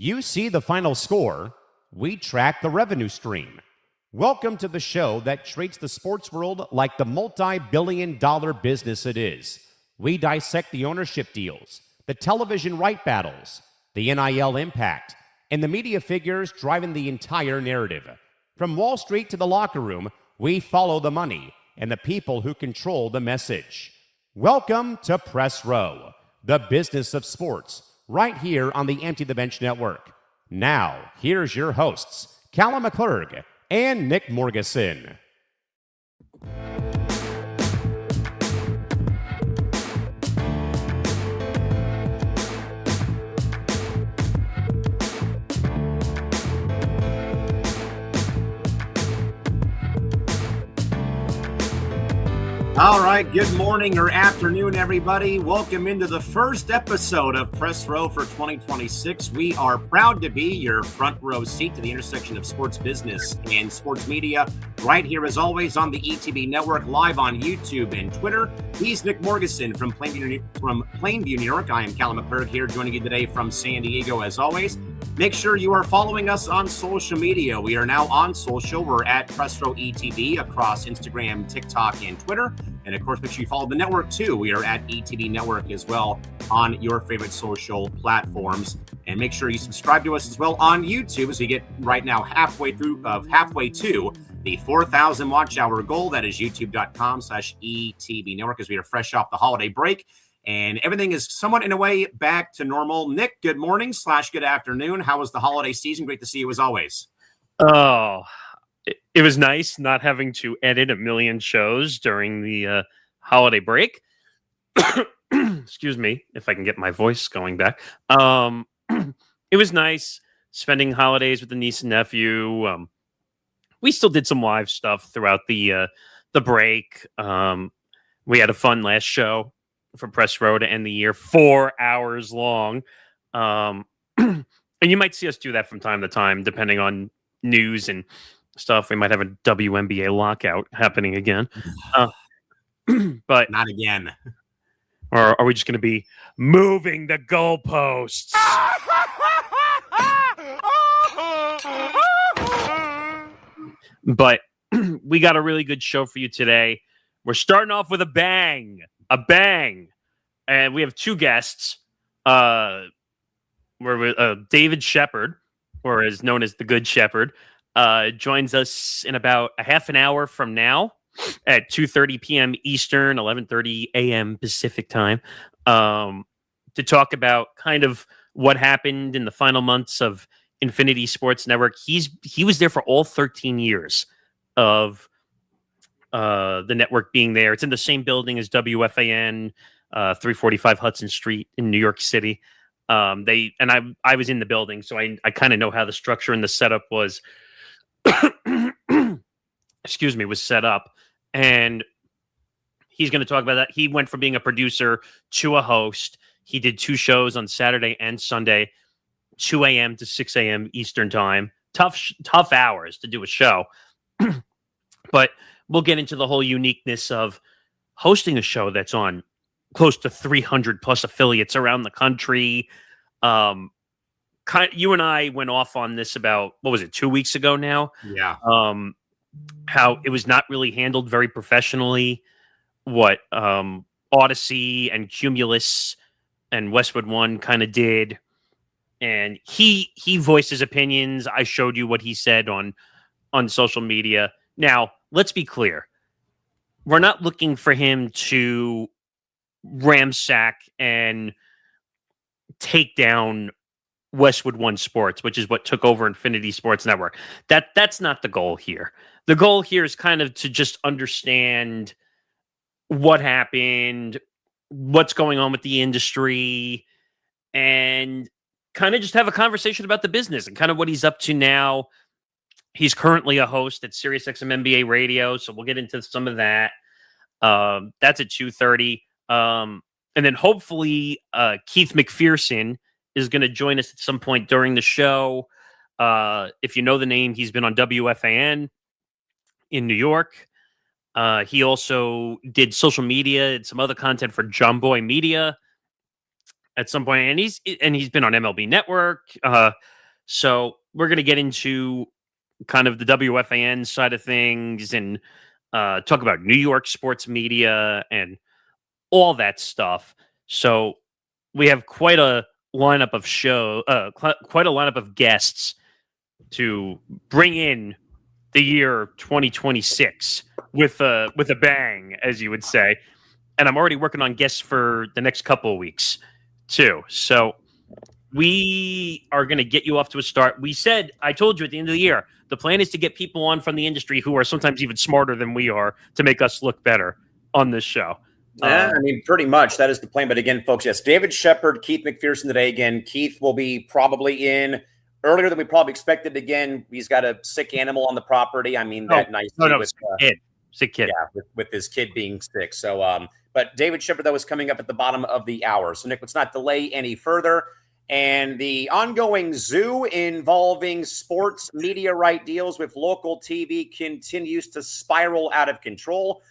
You see the final score, we track the revenue stream. Welcome to the show that treats the sports world like the multi-billion-dollar business it is. We dissect the ownership deals, the television right battles, the NIL impact, and the media figures driving the entire narrative. From Wall Street to the locker room, we follow the money and the people who control the message. Welcome to Press Row, the business of sports, right here on the Empty the Bench Network. Now, here's your hosts, Callan McClurg and Nick Morgasen. All right, good morning or afternoon, everybody. Welcome into the first episode of Press Row for 2026. We are proud to be your front row seat to the intersection of sports business and sports media, right here as always on the ETB Network, live on YouTube and Twitter. He's Nick Morgasen from Plainview, New York. I am Callan McClurg here, joining you today from San Diego as always. Make sure you are following us on social media. We are now on social. We're at Press Row ETB across Instagram, TikTok, and Twitter. And of course, make sure you follow the network too. We are at ETB Network as well on your favorite social platforms. And make sure you subscribe to us as well on YouTube as we get right now halfway to the 4,000 watch hour goal. That is youtube.com/ETB Network as we are fresh off the holiday break. And everything is somewhat in a way back to normal. Nick, good morning / good afternoon. How was the holiday season? Great to see you as always. Oh, it was nice not having to edit a million shows during the holiday break. Excuse me, if I can get my voice going back. It was nice spending holidays with the niece and nephew. We still did some live stuff throughout the break. We had a fun last show for Press Row to end the year, 4 hours long. And you might see us do that from time to time, depending on news and stuff. We might have a WNBA lockout happening again. But not again. Or are we just going to be moving the goalposts? But we got a really good show for you today. We're starting off with a bang. And we have two guests. David Shepard, or is known as the Good Shepard, joins us in about a half an hour from now at 2:30 p.m. Eastern, 11:30 a.m. Pacific time, to talk about kind of what happened in the final months of Infinity Sports Network. He was there for all 13 years of the network being there. It's in the same building as WFAN, 345 Hudson Street in New York City. I was in the building, so I kind of know how the structure and the setup was. Was set up, and he's going to talk about that. He went from being a producer to a host. He did two shows on Saturday and Sunday, 2 a.m. to 6 a.m. Eastern time. Tough hours to do a show, but we'll get into the whole uniqueness of hosting a show that's on close to 300 plus affiliates around the country. You and I went off on this about, 2 weeks ago now? Yeah. How it was not really handled very professionally. What Odyssey and Cumulus and Westwood One kind of did. And he voiced his opinions. I showed you what he said on social media. Now, let's be clear. We're not looking for him to ransack and take down Westwood One Sports, which is what took over Infinity Sports Network. That's not the goal here. The goal here is kind of to just understand what happened, what's going on with the industry, and kind of just have a conversation about the business and kind of what he's up to now. He's currently a host at Sirius XM NBA Radio, so we'll get into some of that. That's at 2:30. And then hopefully Keith McPherson is going to join us at some point during the show. If you know the name, he's been on WFAN in New York. He also did social media and some other content for Jomboy Media. at some point, and he's been on MLB Network. So we're going to get into kind of the WFAN side of things and talk about New York sports media and all that stuff. So we have quite a lineup of guests to bring in the year 2026 with a bang, as you would say. And I'm already working on guests for the next couple of weeks too. So we are going to get you off to a start. I told you at the end of the year, the plan is to get people on from the industry who are sometimes even smarter than we are to make us look better on this show. Yeah, I mean, pretty much that is the plan. But again, folks, yes, David Shepard, Keith McPherson today. Again, Keith will be probably in earlier than we probably expected. Again, he's got a sick animal on the property. I mean, Sick kid. Yeah, with his kid being sick. So, but David Shepard, that was coming up at the bottom of the hour. So, Nick, let's not delay any further. And the ongoing zoo involving sports media right deals with local TV continues to spiral out of control.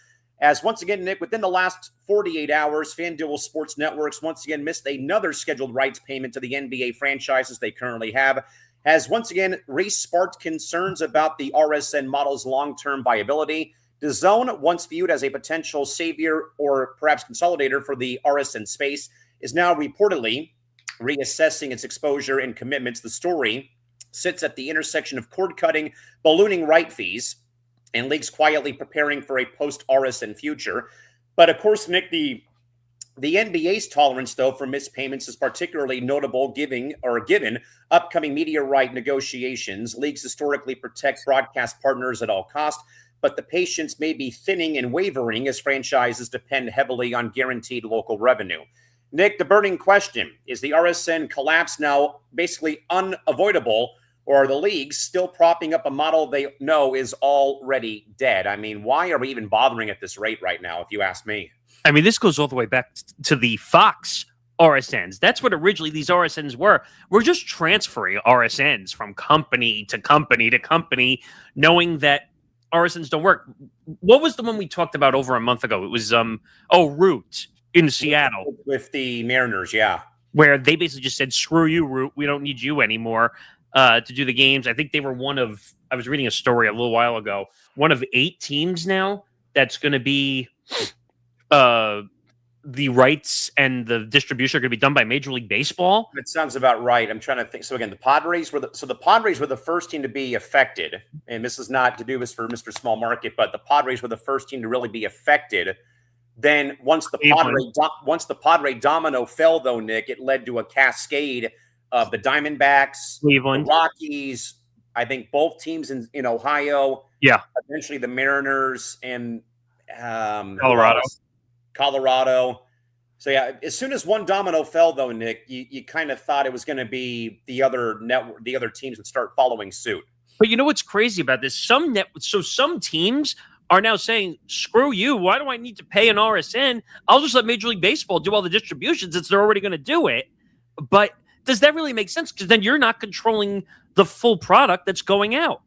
As once again, Nick, within the last 48 hours, Fanduel Sports Networks once again missed another scheduled rights payment to the NBA franchises they currently have, has once again re-sparked concerns about the RSN model's long-term viability. DAZN, once viewed as a potential savior or perhaps consolidator for the RSN space, is now reportedly reassessing its exposure and commitments. The story sits at the intersection of cord-cutting, ballooning right fees, and leagues quietly preparing for a post-RSN future. But of course, Nick, the NBA's tolerance, though, for missed payments is particularly notable given upcoming media right negotiations. Leagues historically protect broadcast partners at all costs, but the patience may be thinning and wavering as franchises depend heavily on guaranteed local revenue. Nick, the burning question, is the RSN collapse now basically unavoidable, or are the leagues still propping up a model they know is already dead? I mean, why are we even bothering at this rate right now, if you ask me? I mean, this goes all the way back to the Fox RSNs. That's what originally these RSNs were. We're just transferring RSNs from company to company to company, knowing that RSNs don't work. What was the one we talked about over a month ago? It was, Root in Seattle. With the Mariners, yeah. Where they basically just said, screw you, Root. We don't need you anymore to do the games. I think they were I was reading a story a little while ago, one of 8 teams now that's going to be the rights and the distribution are going to be done by Major League Baseball. That sounds about right. I'm trying to think. So again, the Padres were the first team to be affected, and this is not to do this for Mr. Small Market, but the Padres were the first team to really be affected. Then once the Padre domino fell, though, Nick, it led to a cascade of the Diamondbacks, Cleveland, the Rockies. I think both teams in Ohio. Yeah. Eventually, the Mariners and Colorado. So yeah, as soon as one domino fell, though, Nick, you kind of thought it was going to be the other teams would start following suit. But you know what's crazy about this? Some teams are now saying, screw you. Why do I need to pay an RSN? I'll just let Major League Baseball do all the distributions since they're already going to do it. But does that really make sense? Because then you're not controlling the full product that's going out.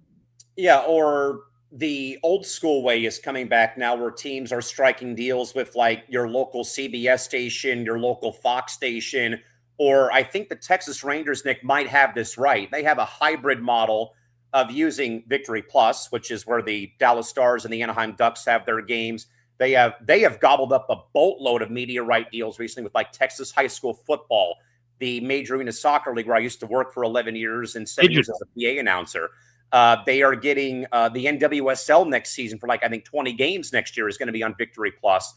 Yeah, or the old school way is coming back now where teams are striking deals with like your local CBS station, your local Fox station, or I think the Texas Rangers, Nick, might have this right. They have a hybrid model of using Victory Plus, which is where the Dallas Stars and the Anaheim Ducks have their games. They have gobbled up a boatload of media right deals recently with like Texas high school football, the Major Arena Soccer League, where I used to work for 11 years and 7 years as a PA announcer. They are getting the NWSL next season for I think 20 games next year is going to be on Victory Plus.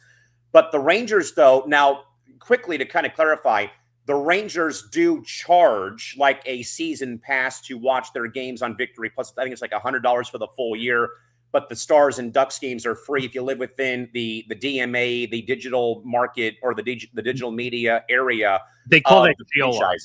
But the Rangers, though, now quickly to kind of clarify, the Rangers do charge like a season pass to watch their games on Victory Plus. I think it's like $100 for the full year. But the Stars and Ducks games are free if you live within the DMA, the digital market, or the digital media area. They call that geo-locking.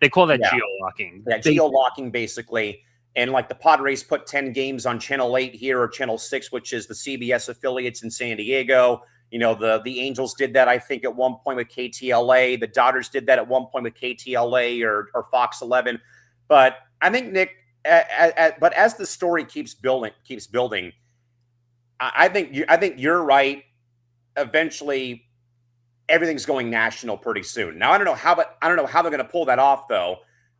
They call that geo-locking. Yeah, geo-locking basically. And like the Padres put 10 games on Channel 8 here or Channel 6, which is the CBS affiliates in San Diego. You know, the Angels did that, I think, at one point with KTLA. The Dodgers did that at one point with KTLA or Fox 11. But I think, Nick, but as the story keeps building, I think you're right. Eventually, everything's going national pretty soon. Now I don't know how they're going to pull that off though,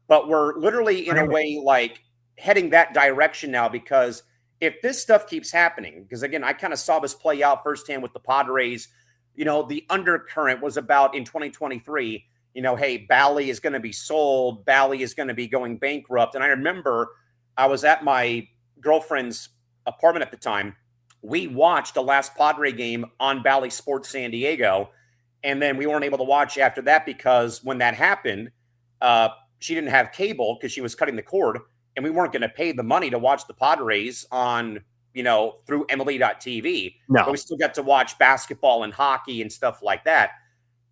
but we're literally in a way like heading that direction now, because if this stuff keeps happening, because again, I kind of saw this play out firsthand with the Padres. The undercurrent was about in 2023, hey, Bally is going to be sold. Bally is going to be going bankrupt. And I remember I was at my girlfriend's apartment at the time. We watched the last Padre game on Bally Sports San Diego. And then we weren't able to watch after that because when that happened, she didn't have cable because she was cutting the cord. And we weren't going to pay the money to watch the Padres on, through MLB.TV. No. But we still got to watch basketball and hockey and stuff like that.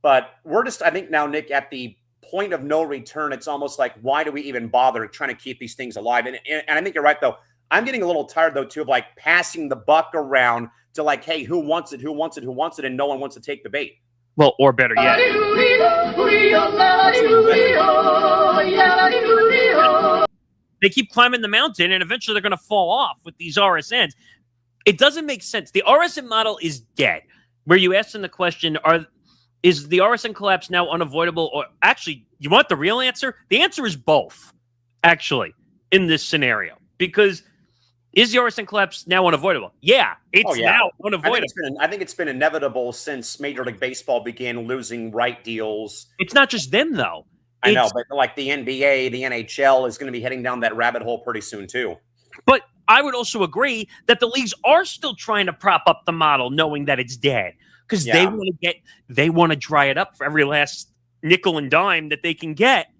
But we're just, I think now, Nick, at the point of no return, it's almost like, why do we even bother trying to keep these things alive? And I think you're right, though. I'm getting a little tired, though, too, of like passing the buck around to like, hey, who wants it? Who wants it? Who wants it? And no one wants to take the bait. Well, or better yet, they keep climbing the mountain and eventually they're going to fall off with these RSNs. It doesn't make sense. The RSN model is dead. Where you asked in the question, is the RSN collapse now unavoidable? Or actually, you want the real answer? The answer is both, actually, in this scenario. Because is the RSN collapse now unavoidable? Yeah, it's now unavoidable. I think it's been inevitable since Major League Baseball began losing right deals. It's not just them, though. I know, but like the NBA, the NHL is going to be heading down that rabbit hole pretty soon, too. But I would also agree that the leagues are still trying to prop up the model, knowing that it's dead, because they want to dry it up for every last nickel and dime that they can get.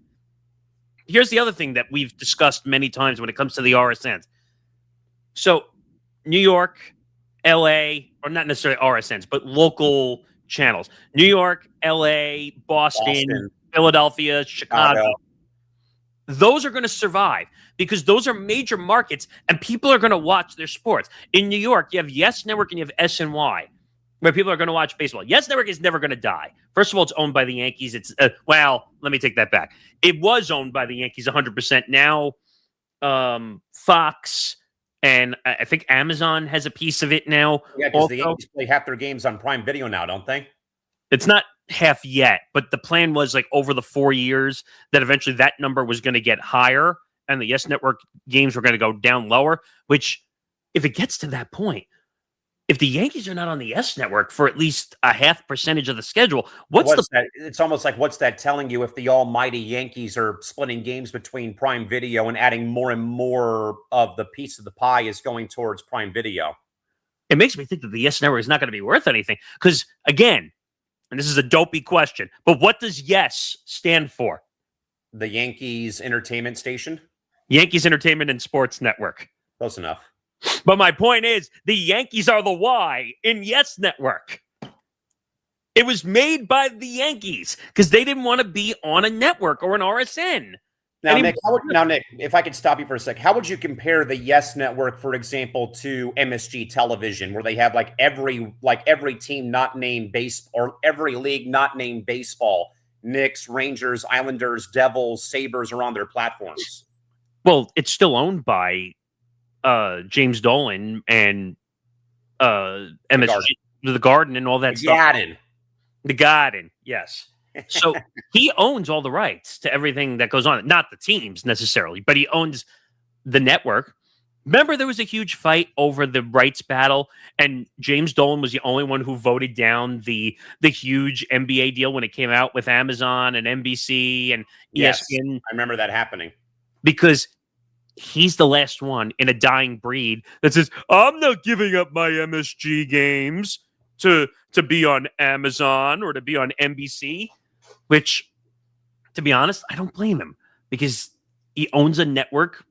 Here's the other thing that we've discussed many times when it comes to the RSNs. So New York, LA, or not necessarily RSNs, but local channels. New York, LA, Boston. Philadelphia, Chicago. Those are going to survive because those are major markets and people are going to watch their sports. In New York, you have Yes Network and you have SNY, where people are going to watch baseball. Yes Network is never going to die. First of all, it's owned by the Yankees. It's let me take that back. It was owned by the Yankees 100%. Now, Fox and I think Amazon has a piece of it now. Yeah, because the Yankees play half their games on Prime Video now, don't they? It's not half yet, but the plan was like over the 4 years that eventually that number was going to get higher and the Yes Network games were going to go down lower, which if it gets to that point, if the Yankees are not on the Yes Network for at least a half percentage of the schedule, what's that? It's almost like, what's that telling you if the almighty Yankees are splitting games between Prime Video and adding more and more of the piece of the pie is going towards Prime Video? It makes me think that the Yes Network is not going to be worth anything because, again, and this is a dopey question, but what does Yes stand for? The Yankees Entertainment Station? Yankees Entertainment and Sports Network. Close enough. But my point is, the Yankees are the Y in Yes Network. It was made by the Yankees because they didn't want to be on a network or an RSN. Now, Nick, if I could stop you for a sec, how would you compare the Yes Network, for example, to MSG Television, where they have like every team not named base or every league not named baseball? Knicks, Rangers, Islanders, Devils, Sabres are on their platforms. Well, it's still owned by James Dolan and MSG, the Garden and all that stuff. The Garden, yes. So he owns all the rights to everything that goes on. Not the teams necessarily, but he owns the network. Remember, there was a huge fight over the rights battle, and James Dolan was the only one who voted down the huge NBA deal when it came out with Amazon and NBC and ESPN. I remember that happening. Because he's the last one in a dying breed that says, I'm not giving up my MSG games to be on Amazon or to be on NBC. Which, to be honest, I don't blame him because he owns a network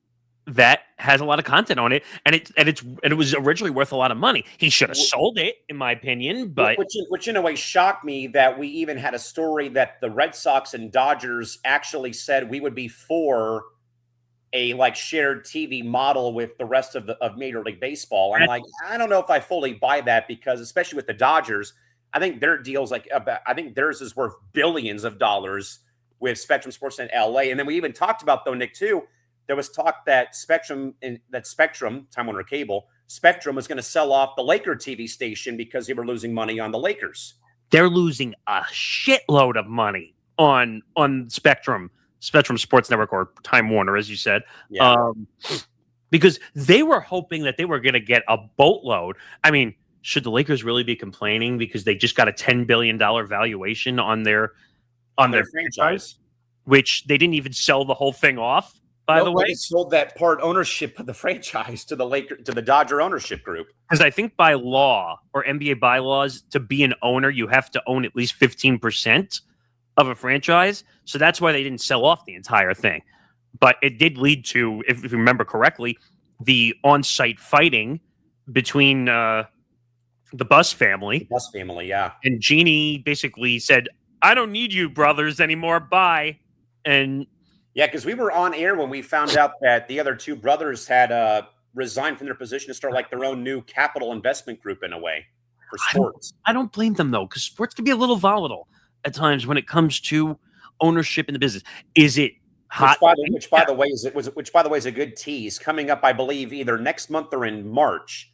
that has a lot of content on it, and it was originally worth a lot of money. He should have sold it, in my opinion. But which in a way shocked me that we even had a story that the Red Sox and Dodgers actually said we would be for a shared TV model with the rest of Major League Baseball. I'm like, I don't know if I fully buy that because especially with the Dodgers. I think their deals I think theirs is worth billions of dollars with Spectrum Sportsnet LA. And then we even talked about, though, Nick, too, there was talk that Spectrum, Time Warner Cable, Spectrum was going to sell off the Laker TV station because they were losing money on the Lakers. they're losing a shitload of money on Spectrum Sports Network, or Time Warner, as you said. Yeah. Because they were hoping that they were going to get a boatload. I mean, should the Lakers really be complaining because they just got a $10 billion valuation on their franchise, which they didn't even sell the whole thing off, by the way? They sold that part ownership of the franchise to the Dodger ownership group. Because I think by law or NBA bylaws, to be an owner, you have to own at least 15% of a franchise. So that's why they didn't sell off the entire thing. But it did lead to, if you remember correctly, the on-site fighting between the Buss family. The Buss family, yeah. And Jeannie basically said, I don't need you brothers anymore, bye. And yeah, because we were on air when we found out that the other two brothers had resigned from their position to start like their own new capital investment group in a way for sports. I don't blame them, though, because sports can be a little volatile at times when it comes to ownership in the business. Is it hot? Which by the way is a good tease. Coming up, I believe, either next month or in March,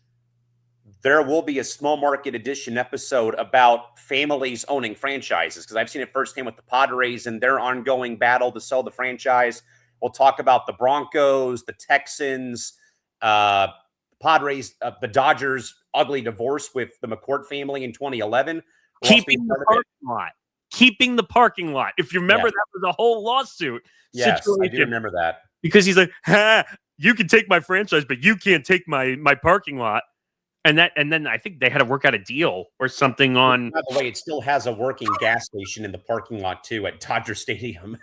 there will be a small market edition episode about families owning franchises, because I've seen it firsthand with the Padres and their ongoing battle to sell the franchise. We'll talk about the Broncos, the Texans, Padres, the Dodgers' ugly divorce with the McCourt family in 2011. Keeping the parking lot. If you remember, that was a whole lawsuit. Yes, I do remember that. Because he's like, you can take my franchise, but you can't take my parking lot. And then I think they had to work out a deal or something on. By the way, it still has a working gas station in the parking lot too at Dodger Stadium.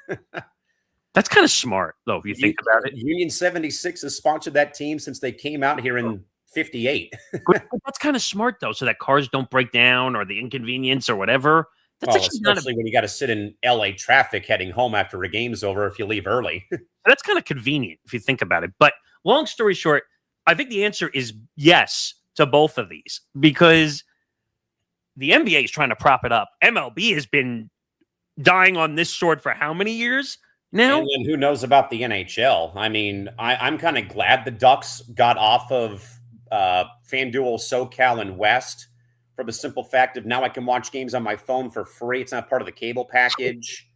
That's kind of smart, though, if you think about it. Union 76 has sponsored that team since they came out here in 58. But that's kind of smart, though, so that cars don't break down or the inconvenience or whatever. That's especially when you got to sit in LA traffic heading home after a game's over if you leave early. That's kind of convenient if you think about it. But long story short, I think the answer is yes to both of these, because the NBA is trying to prop it up. MLB has been dying on this sword for how many years now? And who knows about the NHL? I mean, I'm kind of glad the Ducks got off of FanDuel, SoCal, and West, for the simple fact of now I can watch games on my phone for free. It's not part of the cable package.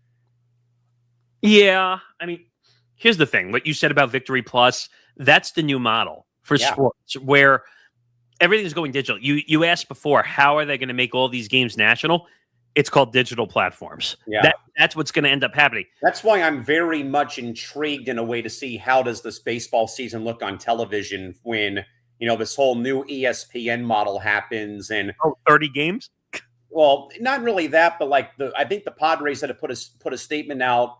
Yeah. I mean, here's the thing. What you said about Victory Plus, that's the new model for sports, where everything's going digital. You asked before, how are they going to make all these games national? It's called digital platforms. Yeah. That's what's going to end up happening. That's why I'm very much intrigued in a way to see how does this baseball season look on television when, this whole new ESPN model happens. And 30 games? Well, not really that, but I think the Padres had to put a statement out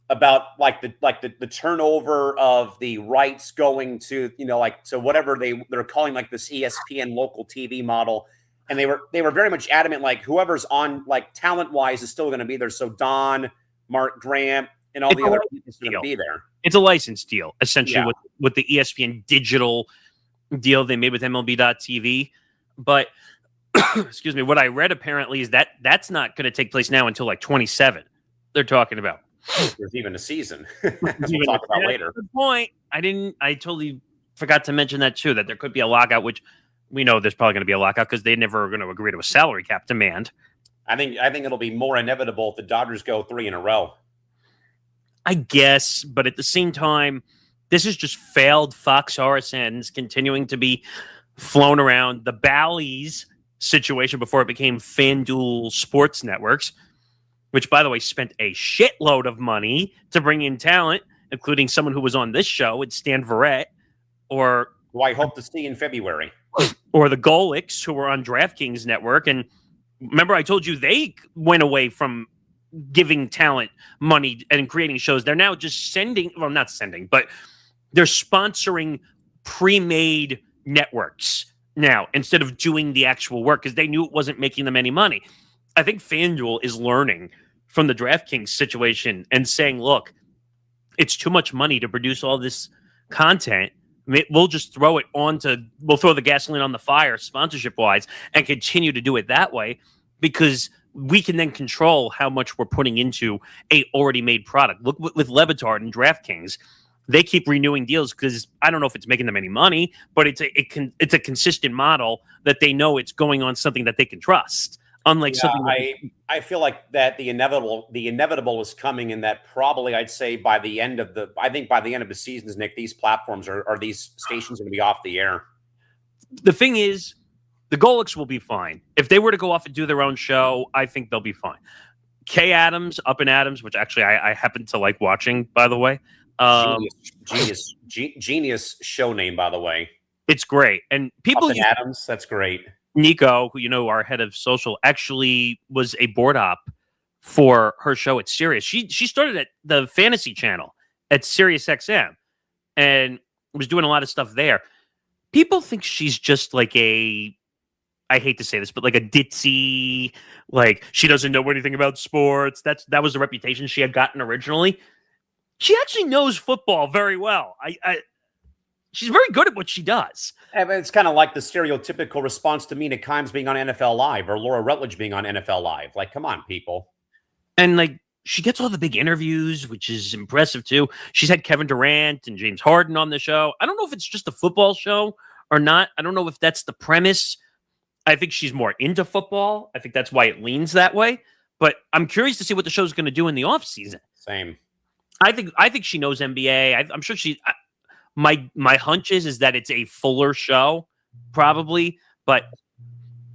about the turnover of the rights going to, to whatever they're calling this ESPN local TV model. And they were very much adamant, whoever's on talent wise is still going to be there. So Don, Mark Grant, and all the other people are going to be there. It's a license deal, essentially, with the ESPN digital deal they made with MLB.TV. But excuse me, what I read apparently is that's not going to take place now until 27. They're talking about. There's even a season. We'll talk about later. Good point. I totally forgot to mention that too, that there could be a lockout, which we know there's probably going to be a lockout because they never are going to agree to a salary cap demand. I think it'll be more inevitable if the Dodgers go 3 in a row. I guess, but at the same time, this is just failed Fox RSNs continuing to be flown around. The Bally's situation before it became Fanduel Sports Networks, which, by the way, spent a shitload of money to bring in talent, including someone who was on this show, it's Stan Verrett, or who I hope to see in February, or the Golics, who were on DraftKings Network. And remember, I told you they went away from giving talent money and creating shows. They're now just not sending, but they're sponsoring pre-made networks now instead of doing the actual work because they knew it wasn't making them any money. I think FanDuel is learning from the DraftKings situation and saying, look, it's too much money to produce all this content. We'll just throw the gasoline on the fire sponsorship-wise and continue to do it that way because we can then control how much we're putting into a already made product. Look with Levitard and DraftKings. They keep renewing deals because I don't know if it's making them any money, but it's a consistent model that they know it's going on something that they can trust. Unlike Yeah, something like I feel like that the inevitable is coming, and that probably I'd say by the end of the seasons, Nick, these platforms are these stations going to be off the air. the thing is, the Golics will be fine. If they were to go off and do their own show, I think they'll be fine. Kay Adams, Up and Adams, which actually I happen to like watching, by the way. Genius show name, by the way. It's great. And people Up and Adams, that's great. Nico, who our head of social, actually was a board op for her show at Sirius. She started at the fantasy channel at Sirius XM and was doing a lot of stuff there. People think she's just like I hate to say this, but like a ditzy, like she doesn't know anything about sports. That was the reputation she had gotten originally. She actually knows football very well. She's very good at what she does. It's kind of like the stereotypical response to Mina Kimes being on NFL Live or Laura Rutledge being on NFL Live. Like, come on, people. And like, she gets all the big interviews, which is impressive too. She's had Kevin Durant and James Harden on the show. I don't know if it's just a football show or not. I don't know if that's the premise. I think she's more into football. I think that's why it leans that way. But I'm curious to see what the show's going to do in the off season. Same. I think she knows NBA. I'm sure she. My hunch is that it's a fuller show, probably. But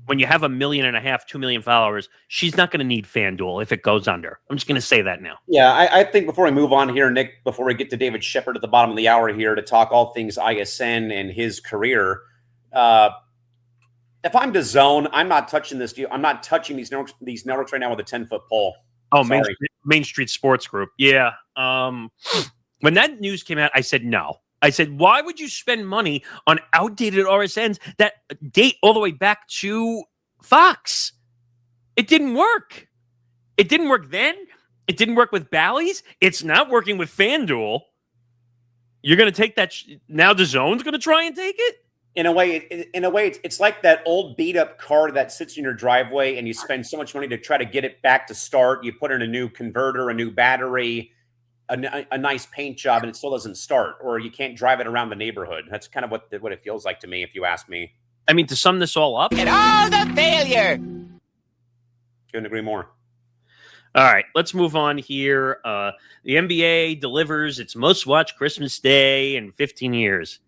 when you have 1.5 million, 2 million followers, she's not going to need FanDuel if it goes under. I'm just going to say that now. Yeah, I think before we move on here, Nick, before we get to David Shepard at the bottom of the hour here to talk all things ISN and his career, if I'm DAZN, I'm not touching this deal. I'm not touching these networks right now with a 10-foot pole. Oh, Main Street Sports Group. Yeah. When that news came out, I said no. I said, why would you spend money on outdated RSNs that date all the way back to Fox? It didn't work. It didn't work then. It didn't work with Bally's. It's not working with FanDuel. You're going to take that. Now DAZN's going to try and take it? In a way, it's like that old beat-up car that sits in your driveway and you spend so much money to try to get it back to start. You put in a new converter, a new battery, a nice paint job, and it still doesn't start, or you can't drive it around the neighborhood. That's kind of what it feels like to me, if you ask me. I mean, to sum this all up. At all the failure. Couldn't agree more. All right, let's move on here. The NBA delivers its most watched Christmas Day in 15 years.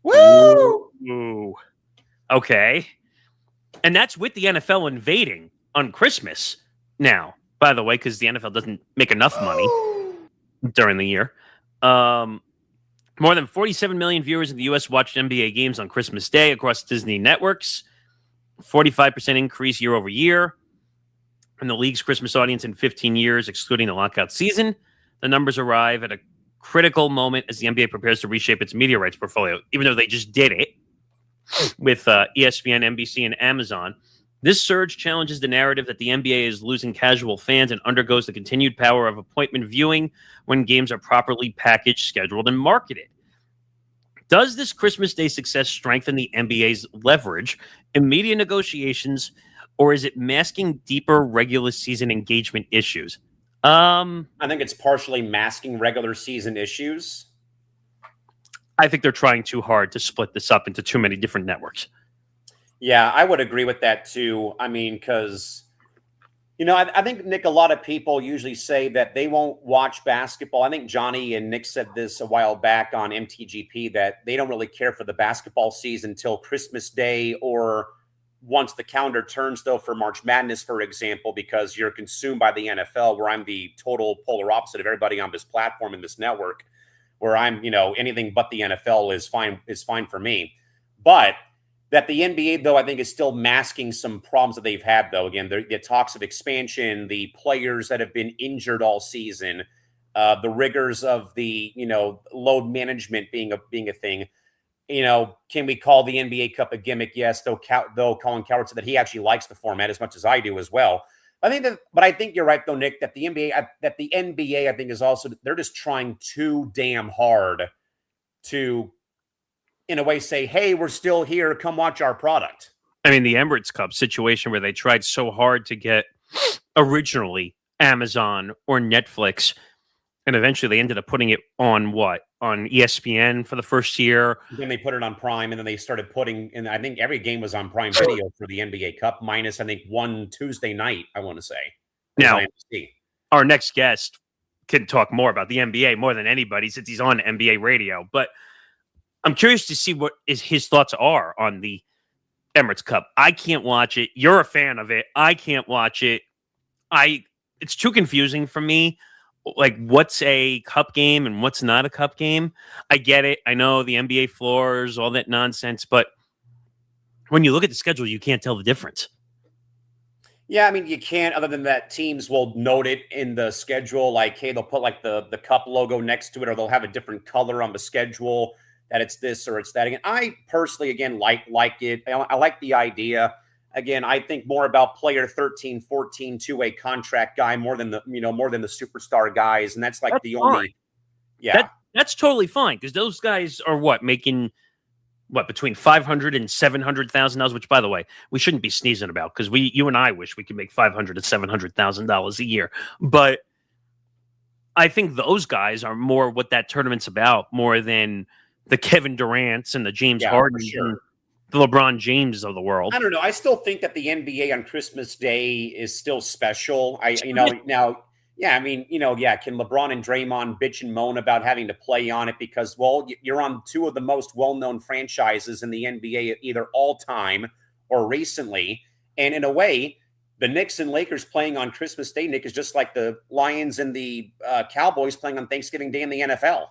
Woo! Ooh. Okay. And that's with the NFL invading on Christmas now, by the way, because the NFL doesn't make enough money during the year. More than 47 million viewers in the U.S. watched NBA games on Christmas Day across Disney networks, 45% increase year over year. And the league's Christmas audience in 15 years, excluding the lockout season. The numbers arrive at a critical moment as the NBA prepares to reshape its media rights portfolio, even though they just did it with ESPN, NBC, and Amazon. This surge challenges the narrative that the NBA is losing casual fans and undergoes the continued power of appointment viewing when games are properly packaged, scheduled, and marketed. Does this Christmas Day success strengthen the NBA's leverage in media negotiations, or is it masking deeper regular season engagement issues? I think it's partially masking regular season issues. I think they're trying too hard to split this up into too many different networks. Yeah, I would agree with that too. I mean, because, I think, Nick, a lot of people usually say that they won't watch basketball. I think Johnny and Nick said this a while back on MTGP, that they don't really care for the basketball season till Christmas Day or once the calendar turns, though, for March Madness, for example, because you're consumed by the NFL, where I'm the total polar opposite of everybody on this platform and this network, where I'm, anything but the NFL is fine for me. But that the NBA, though, I think is still masking some problems that they've had, though. Again, the talks of expansion, the players that have been injured all season, the rigors of the, load management being a thing. Can we call the NBA Cup a gimmick? Yes, though Colin Cowherd said that he actually likes the format as much as I do as well. But I think you're right, though, Nick, that the NBA, I think, is also, they're just trying too damn hard to, in a way, say, hey, we're still here. Come watch our product. I mean, the Emirates Cup situation where they tried so hard to get originally Amazon or Netflix And eventually they ended up putting it on on ESPN for the first year. Then they put it on Prime, and then they started putting, and I think every game was on Prime Video for the NBA Cup, minus I think one Tuesday night, I want to say. Now, our next guest can talk more about the NBA more than anybody since he's on NBA radio. But I'm curious to see what his thoughts are on the Emirates Cup. I can't watch it. You're a fan of it. I can't watch it. It's too confusing for me. Like, what's a cup game and what's not a cup game? I get it. I know the NBA floors, all that nonsense. But when you look at the schedule, you can't tell the difference. Yeah, I mean, you can't, other than that teams will note it in the schedule. Like, hey, they'll put like the cup logo next to it, or they'll have a different color on the schedule that it's this or it's that. Again, I personally, again, like it. I like the idea. Again, I think more about player 13, 14, two-way contract guy more than the superstar guys. And that's like that's the fine. Only, yeah. That's totally fine. Because those guys are making between $500,000 and $700,000, which, by the way, we shouldn't be sneezing about, because you and I wish we could make $500,000 to $700,000 a year. But I think those guys are more what that tournament's about, more than the Kevin Durant's and the James Hardens and the LeBron James of the world. I don't know. I still think that the NBA on Christmas Day is still special. Can LeBron and Draymond bitch and moan about having to play on it because, well, you're on two of the most well-known franchises in the NBA, either all time or recently. And in a way, the Knicks and Lakers playing on Christmas Day, Nick, is just like the Lions and the Cowboys playing on Thanksgiving Day in the NFL.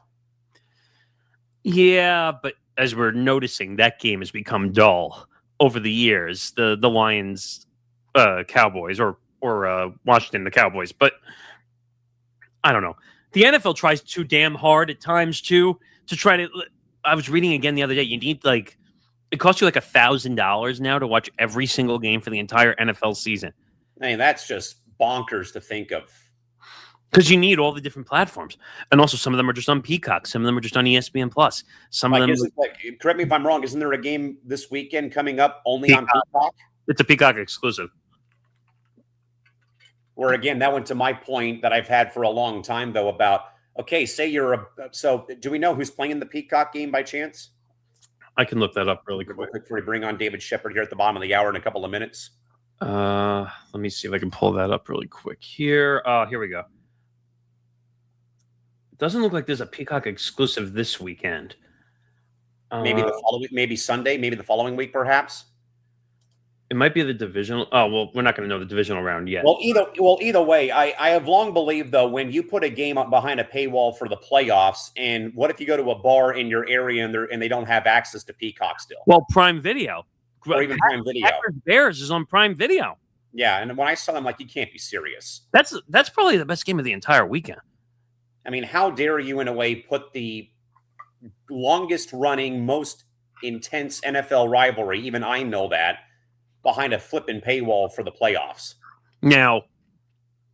Yeah, but as we're noticing, that game has become dull over the years. The Lions, Cowboys, or Washington, the Cowboys. But I don't know. The NFL tries too damn hard at times to try to. I was reading again the other day. You need it costs you like $1,000 now to watch every single game for the entire NFL season. I mean, that's just bonkers to think of. Because you need all the different platforms. And also some of them are just on Peacock. Some of them are just on ESPN+. Some of them... correct me if I'm wrong, isn't there a game this weekend coming up only on Peacock? It's a Peacock exclusive. Where, again, that went to my point that I've had for a long time, though, about, okay, say so do we know who's playing in the Peacock game by chance? I can look that up really quick. Before we bring on David Shepard here at the bottom of the hour in a couple of minutes. Let me see if I can pull that up really quick here. Here we go. Doesn't look like there's a Peacock exclusive this weekend. Maybe the following, maybe Sunday, maybe the following week, perhaps. It might be the divisional. Oh, well, we're not going to know the divisional round yet. Well, either way, I have long believed, though, when you put a game up behind a paywall for the playoffs, and what if you go to a bar in your area and they don't have access to Peacock still? Well, Prime Video. Or even Prime Video. Bears is on Prime Video. Yeah, and when I saw them, like, you can't be serious. That's probably the best game of the entire weekend. I mean, how dare you, in a way, put the longest-running, most intense NFL rivalry, even I know that, behind a flipping paywall for the playoffs. Now,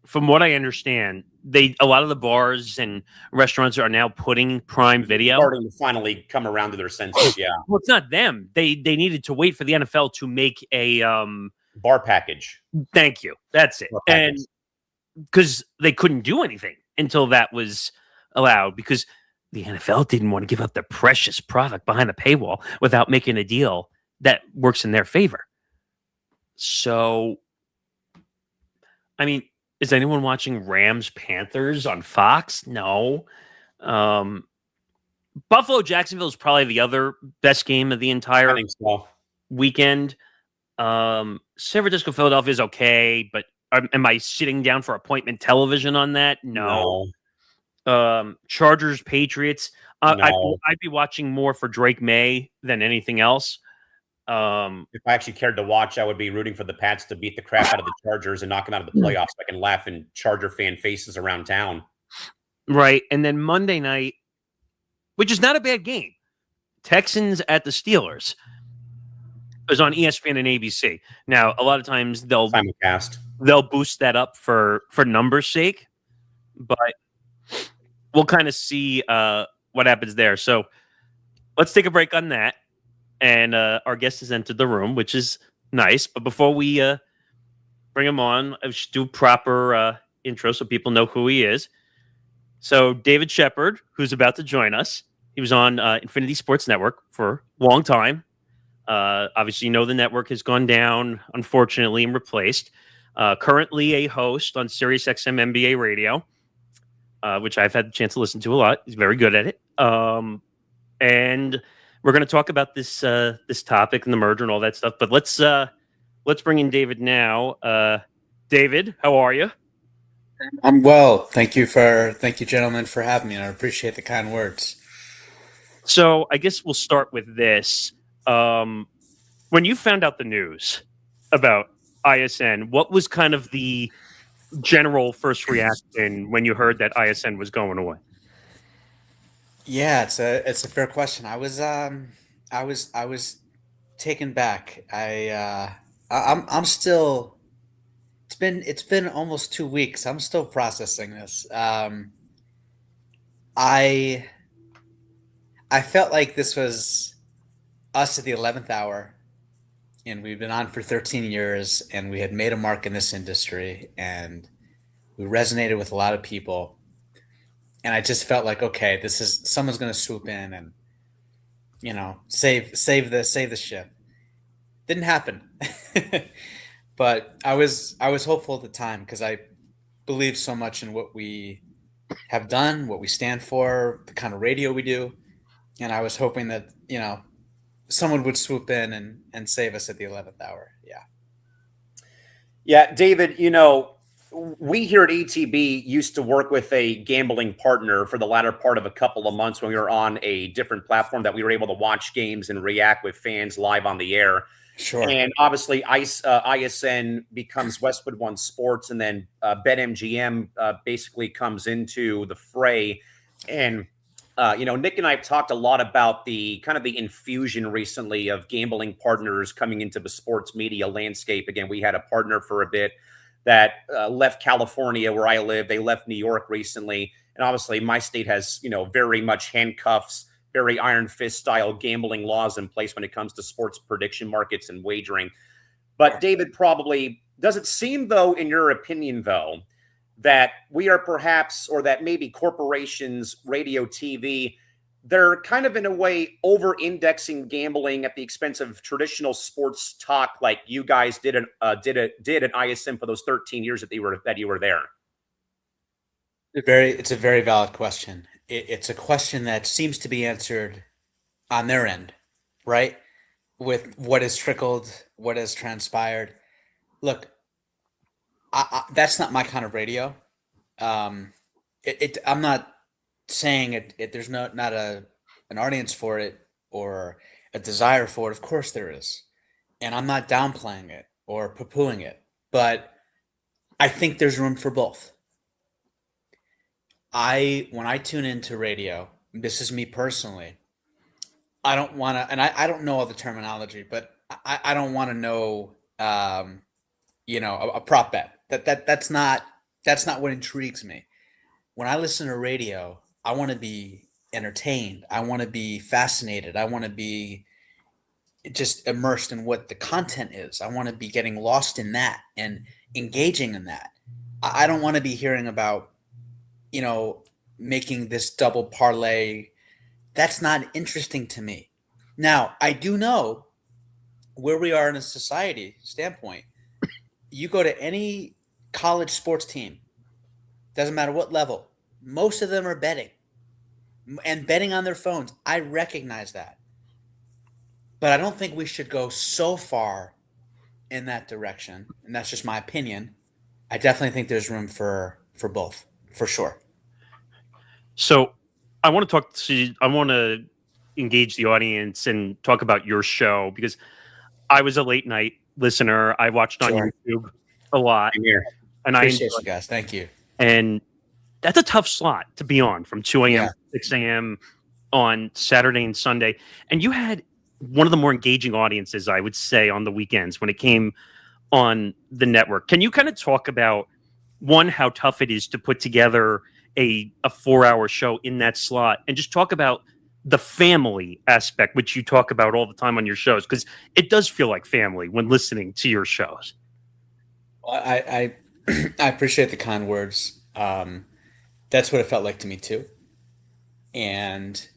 from what I understand, a lot of the bars and restaurants are now putting Prime Video. Starting to finally come around to their senses, yeah. Well, it's not them. They needed to wait for the NFL to make a... bar package. Thank you. That's it. And because they couldn't do anything until that was allowed, because the NFL didn't want to give up their precious product behind a paywall without making a deal that works in their favor. So, I mean, is anyone watching Rams Panthers on Fox? No. Buffalo Jacksonville is probably the other best game of the entire weekend. San Francisco Philadelphia is okay, but am I sitting down for appointment television on that? No. Chargers Patriots. No. I'd be watching more for Drake May than anything else. If I actually cared to watch, I would be rooting for the Pats to beat the crap out of the Chargers and knock them out of the playoffs so I can laugh in Charger fan faces around town. Right. And then Monday night, which is not a bad game, Texans at the Steelers, is on ESPN and ABC. Now, a lot of times they'll boost that up for numbers' sake, but we'll kind of see what happens there. So let's take a break on that. And our guest has entered the room, which is nice. But before we bring him on, I should do proper intro so people know who he is. So David Shepard, who's about to join us, he was on Infinity Sports Network for a long time. Obviously, the network has gone down, unfortunately, and replaced. Currently a host on Sirius XM NBA Radio, which I've had the chance to listen to a lot. He's very good at it. And we're going to talk about this topic and the merger and all that stuff. But let's bring in David now. David, how are you? I'm well. Thank you, gentlemen, for having me, and I appreciate the kind words. So I guess we'll start with this. When you found out the news about ISN, what was kind of the general first reaction when you heard that ISN was going away? Yeah, it's a fair question. I was taken back. I'm still. It's been almost 2 weeks. I'm still processing this. I felt like this was us at the 11th hour, and we've been on for 13 years, and we had made a mark in this industry, and we resonated with a lot of people. And I just felt like, okay, this is someone's going to swoop in and, save the ship. Didn't happen. But I was hopeful at the time because I believe so much in what we have done, what we stand for, the kind of radio we do. And I was hoping that, someone would swoop in and save us at the 11th hour. Yeah. Yeah, David, we here at ETB used to work with a gambling partner for the latter part of a couple of months when we were on a different platform that we were able to watch games and react with fans live on the air. Sure. And obviously, ISN becomes Westwood One Sports, and then BetMGM basically comes into the fray. And Nick and I have talked a lot about the kind of the infusion recently of gambling partners coming into the sports media landscape. Again, we had a partner for a bit that left California, where I live. They left New York recently, and obviously, my state has very much handcuffs. Very iron fist style gambling laws in place when it comes to sports prediction markets and wagering. But David, probably, does it seem though, in your opinion though, that we are perhaps, or that maybe corporations, radio, TV, they're kind of in a way over-indexing gambling at the expense of traditional sports talk, like you guys did at ISN for those 13 years that you were there? It's a very valid question. It's a question that seems to be answered on their end, right? With what has trickled, what has transpired. Look, that's not my kind of radio. I'm not saying it. There's not an audience for it or a desire for it. Of course there is, and I'm not downplaying it or poo-pooing it. But I think there's room for both. When I tune into radio, this is me personally, I don't want to, and I don't know all the terminology, but I don't want to know, a prop bet. That's not what intrigues me. When I listen to radio, I want to be entertained. I want to be fascinated. I want to be just immersed in what the content is. I want to be getting lost in that and engaging in that. I don't want to be hearing about, making this double parlay. That's not interesting to me. Now, I do know where we are in a society standpoint. You go to any college sports team, doesn't matter what level, most of them are betting and betting on their phones. I recognize that. But I don't think we should go so far in that direction. And that's just my opinion. I definitely think there's room for both, for sure. So I want to engage the audience and talk about your show, because I was a late night listener. I watched on YouTube a lot. And appreciate you guys. Thank you. And that's a tough slot to be on from 2 a.m. to 6 a.m. on Saturday and Sunday. And you had one of the more engaging audiences, I would say, on the weekends when it came on the network. Can you kind of talk about, one, how tough it is to put together a 4-hour show in that slot, and just talk about the family aspect, which you talk about all the time on your shows, because it does feel like family when listening to your shows. Well, I appreciate the kind words. That's what it felt like to me too. And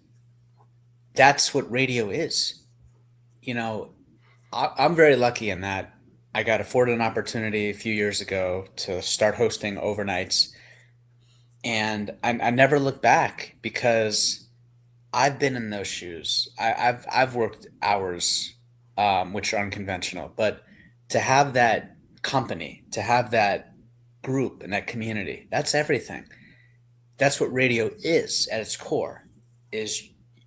that's what radio is. You know, I'm very lucky in that I got afforded an opportunity a few years ago to start hosting overnights. And I never look back because I've been in those shoes. I've worked hours, which are unconventional, but to have that company, to have that group and that community, that's everything. That's what radio is at its core, is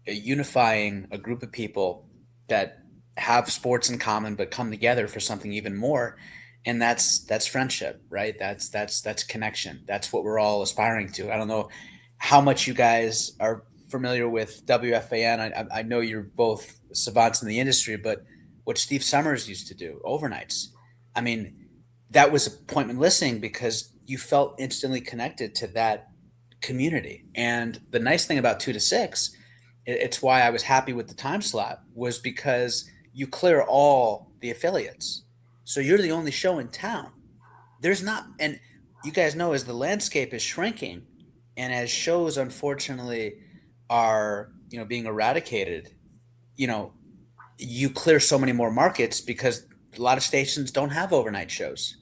unifying a group of people that have sports in common but come together for something even more. And that's friendship, right? That's connection. That's what we're all aspiring to. I don't know how much you guys are familiar with WFAN. I know you're both savants in the industry, but what Steve Summers used to do overnights, I mean, that was appointment listening because you felt instantly connected to that community. And the nice thing about 2 to 6, it's why I was happy with the time slot, was because you clear all the affiliates. So you're the only show in town. There's not, and you guys know, as the landscape is shrinking and as shows unfortunately are, being eradicated, you know, you clear so many more markets because a lot of stations don't have overnight shows.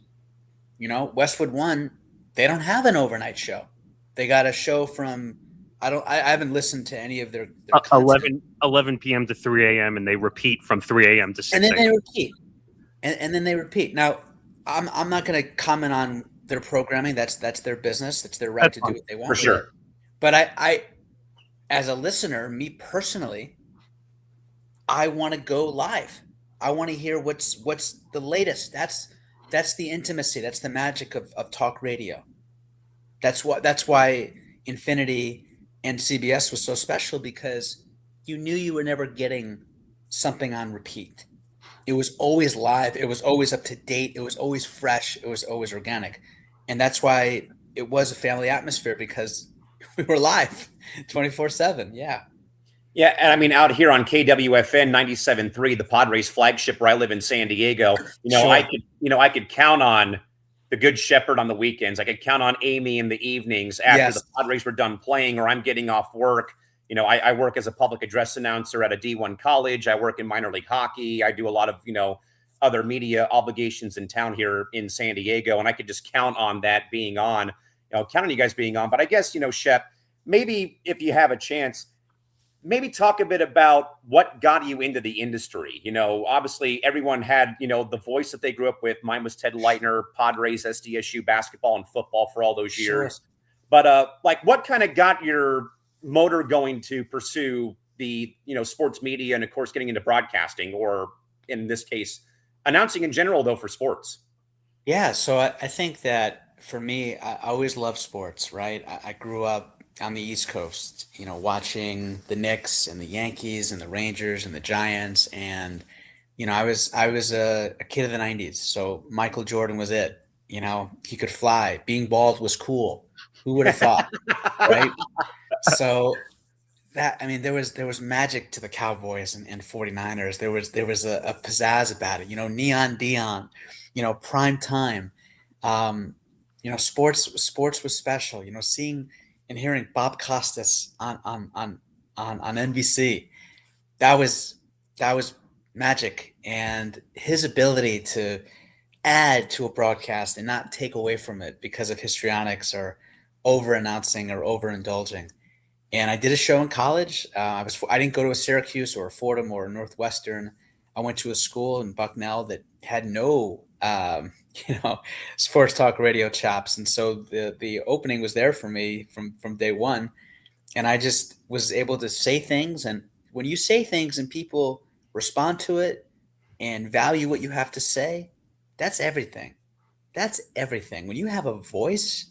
Westwood One, they don't have an overnight show. They got a show from I haven't listened to any of their content. 11 p.m. to 3 a.m. and they repeat from 3 a.m. to 6 And a.m. then they repeat. And then they repeat. Now, I'm not going to comment on their programming. That's their business. It's their right That's to fine. do what they want. For sure. But I as a listener, me personally, I want to go live. I want to hear what's the latest. That's the intimacy. That's the magic of talk radio. That's why Infinity and CBS was so special, because you knew you were never getting something on repeat. It was always live. It was always up to date. It was always fresh. It was always organic. And that's why it was a family atmosphere, because we were live 24/7. Yeah. Yeah, and I mean, out here on KWFN 97.3, the Padres flagship where I live in San Diego, Sure. I could count on the good Shepard on the weekends. I could count on Amy in the evenings after Yes. the Padres were done playing, or I'm getting off work. I work as a public address announcer at a D1 college. I work in minor league hockey. I do a lot of, other media obligations in town here in San Diego, and I could just count on that being on, count on you guys being on. But I guess, Shep, maybe if you have a chance, maybe talk a bit about what got you into the industry. Obviously everyone had, the voice that they grew up with. Mine was Ted Leitner, Padres, SDSU basketball and football for all those years. Sure. But what kind of got your motor going to pursue the, sports media and of course getting into broadcasting, or in this case, announcing in general though for sports? Yeah. So I think that for me, I always loved sports, right? I grew up on the East Coast, watching the Knicks and the Yankees and the Rangers and the Giants. And, I was a kid of the 90s. So Michael Jordan was it. He could fly. Being bald was cool. Who would have thought? Right. So there was magic to the Cowboys and 49ers. There was a pizzazz about it, Neon Dion, prime time. Sports was special, seeing and hearing Bob Costas on NBC. That was magic. And his ability to add to a broadcast and not take away from it because of histrionics or over announcing or overindulging. And I did a show in college. I didn't go to a Syracuse or a Fordham or a Northwestern. I went to a school in Bucknell that had no sports talk radio chops, and so the opening was there for me from day one. And I just was able to say things, and when you say things and people respond to it and value what you have to say, that's everything. That's everything. When you have a voice,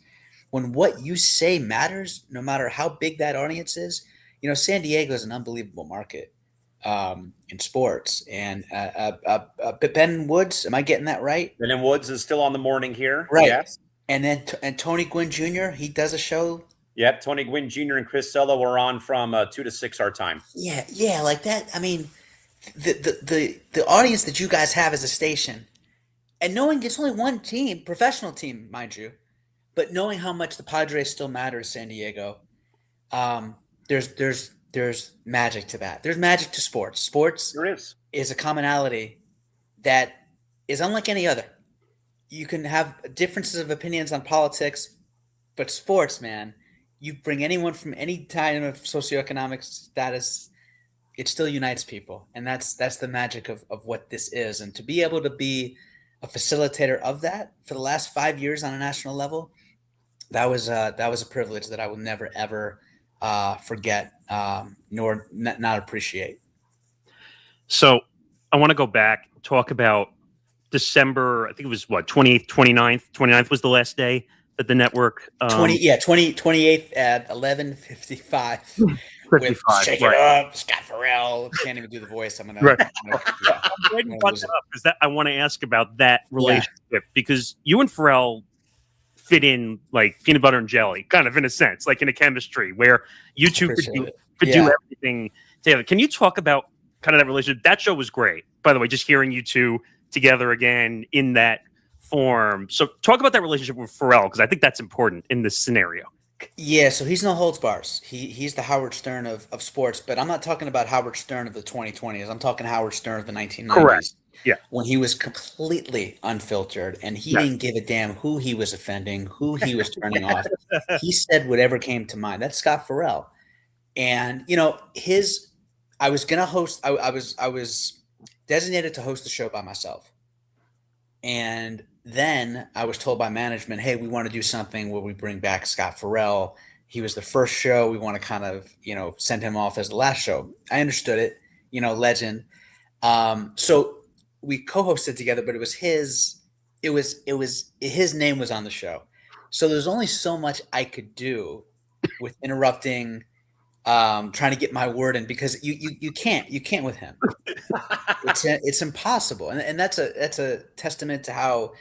when what you say matters, no matter how big that audience is. San Diego is an unbelievable market in sports. And Ben Woods, am I getting that right? Ben Woods is still on the morning here. Right. Yes. And then and Tony Gwynn Jr., he does a show. Yep. Tony Gwynn Jr. and Chris Sello are on from 2 to 6 our time. Yeah, like that. I mean, the audience that you guys have as a station, and knowing it's only one team, professional team, mind you, But knowing how much the Padres still matter to San Diego, there's magic to that. There's magic to sports. Sports There is. is a commonality that is unlike any other. You can have differences of opinions on politics, but sports, man, you bring anyone from any kind of socioeconomic status, it still unites people. And that's the magic of what this is. And to be able to be a facilitator of that for the last 5 years on a national level, that was a privilege that I will never, ever forget, nor not appreciate. So I want to go back, talk about December, I think it was 28th, 29th was the last day that the network 28th at 11:55 with Shake It Up, Scott Farrell. Can't even do the voice. I'm gonna. Right. I'm glad you brought that up because I want to ask about that relationship because you and Farrell fit in like peanut butter and jelly, kind of in a sense, like in a chemistry where you two could do everything together. Can you talk about kind of that relationship? That show was great, by the way. Just hearing you two together again in that form. So talk about that relationship with Farrell because I think that's important in this scenario. Yeah, so he's no holds bars. He's the Howard Stern of sports, but I'm not talking about Howard Stern of the 2020s. I'm talking Howard Stern of the 1990s. Correct. Yeah. When he was completely unfiltered and he didn't give a damn who he was offending, who he was turning off. He said whatever came to mind. That's Scott Farrell. And I was gonna host. I was designated to host the show by myself, and then I was told by management, "Hey, we want to do something where we bring back Scott Farrell. He was the first show. We want to kind of send him off as the last show." I understood it. Legend. So we co-hosted together, but it was his name was on the show. So there's only so much I could do with interrupting, trying to get my word in because you can't with him. It's impossible. And that's a testament to how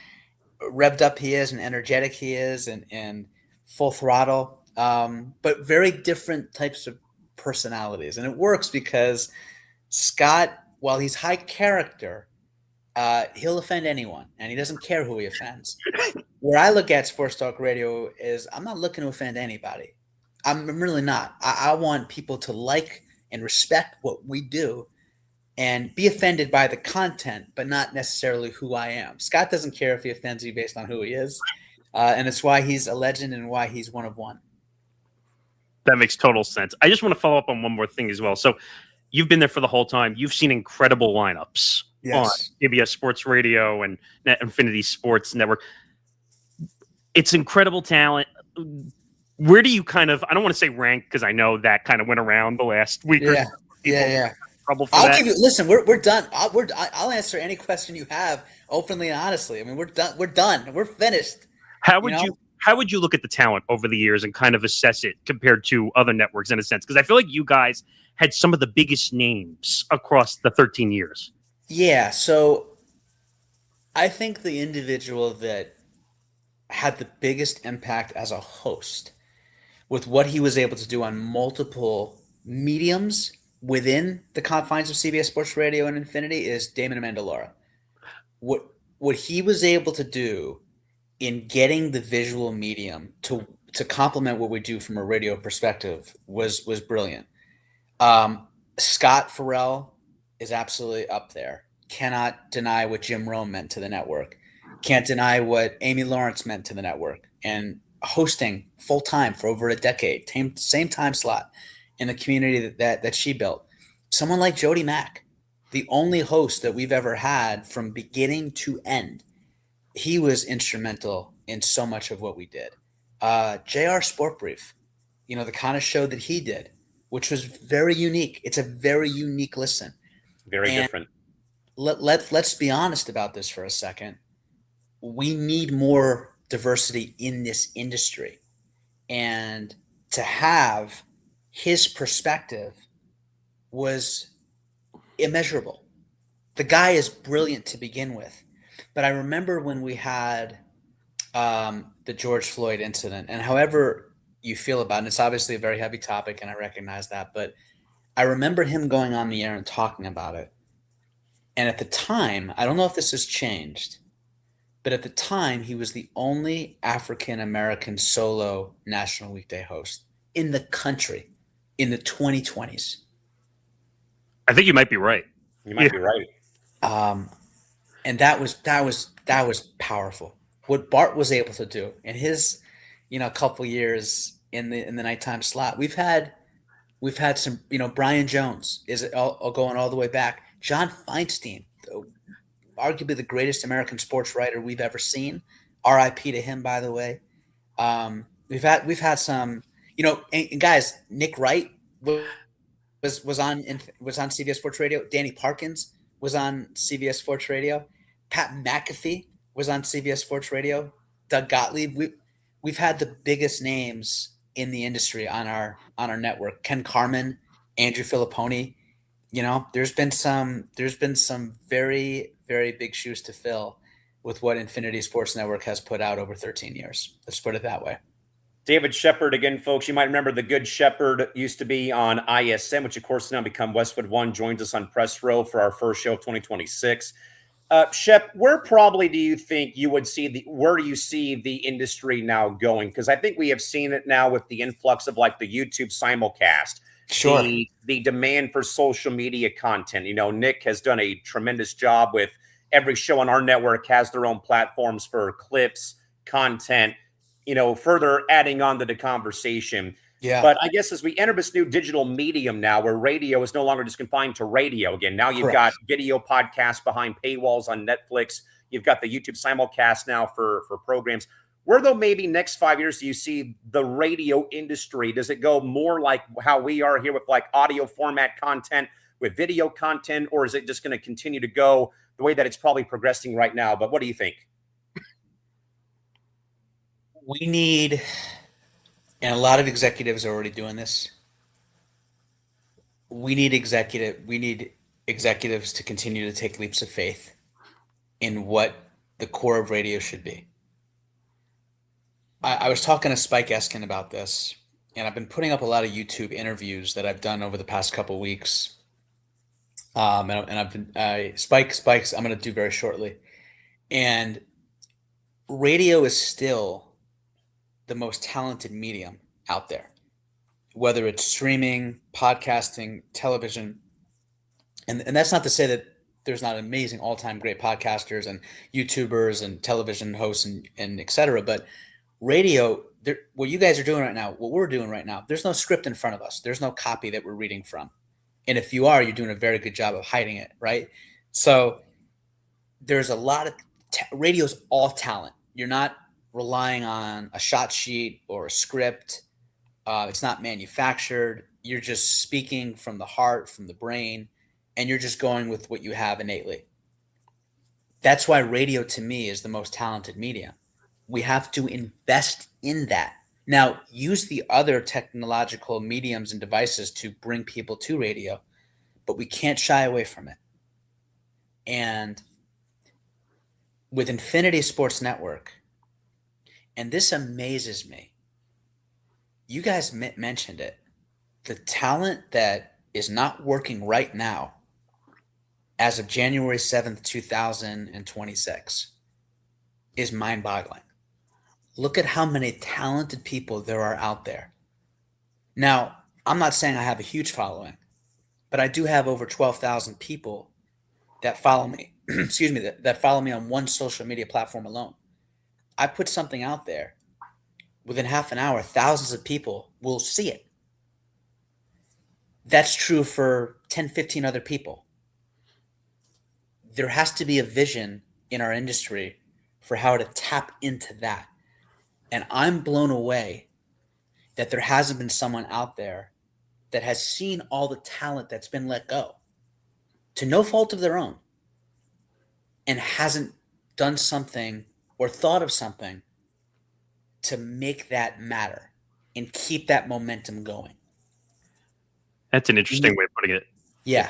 revved up he is and energetic he is and full throttle. But very different types of personalities. And it works because Scott, while he's high character, he'll offend anyone, and he doesn't care who he offends. Where I look at Sports Talk Radio is I'm not looking to offend anybody. I'm really not. I want people to like and respect what we do and be offended by the content, but not necessarily who I am. Scott doesn't care if he offends you based on who he is, and it's why he's a legend and why he's one of one. That makes total sense. I just want to follow up on one more thing as well. So you've been there for the whole time. You've seen incredible lineups on CBS Sports Radio and Infinity Sports Network. It's incredible talent. Where do you kind of, I don't want to say rank because I know that kind of went around the last week or so. Yeah. Trouble for I'll that. give you, listen, we're done. I'll answer any question you have openly and honestly. I mean, we're done. We're finished. How would you look at the talent over the years and kind of assess it compared to other networks in a sense? Because I feel like you guys had some of the biggest names across the 13 years. Yeah, so I think the individual that had the biggest impact as a host with what he was able to do on multiple mediums within the confines of CBS Sports Radio and Infinity is Damon Amendola. What he was able to do in getting the visual medium to complement what we do from a radio perspective was brilliant. Scott Farrell is absolutely up there. Cannot deny what Jim Rome meant to the network. Can't deny what Amy Lawrence meant to the network. And hosting full time for over a decade, same time slot in the community that she built. Someone like Jody Mack, the only host that we've ever had from beginning to end. He was instrumental in so much of what we did. JR Sport Brief, the kind of show that he did, which was very unique. It's a very unique listen. Very different. Let's be honest about this for a second. We need more diversity in this industry. And to have his perspective was immeasurable. The guy is brilliant to begin with. But I remember when we had the George Floyd incident, and however you feel about it, it's obviously a very heavy topic, and I recognize that, but I remember him going on the air and talking about it. And at the time, I don't know if this has changed, But at the time, he was the only African American solo national weekday host in the country in the 2020s. I think you might be right. You might be right. And that was powerful. What Bart was able to do in his, couple years in the nighttime slot. We've had some, Brian Jones is all going all the way back. John Feinstein, arguably the greatest American sports writer we've ever seen. R.I.P. to him, by the way. We've had some, and guys, Nick Wright was on CBS Sports Radio. Danny Parkins was on CBS Sports Radio. Pat McAfee was on CBS Sports Radio. Doug Gottlieb. We've had the biggest names in the industry on our network. Ken Carman, Andrew Filipponi. There's been some very, very big shoes to fill with what Infinity Sports Network has put out over 13 years. Let's put it that way. David Shepard again, folks. You might remember the good Shepard used to be on ISN, which of course has now become Westwood One. Joins us on Press Row for our first show of 2026. Shep, where probably do you think you would see where do you see the industry now going? Because I think we have seen it now with the influx of like the YouTube simulcast. Sure. The demand for social media content. Nick has done a tremendous job with every show on our network has their own platforms for clips, content, further adding on to the conversation. Yeah. But I guess as we enter this new digital medium now where radio is no longer just confined to radio again, now you've got video podcasts behind paywalls on Netflix. You've got the YouTube simulcast now for programs. Where, though, maybe next 5 years do you see the radio industry? Does it go more like how we are here with like audio format content with video content, or is it just going to continue to go the way that it's probably progressing right now? But what do you think? We need, and a lot of executives are already doing this. We need executives to continue to take leaps of faith in what the core of radio should be. I was talking to Spike Eskin about this, and I've been putting up a lot of YouTube interviews that I've done over the past couple of weeks. And I've been Spike's I'm going to do very shortly. And radio is still the most talented medium out there, whether it's streaming, podcasting, television. And that's not to say that there's not amazing all-time great podcasters and YouTubers and television hosts and et cetera. But radio, what you guys are doing right now, what we're doing right now, there's no script in front of us. There's no copy that we're reading from. And if you are, you're doing a very good job of hiding it, right? So there's a lot of radio's all talent. You're not relying on a shot sheet or a script. It's not manufactured. You're just speaking from the heart, from the brain, and you're just going with what you have innately. That's why radio to me is the most talented medium. We have to invest in that. Now, use the other technological mediums and devices to bring people to radio, but we can't shy away from it. And with Infinity Sports Network, and this amazes me, you guys mentioned it, the talent that is not working right now as of January 7th, 2026 is mind-boggling. Look at how many talented people there are out there. Now, I'm not saying I have a huge following, but I do have over 12,000 people that follow me, that follow me on one social media platform alone. I put something out there, within half an hour, thousands of people will see it. That's true for 10, 15 other people. There has to be a vision in our industry for how to tap into that. And I'm blown away that there hasn't been someone out there that has seen all the talent that's been let go to no fault of their own and hasn't done something or thought of something to make that matter and keep that momentum going. That's an interesting way of putting it. Yeah.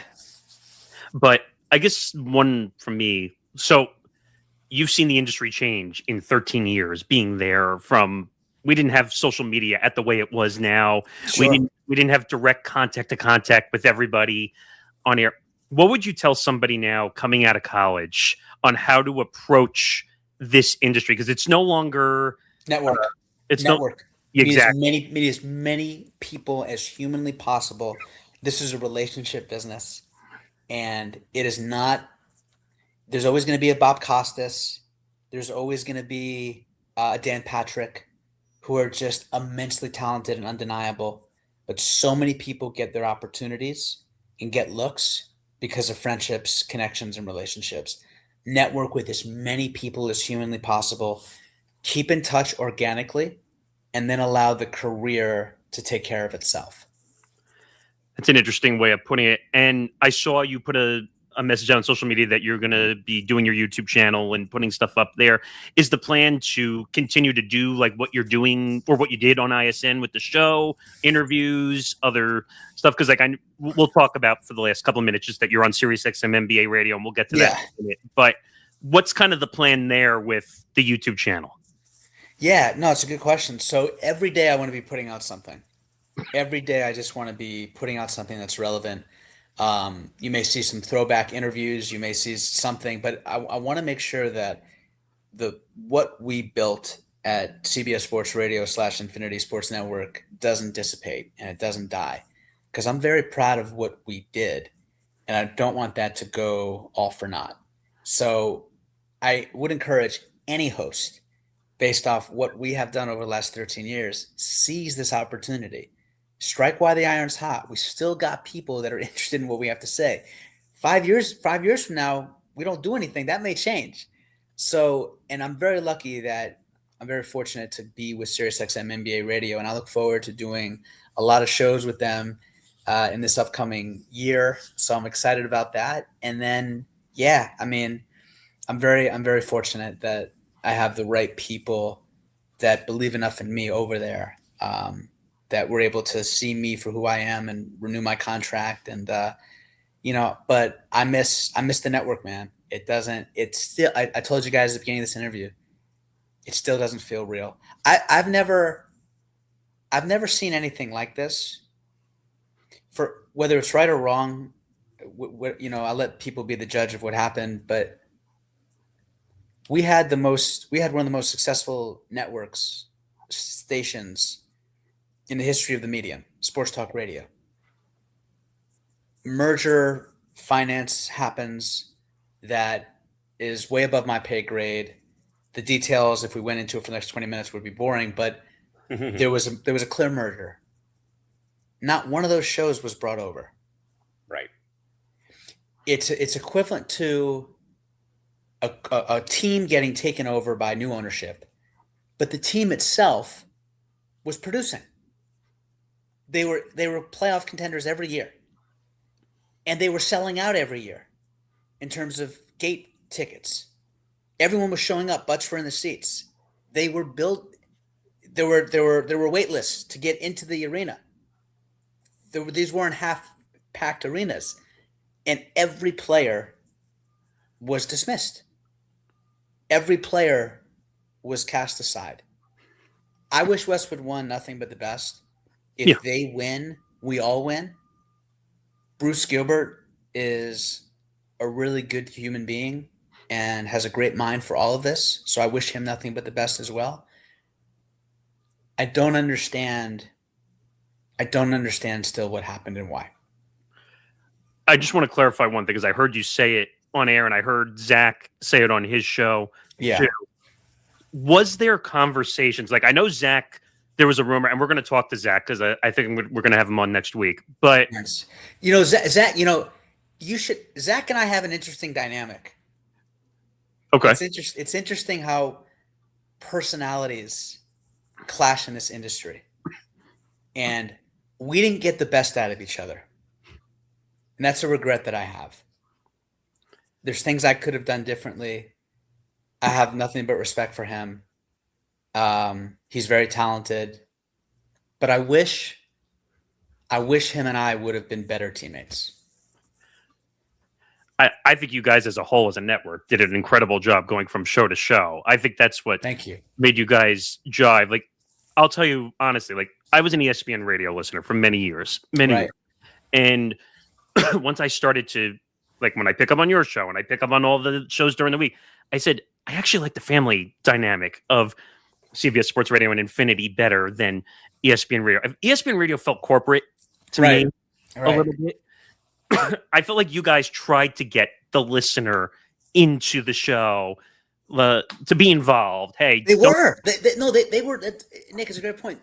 But I guess one from me. So you've seen the industry change in 13 years, being there from, we didn't have social media at the way it was now. Sure. We didn't have direct contact with everybody on air. What would you tell somebody now coming out of college on how to approach this industry? Because it's no longer network. It's network. Exactly. Meet as many people as humanly possible. This is a relationship business, and it is not. There's always going to be a Bob Costas. There's always going to be a Dan Patrick, who are just immensely talented and undeniable. But so many people get their opportunities and get looks because of friendships, connections, and relationships. Network with as many people as humanly possible. Keep in touch organically, and then allow the career to take care of itself. That's an interesting way of putting it. And I saw you put a message out on social media that you're going to be doing your YouTube channel and putting stuff up there. Is the plan to continue to do like what you're doing or what you did on ISN with the show, interviews, other stuff? Because like we'll talk about for the last couple of minutes just that you're on Sirius XM NBA Radio, and we'll get to that in a minute. But what's kind of the plan there with the YouTube channel? Yeah, no, it's a good question. So every day I want to be putting out something. Every day I just want to be putting out something that's relevant. You may see some throwback interviews, you may see something, but I want to make sure that what we built at CBS Sports Radio / Infinity Sports Network doesn't dissipate and it doesn't die, because I'm very proud of what we did, and I don't want that to go all for naught. So I would encourage any host, based off what we have done over the last 13 years, seize this opportunity. Strike while the iron's hot. We still got people that are interested in what we have to say. 5 years from now, we don't do anything. That may change. So, and I'm very lucky that I'm very fortunate to be with Sirius XM NBA Radio, and I look forward to doing a lot of shows with them in this upcoming year. So I'm excited about that. And then, yeah, I mean, I'm very fortunate that I have the right people that believe enough in me over there, that were able to see me for who I am and renew my contract. And, but I miss the network, man. It's still, I told you guys at the beginning of this interview, it still doesn't feel real. I've never seen anything like this. For whether it's right or wrong, I'll let people be the judge of what happened, but we had one of the most successful networks, stations in the history of the medium, sports talk radio. Merger finance happens that is way above my pay grade. The details, if we went into it for the next 20 minutes, would be boring, but there was a clear merger. Not one of those shows was brought over. Right. It's equivalent to a team getting taken over by new ownership, but the team itself was producing. They were playoff contenders every year, and they were selling out every year in terms of gate tickets. Everyone was showing up, butts were in the seats. They were built. There were wait lists to get into the arena. These weren't half-packed arenas, and every player was dismissed. Every player was cast aside. I wish Westwood One nothing but the best. If they win, we all win. Bruce Gilbert is a really good human being and has a great mind for all of this, so I wish him nothing but the best as well. I don't understand still what happened and why. I just want to clarify one thing, because I heard you say it on air and I heard Zach say it on his show. Yeah. Too. Was there conversations? Like, I know Zach, there was a rumor, and we're going to talk to Zach because I think we're going to have him on next week. But yes. Zach, Zach and I have an interesting dynamic. Okay. It's interesting how personalities clash in this industry. And we didn't get the best out of each other. And that's a regret that I have. There's things I could have done differently. I have nothing but respect for him. He's very talented. But I wish him and I would have been better teammates. I think you guys as a whole, as a network, did an incredible job going from show to show. I think that's what Thank you. Made you guys jive. Like, I'll tell you honestly, like, I was an ESPN radio listener for many years. And once I started to, like, when I pick up on your show and I pick up on all the shows during the week, I said, I actually like the family dynamic of CBS Sports Radio and Infinity better than ESPN Radio. ESPN Radio felt corporate to me a little bit. I felt like you guys tried to get the listener into the show to be involved. Hey, they were. They were. Nick is a great point.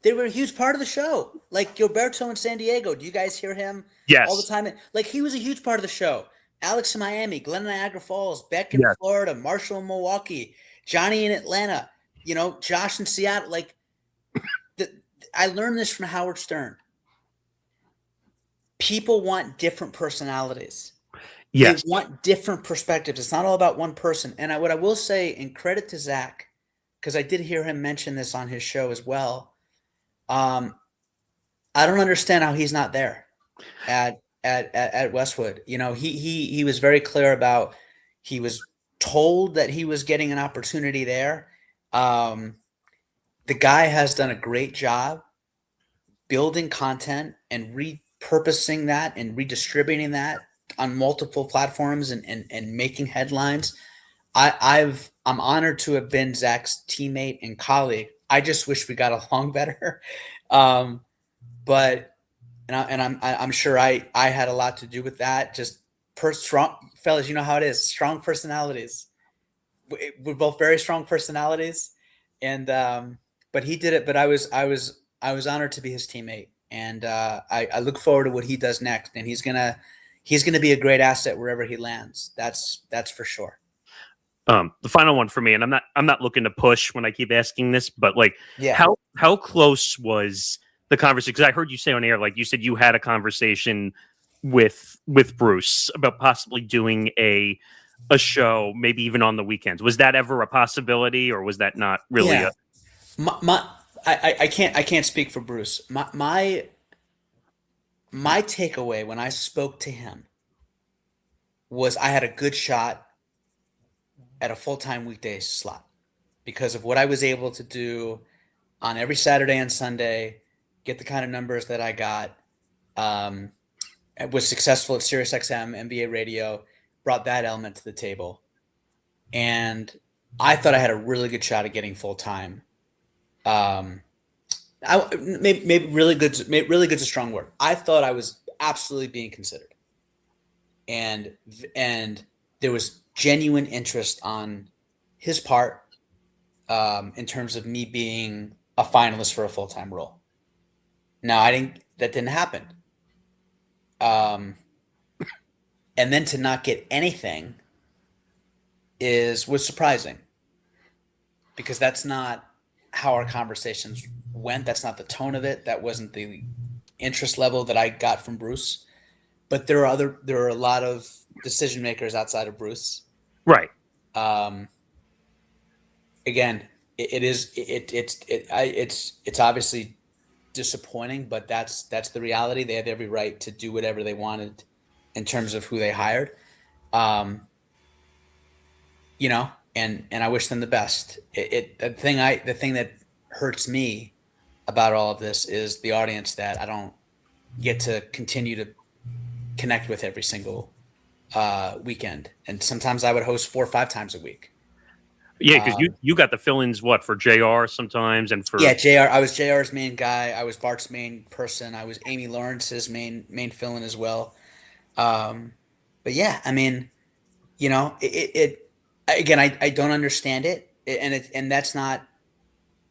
They were a huge part of the show. Like Gilberto in San Diego. Do you guys hear him all the time? Like he was a huge part of the show. Alex in Miami, Glenn in Niagara Falls, Beck in Florida, Marshall in Milwaukee, Johnny in Atlanta, Josh in Seattle. Like I learned this from Howard Stern. People want different personalities. Yes. They want different perspectives. It's not all about one person. And what I will say, in credit to Zach, because I did hear him mention this on his show as well. I don't understand how he's not there at Westwood. He was very clear about, he was told that he was getting an opportunity there. The guy has done a great job building content and repurposing that and redistributing that on multiple platforms and making headlines. I'm honored to have been Zach's teammate and colleague. I just wish we got along better. But I'm sure I had a lot to do with that. Just strong fellas, you know how it is. Strong personalities. We're both very strong personalities, and but he did it. But I was honored to be his teammate, and I look forward to what he does next. And he's gonna be a great asset wherever he lands. That's for sure. The final one for me, and I'm not looking to push when I keep asking this, but how close was the conversation? Because I heard you say on air, like you said, you had a conversation with Bruce about possibly doing a show, maybe even on the weekends. Was that ever a possibility, or was that not really? Yeah. I can't speak for Bruce. My takeaway when I spoke to him was I had a good shot at a full-time weekday slot because of what I was able to do on every Saturday and Sunday, get the kind of numbers that I got. I was successful at Sirius XM NBA Radio, brought that element to the table. And I thought I had a really good shot at getting full-time. Maybe really good's a strong word. I thought I was absolutely being considered. And there was genuine interest on his part in terms of me being a finalist for a full-time role. Now, that didn't happen. And then to not get anything was surprising, because that's not how our conversations went. That's not the tone of it. That wasn't the interest level that I got from Bruce. But there are a lot of decision makers outside of Bruce. Right. Again, it's obviously disappointing, but that's the reality. They had every right to do whatever they wanted in terms of who they hired. And I wish them the best. The thing that hurts me about all of this is the audience that I don't get to continue to connect with every single weekend. And sometimes I would host 4 or 5 times a week. Yeah, because you got the fill-ins for JR sometimes and for JR. I was JR's main guy. I was Bart's main person. I was Amy Lawrence's main fill-in as well. But yeah, I mean, again, I don't understand it, and that's not,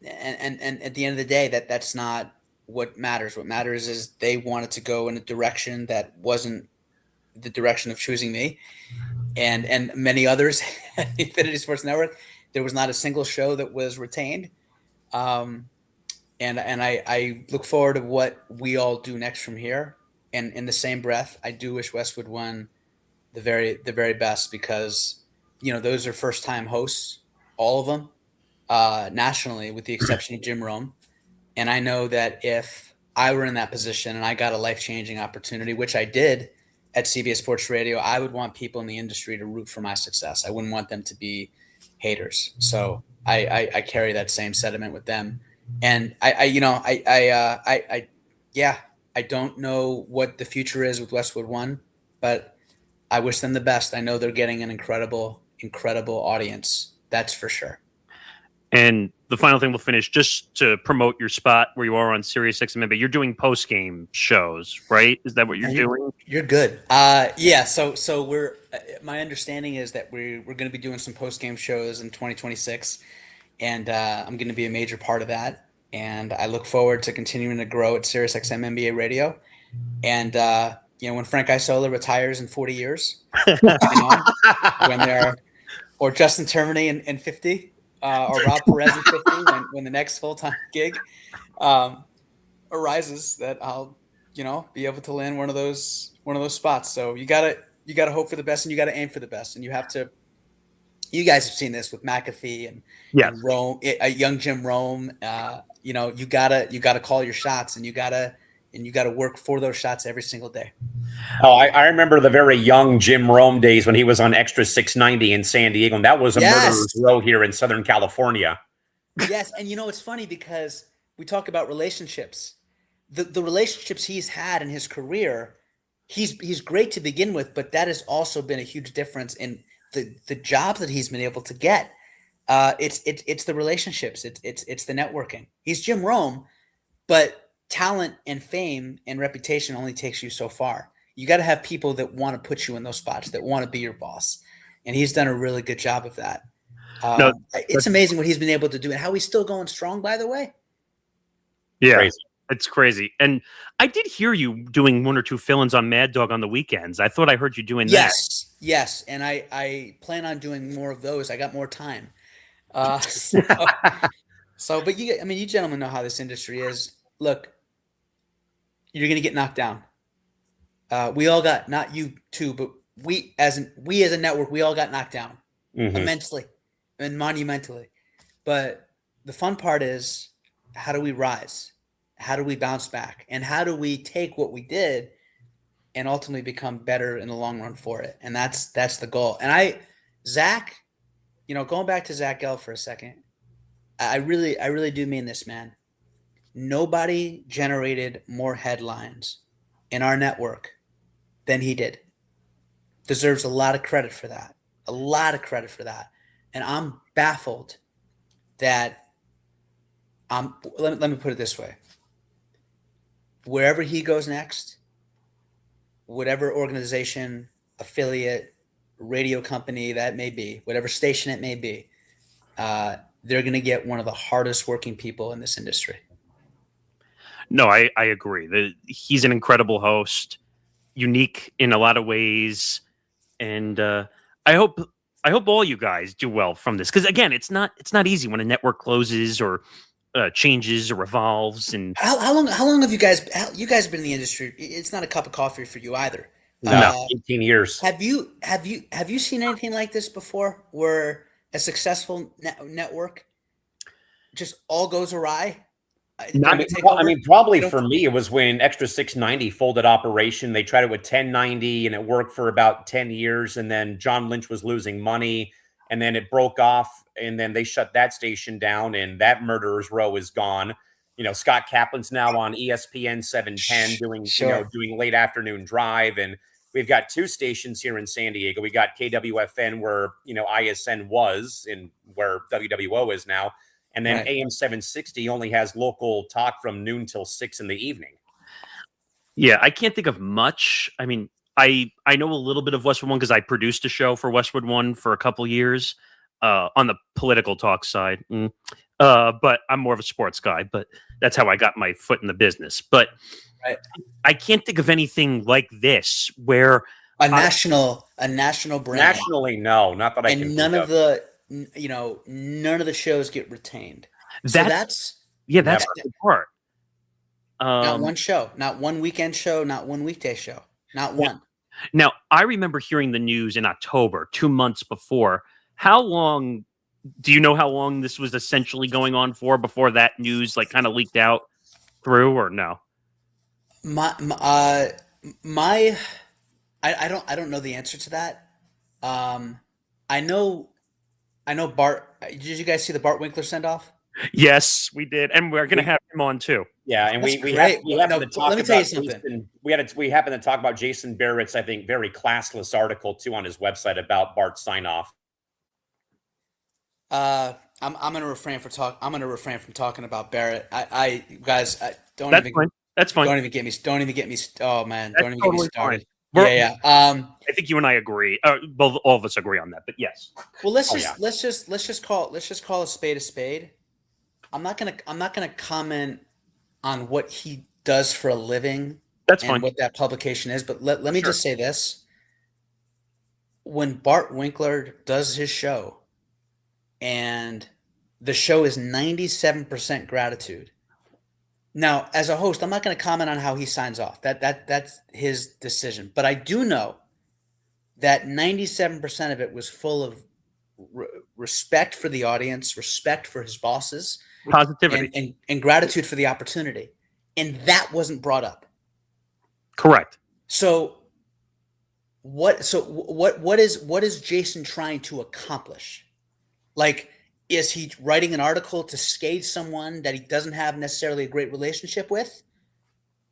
and at the end of the day, that's not what matters. What matters is they wanted to go in a direction that wasn't the direction of choosing me, and many others at the Infinity Sports Network. There was not a single show that was retained, and I look forward to what we all do next from here. And in the same breath, I do wish Westwood One the very best, because those are first time hosts, all of them, nationally, with the exception of Jim Rome. And I know that if I were in that position and I got a life-changing opportunity, which I did at CBS Sports Radio, I would want people in the industry to root for my success. I wouldn't want them to be haters. So I carry that same sentiment with them. And I don't know what the future is with Westwood One, but I wish them the best. I know they're getting an incredible incredible audience. That's for sure. And the final thing we'll finish, just to promote your spot where you are on Sirius XM NBA, you're doing post-game shows, right? Is that what you're doing? You're good. Yeah. So we're. My understanding is that we're going to be doing some post-game shows in 2026, and I'm going to be a major part of that. And I look forward to continuing to grow at Sirius XM NBA Radio. And when Frank Isola retires in 40 years, when they're or Justin Termine in 50. Or Rob Perez in 50 when the next full-time gig arises, that I'll be able to land one of those spots. So you gotta hope for the best, and you gotta aim for the best, and you have to. You guys have seen this with McAfee and Rome, young Jim Rome. You gotta call your shots, and you gotta work for those shots every single day. Oh, I remember the very young Jim Rome days when he was on Extra 690 in San Diego, and that was a murderer's row here in Southern California. Yes, and it's funny because we talk about relationships. The relationships he's had in his career, he's great to begin with, but that has also been a huge difference in the jobs that he's been able to get. It's the relationships, it's the networking. He's Jim Rome, but talent and fame and reputation only takes you so far. You got to have people that want to put you in those spots, that want to be your boss. And he's done a really good job of that. It's amazing what he's been able to do and how he's still going strong, by the way. Yeah, crazy. It's crazy. And I did hear you doing one or two fill-ins on Mad Dog on the weekends. I thought I heard you doing that. Yes. And I plan on doing more of those. I got more time. But you gentlemen know how this industry is. Look, you're going to get knocked down. We all got, not you too, but we as a network, we all got knocked down immensely and monumentally. But the fun part is, how do we rise? How do we bounce back? And how do we take what we did and ultimately become better in the long run for it? And that's the goal. And Zach, going back to Zach Gell for a second, I really do mean this, man. Nobody generated more headlines in our network than he did. Deserves a lot of credit for that. And I'm baffled that let me put it this way. Wherever he goes next, whatever organization, affiliate, radio company that may be, whatever station it may be, they're going to get one of the hardest working people in this industry. No, I agree. He's an incredible host, unique in a lot of ways, and I hope all you guys do well from this. Because again, it's not easy when a network closes or changes or evolves. And how long have you guys been in the industry? It's not a cup of coffee for you either. No, 18 years. Have you seen anything like this before, where a successful network just all goes awry? Probably for me, it was when Extra 690 folded operation. They tried it with 1090, and it worked for about 10 years. And then John Lynch was losing money, and then it broke off, and then they shut that station down, and that murderer's row is gone. Scott Kaplan's now on ESPN 710 doing late afternoon drive, and we've got two stations here in San Diego. We got KWFN, where ISN was, and where WWO is now. And then AM 760 only has local talk from noon till 6 in the evening. Yeah, I can't think of much. I mean, I know a little bit of Westwood One because I produced a show for Westwood One for a couple years on the political talk side. But I'm more of a sports guy, but that's how I got my foot in the business. But I can't think of anything like this where a national brand. Nationally, no, not that I can. And none of the shows get retained. That's the part. Not one show, not one weekend show, not one weekday show, not one. Now, I remember hearing the news in October, 2 months before. How long? Do you know how long this was essentially going on for before that news kind of leaked out through, or no? I don't know the answer to that. I know Bart. Did you guys see the Bart Winkler send off? Yes, we did, and we're going to have him on too. Yeah, and we happened to talk about Jason. We happened to talk about Jason Barrett's, I think, very classless article too on his website about Bart's sign off. I'm gonna refrain from talking about Barrett. Guys, don't That's even fine. That's fine. don't even get me. Oh man, That's don't even totally get me started. fine. Yeah. I think you and I agree. Both all of us agree on that. But yes. Well, let's just call a spade a spade. I'm not gonna comment on what he does for a living That's and fine. what that publication is, but let me Sure. just say this. When Bart Winkler does his show and the show is 97% gratitude. Now, as a host, I'm not going to comment on how he signs off. That's his decision. But I do know that 97% of it was full of respect for the audience, respect for his bosses, Positivity. and gratitude for the opportunity. And that wasn't brought up. Correct. So what is Jason trying to accomplish? Like, is he writing an article to scathe someone that he doesn't have necessarily a great relationship with?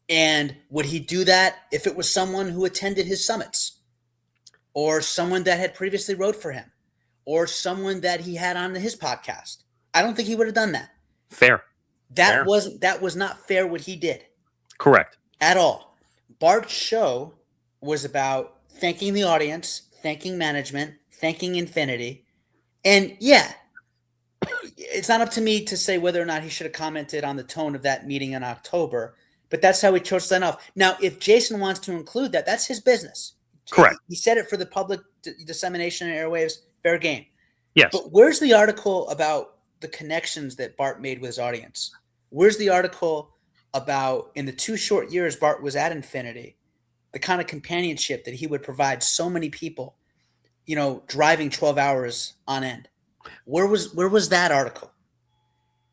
And would he do that if it was someone who attended his summits, or someone that had previously wrote for him, or someone that he had on his podcast? I don't think he would have done that. Fair. That was not fair what he did. Correct. At all. Bart's show was about thanking the audience, thanking management, thanking Infinity. And yeah, it's not up to me to say whether or not he should have commented on the tone of that meeting in October, but that's how he chose to sign off. Now, if Jason wants to include that, that's his business. Correct. He said it for the public dissemination and airwaves, fair game. Yes. But where's the article about the connections that Bart made with his audience? Where's the article about, in the 2 short years Bart was at Infinity, the kind of companionship that he would provide so many people, driving 12 hours on end? Where was that article?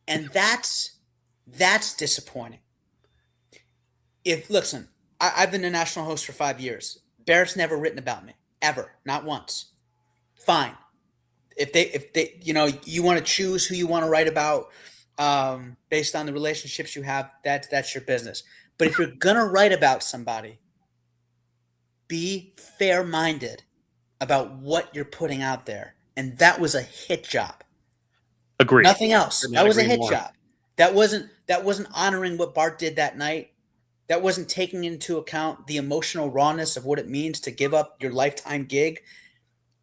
And that's disappointing. Listen, I've been a national host for 5 years. Barrett's never written about me, ever, not once. Fine. If they you want to choose who you want to write about based on the relationships you have, that's your business. But if you're gonna write about somebody, be fair-minded about what you're putting out there. And that was a hit job. Agreed. Nothing else. That was a hit job. That wasn't honoring what Bart did that night. That wasn't taking into account the emotional rawness of what it means to give up your lifetime gig.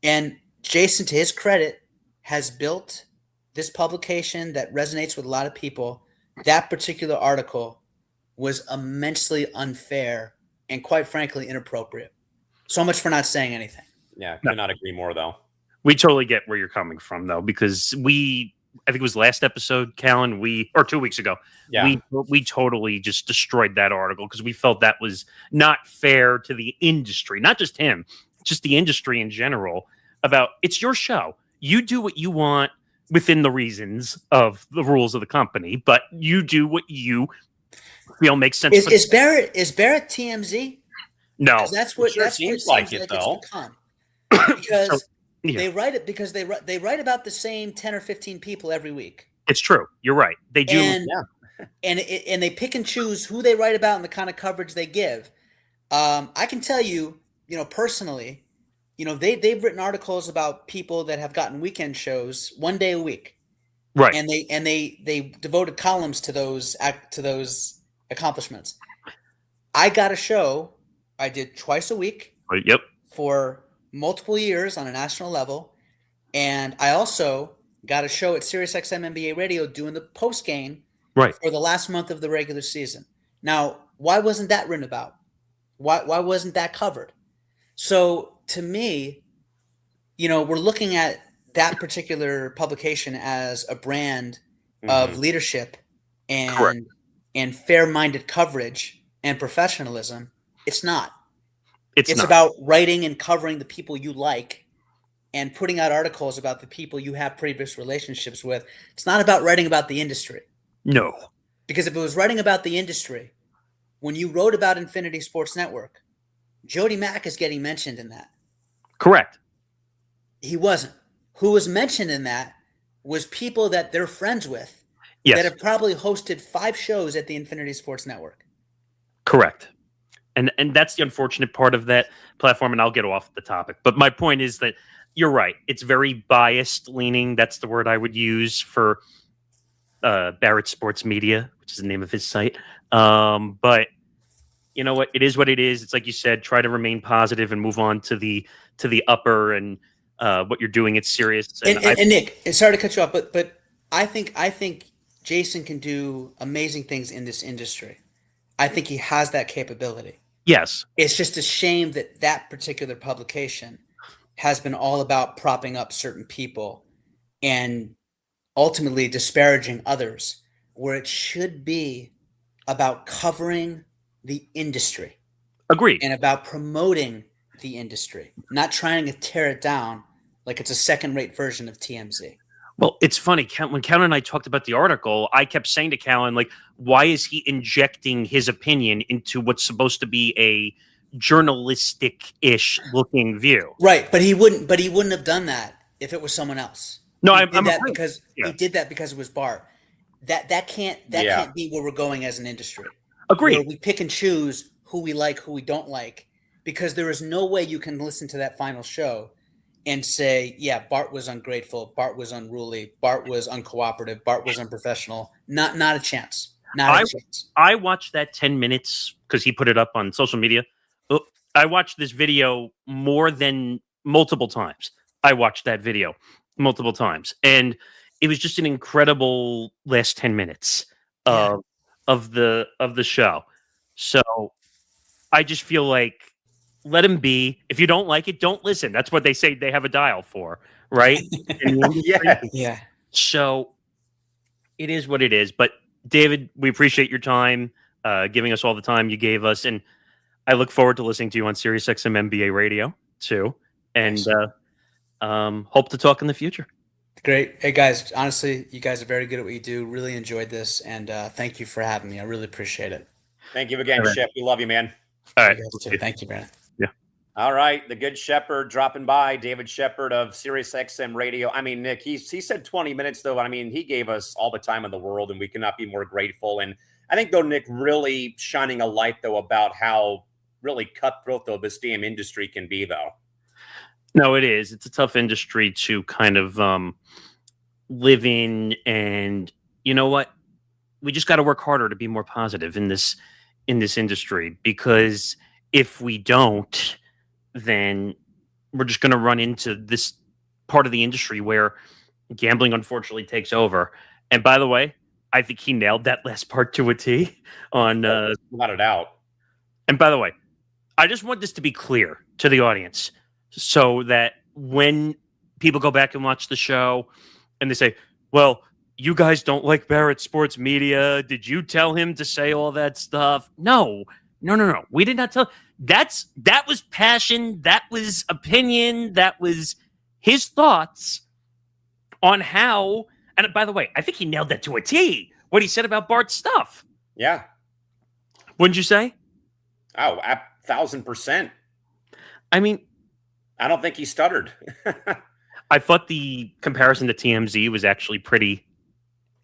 And Jason, to his credit, has built this publication that resonates with a lot of people. That particular article was immensely unfair and, quite frankly, inappropriate. So much for not saying anything. Yeah, could not agree more, though. We totally get where you're coming from, though, because I think it was last episode, Callan, or 2 weeks ago, we totally just destroyed that article because we felt that was not fair to the industry, not just him, just the industry in general. About, it's your show. You do what you want within the reasons of the rules of the company, but you do what you feel makes sense. Is Barrett TMZ? No, That's what sure seems like it, though. Because they write it because they write about the same 10 or 15 people every week. It's true. You're right. They do. And they pick and choose who they write about and the kind of coverage they give. I can tell you, personally, they've written articles about people that have gotten weekend shows 1 day a week. Right. And they devoted columns to those accomplishments. I got a show I did twice a week. Yep. For multiple years on a national level. And I also got a show at Sirius XM NBA Radio doing the post game for the last month of the regular season. Now, why wasn't that written about? Why wasn't that covered? So to me, we're looking at that particular publication as a brand of leadership and fair-minded coverage and professionalism. It's not. It's about writing and covering the people you like and putting out articles about the people you have previous relationships with. It's not about writing about the industry. No. Because if it was writing about the industry, when you wrote about Infinity Sports Network, Jody Mack is getting mentioned in that. Correct. He wasn't. Who was mentioned in that was people that they're friends with that have probably hosted 5 shows at the Infinity Sports Network. Correct. And that's the unfortunate part of that platform, and I'll get off the topic. But my point is that, you're right. It's very biased leaning. That's the word I would use for Barrett Sports Media, which is the name of his site. But you know what? It is what it is. It's like you said, try to remain positive and move on to the upper and what you're doing at Sirius. And Nick, and sorry to cut you off, but I think Jason can do amazing things in this industry. I think he has that capability. Yes. It's just a shame that that particular publication has been all about propping up certain people and ultimately disparaging others, where it should be about covering the industry. Agreed. And about promoting the industry, not trying to tear it down like it's a second-rate version of TMZ. Well, it's funny. When Callan and I talked about the article, I kept saying to Callan, like, why is he injecting his opinion into what's supposed to be a journalistic-ish looking view? Right, but he wouldn't have done that if it was someone else. No, he I'm did that afraid. because he did that because it was Bart. That can't be where we're going as an industry. Agreed. Where we pick and choose who we like, who we don't like, because there is no way you can listen to that final show and say, yeah, Bart was ungrateful, Bart was unruly, Bart was uncooperative, Bart was unprofessional. Not a chance. Not a chance. I watched that 10 minutes because he put it up on social media. I watched this video more than multiple times. I watched that video multiple times. And it was just an incredible last 10 minutes of the show. So I just feel like let him be. If you don't like it, don't listen. That's what they say they have a dial for, right? Yeah. So it is what it is. But David, we appreciate your time, giving us all the time you gave us. And I look forward to listening to you on Sirius XM NBA Radio too. And hope to talk in the future. Great. Hey guys, honestly, you guys are very good at what you do. Really enjoyed this. And thank you for having me. I really appreciate it. Thank you again, Shep. We love you, man. All right. Thank you, Brandon. Yeah. All right. The good Shepard dropping by. David Shepard of Sirius XM Radio. I mean, Nick, he said 20 minutes, though. I mean, he gave us all the time in the world, and we cannot be more grateful. And I think, though, Nick, really shining a light, though, about how really cutthroat, though, this damn industry can be, though. No, it is. It's a tough industry to kind of live in. And you know what? We just got to work harder to be more positive in this industry, because if we don't, then we're just going to run into this part of the industry where gambling unfortunately takes over. And by the way, I think he nailed that last part to a T on not a doubt. And by the way, I just want this to be clear to the audience so that when people go back and watch the show and they say, well, you guys don't like Barrett Sports Media. Did you tell him to say all that stuff? No. We did not tell. That was passion. That was opinion. That was his thoughts on how. And by the way, I think he nailed that to a T. What he said about Bart's stuff. Yeah. Wouldn't you say? Oh, 1,000%. I mean, I don't think he stuttered. I thought the comparison to TMZ was actually pretty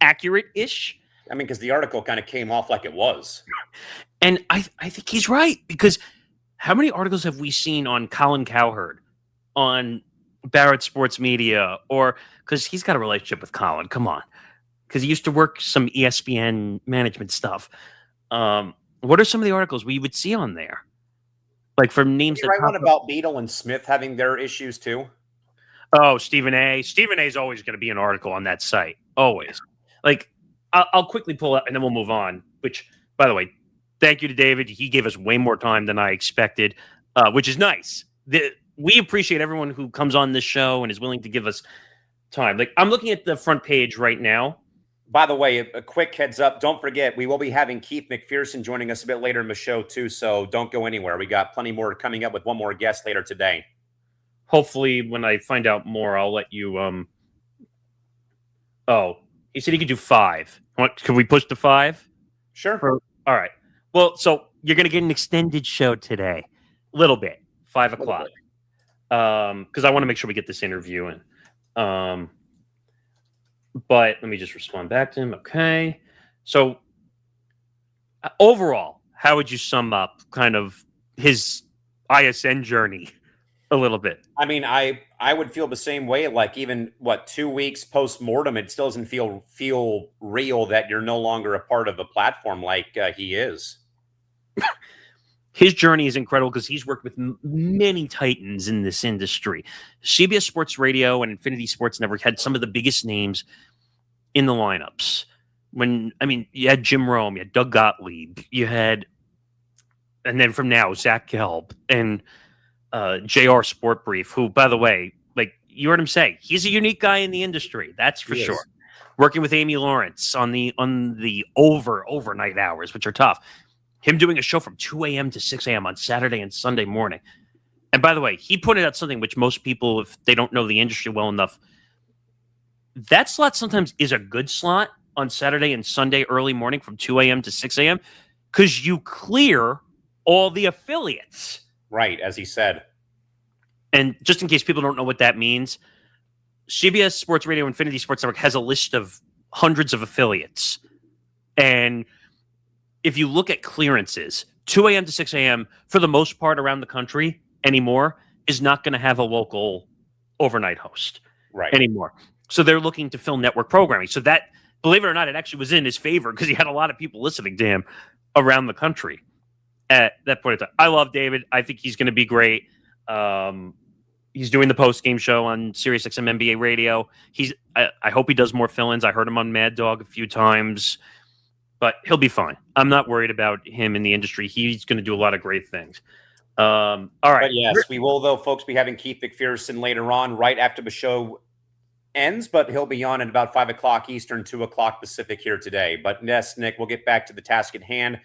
accurate-ish. I mean, because the article kind of came off like it was. And I think he's right, because how many articles have we seen on Colin Cowherd, on Barrett Sports Media, or because he's got a relationship with Colin, come on, because he used to work some ESPN management stuff. What are some of the articles we would see on there? Like from names that... Right one about Beadle and Smith having their issues too? Oh, Stephen A. Stephen A. is always going to be an article on that site. Always. Like, I'll quickly pull up and then we'll move on. Which, by the way, thank you to David. He gave us way more time than I expected, which is nice. We appreciate everyone who comes on this show and is willing to give us time. Like, I'm looking at the front page right now. By the way, a quick heads up. Don't forget, we will be having Keith McPherson joining us a bit later in the show, too. So don't go anywhere. We got plenty more coming up with one more guest later today. Hopefully, when I find out more, I'll let you... Oh, he said he could do 5. Can we push to 5? Sure. All right. Well, so you're going to get an extended show today. A little bit. 5 o'clock. Because I want to make sure we get this interview in. But let me just respond back to him. Okay. So overall, how would you sum up kind of his ISN journey a little bit. I mean, I would feel the same way. Like even 2 weeks post-mortem, it still doesn't feel real that you're no longer a part of the platform like he is. His journey is incredible because he's worked with many titans in this industry. CBS Sports Radio and Infinity Sports Network had some of the biggest names in the lineups. You had Jim Rome, you had Doug Gottlieb, and then from now, Zach Gelb and JR Sport Brief, who, by the way, like you heard him say, he's a unique guy in the industry. That's for sure. Working with Amy Lawrence on the overnight hours, which are tough. Him doing a show from 2 a.m. to 6 a.m. on Saturday and Sunday morning. And by the way, he pointed out something which most people, if they don't know the industry well enough, that slot sometimes is a good slot on Saturday and Sunday early morning from 2 a.m. to 6 a.m. because you clear all the affiliates. Right, as he said. And just in case people don't know what that means, CBS Sports Radio Infinity Sports Network has a list of hundreds of affiliates. And if you look at clearances, 2 a.m. to 6 a.m., for the most part around the country anymore, is not going to have a local overnight host anymore. So they're looking to fill network programming. So that, believe it or not, it actually was in his favor because he had a lot of people listening to him around the country at that point in time. I love David. I think he's going to be great. He's doing the post-game show on Sirius XM NBA Radio. I hope he does more fill-ins. I heard him on Mad Dog a few times. But he'll be fine. I'm not worried about him in the industry. He's going to do a lot of great things. All right. But yes, we will, though, folks, be having Keith McPherson later on, right after the show ends. But he'll be on at about 5 o'clock Eastern, 2 o'clock Pacific here today. But yes, Nick, we'll get back to the task at hand.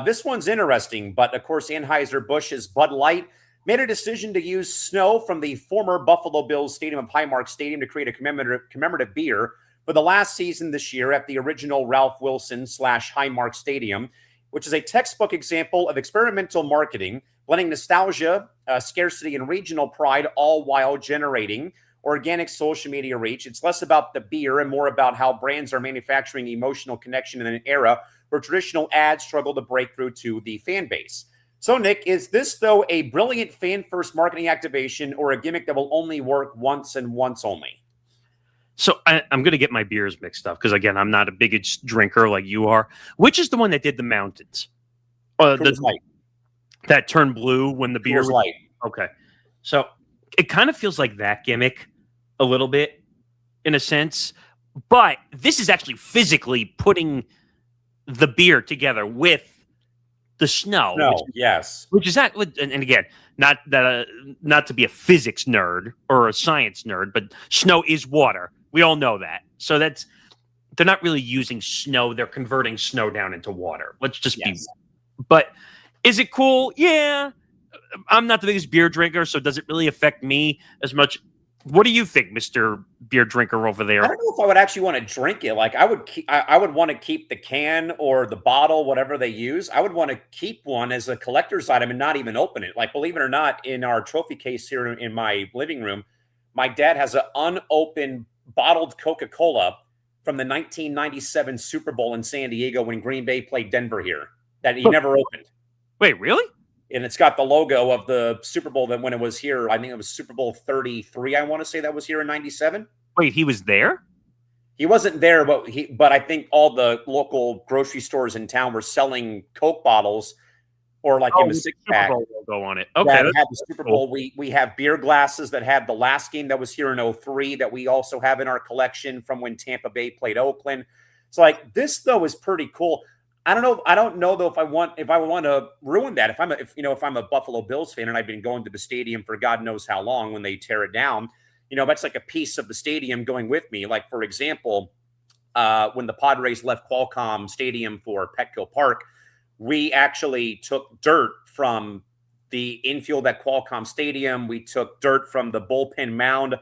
This one's interesting. But, of course, Anheuser-Busch's Bud Light made a decision to use snow from the former Buffalo Bills Stadium of Highmark Stadium to create a commemorative beer for the last season this year at the original Ralph Wilson / Highmark Stadium, which is a textbook example of experimental marketing, blending nostalgia, scarcity, and regional pride, all while generating organic social media reach. It's less about the beer and more about how brands are manufacturing emotional connection in an era where traditional ads struggle to break through to the fan base. So, Nick, is this, though, a brilliant fan-first marketing activation or a gimmick that will only work once and once only? So I'm going to get my beers mixed up because, again, I'm not a big drinker like you are. Which is the one that did the mountains? That turned blue when the beer was light. Okay. So it kind of feels like that gimmick a little bit in a sense. But this is actually physically putting the beer together with the snow. Which is that, and again, not to be a physics nerd or a science nerd, but snow is water. We all know that. So they're not really using snow. They're converting snow down into water. Let's just be. But is it cool? Yeah. I'm not the biggest beer drinker, so does it really affect me as much? What do you think, Mr. Beer Drinker over there? I don't know if I would actually want to drink it. Like I would want to keep the can or the bottle, whatever they use. I would want to keep one as a collector's item and not even open it. Like, believe it or not, in our trophy case here in my living room, my dad has an unopened bottled Coca-Cola from the 1997 Super Bowl in San Diego when Green Bay played Denver here that he never opened. Wait, really? And it's got the logo of the Super Bowl that when it was here, I think it was Super Bowl 33, I want to say that was here in 97. Wait, he was there? He wasn't there, but I think all the local grocery stores in town were selling Coke bottles or like in the six-pack. Super Bowl logo on it. Okay. That had the Super Bowl. We have beer glasses that had the last game that was here in 03 that we also have in our collection from when Tampa Bay played Oakland. So like this, though, is pretty cool. I don't know though if I want to ruin that. If I'm a Buffalo Bills fan and I've been going to the stadium for God knows how long when they tear it down, that's like a piece of the stadium going with me. Like, for example, when the Padres left Qualcomm Stadium for Petco Park, we actually took dirt from the infield at Qualcomm Stadium. We took dirt from the bullpen mound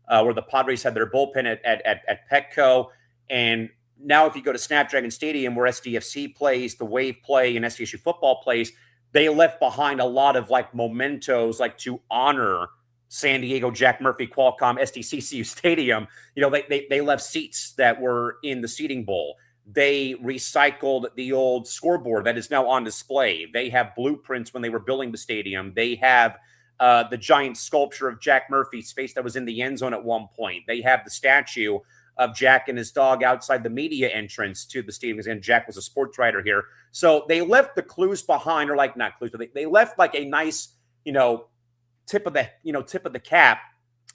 where the Padres had their bullpen at Petco. And now if you go to Snapdragon Stadium where SDFC plays, the Wave play, and SDSU football plays, they left behind a lot of like mementos, like to honor San Diego, Jack Murphy, Qualcomm, SDCCU Stadium. They left seats that were in the seating bowl. They recycled the old scoreboard that is now on display. They have blueprints when they were building the stadium. They have the giant sculpture of Jack Murphy's face that was in the end zone at one point. They have the statue of Jack and his dog outside the media entrance to the stadium. And Jack was a sports writer here. So they left the clues behind, or like not clues, but they left like a nice, tip of the cap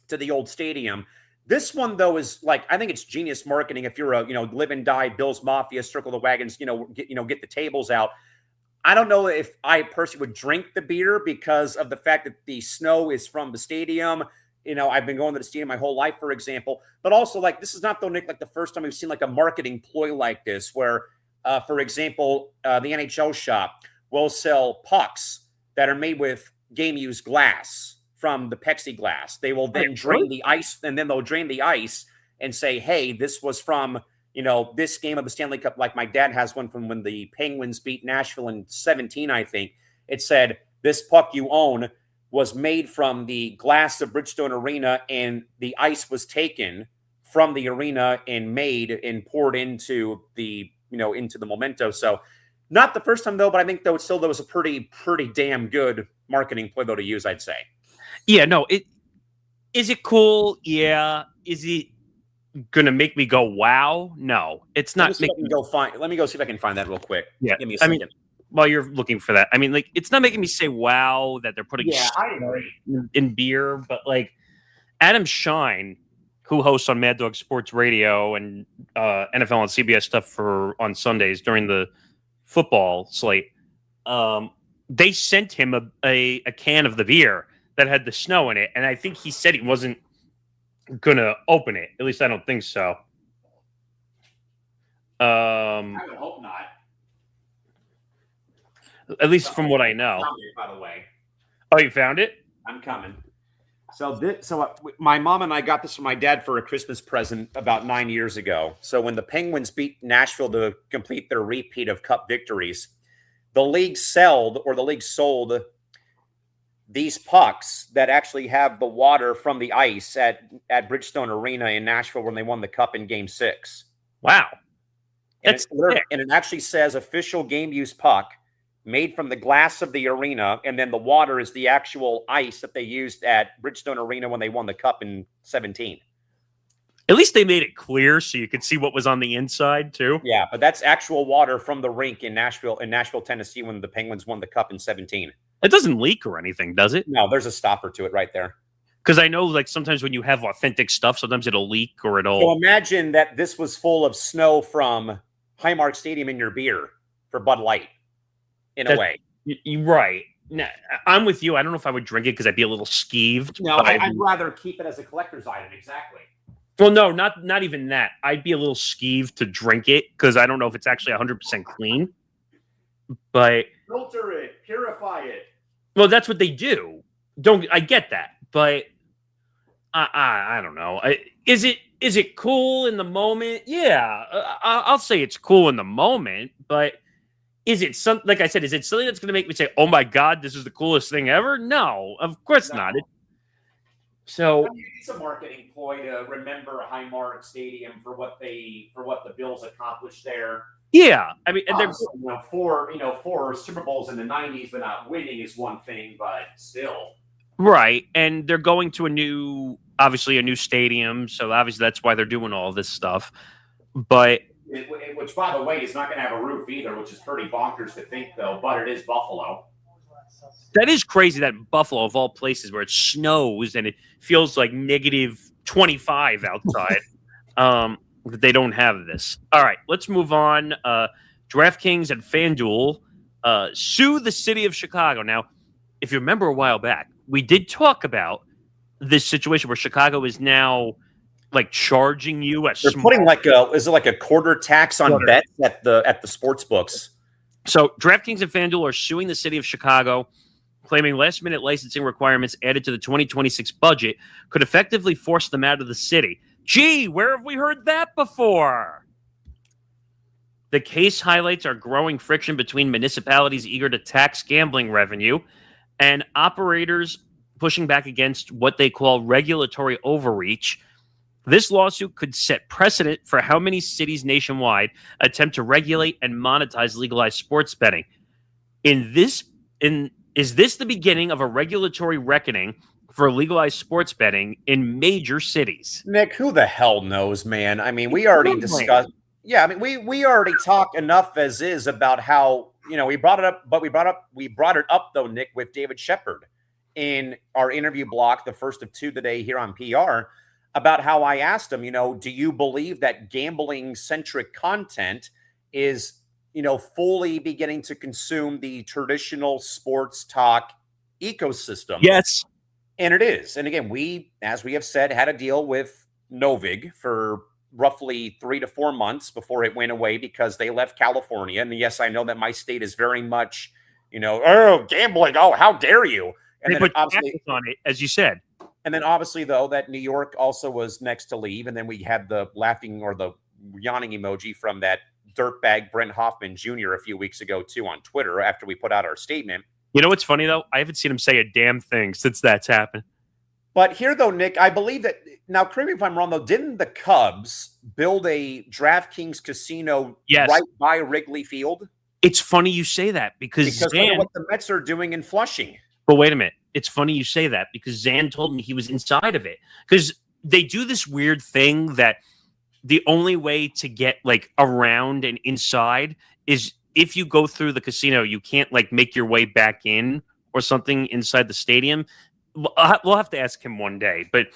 to the old stadium. This one, though, is like, I think it's genius marketing. If you're a, live and die, Bills Mafia, circle the wagons, get the tables out. I don't know if I personally would drink the beer because of the fact that the snow is from the stadium. I've been going to the stadium my whole life, for example, but also like, this is not though, Nick, like the first time we've seen like a marketing ploy like this, where, for example, the NHL shop will sell pucks that are made with game-used glass from the plexiglass. They will then drain the ice, and then they'll drain the ice and say, hey, this was from, this game of the Stanley Cup. Like my dad has one from when the Penguins beat Nashville in 2017, I think. It said, this puck you own was made from the glass of Bridgestone Arena, and the ice was taken from the arena and made and poured into the, into the memento. So not the first time though, but I think though, there was a pretty damn good marketing ploy though to use, I'd say. Yeah, no, is it cool? Yeah. Is it going to make me go, wow? No, it's not. Let me go see if I can find that real quick. Yeah. Give me a second. While you're looking for that, like, it's not making me say, wow, that they're putting I agree. in beer, but like Adam Shine, who hosts on Mad Dog Sports Radio and NFL and CBS stuff on Sundays during the football slate, they sent him a can of the beer that had the snow in it, and I think he said he wasn't gonna open it. At least I don't think so. I would hope not. At least from what I know. By the way. Oh, you found it? I'm coming. So my mom and I got this from my dad for a Christmas present about 9 years ago. So when the Penguins beat Nashville to complete their repeat of Cup victories, the league sold these pucks that actually have the water from the ice at Bridgestone Arena in Nashville when they won the Cup in Game 6. Wow. And it actually says official game-use puck, made from the glass of the arena, and then the water is the actual ice that they used at Bridgestone Arena when they won the Cup in 2017. At least they made it clear so you could see what was on the inside, too. Yeah, but that's actual water from the rink in Nashville, Tennessee, when the Penguins won the Cup in 2017. It doesn't leak or anything, does it? No, there's a stopper to it right there. Because I know, like, sometimes when you have authentic stuff, sometimes it'll leak or it'll... So imagine that this was full of snow from Highmark Stadium in your beer for Bud Light. A way. You're right. No, I'm with you. I don't know if I would drink it because I'd be a little skeeved. No, I'd rather keep it as a collector's item. Exactly. Well, no, not even that. I'd be a little skeeved to drink it because I don't know if it's actually 100% clean. But filter it, purify it. Well, that's what they do. I get that, but I don't know. Is it cool in the moment? Yeah, I'll say it's cool in the moment, but. Is it something, like I said, is it something that's going to make me say, oh my God, this is the coolest thing ever? No, of course not. It's a marketing ploy to remember Highmark Stadium for what the Bills accomplished there. Yeah. I mean, and there's four Super Bowls in the 90s, but not winning is one thing, but still. Right. And they're going to a new stadium. So obviously that's why they're doing all this stuff. But which, by the way, is not going to have a roof either, which is pretty bonkers to think, though. But it is Buffalo. That is crazy that Buffalo, of all places, where it snows and it feels like negative 25 outside, that they don't have this. All right, let's move on. DraftKings and Fanduel sue the city of Chicago. Now, if you remember a while back, we did talk about this situation where Chicago is now like charging you They're putting is it like a quarter tax on bets at the sports books? So DraftKings and FanDuel are suing the city of Chicago, claiming last-minute licensing requirements added to the 2026 budget could effectively force them out of the city. Gee, where have we heard that before? The case highlights our growing friction between municipalities eager to tax gambling revenue and operators pushing back against what they call regulatory overreach. This lawsuit could set precedent for how many cities nationwide attempt to regulate and monetize legalized sports betting. In Is this the beginning of a regulatory reckoning for legalized sports betting in major cities? Nick, who the hell knows, man? I mean, we already discussed. Yeah, I mean, we already talked enough as is about how, we brought it up, but we brought it up though, Nick, with David Shepard in our interview block, the first of two today here on PR, about how I asked him, do you believe that gambling-centric content is, fully beginning to consume the traditional sports talk ecosystem? Yes. And it is. And again, we, as we have said, had a deal with Novig for roughly 3 to 4 months before it went away because they left California. And yes, I know that my state is very much, oh, gambling. Oh, how dare you? And they then put obviously on it, as you said. And then obviously, though, that New York also was next to leave. And then we had the laughing or the yawning emoji from that dirtbag Brent Hoffman Jr. a few weeks ago, too, on Twitter after we put out our statement. You know what's funny, though? I haven't seen him say a damn thing since that's happened. But here, though, Nick, I believe that now, correct me if I'm wrong, though, didn't the Cubs build a DraftKings casino right by Wrigley Field? It's funny you say that because look at what the Mets are doing in Flushing. But wait a minute. It's funny you say that because Zan told me he was inside of it because they do this weird thing that the only way to get like around and inside is if you go through the casino, you can't like make your way back in or something inside the stadium. We'll have to ask him one day, but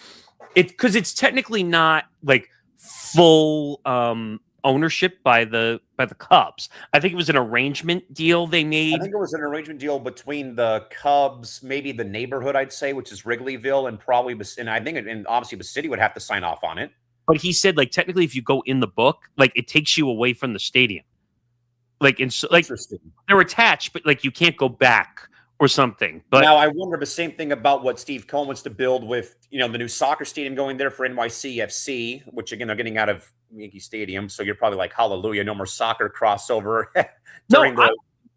because it's technically not like full ownership by the Cubs. I think it was an arrangement deal they made. I think it was an arrangement deal between the Cubs, maybe the neighborhood, I'd say, which is Wrigleyville, and probably, and I think, and obviously the city would have to sign off on it. But he said, like, technically, if you go in the book, like, it takes you away from the stadium. Like, they're attached, but like, you can't go back or something. But now I wonder the same thing about what Steve Cohen wants to build with, the new soccer stadium going there for NYCFC, which again, they're getting out of Yankee Stadium. So you're probably like, hallelujah, no more soccer crossover. I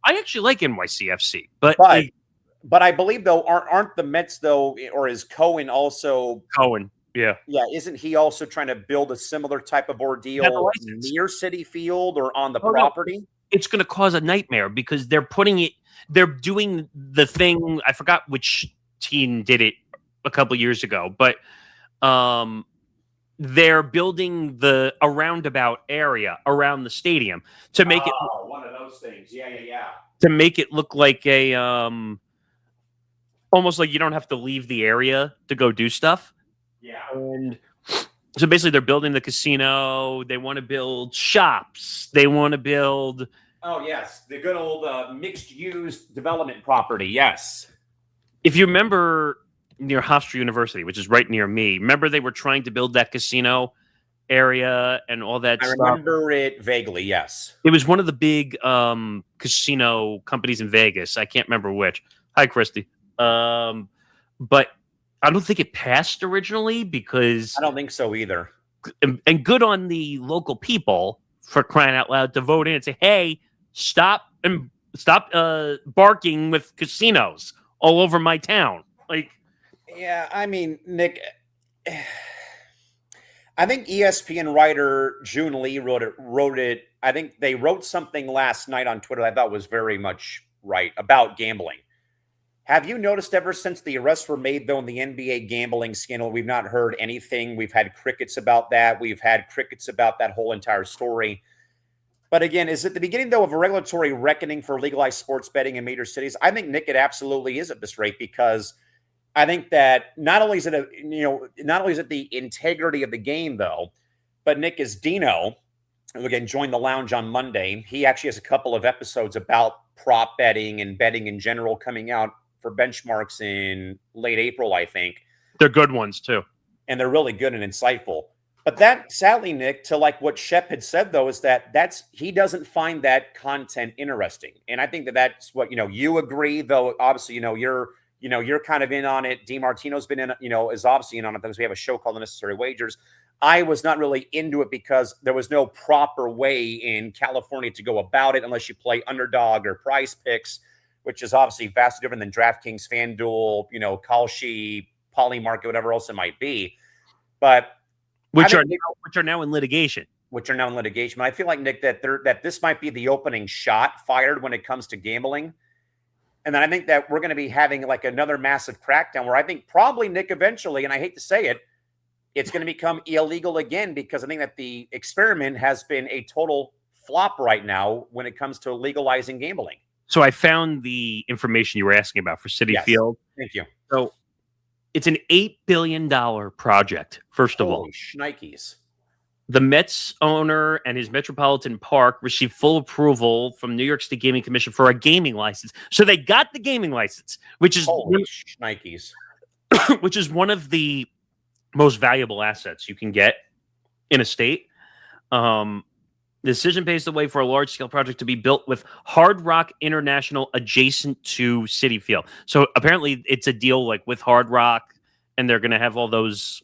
actually like NYCFC, but I believe though, aren't the Mets though, or is Cohen also Cohen? Yeah. Isn't he also trying to build a similar type of ordeal near Citi Field or on the property? No. It's going to cause a nightmare because they're doing the thing. I forgot which team did it a couple years ago, but they're building a roundabout area around the stadium to make it one of those things. Yeah. To make it look like a almost like you don't have to leave the area to go do stuff. Yeah. And so basically they're building the casino. They want to build shops. They want to build. Oh, yes. The good old mixed-use development property. Yes. If you remember near Hofstra University, which is right near me, remember they were trying to build that casino area and all that stuff? I remember it vaguely, yes. It was one of the big casino companies in Vegas. I can't remember which. Hi, Christy. But I don't think it passed originally because I don't think so either. And good on the local people for crying out loud to vote in and say, "Hey, stop barking with casinos all over my town." Like, yeah, I mean, Nick, I think ESPN writer June Lee wrote it. I think they wrote something last night on Twitter that I thought was very much right about gambling. Have you noticed ever since the arrests were made, though, in the NBA gambling scandal, we've not heard anything? We've had crickets about that. We've had crickets about that whole entire story. But again, is it the beginning, though, of a regulatory reckoning for legalized sports betting in major cities? I think, Nick, it absolutely is at this rate because I think that not only is it the integrity of the game, though, but Nick, is Dino, who again joined the lounge on Monday. He actually has a couple of episodes about prop betting and betting in general coming out for benchmarks in late April, I think. They're good ones, too. And they're really good and insightful. But that, sadly, Nick, to like what Shep had said, though, is that he doesn't find that content interesting. And I think that's what, you agree, though, obviously, you're kind of in on it. DiMartino's been in, is obviously in on it because we have a show called The Necessary Wagers. I was not really into it because there was no proper way in California to go about it unless you play underdog or prize picks, which is obviously vastly different than DraftKings, Fanduel, Kalshi, Polymarket, whatever else it might be. But which are now in litigation. But I feel like, Nick, that this might be the opening shot fired when it comes to gambling. And then I think that we're going to be having like another massive crackdown where I think probably, Nick, eventually, and I hate to say it, it's going to become illegal again, because I think that the experiment has been a total flop right now when it comes to legalizing gambling. So I found the information you were asking about for Citi Field. Thank you. So it's an $8 billion project, first of all. Holy shnikes. The Mets owner and his Metropolitan Park received full approval from New York State Gaming Commission for a gaming license. So they got the gaming license, which is holy shnikes. which is one of the most valuable assets you can get in a state. The decision paves the way for a large-scale project to be built with Hard Rock International adjacent to Citi Field. So apparently it's a deal like with Hard Rock, and they're going to have all those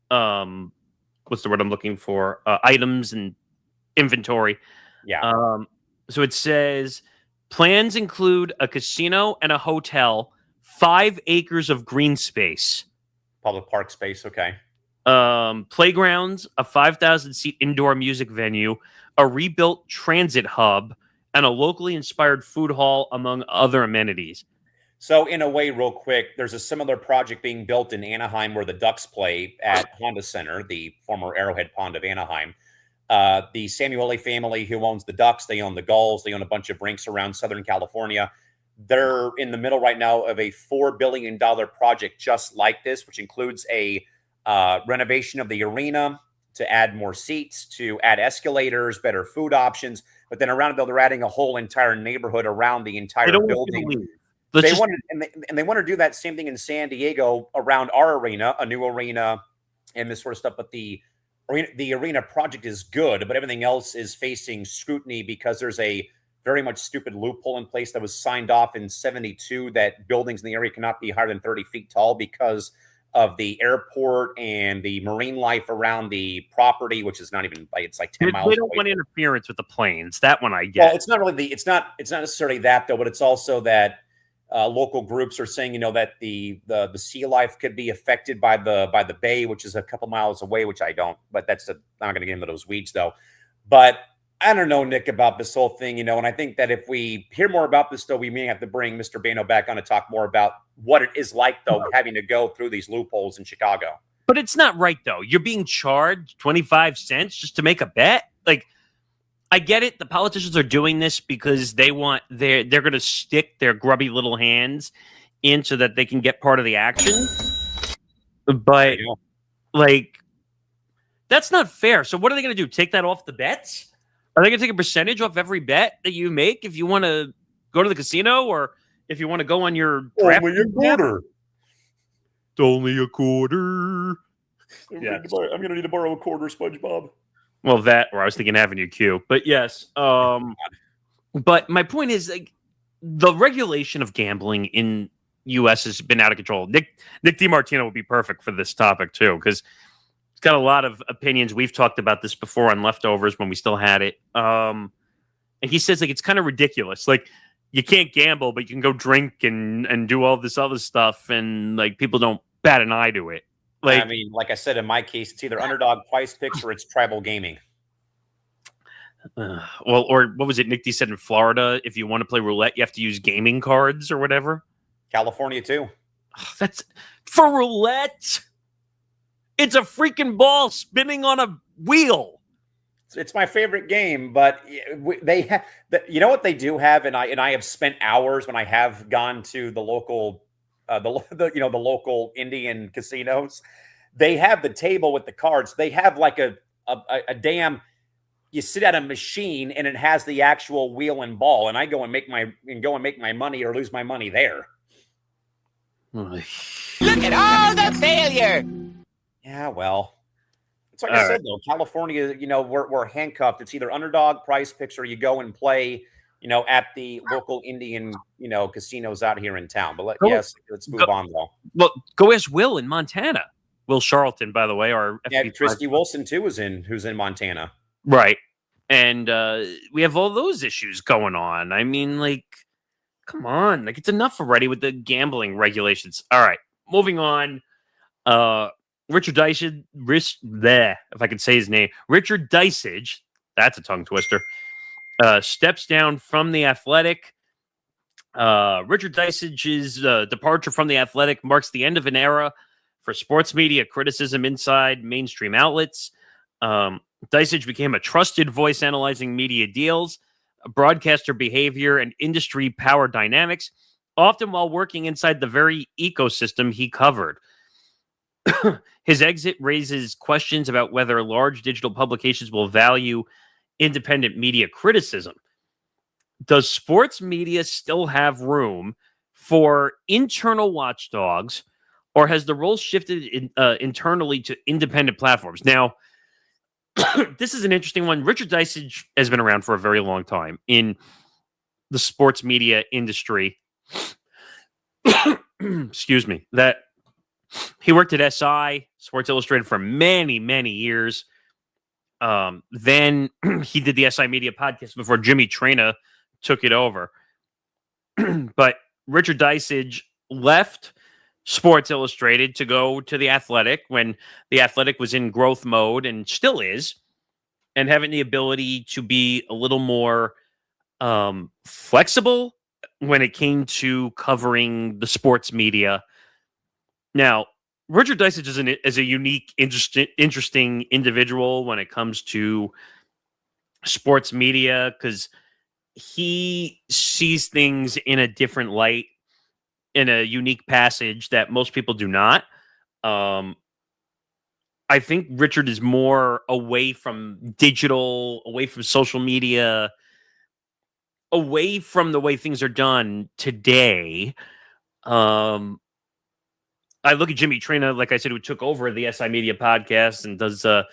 what's the word I'm looking for? Items and inventory. Yeah. So it says plans include a casino and a hotel, 5 acres of green space, public park space. Okay. Playgrounds, a 5,000-seat indoor music venue, a rebuilt transit hub, and a locally inspired food hall, among other amenities. So in a way, real quick, there's a similar project being built in Anaheim where the Ducks play at Honda Center, the former Arrowhead Pond of Anaheim. The Samueli family who owns the Ducks, they own the Gulls, they own a bunch of rinks around Southern California. They're in the middle right now of a $4 billion project just like this, which includes a renovation of the arena to add more seats, to add escalators, better food options. But then around it, they're adding a whole entire neighborhood around the entire building. They want to do that same thing in San Diego around our arena, a new arena, and this sort of stuff. But the arena project is good, but everything else is facing scrutiny because there's a very much stupid loophole in place that was signed off in 1972 that buildings in the area cannot be higher than 30 feet tall because of the airport and the marine life around the property, which is not even, it's like 10 miles. They don't want interference with the planes. That one I get. Well, it's not really it's not necessarily that though, but it's also that local groups are saying, that the sea life could be affected by the bay, which is a couple miles away, which I don't, but I'm not going to get into those weeds though. But I don't know, Nick, about this whole thing, and I think that if we hear more about this, though, we may have to bring Mr. Bano back on to talk more about what it is like, though, having to go through these loopholes in Chicago. But it's not right, though. You're being charged 25 cents just to make a bet? Like, I get it. The politicians are doing this because they're going to stick their grubby little hands in so that they can get part of the action. But, that's not fair. So what are they going to do? Take that off the bets? Are they going to take a percentage off every bet that you make if you want to go to the casino or if you want to go on your draft? Only a quarter. It's only a quarter. I'm going to need to borrow a quarter, SpongeBob. Well, or I was thinking Avenue Q. But yes. But my point is, the regulation of gambling in U.S. has been out of control. Nick DiMartino would be perfect for this topic, too, because he's got a lot of opinions. We've talked about this before on Leftovers when we still had it. And he says it's kind of ridiculous. You can't gamble, but you can go drink and do all this other stuff. And people don't bat an eye to it. Like I said, in my case, it's either underdog price picks or it's tribal gaming. Or what was it? Nick D said in Florida, if you want to play roulette, you have to use gaming cards or whatever. California too. That's for roulette. It's a freaking ball spinning on a wheel. It's my favorite game, but they have. You know what they do have, and I have spent hours when I have gone to the local, the local Indian casinos. They have the table with the cards. They have a damn. You sit at a machine and it has the actual wheel and ball, and I go and make my money or lose my money there. Look at all the failure. Yeah, well, it's like I said, though, California, we're handcuffed. It's either underdog price picks or you go and play, at the local Indian, casinos out here in town. But let's move on, though. Well, go ask Will in Montana. Will Charlton, by the way, our Christy Wilson, too, who's in Montana. Right. And we have all those issues going on. I mean, come on. It's enough already with the gambling regulations. All right. Moving on. Richard Dysage, if I could say his name, Richard Dysage, that's a tongue twister, steps down from the Athletic. Richard Dysage's departure from The Athletic marks the end of an era for sports media criticism inside mainstream outlets. Dysage became a trusted voice analyzing media deals, broadcaster behavior, and industry power dynamics, often while working inside the very ecosystem he covered. His exit raises questions about whether large digital publications will value independent media criticism. Does sports media still have room for internal watchdogs, or has the role shifted internally to independent platforms? Now, this is an interesting one. Richard Dysage has been around for a very long time in the sports media industry. Excuse me. That he worked at SI, Sports Illustrated, for many, many years. Then he did the SI Media podcast before Jimmy Traina took it over. But Richard Dysage left Sports Illustrated to go to The Athletic when The Athletic was in growth mode and still is, and having the ability to be a little more flexible when it came to covering the sports media. Now, Richard Dysage is a unique, interesting individual when it comes to sports media because he sees things in a different light, in a unique passage that most people do not. I think Richard is more away from digital, away from social media, away from the way things are done today. I look at Jimmy Traina, like I said, who took over the SI Media podcast and does the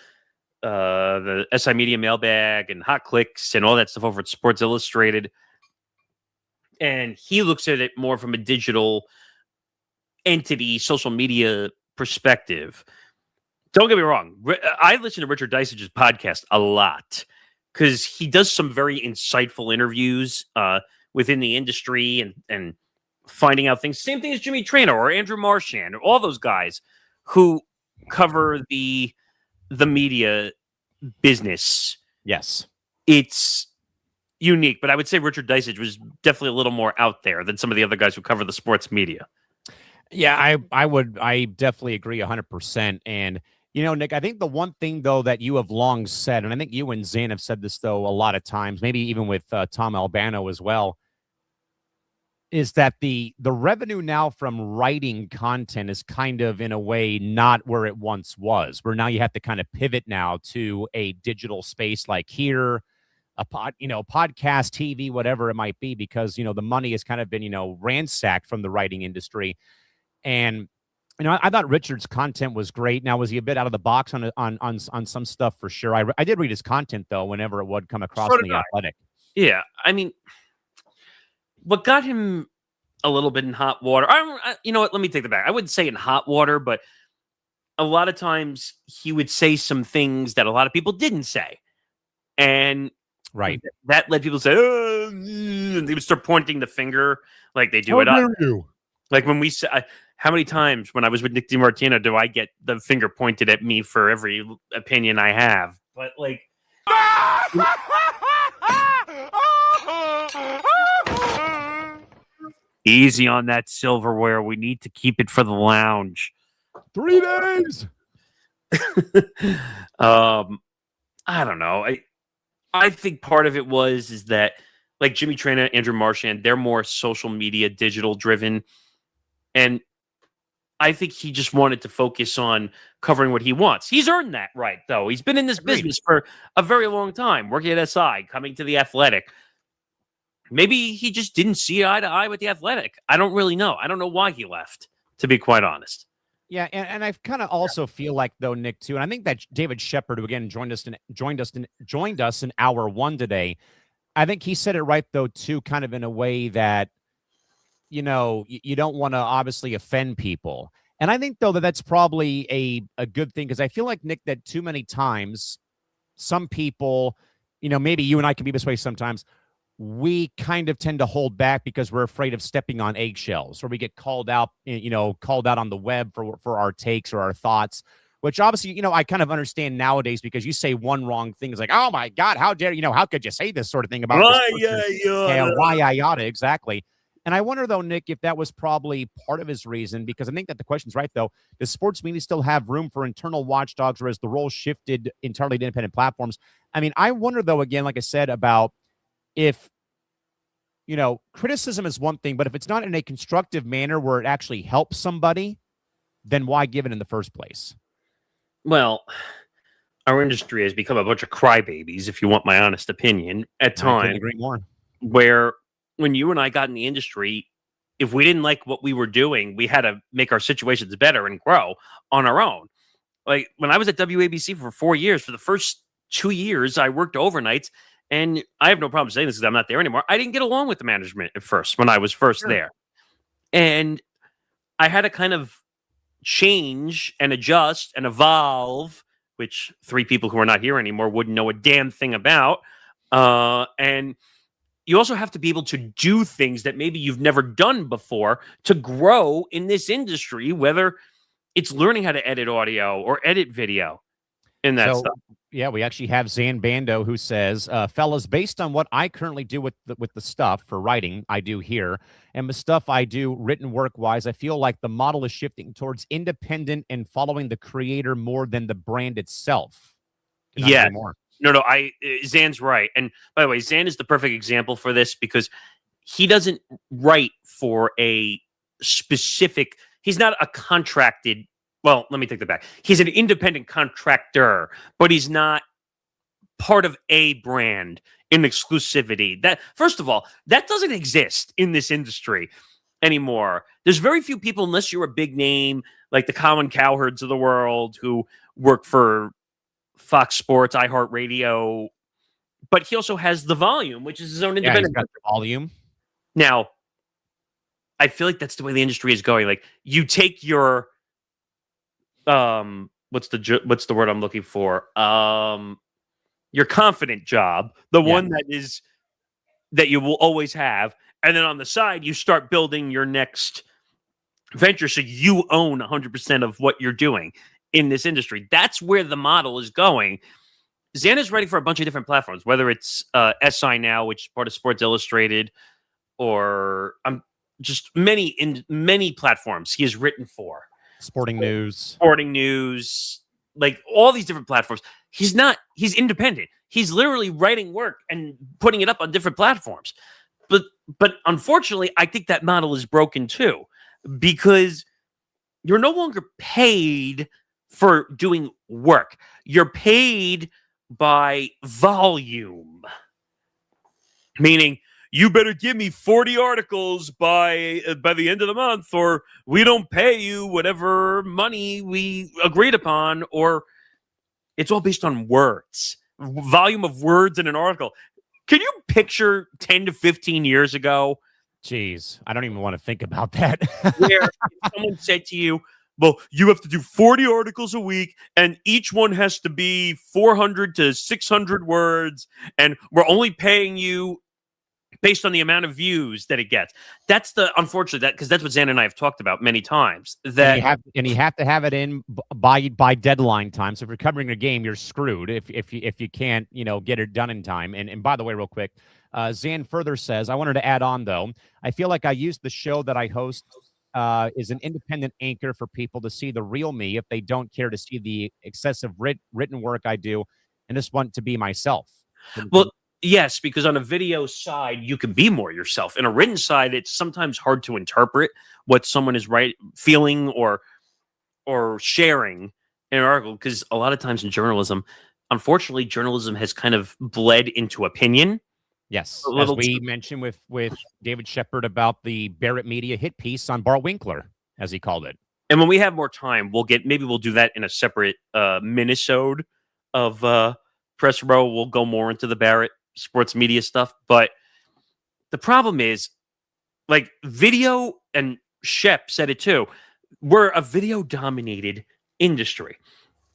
SI Media mailbag and hot clicks and all that stuff over at Sports Illustrated. And he looks at it more from a digital entity, social media perspective. Don't get me wrong. I listen to Richard Dysage's podcast a lot because he does some very insightful interviews within the industry and finding out things. Same thing as Jimmy Traina or Andrew Marchand or all those guys who cover the media business. Yes. It's unique, but I would say Richard Dysage was definitely a little more out there than some of the other guys who cover the sports media. Yeah, I definitely agree 100%. And, you know, Nick, I think the one thing, though, that you have long said, and I think you and Zan have said this, though, a lot of times, maybe even with Tom Albano as well, is that the revenue now from writing content is kind of, in a way, not where it once was, where now you have to kind of pivot now to a digital space like here, podcast, TV, whatever it might be, because, the money has kind of been, ransacked from the writing industry. And, I thought Richard's content was great. Now, was he a bit out of the box on some stuff for sure? I did read his content, though, whenever it would come across in the Athletic. Yeah, I mean, what got him a little bit in hot water, you know what, let me take that back. I wouldn't say in hot water, but a lot of times he would say some things that a lot of people didn't say. And right, that led people to say, oh, and they would start pointing the finger like they do it up. Like when we say, how many times when I was with Nick DiMartino do I get the finger pointed at me for every opinion I have? But like, easy on that silverware. We need to keep it for the lounge. 3 days. I don't know. I think part of it is that like Jimmy Traina, Andrew Marchand, they're more social media, digital driven. And I think he just wanted to focus on covering what he wants. He's earned that right, though. He's been in this business for a very long time, working at SI, coming to the Athletic. Maybe he just didn't see eye to eye with the Athletic. I don't really know. I don't know why he left, to be quite honest. Yeah, and I kind of also feel like, though, Nick, too, and I think that David Shepard, who again joined us in hour one today, I think he said it right, though, too, kind of in a way that, you don't want to obviously offend people. And I think, though, that's probably a good thing, because I feel like, Nick, that too many times, some people, maybe you and I can be this way sometimes, we kind of tend to hold back because we're afraid of stepping on eggshells, or we get called out on the web for our takes or our thoughts, which obviously, I kind of understand nowadays, because you say one wrong thing, it's like, oh my God, how dare how could you say this sort of thing about why I oughta. Why I oughta, exactly. And I wonder, though, Nick, if that was probably part of his reason, because I think that the question's right, though. Does sports media still have room for internal watchdogs, or has the role shifted entirely to independent platforms? I mean, I wonder, though, again, like I said, about if, criticism is one thing, but if it's not in a constructive manner where it actually helps somebody, then why give it in the first place? Well, our industry has become a bunch of crybabies, if you want my honest opinion, at times. I couldn't agree more. Where when you and I got in the industry, if we didn't like what we were doing, we had to make our situations better and grow on our own. Like when I was at WABC for 4 years, for the first 2 years, I worked overnights, and I have no problem saying this because I'm not there anymore. I didn't get along with the management at first when I was first there. And I had to kind of change and adjust and evolve, which 3 people who are not here anymore wouldn't know a damn thing about. And you also have to be able to do things that maybe you've never done before to grow in this industry, whether it's learning how to edit audio or edit video and that stuff. Yeah, we actually have Zan Bando who says, fellas, based on what I currently do with the stuff for writing I do here and the stuff I do written work-wise, I feel like the model is shifting towards independent and following the creator more than the brand itself. Yeah. No, Zan's right. And by the way, Zan is the perfect example for this because he doesn't write for a specific, he's not a contracted, well, let me take that back. He's an independent contractor, but he's not part of a brand in exclusivity. That, first of all, that doesn't exist in this industry anymore. There's very few people, unless you're a big name, like the Callan Cowherds of the world who work for Fox Sports, iHeartRadio, but he also has the Volume, which is his own independent. Yeah, he's got the Volume. Now, I feel like that's the way the industry is going. Like you take your what's the word I'm looking for? Your confident job, the one that you will always have, and then on the side you start building your next venture so you own 100% of what you're doing in this industry. That's where the model is going. Zan is writing for a bunch of different platforms, whether it's SI Now, which is part of Sports Illustrated, or just many platforms he has written for. Sporting News, like all these different platforms. He's independent. He's literally writing work and putting it up on different platforms. But unfortunately, I think that model is broken too, because you're no longer paid for doing work. You're paid by volume, meaning you better give me 40 articles by the end of the month, or we don't pay you whatever money we agreed upon, or it's all based on words, volume of words in an article. Can you picture 10 to 15 years ago? Jeez, I don't even want to think about that. Where someone said to you, well, you have to do 40 articles a week, and each one has to be 400 to 600 words, and we're only paying you based on the amount of views that it gets. That's the unfortunate, because that's what Zan and I have talked about many times. That you have to have it in by deadline time. So if you're covering a game, you're screwed if you can't get it done in time. And by the way, real quick, Zan further says, I wanted to add on though. I feel like I use the show that I host is an independent anchor for people to see the real me if they don't care to see the excessive written work I do, and just want to be myself. Well, yes, because on a video side, you can be more yourself. In a written side, it's sometimes hard to interpret what someone is feeling or sharing in an article, because a lot of times in journalism, unfortunately, journalism has kind of bled into opinion. Yes, as we mentioned with David Shepard about the Barrett Media hit piece on Bart Winkler, as he called it. And when we have more time, we'll do that in a separate minisode of Press Row. We'll go more into the Barrett sports media stuff. But the problem is, like, video, and Shep said it too, we're a video-dominated industry.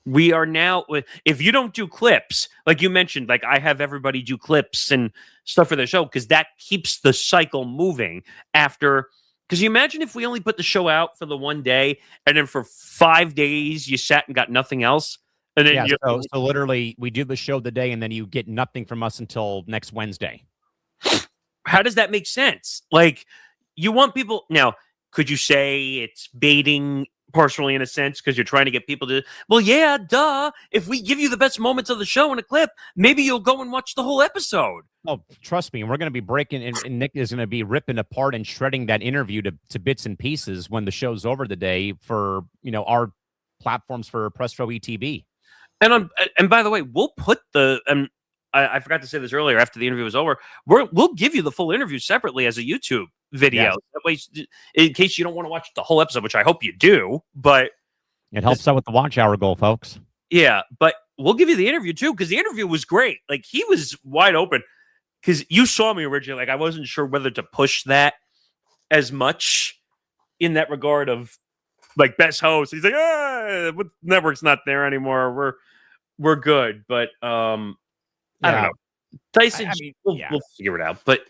We are now, if you don't do clips, like you mentioned, like I have everybody do clips and stuff for the show, because that keeps the cycle moving after. Because you imagine if we only put the show out for the one day, and then for 5 days you sat and got nothing else. And then so literally we do the show the day, and then you get nothing from us until next Wednesday. How does that make sense? Like, you want people now. Could you say it's baiting partially in a sense because you're trying to get people to? Well, yeah, duh. If we give you the best moments of the show in a clip, maybe you'll go and watch the whole episode. Oh, trust me, we're going to be breaking, and Nick is going to be ripping apart and shredding that interview to bits and pieces when the show's over today for our platforms for Press Row ETB. And by the way, we'll put the I forgot to say this earlier. After the interview was over, we'll give you the full interview separately as a YouTube video. Yes. That way, in case you don't want to watch the whole episode, which I hope you do, but it helps out with the watch hour goal, folks. Yeah, but we'll give you the interview too because the interview was great. Like he was wide open because you saw me originally. Like I wasn't sure whether to push that as much in that regard of like best host. He's like, network's not there anymore. We're good, but I don't know. Tyson, we'll figure it out, but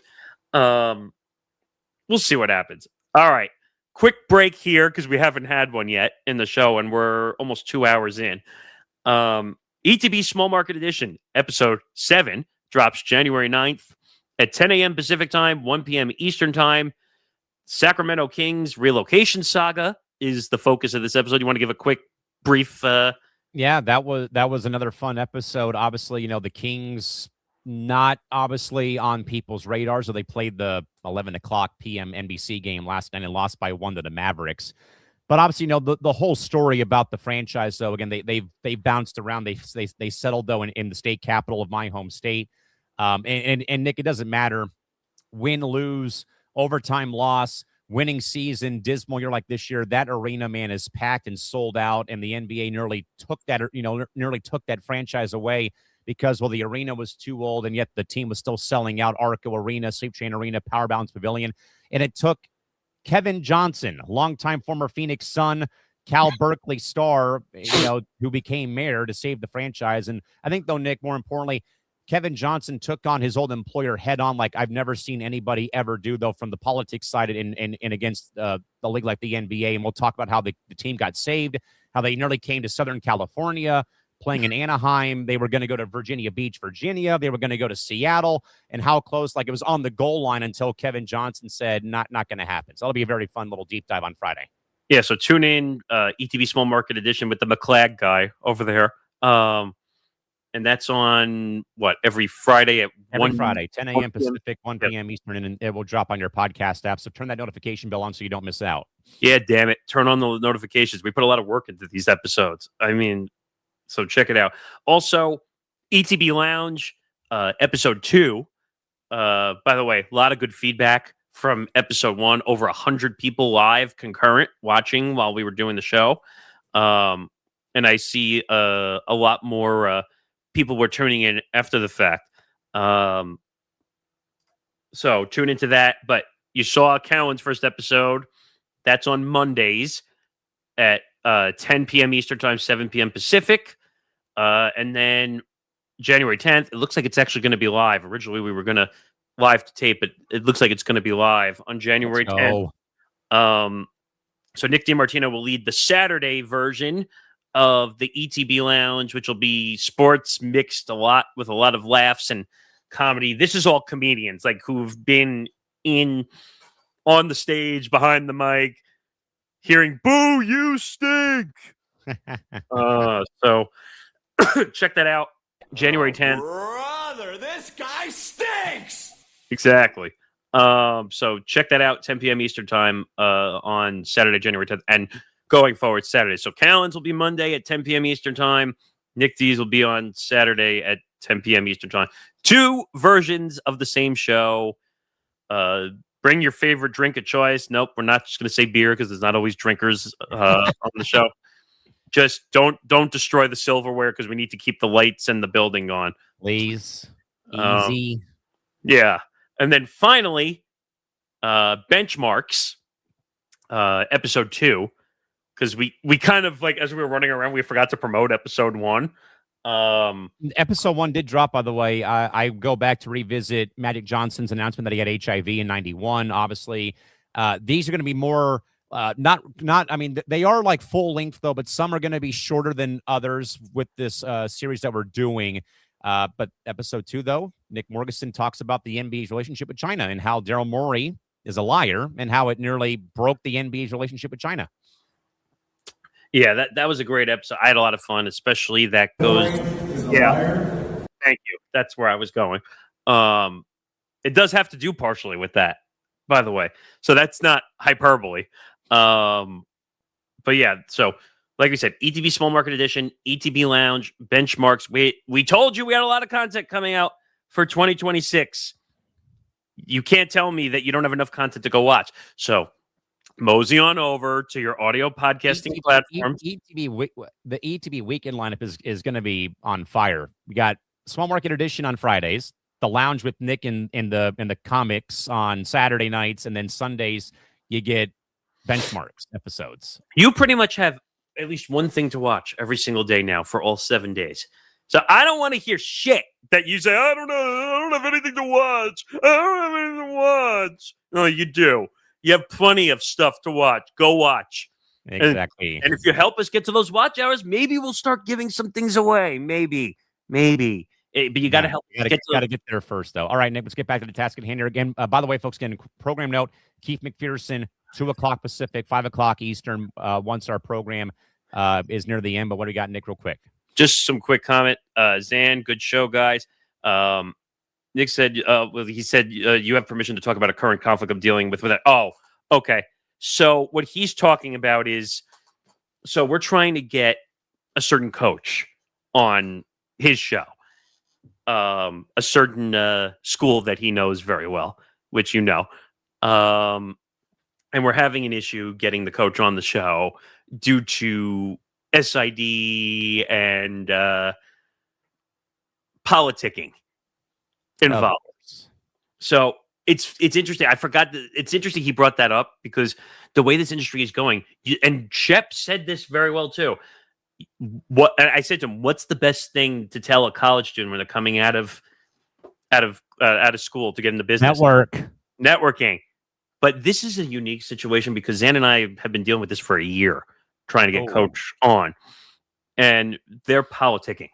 we'll see what happens. All right, quick break here because we haven't had one yet in the show, and we're almost 2 hours in. ETB Small Market Edition, Episode 7, drops January 9th at 10 a.m. Pacific Time, 1 p.m. Eastern Time. Sacramento Kings relocation saga is the focus of this episode. You want to give a quick, brief? Yeah, that was another fun episode. Obviously, the Kings not obviously on people's radars. So they played the 11 o'clock p.m. NBC game last night and lost by 1 to the Mavericks. But obviously, the whole story about the franchise, though, again, they bounced around. They settled, though, in the state capital of my home state. And Nick, it doesn't matter. Win, lose, overtime loss, winning season, dismal year like this year, that arena, man, is packed and sold out, and the NBA nearly took that franchise away because, well, the arena was too old, and yet the team was still selling out Arco Arena, Sleep Train Arena, Power Balance Pavilion, and it took Kevin Johnson, longtime former Phoenix Sun, Cal Berkeley star, who became mayor to save the franchise. And I think, though, Nick, more importantly, Kevin Johnson took on his old employer head on like I've never seen anybody ever do, though, from the politics side and against the league like the NBA. And we'll talk about how the team got saved, how they nearly came to Southern California, playing in Anaheim. They were going to go to Virginia Beach, Virginia. They were going to go to Seattle, and how close, like it was on the goal line until Kevin Johnson said, not going to happen. So that'll be a very fun little deep dive on Friday. Yeah, so tune in, ETV Small Market Edition with the McClurg guy over there. And that's on, every Friday at every 1 Friday, 10 a.m. Pacific, 1 p.m. Eastern, and it will drop on your podcast app. So turn that notification bell on so you don't miss out. Yeah, damn it. Turn on the notifications. We put a lot of work into these episodes. I mean, so check it out. Also, ETB Lounge, Episode 2. By the way, a lot of good feedback from Episode 1. Over 100 people live, concurrent, watching while we were doing the show. And I see a lot more people were tuning in after the fact. So tune into that. But you saw Callan's first episode. That's on Mondays at 10 p.m. Eastern Time, 7 p.m. Pacific. And then January 10th, it looks like it's actually going to be live. Originally, we were going to live to tape, but it looks like it's going to be live on January 10th. So Nick DiMartino will lead the Saturday version of the ETB Lounge, which will be sports mixed with a lot of laughs and comedy. This is all comedians like who've been on the stage behind the mic, hearing "Boo, you stink." So check that out, January 10th. Brother, this guy stinks. Exactly. So check that out, 10 p.m. Eastern Time on Saturday, January 10th, and going forward Saturday. So Callan's will be Monday at 10 p.m. Eastern Time. Nick D's will be on Saturday at 10 p.m. Eastern Time. 2 versions of the same show. Bring your favorite drink of choice. Nope, we're not just going to say beer because there's not always drinkers on the show. Just don't destroy the silverware because we need to keep the lights and the building on. Please. Easy. Yeah. And then finally, Benchmarks, Episode 2. Because we kind of, like, as we were running around, we forgot to promote Episode 1. Episode 1 did drop, by the way. I go back to revisit Magic Johnson's announcement that he had HIV in 91. Obviously, these are going to be more, I mean, they are like full length, though, but some are going to be shorter than others with this series that we're doing. But Episode 2, though, Nick Morgasen talks about the NBA's relationship with China and how Daryl Morey is a liar and how it nearly broke the NBA's relationship with China. Yeah, that was a great episode. I had a lot of fun, especially that goes. Yeah, thank you. That's where I was going. It does have to do partially with that, by the way. So that's not hyperbole. But yeah, so like we said, ETB Small Market Edition, ETB Lounge, benchmarks. We told you we had a lot of content coming out for 2026. You can't tell me that you don't have enough content to go watch. So mosey on over to your audio podcasting platform. The ETB weekend lineup is going to be on fire. We got Small Market Edition on Fridays, the Lounge with Nick in the comics on Saturday nights, and then Sundays you get benchmarks episodes. You pretty much have at least one thing to watch every single day now for all 7 days. So I don't want to hear shit that you say, I don't have anything to watch. I don't have anything to watch. No, you do. You have plenty of stuff to watch. Go watch. Exactly. And if you help us get to those watch hours, maybe we'll start giving some things away. Maybe. But you got to help. Got to get there first, though. All right, Nick, let's get back to the task at hand here again. By the way, folks, again, program note, Keith McPherson, 2 o'clock Pacific, 5 o'clock Eastern, once our program is near the end. But what do we got, Nick, real quick? Just some quick comment. Zan, good show, guys. Nick said, he said you have permission to talk about a current conflict I'm dealing with that. Oh, okay. So what he's talking about is, so we're trying to get a certain coach on his show, a certain school that he knows very well, which you know. And we're having an issue getting the coach on the show due to SID and politicking involved. So it's interesting. I forgot that it's interesting he brought that up because the way this industry is going, and Shep said this very well too. What I said to him, what's the best thing to tell a college student when they're coming out of school to get into business? Networking. But this is a unique situation because Zan and I have been dealing with this for a year, trying to get coach on, and they're politicking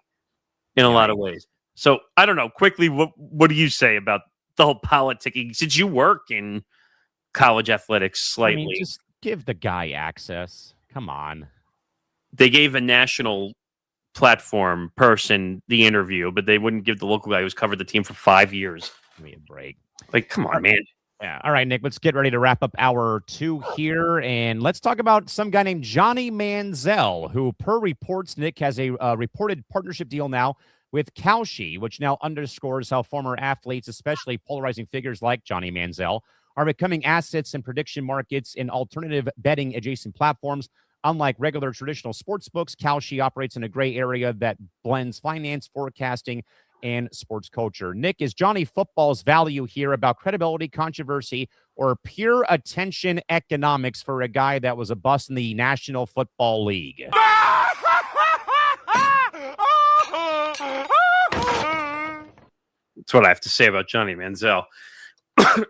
in a lot of ways. So I don't know. Quickly, what do you say about the whole politicking? Since you work in college athletics slightly, I mean, just give the guy access. Come on. They gave a national platform person the interview, but they wouldn't give the local guy who's covered the team for 5 years. Give me a break. Like, come on, man. Yeah. All right, Nick, let's get ready to wrap up hour 2 here. And let's talk about some guy named Johnny Manziel, who, per reports, Nick, has a reported partnership deal now with Kalshi, which now underscores how former athletes, especially polarizing figures like Johnny Manziel, are becoming assets in prediction markets and alternative betting adjacent platforms. Unlike regular traditional sports books, Kalshi operates in a gray area that blends finance, forecasting, and sports culture. Nick, is Johnny Football's value here about credibility, controversy, or pure attention economics for a guy that was a bust in the National Football League? That's what I have to say about Johnny Manziel.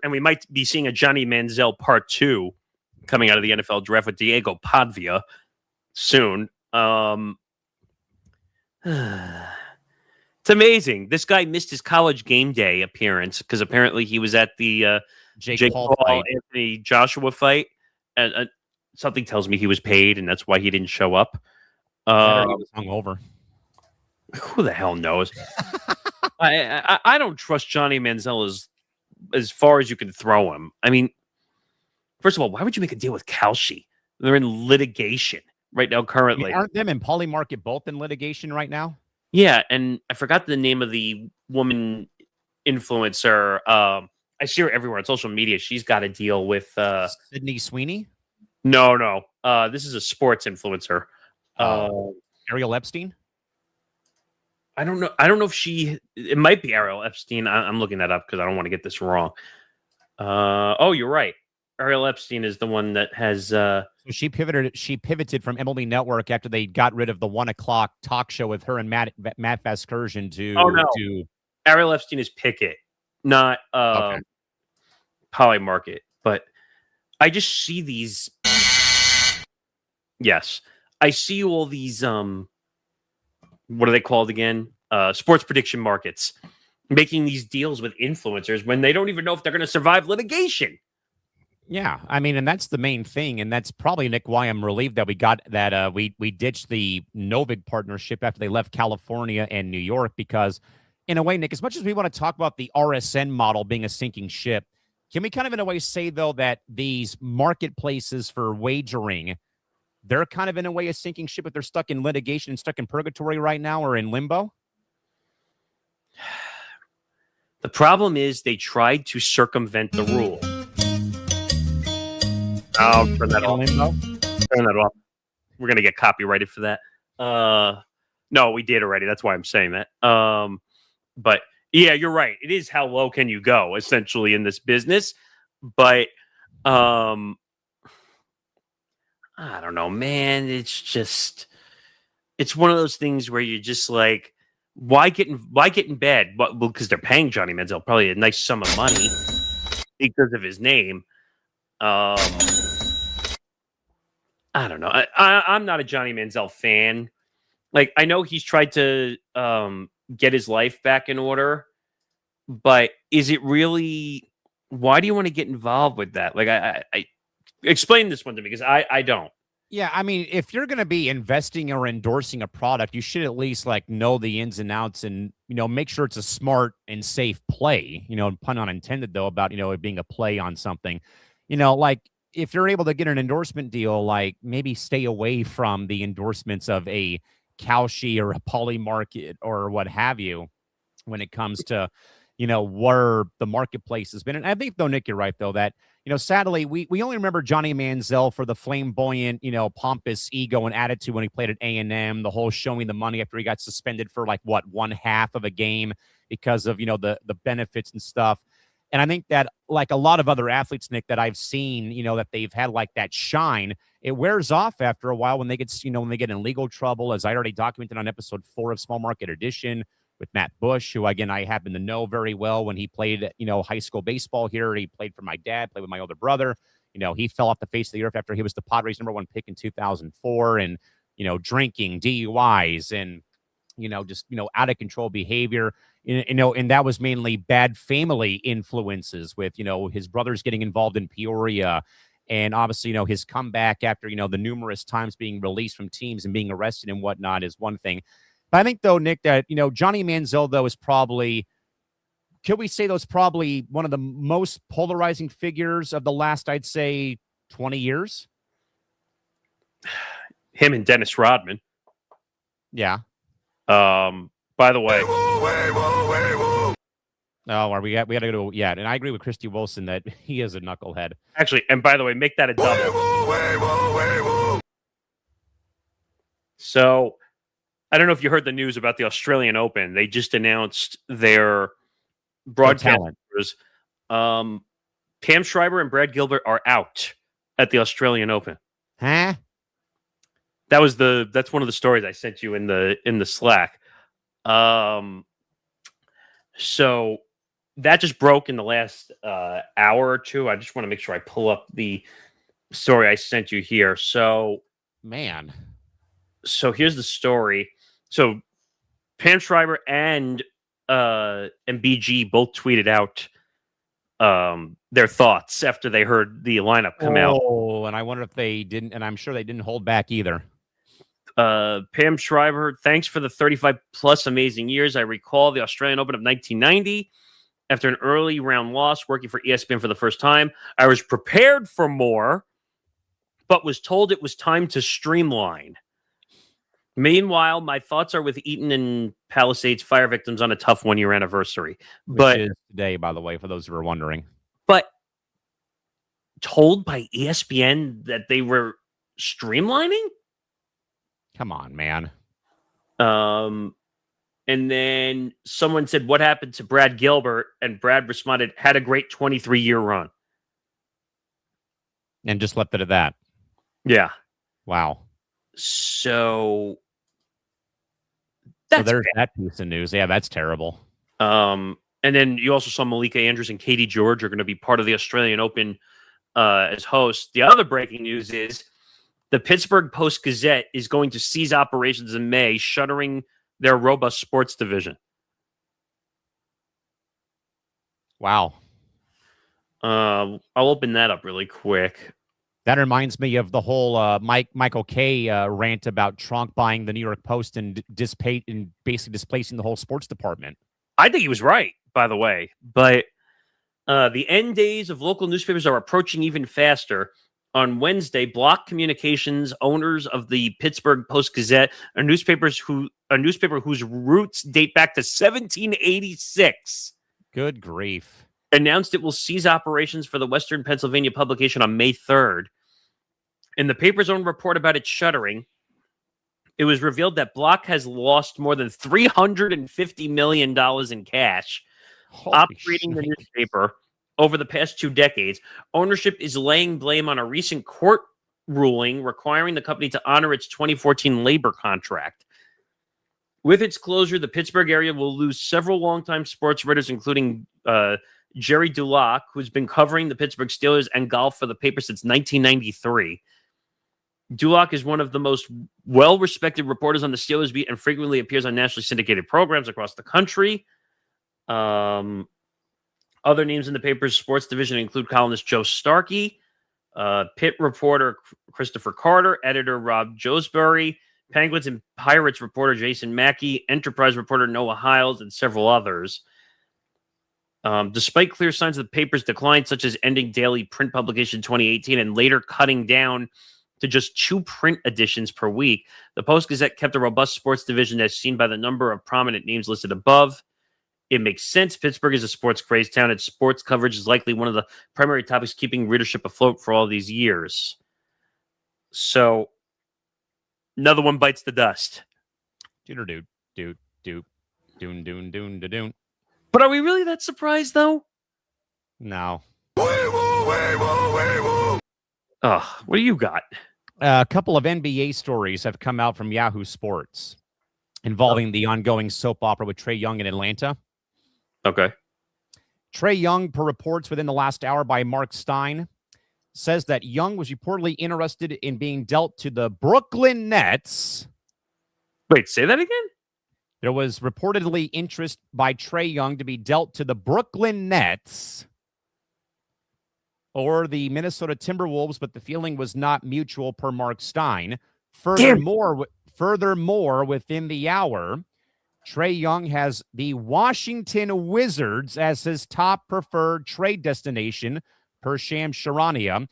And we might be seeing a Johnny Manziel part 2 coming out of the NFL draft with Diego Padvia soon. It's amazing. This guy missed his college game day appearance because apparently he was at the Jake Paul Anthony Joshua fight. And something tells me he was paid, and that's why he didn't show up. He was hungover. Who the hell knows? I don't trust Johnny Manziel as far as you can throw him. I mean, first of all, why would you make a deal with Kalshi? They're in litigation right now currently. I mean, aren't them and Polymarket both in litigation right now? Yeah, and I forgot the name of the woman influencer. I see her everywhere on social media. She's got a deal with Sydney Sweeney? No. This is a sports influencer. Ariel Epstein? I don't know. I don't know if it might be Ariel Epstein. I'm looking that up because I don't want to get this wrong. Oh, you're right. Ariel Epstein is the one that has. So she pivoted from MLB Network after they got rid of the 1 o'clock talk show with her and Matt Vasgersian to. Oh no, Ariel Epstein is Pickett, not Polymarket. But I just see these. Yes, I see all these. What are they called again? Sports prediction markets making these deals with influencers when they don't even know if they're going to survive litigation. Yeah, I mean, and that's the main thing, and that's probably, Nick, why I'm relieved that we got that we ditched the Novig partnership after they left California and New York, because in a way, Nick, as much as we want to talk about the RSN model being a sinking ship, can we kind of in a way say, though, that these marketplaces for wagering, they're kind of in a way a sinking ship, but they're stuck in litigation and stuck in purgatory right now, or in limbo? The problem is they tried to circumvent the rule. I'll turn that off. Turn that off. We're going to get copyrighted for that. No, we did already. That's why I'm saying that. But yeah, you're right. It is how low can you go, essentially, in this business. But I don't know, man. It's one of those things where you're just like, why get in bed? Well, because they're paying Johnny Manziel probably a nice sum of money because of his name. I don't know. I'm not a Johnny Manziel fan. Like, I know he's tried to get his life back in order, but is it really? Why do you want to get involved with that? Like, I explain this one to me, because I don't. Yeah, I mean, if you're going to be investing or endorsing a product, you should at least know the ins and outs, and make sure it's a smart and safe play. Pun unintended though, about it being a play on something. Like, if you're able to get an endorsement deal, like, maybe stay away from the endorsements of a Kalshi or a Polymarket or what have you when it comes to, where the marketplace has been. And I think, though, Nick, you're right, though, that, sadly, we only remember Johnny Manziel for the flamboyant, pompous ego and attitude when he played at A&M, the whole showing the money after he got suspended for, one half of a game because of, the benefits and stuff. And I think that, like a lot of other athletes, Nick, that I've seen, that they've had that shine, it wears off after a while when they get, when they get in legal trouble, as I already documented on episode 4 of Small Market Edition with Matt Bush, who, again, I happen to know very well when he played, high school baseball here. He played for my dad, played with my older brother. He fell off the face of the earth after he was the Padres' #1 pick in 2004, and, drinking, DUIs, and, just, out of control behavior. And that was mainly bad family influences with, his brothers getting involved in Peoria, and obviously, his comeback after, the numerous times being released from teams and being arrested and whatnot is one thing. But I think, though, Nick, that, Johnny Manziel, though, is probably, could we say, those probably one of the most polarizing figures of the last, I'd say, 20 years? Him and Dennis Rodman. Yeah. By the way. Oh, we got to go. Yeah, and I agree with Christy Wilson that he is a knucklehead. Actually, and by the way, make that a double. So, I don't know if you heard the news about the Australian Open. They just announced their broadcasters. Pam Schreiber and Brad Gilbert are out at the Australian Open. Huh? That's one of the stories I sent you in the Slack. So that just broke in the last hour or two. I just want to make sure I pull up the story I sent you here. So, man. So here's the story. So Pam Schreiber and BG both tweeted out their thoughts after they heard the lineup come out. Oh, and I wonder if they didn't, and I'm sure they didn't hold back either. Pam Schreiber, thanks for the 35 plus amazing years. I recall the Australian Open of 1990. After an early round loss, working for ESPN for the first time, I was prepared for more, but was told it was time to streamline. Meanwhile, my thoughts are with Eaton and Palisades fire victims on a tough 1-year anniversary. Which is today, by the way, for those who are wondering. But told by ESPN that they were streamlining? Come on, man. And then someone said, what happened to Brad Gilbert? And Brad responded, had a great 23-year run. And just left it at that. Yeah. Wow. So there's that piece of news. Yeah, that's terrible. And then you also saw Malika Andrews and Katie George are going to be part of the Australian Open as hosts. The other breaking news is the Pittsburgh Post-Gazette is going to cease operations in May, shuttering their robust sports division. Wow. I'll open that up really quick. That reminds me of the whole Michael Kay rant about Trump buying the New York Post and basically displacing the whole sports department. I think he was right, by the way. But the end days of local newspapers are approaching even faster. On Wednesday, Block Communications, owners of the Pittsburgh Post-Gazette, a newspaper whose roots date back to 1786. Good grief. Announced it will cease operations for the Western Pennsylvania publication on May 3rd. In the paper's own report about its shuttering, it was revealed that Block has lost more than $350 million in cash operating the newspaper over the past 2 decades. Ownership is laying blame on a recent court ruling requiring the company to honor its 2014 labor contract. With its closure, the Pittsburgh area will lose several longtime sports writers, including Jerry Dulac, who's been covering the Pittsburgh Steelers and golf for the paper since 1993. Dulac is one of the most well-respected reporters on the Steelers beat and frequently appears on nationally syndicated programs across the country. Other names in the paper's sports division include columnist Joe Starkey, Pitt reporter Christopher Carter, editor Rob Josbury, Penguins and Pirates reporter Jason Mackey, Enterprise reporter Noah Hiles, and several others. Despite clear signs of the paper's decline, such as ending daily print publication in 2018 and later cutting down to just 2 print editions per week, the Post-Gazette kept a robust sports division as seen by the number of prominent names listed above. It makes sense. Pittsburgh is a sports crazed town. Its sports coverage is likely one of the primary topics keeping readership afloat for all these years. So, another one bites the dust. Doon. But are we really that surprised, though? No. Oh, what do you got? A couple of NBA stories have come out from Yahoo Sports involving the ongoing soap opera with Trae Young in Atlanta. Okay. Trae Young, per reports within the last hour by Mark Stein, says that Young was reportedly interested in being dealt to the Brooklyn Nets. Wait, say that again? There was reportedly interest by Trae Young to be dealt to the Brooklyn Nets or the Minnesota Timberwolves, but the feeling was not mutual, per Mark Stein. Furthermore, within the hour, Trae Young has the Washington Wizards as his top preferred trade destination, per Shams Charania.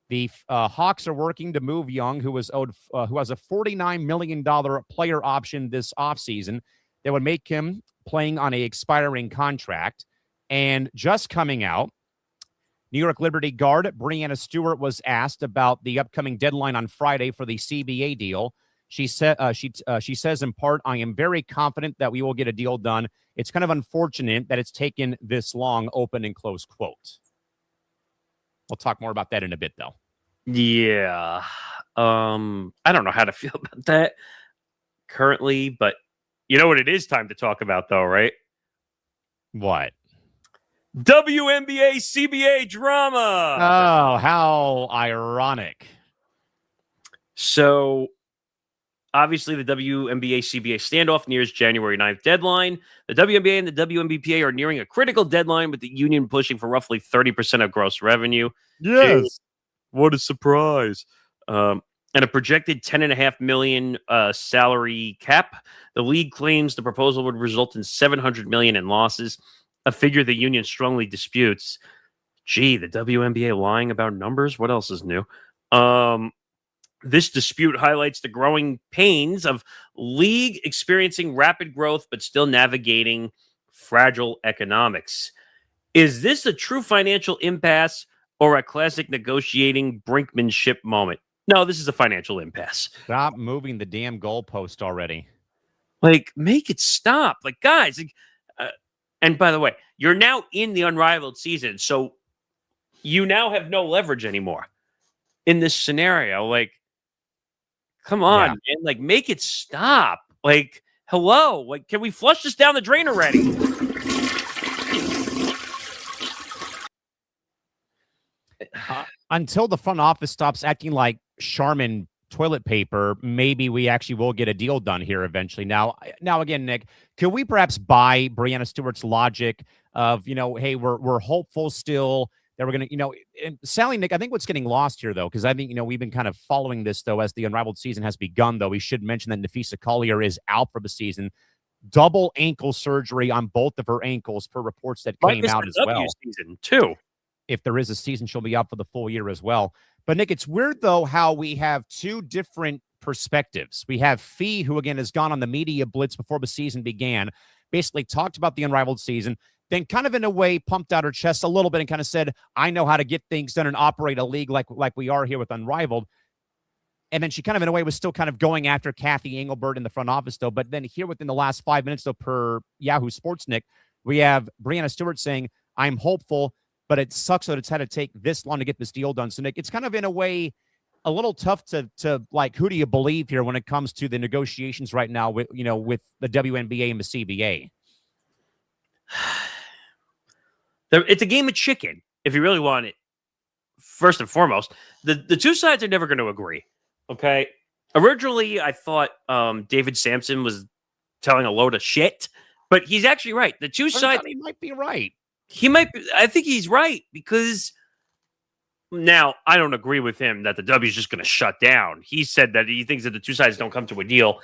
The Hawks are working to move Young, who has a $49 million player option this offseason that would make him playing on an expiring contract. And just coming out, New York Liberty guard Breanna Stewart was asked about the upcoming deadline on Friday for the CBA deal. She said, she says in part, "I am very confident that we will get a deal done. It's kind of unfortunate that it's taken this long," open and close quote. We'll talk more about that in a bit, though. Yeah. I don't know how to feel about that currently, but you know what it is time to talk about, though, right? What? WNBA CBA drama. Oh, how ironic. So, obviously, the WNBA CBA standoff nears January 9th deadline. The WNBA and the WNBPA are nearing a critical deadline, with the union pushing for roughly 30% of gross revenue. Yes. Hey, what a surprise. And a projected $10.5 million salary cap. The league claims the proposal would result in $700 million in losses, a figure the union strongly disputes. Gee, the WNBA lying about numbers? What else is new? This dispute highlights the growing pains of league experiencing rapid growth but still navigating fragile economics. Is this a true financial impasse or a classic negotiating brinkmanship moment? No, this is a financial impasse. Stop moving the damn goalpost already. Like, make it stop. Like, guys, and by the way, you're now in the unrivaled season, so you now have no leverage anymore in this scenario. Like, come on, man. Like, make it stop. Like, hello. Like, can we flush this down the drain already? Until the front office stops acting like Charmin toilet paper, maybe we actually will get a deal done here eventually. Now again, Nick, could we perhaps buy Breanna Stewart's logic of, hey, we're hopeful still that we're going to, and Sally, Nick, I think what's getting lost here, though, because I think, we've been kind of following this, though, as the unrivaled season has begun, though. We should mention that Nafisa Collier is out for the season. Double ankle surgery on both of her ankles per reports that came out as well. Season too. If there is a season, she'll be out for the full year as well. But, Nick, it's weird, though, how we have two different perspectives. We have Fee, who, again, has gone on the media blitz before the season began, basically talked about the unrivaled season, then kind of in a way pumped out her chest a little bit and kind of said, I know how to get things done and operate a league like we are here with Unrivaled. And then she kind of in a way was still kind of going after Kathy Engelbert in the front office, though. But then here within the last 5 minutes, though, per Yahoo Sports, Nick, we have Breanna Stewart saying, I'm hopeful, but it sucks that it's had to take this long to get this deal done. So, Nick, it's kind of in a way a little tough to like, who do you believe here when it comes to the negotiations right now with, with the WNBA and the CBA? It's a game of chicken, if you really want it. First and foremost, the two sides are never going to agree. Okay. Originally, I thought David Sampson was telling a load of shit, but he's actually right. The two sides. He might be right. He might be. I think he's right because now I don't agree with him that the W is just going to shut down. He said that he thinks that the two sides don't come to a deal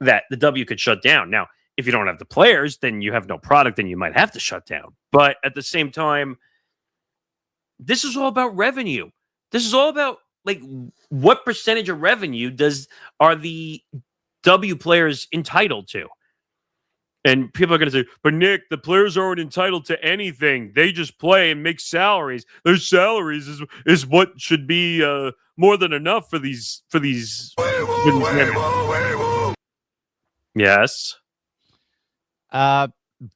that the W could shut down. Now, if you don't have the players, then you have no product, then you might have to shut down. But at the same time, this is all about revenue. This is all about, like, what percentage of revenue are the W players entitled to? And people are going to say, but Nick, the players aren't entitled to anything. They just play and make salaries. Their salaries is what should be more than enough for these. Yes.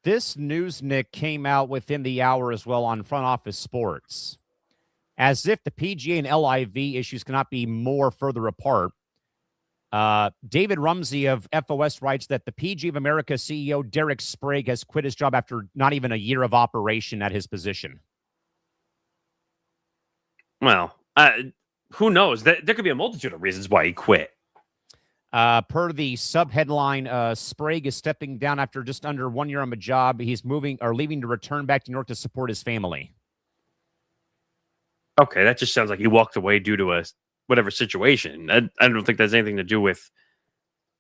This news, Nick, came out within the hour as well on Front Office Sports. As if the PGA and LIV issues cannot be more further apart. David Rumsey of FOS writes that the PGA of America CEO Derek Sprague has quit his job after not even a year of operation at his position. Well, who knows? There could be a multitude of reasons why he quit. Per the sub-headline, Sprague is stepping down after just under 1 year on the job. He's leaving to return back to New York to support his family. Okay, that just sounds like he walked away due to whatever situation. I don't think that's anything to do with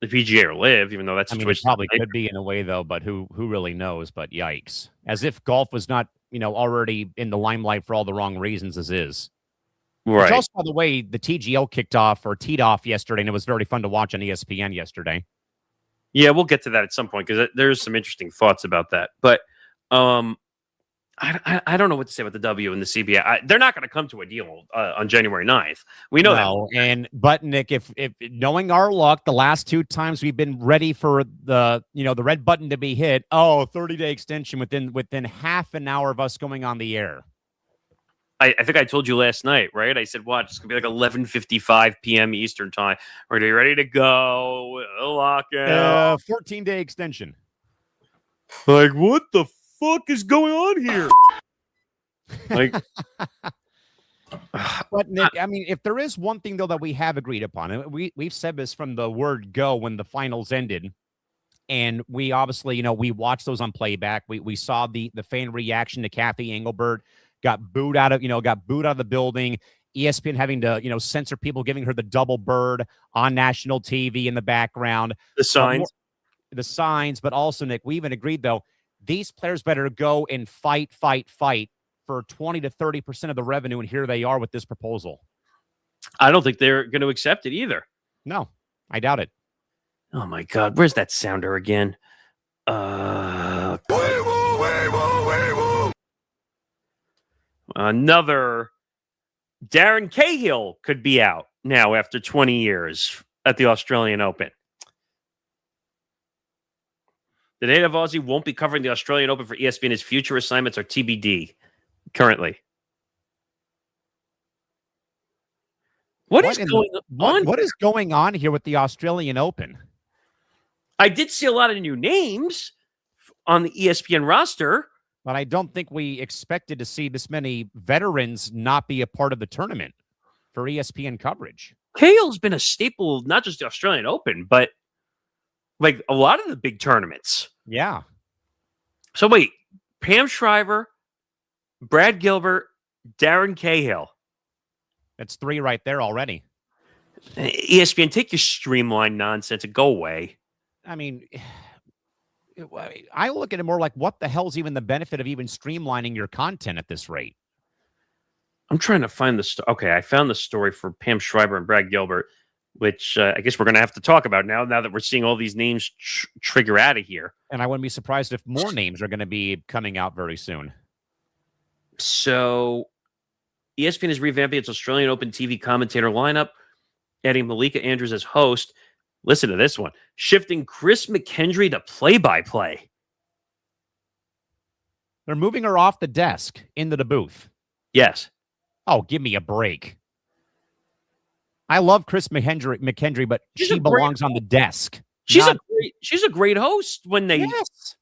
the PGA or LIV, even though that's it probably could be in a way, though, but who really knows? But yikes. As if golf was not, already in the limelight for all the wrong reasons as is. Right. Which also, by the way, the TGL teed off yesterday, and it was very fun to watch on ESPN yesterday. Yeah, we'll get to that at some point because there's some interesting thoughts about that. But I don't know what to say about the W and the CBA. They're not going to come to a deal on January 9th. We know that. But Nick, if knowing our luck, the last two times we've been ready for the red button to be hit. 30-day extension within half an hour of us going on the air. I think I told you last night, right? I said, watch, it's going to be like 11:55 p.m. Eastern time. We're going to be ready to go. Lockout. 14-day extension. Like, what the fuck is going on here? Like, but Nick, if there is one thing, though, that we have agreed upon, and we've said this from the word go when the finals ended, and we obviously, we watched those on playback. We saw the fan reaction to Kathy Engelbert. Got booed out of the building. ESPN having to, censor people, giving her the double bird on national TV in the background. The signs. But also, Nick, we even agreed, though, these players better go and fight for 20 to 30% of the revenue. And here they are with this proposal. I don't think they're going to accept it either. No, I doubt it. Oh, my God. Where's that sounder again? Another Darren Cahill could be out now after 20 years at the Australian Open. The native Aussie won't be covering the Australian Open for ESPN. His future assignments are TBD currently. What is going on here with the Australian Open? I did see a lot of new names on the ESPN roster. But I don't think we expected to see this many veterans not be a part of the tournament for ESPN coverage. Cahill's been a staple of not just the Australian Open, but like a lot of the big tournaments. Yeah. So wait, Pam Shriver, Brad Gilbert, Darren Cahill. That's 3 right there already. ESPN, take your streamline nonsense and go away. I mean, I look at it more like, what the hell's even the benefit of even streamlining your content at this rate? I'm trying to find the story. Okay, I found the story for Pam Schreiber and Brad Gilbert, which I guess we're going to have to talk about now that we're seeing all these names trigger out of here. And I wouldn't be surprised if more names are going to be coming out very soon. So ESPN is revamping its Australian Open TV commentator lineup, adding Malika Andrews as host. Listen to this one. Shifting Chris McKendry to play-by-play. They're moving her off the desk into the booth. Yes. Oh, give me a break. I love Chris McKendry, but she belongs on the desk. She's a great host when they... Yes.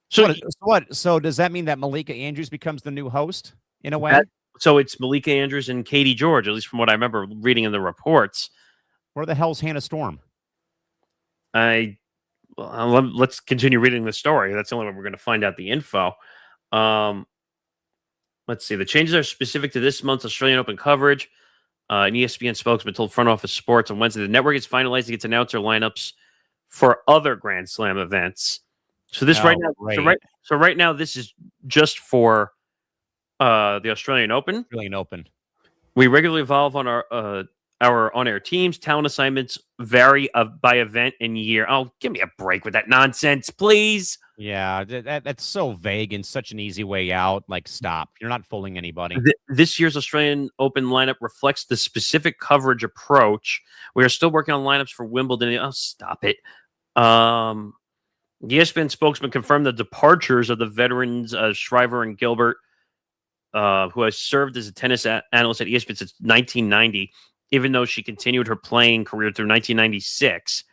So what? So does that mean that Malika Andrews becomes the new host in a way? So it's Malika Andrews and Katie George, at least from what I remember reading in the reports. Where the hell's Hannah Storm? Let's continue reading the story. That's the only way we're going to find out the info. Let's see. The changes are specific to this month's Australian Open coverage. An ESPN spokesman told Front Office Sports on Wednesday the network is finalizing its announcer lineups for other Grand Slam events. So this right now, this is just for the Australian Open. Australian Open. We regularly evolve on our on-air teams. Talent assignments vary by event and year. Oh, give me a break with that nonsense, please. Yeah, that's so vague and such an easy way out. Like, stop. You're not fooling anybody. This year's Australian Open lineup reflects the specific coverage approach. We are still working on lineups for Wimbledon. Oh, stop it. The ESPN spokesman confirmed the departures of the veterans Shriver and Gilbert, who has served as a tennis analyst at ESPN since 1990, even though she continued her playing career through 1996.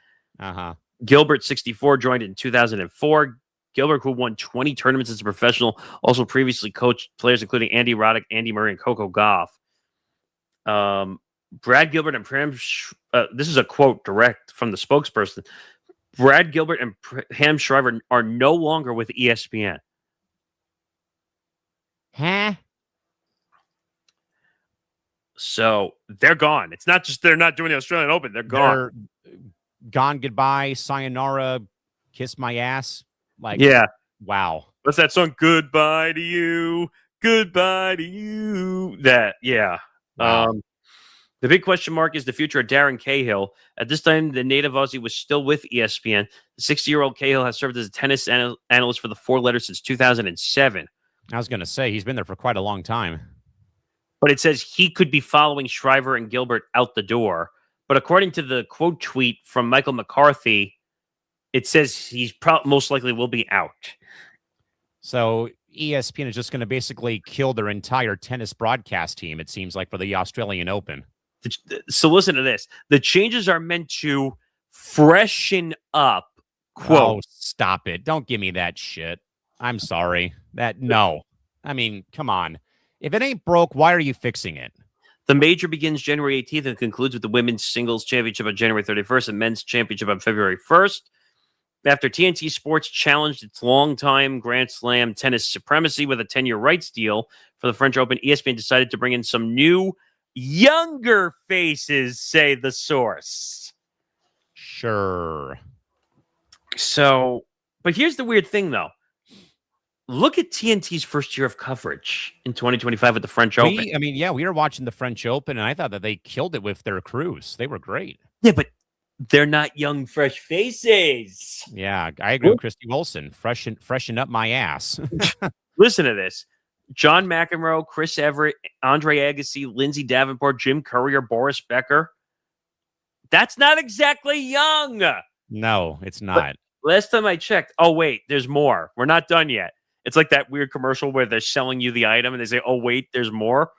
Gilbert, 64, joined in 2004. Gilbert, who won 20 tournaments as a professional, also previously coached players including Andy Roddick, Andy Murray, and Coco Gauff. Brad Gilbert and Pam, this is a quote direct from the spokesperson. Brad Gilbert and Pam Shriver are no longer with ESPN. Huh? So they're gone. It's not just they're not doing the Australian Open. They're gone. They're gone, goodbye, sayonara, kiss my ass. Like, yeah. Wow. What's that song? Goodbye to you. Goodbye to you. That, yeah. Wow. The big question mark is the future of Darren Cahill. At this time, the native Aussie was still with ESPN. The 60-year-old Cahill has served as a tennis analyst for the four letters since 2007. I was going to say, he's been there for quite a long time. But it says he could be following Shriver and Gilbert out the door. But according to the quote tweet from Michael McCarthy, it says he's most likely will be out. So ESPN is just going to basically kill their entire tennis broadcast team, it seems like, for the Australian Open. So listen to this. The changes are meant to freshen up. Quote. Oh, stop it. Don't give me that shit. I'm sorry. No. I mean, come on. If it ain't broke, why are you fixing it? The major begins January 18th and concludes with the women's singles championship on January 31st and men's championship on February 1st. After TNT Sports challenged its longtime Grand Slam tennis supremacy with a 10-year rights deal for the French Open, ESPN decided to bring in some new, younger faces, say the source. Sure. So, but here's the weird thing, though. Look at TNT's first year of coverage in 2025 at the French Open. We were watching the French Open, and I thought that they killed it with their crews. They were great. Yeah, but they're not young, fresh faces. Yeah, I agree with Christy Wilson. Freshen up my ass. Listen to this. John McEnroe, Chris Everett, Andre Agassi, Lindsay Davenport, Jim Courier, Boris Becker. That's not exactly young. No, it's not. But last time I checked, oh, wait, there's more. We're not done yet. It's like that weird commercial where they're selling you the item and they say, oh, wait, there's more.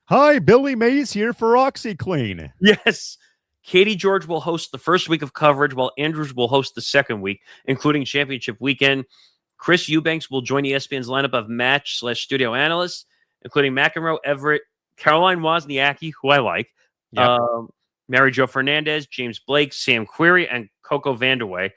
Hi, Billy Mays here for OxyClean. Yes. Katie George will host the first week of coverage, while Andrews will host the second week, including championship weekend. Chris Eubanks will join ESPN's lineup of match/studio analysts, including McEnroe, Everett, Caroline Wozniacki, who I like, yep. Mary Jo Fernandez, James Blake, Sam Querrey, and Coco Vandeweghe.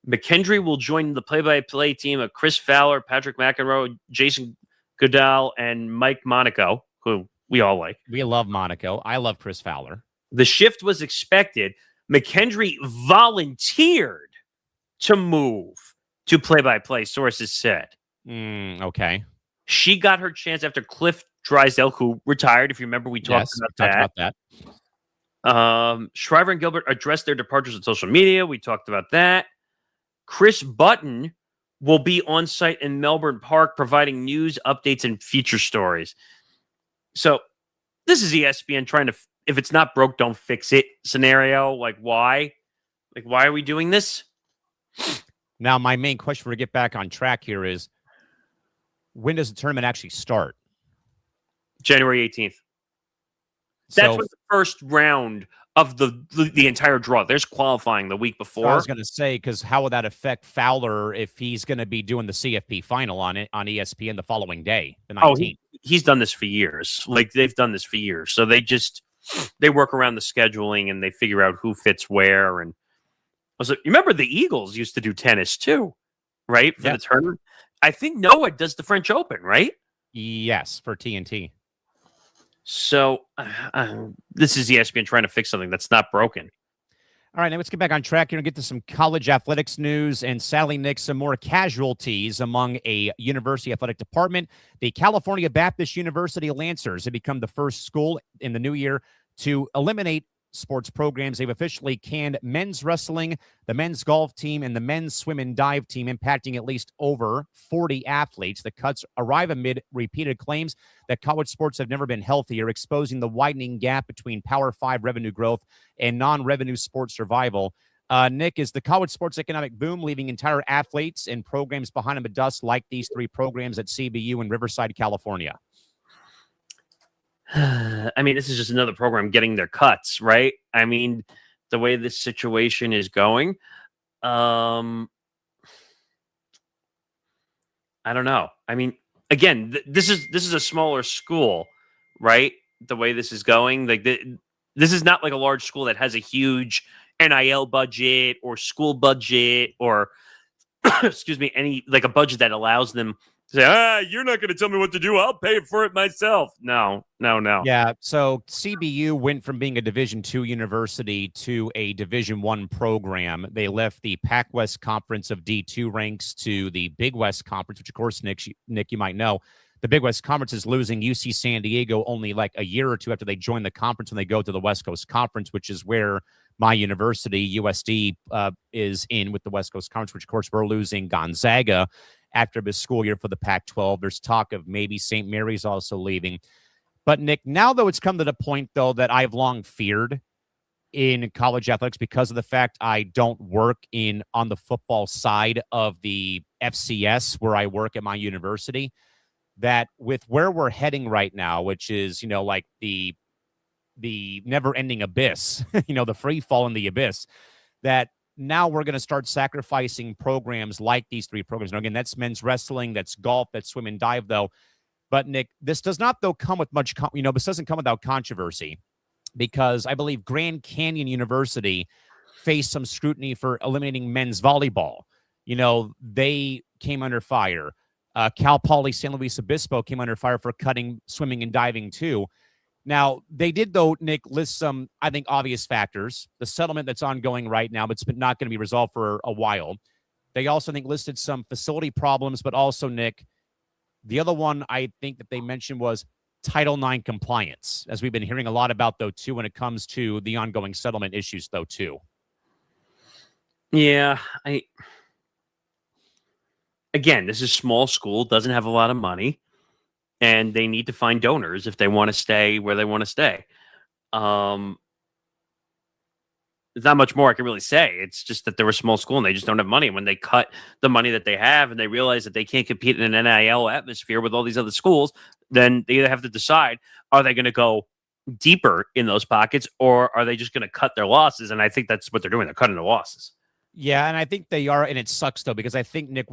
McKendry will join the play-by-play team of Chris Fowler, Patrick McEnroe, Jason Goodell and Mike Monaco, who we all like. We love Monaco. I love Chris Fowler. The shift was expected. McKendry volunteered to move to play-by-play, sources said. Okay. She got her chance after Cliff Drysdale, who retired. If you remember, we talked about that. Shriver and Gilbert addressed their departures on social media. We talked about that. Chris Button will be on site in Melbourne Park providing news, updates, and feature stories. So this is ESPN trying to, if it's not broke, don't fix it scenario. Like, why? Like, why are we doing this? Now, my main question for to get back on track here is, when does the tournament actually start? January 18th. That's what the first round of the entire draw. There's qualifying the week before. I was going to say, because how would that affect Fowler if he's going to be doing the CFP final on ESPN the following day, the 19th? He's done this for years. Like, they've done this for years. So they work around the scheduling and they figure out who fits where. And also, you remember the Eagles used to do tennis too, right? For the tournament. I think Noah does the French Open, right? Yes, for TNT. So this is ESPN trying to fix something that's not broken. All right, now let's get back on track here and get to some college athletics news. And sadly, Nick, some more casualties among a university athletic department. The California Baptist University Lancers have become the first school in the new year to eliminate sports programs. They've officially canned men's wrestling, the men's golf team, and the men's swim and dive team, impacting at least over 40 athletes. The cuts arrive amid repeated claims that college sports have never been healthier, exposing the widening gap between Power 5 revenue growth and non-revenue sports survival. Nick, is the college sports economic boom leaving entire athletes and programs behind in the dust like these three programs at CBU in Riverside, California? I mean, this is just another program getting their cuts, right? I mean, the way this situation is going, I don't know. I mean, again, this is a smaller school, right? The way this is going, like this is not like a large school that has a huge NIL budget or school budget or excuse me, any like a budget that allows them say, you're not going to tell me what to do. I'll pay for it myself. No. Yeah, so CBU went from being a Division II university to a Division I program. They left the Pac-West Conference of D2 ranks to the Big West Conference, which, of course, Nick, you might know. The Big West Conference is losing UC San Diego only like a year or two after they join the conference when they go to the West Coast Conference, which is where my university, USD, is in with the West Coast Conference, which, of course, we're losing Gonzaga after this school year for the Pac-12. There's talk of maybe St. Mary's also leaving. But, Nick, now, though, it's come to the point, though, that I've long feared in college athletics because of the fact I don't work on the football side of the FCS where I work at my university, that with where we're heading right now, which is, like the never-ending abyss, the free fall in the abyss, that now we're going to start sacrificing programs like these three programs. Now, again, that's men's wrestling, that's golf, that's swim and dive, though. But, Nick, this does not, though, come with much, this doesn't come without controversy because I believe Grand Canyon University faced some scrutiny for eliminating men's volleyball. They came under fire. Cal Poly San Luis Obispo came under fire for cutting swimming and diving, too. Now, they did, though, Nick, list some, I think, obvious factors. The settlement that's ongoing right now, but it's not going to be resolved for a while. They also, I think, listed some facility problems, but also, Nick, the other one I think that they mentioned was Title IX compliance, as we've been hearing a lot about, though, too, when it comes to the ongoing settlement issues, though, too. Yeah, again, this is a small school, doesn't have a lot of money. And they need to find donors if they want to stay where they want to stay. There's not much more I can really say. It's just that they're a small school and they just don't have money. When they cut the money that they have and they realize that they can't compete in an NIL atmosphere with all these other schools, then they either have to decide, are they going to go deeper in those pockets or are they just going to cut their losses? And I think that's what they're doing. They're cutting the losses. Yeah, and I think they are, and it sucks, though, because I think, Nick,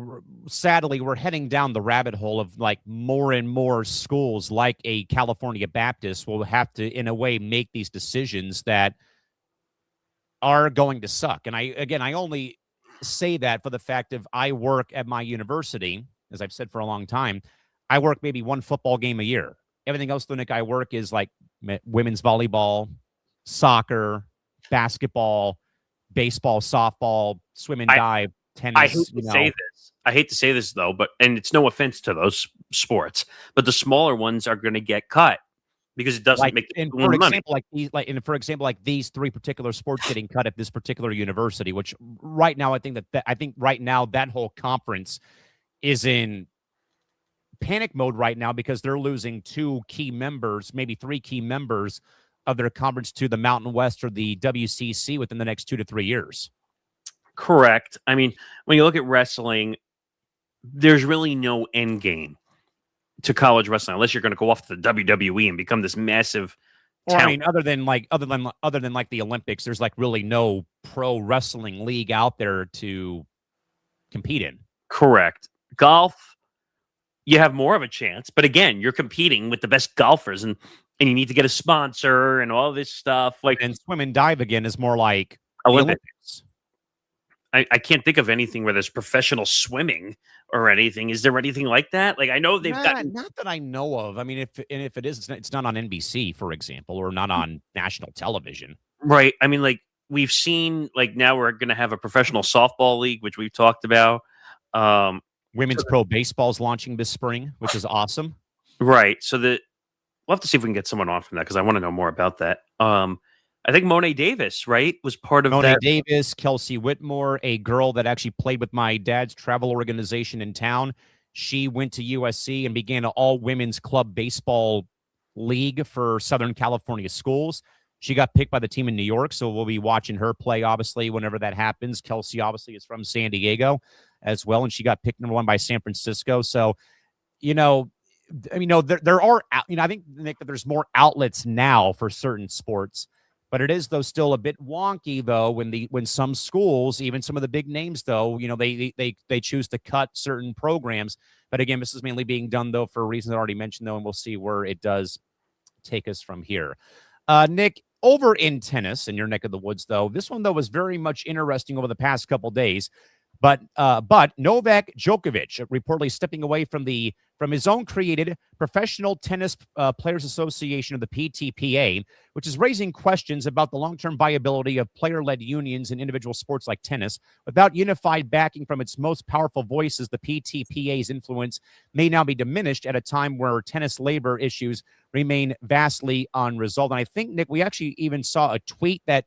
sadly, we're heading down the rabbit hole of, like, more and more schools like a California Baptist will have to, in a way, make these decisions that are going to suck. And I only say that for the fact of I work at my university, as I've said for a long time. I work maybe one football game a year. Everything else, though, Nick, I work is like women's volleyball, soccer, basketball, baseball, softball, swim and dive, tennis. I hate to say this. I hate to say this though, and it's no offense to those sports, but the smaller ones are going to get cut because it doesn't make money. For example, like these three particular sports getting cut at this particular university, which right now I think right now that whole conference is in panic mode right now because they're losing two key members, maybe three key members of their conference to the Mountain West or the WCC within the next 2 to 3 years. Correct. I mean, when you look at wrestling, there's really no end game to college wrestling unless you're going to go off to the WWE and become this massive talent. I mean, other than like the Olympics, there's like really no pro wrestling league out there to compete in. Correct. Golf, you have more of a chance, but again, you're competing with the best golfers, and you need to get a sponsor and all this stuff. Like, and swim and dive again is more like Olympics. I can't think of anything where there's professional swimming or anything. Is there anything like that? Like, I know they've got not that I know of. I mean, if it is, it's not on NBC, for example, or not on national television. Right. I mean, like we've seen, like now we're going to have a professional softball league, which we've talked about. Women's pro baseball is launching this spring, which is awesome. Right. So we'll have to see if we can get someone on from that because I want to know more about that. I think Monet Davis, right, was part of Monet that. Davis, Kelsey Whitmore, a girl that actually played with my dad's travel organization in town. She went to USC and began an all-women's club baseball league for Southern California schools. She got picked by the team in New York, so we'll be watching her play, obviously, whenever that happens. Kelsey, obviously, is from San Diego as well, and she got picked number 1 by San Francisco. So, there are, I think, Nick, that there's more outlets now for certain sports. But it is, though, still a bit wonky, though, when some schools, even some of the big names, though, they choose to cut certain programs. But again, this is mainly being done, though, for reasons I already mentioned, though, and we'll see where it does take us from here. Nick, over in tennis, in your neck of the woods, though, this one, though, was very much interesting over the past couple days. But Novak Djokovic reportedly stepping away from his own created Professional Tennis Players Association, of the PTPA, which is raising questions about the long-term viability of player-led unions in individual sports like tennis. Without unified backing from its most powerful voices, the PTPA's influence may now be diminished at a time where tennis labor issues remain vastly unresolved. And I think, Nick, we actually even saw a tweet that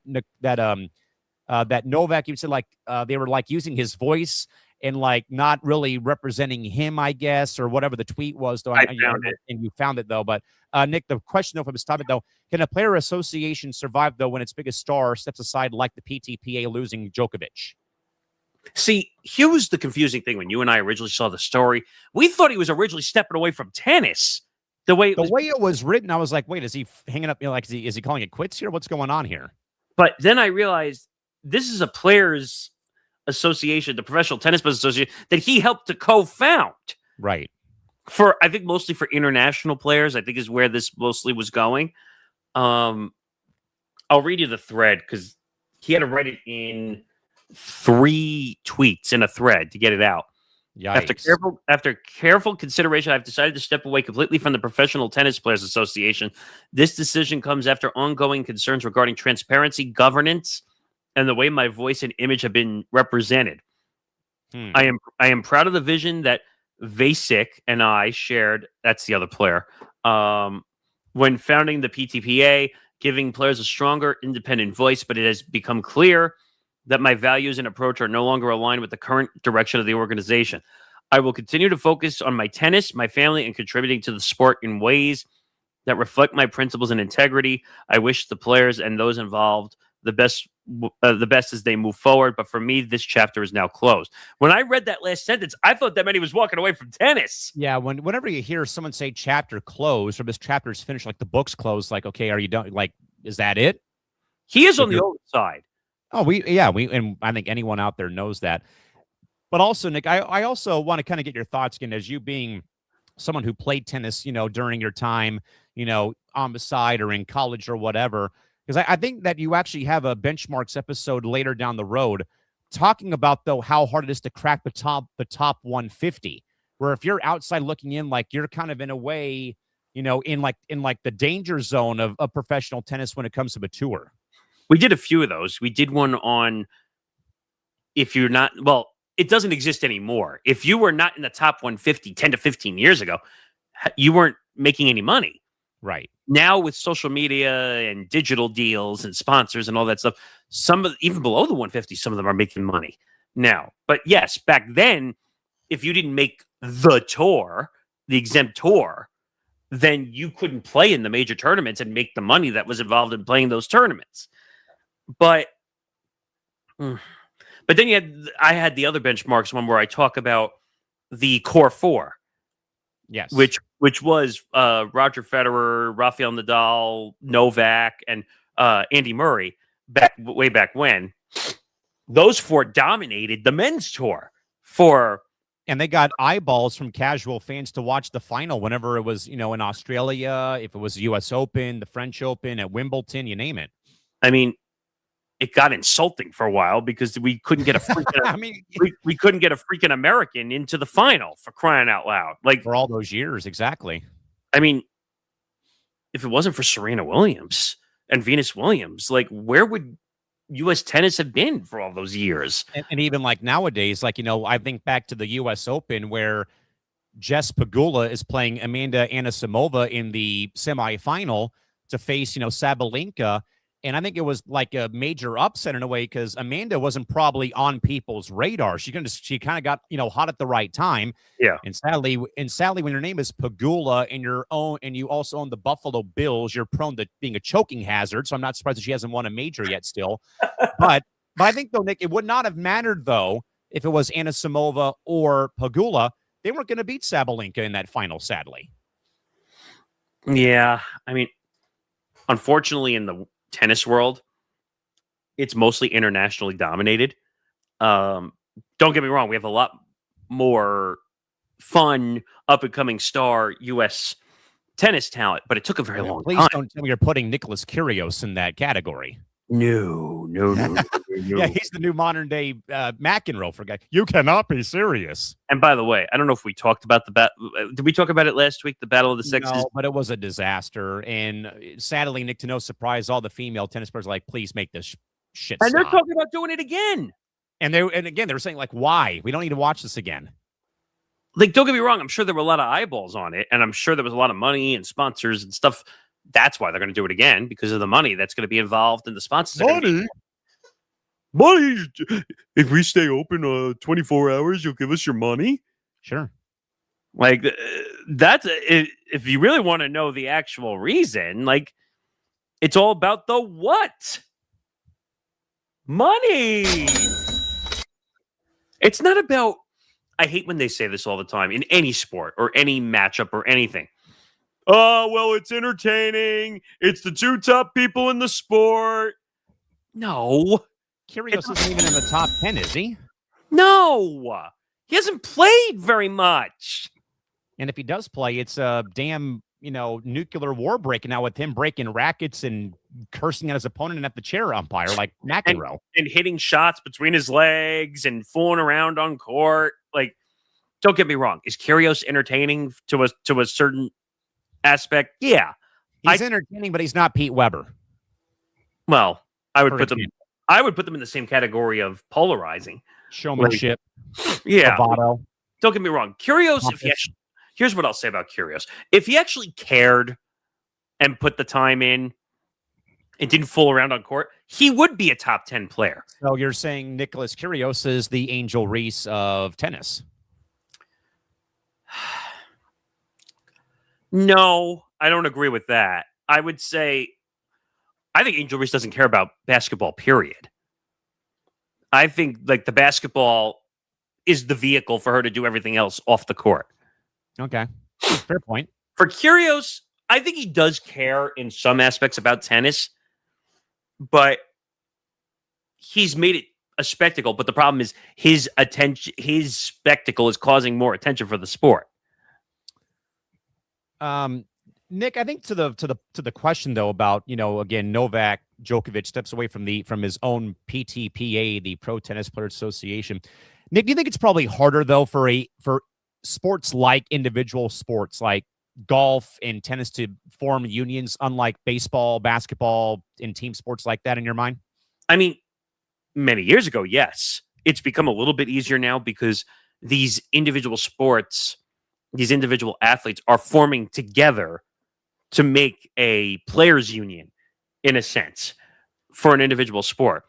Novak even said, they were like using his voice and like not really representing him, I guess, or whatever the tweet was. Though I found it. And you found it, though. But Nick, the question, though, from this topic, though, can a player association survive, though, when its biggest star steps aside, like the PTPA losing Djokovic? See, here was the confusing thing when you and I originally saw the story. We thought he was originally stepping away from tennis. The way it was written, I was like, wait, is he hanging up? Is he calling it quits here? What's going on here? But then I realized this is a players' association, the Professional Tennis Players Association, that he helped to co-found. Right. I think mostly for international players, I think is where this mostly was going. I'll read you the thread because he had to write it in 3 tweets in a thread to get it out. Yikes. After careful consideration, I've decided to step away completely from the Professional Tennis Players Association. This decision comes after ongoing concerns regarding transparency, governance, and the way my voice and image have been represented. I am proud of the vision that Vasek and I shared. That's the other player. When founding the PTPA, giving players a stronger, independent voice, but it has become clear that my values and approach are no longer aligned with the current direction of the organization. I will continue to focus on my tennis, my family, and contributing to the sport in ways that reflect my principles and integrity. I wish the players and those involved the best as they move forward. But for me, this chapter is now closed. When I read that last sentence, I thought that meant he was walking away from tennis. Yeah. Whenever you hear someone say chapter closed or this chapter is finished, like the book's closed, like, okay, are you done? Like, is that it? He is on the old side. Oh, and I think anyone out there knows that. But also, Nick, I also want to kind of get your thoughts again, as you being someone who played tennis, during your time, on the side or in college or whatever. Because I think that you actually have a benchmarks episode later down the road talking about, though, how hard it is to crack the top 150 where if you're outside looking in, like you're kind of in a way, in the danger zone of professional tennis when it comes to the tour. We did a few of those. We did one on if you're not, well, it doesn't exist anymore. If you were not in the top 150 10 to 15 years ago, you weren't making any money. Right. Now with social media and digital deals and sponsors and all that stuff, even below the 150, some of them are making money now. But yes, back then, if you didn't make the tour, the exempt tour, then you couldn't play in the major tournaments and make the money that was involved in playing those tournaments. But then I had the other benchmarks one where I talk about the core four. Yes. Which was Roger Federer, Rafael Nadal, Novak, and Andy Murray way back when. Those four dominated the men's tour and they got eyeballs from casual fans to watch the final whenever it was, in Australia, if it was the U.S. Open, the French Open, at Wimbledon, you name it. I mean, it got insulting for a while because we couldn't get a freaking we couldn't get a freaking American into the final, for crying out loud. Like, for all those years, exactly. I mean, if it wasn't for Serena Williams and Venus Williams, like, where would U.S. tennis have been for all those years? And even like nowadays, like, I think back to the U.S. Open where Jess Pegula is playing Amanda Anisimova in the semifinal to face, Sabalenka. And I think it was like a major upset in a way because Amanda wasn't probably on people's radar. She kind of got, hot at the right time. Yeah. And sadly, when your name is Pegula and you also own the Buffalo Bills, you're prone to being a choking hazard. So I'm not surprised that she hasn't won a major yet still. But I think, though, Nick, it would not have mattered, though, if it was Anisimova or Pegula. They weren't going to beat Sabalenka in that final, sadly. Yeah. I mean, unfortunately, in the tennis world, it's mostly internationally dominated. Don't get me wrong, we have a lot more fun up-and-coming star U.S. tennis talent, but it took a very long time. Please don't tell me you're putting Nicholas Kyrgios in that category. No. Yeah, he's the new modern-day McEnroe for guy. You cannot be serious. And by the way, I don't know if we talked about the battle. Did we talk about it last week, the Battle of the Sexes? No, but it was a disaster. And sadly, Nick, to no surprise, all the female tennis players are like, please make this shit stop. And they're talking about doing it again. And again, they were saying, like, why? We don't need to watch this again. Like, don't get me wrong. I'm sure there were a lot of eyeballs on it. And I'm sure there was a lot of money and sponsors and stuff. That's why they're going to do it again, because of the money that's going to be involved in the sponsors. Money. If we stay open 24 hours, you'll give us your money. Sure. Like, that's if you really want to know the actual reason, like, it's all about the what? Money. It's not about, I hate when they say this all the time in any sport or any matchup or anything. Oh, well, it's entertaining. It's the two top people in the sport. No. Kyrgios isn't even in the top 10, is he? No. He hasn't played very much. And if he does play, it's a damn, nuclear war breaking out with him breaking rackets and cursing at his opponent and at the chair umpire like McEnroe. And hitting shots between his legs and fooling around on court. Like, don't get me wrong. Is Kyrgios entertaining to a certain aspect? Yeah. He's entertaining, but he's not Pete Weber. Well, I would put them in the same category of polarizing. Showmanship. Yeah. Bravado. Don't get me wrong. Kyrgios, here's what I'll say about Kyrgios. If he actually cared and put the time in and didn't fool around on court, he would be a top 10 player. So you're saying Nicholas Kyrgios is the Angel Reese of tennis? No, I don't agree with that. I would say, I think Angel Reese doesn't care about basketball, period. I think, like, the basketball is the vehicle for her to do everything else off the court. Okay. Fair point. For Kyrgios, I think he does care in some aspects about tennis, but he's made it a spectacle. But the problem is his spectacle is causing more attention for the sport. Nick, I think to the question though about, again, Novak Djokovic steps away from his own PTPA, the Pro Tennis Players Association. Nick, do you think it's probably harder though for sports like individual sports like golf and tennis to form unions, unlike baseball, basketball, and team sports like that in your mind? I mean, many years ago, yes. It's become a little bit easier now because these individual sports, these individual athletes are forming together to make a players' union, in a sense, for an individual sport.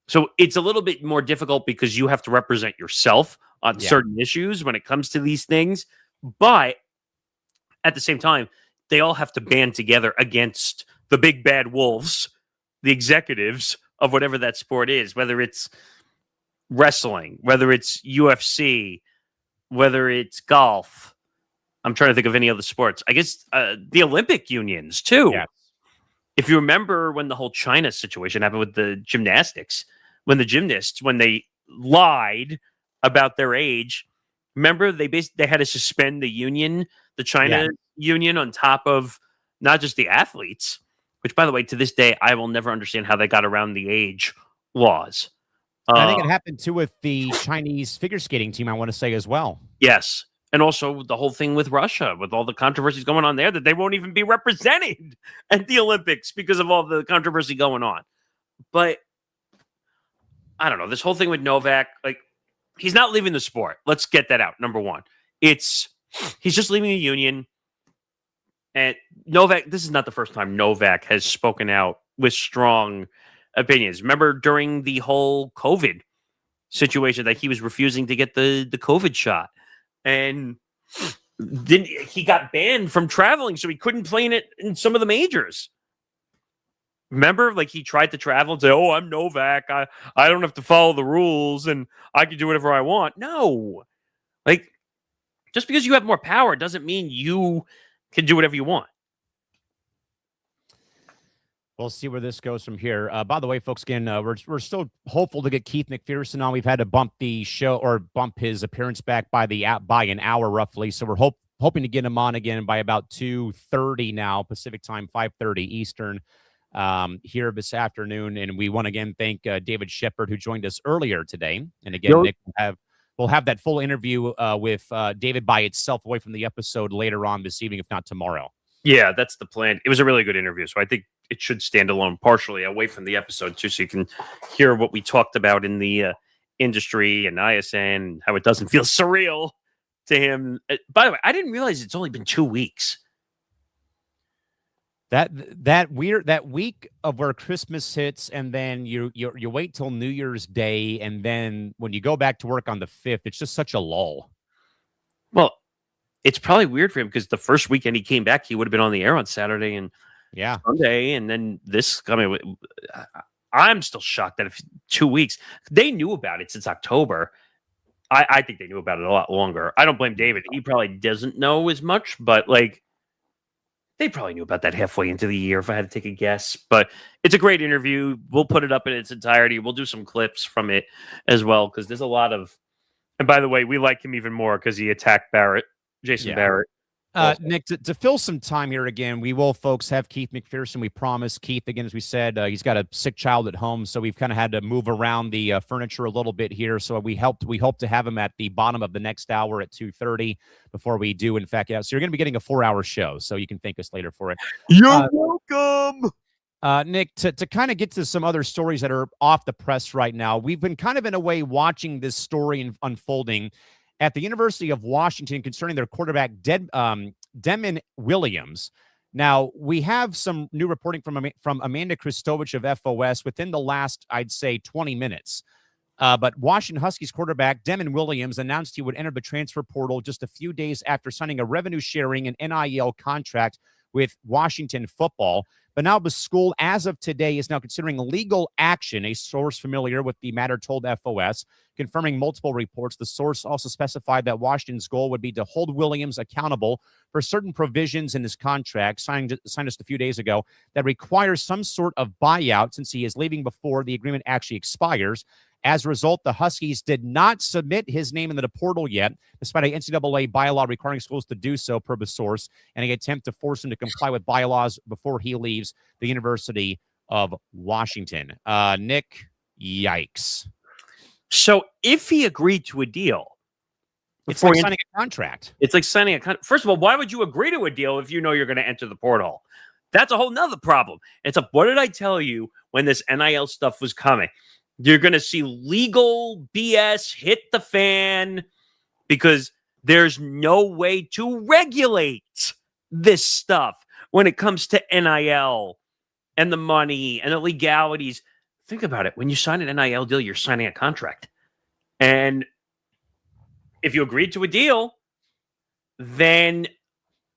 So it's a little bit more difficult because you have to represent yourself on certain issues when it comes to these things. But at the same time, they all have to band together against the big bad wolves, the executives of whatever that sport is, whether it's wrestling, whether it's UFC, whether it's golf. I'm trying to think of any other sports. I guess the Olympic unions, too. Yeah. If you remember when the whole China situation happened with the gymnastics, when the gymnasts, when they lied about their age, remember they had to suspend the union, the China union, on top of not just the athletes, which, by the way, to this day, I will never understand how they got around the age laws. I think it happened too with the Chinese figure skating team, I want to say as well. Yes. And also the whole thing with Russia, with all the controversies going on there, that they won't even be represented at the Olympics because of all the controversy going on. But I don't know. This whole thing with Novak, like, he's not leaving the sport. Let's get that out. Number one, he's just leaving the union. And Novak, this is not the first time Novak has spoken out with strong opinions. Remember during the whole COVID situation that he was refusing to get the COVID shot. And then he got banned from traveling, so he couldn't play in some of the majors. Remember, like, he tried to travel and say, "Oh, I'm Novak. I don't have to follow the rules, and I can do whatever I want." No, like, just because you have more power doesn't mean you can do whatever you want. We'll see where this goes from here. By the way, folks, again, we're still hopeful to get Keith McPherson on. We've had to bump the show or bump his appearance back by an hour roughly. So we're hoping to get him on again by about 2:30 now Pacific time, 5:30 Eastern here this afternoon. And we want to again thank David Shepard, who joined us earlier today. And again, Nick, we'll have that full interview with David by itself away from the episode later on this evening, if not tomorrow. Yeah, that's the plan. It was a really good interview, so I think it should stand alone partially away from the episode too, so you can hear what we talked about in the industry and ISN, how it doesn't feel surreal to him. By the way, I didn't realize it's only been 2 weeks. That week of where Christmas hits, and then you wait till New Year's Day, and then when you go back to work on the 5th, it's just such a lull. Well, it's probably weird for him because the first weekend he came back, he would have been on the air on Saturday and Sunday, and then this coming. I'm still shocked that 2 weeks. They knew about it since October. I think they knew about it a lot longer. I don't blame David. He probably doesn't know as much, but like, they probably knew about that halfway into the year, if I had to take a guess. But it's a great interview. We'll put it up in its entirety. We'll do some clips from it as well, because there's a lot of. And by the way, we like him even more because he attacked Jason Barrett. Nick, to fill some time here again, we will, folks, have Keith McPherson. We promise. Keith, again, as we said, he's got a sick child at home, so we've kind of had to move around the furniture a little bit here. So we hope to have him at the bottom of the next hour at 2:30 before we do, in fact, so you're going to be getting a 4-hour show, so you can thank us later for it. You're welcome. Nick, to kind of get to some other stories that are off the press right now, we've been kind of in a way watching this story unfolding at the University of Washington concerning their quarterback, Demon Williams. Now, we have some new reporting from Amanda Kristovich of FOS within the last, I'd say, 20 minutes. But Washington Huskies quarterback Demon Williams announced he would enter the transfer portal just a few days after signing a revenue-sharing and NIL contract with Washington football. But now the school, as of today, is now considering legal action. A source familiar with the matter told FOS, confirming multiple reports. The source also specified that Washington's goal would be to hold Williams accountable for certain provisions in his contract, signed just a few days ago, that requires some sort of buyout since he is leaving before the agreement actually expires. As a result, the Huskies did not submit his name in the portal yet, despite a NCAA bylaw requiring schools to do so, per the source, and an attempt to force him to comply with bylaws before he leaves the University of Washington. Nick, yikes. So if he agreed to a deal, It's like signing a contract. It's like signing a contract. First of all, why would you agree to a deal if you know you're going to enter the portal? That's a whole nother problem. It's like, what did I tell you when this NIL stuff was coming? You're going to see legal BS hit the fan because there's no way to regulate this stuff when it comes to NIL and the money and the legalities. Think about it. When you sign an NIL deal, you're signing a contract. And if you agreed to a deal, then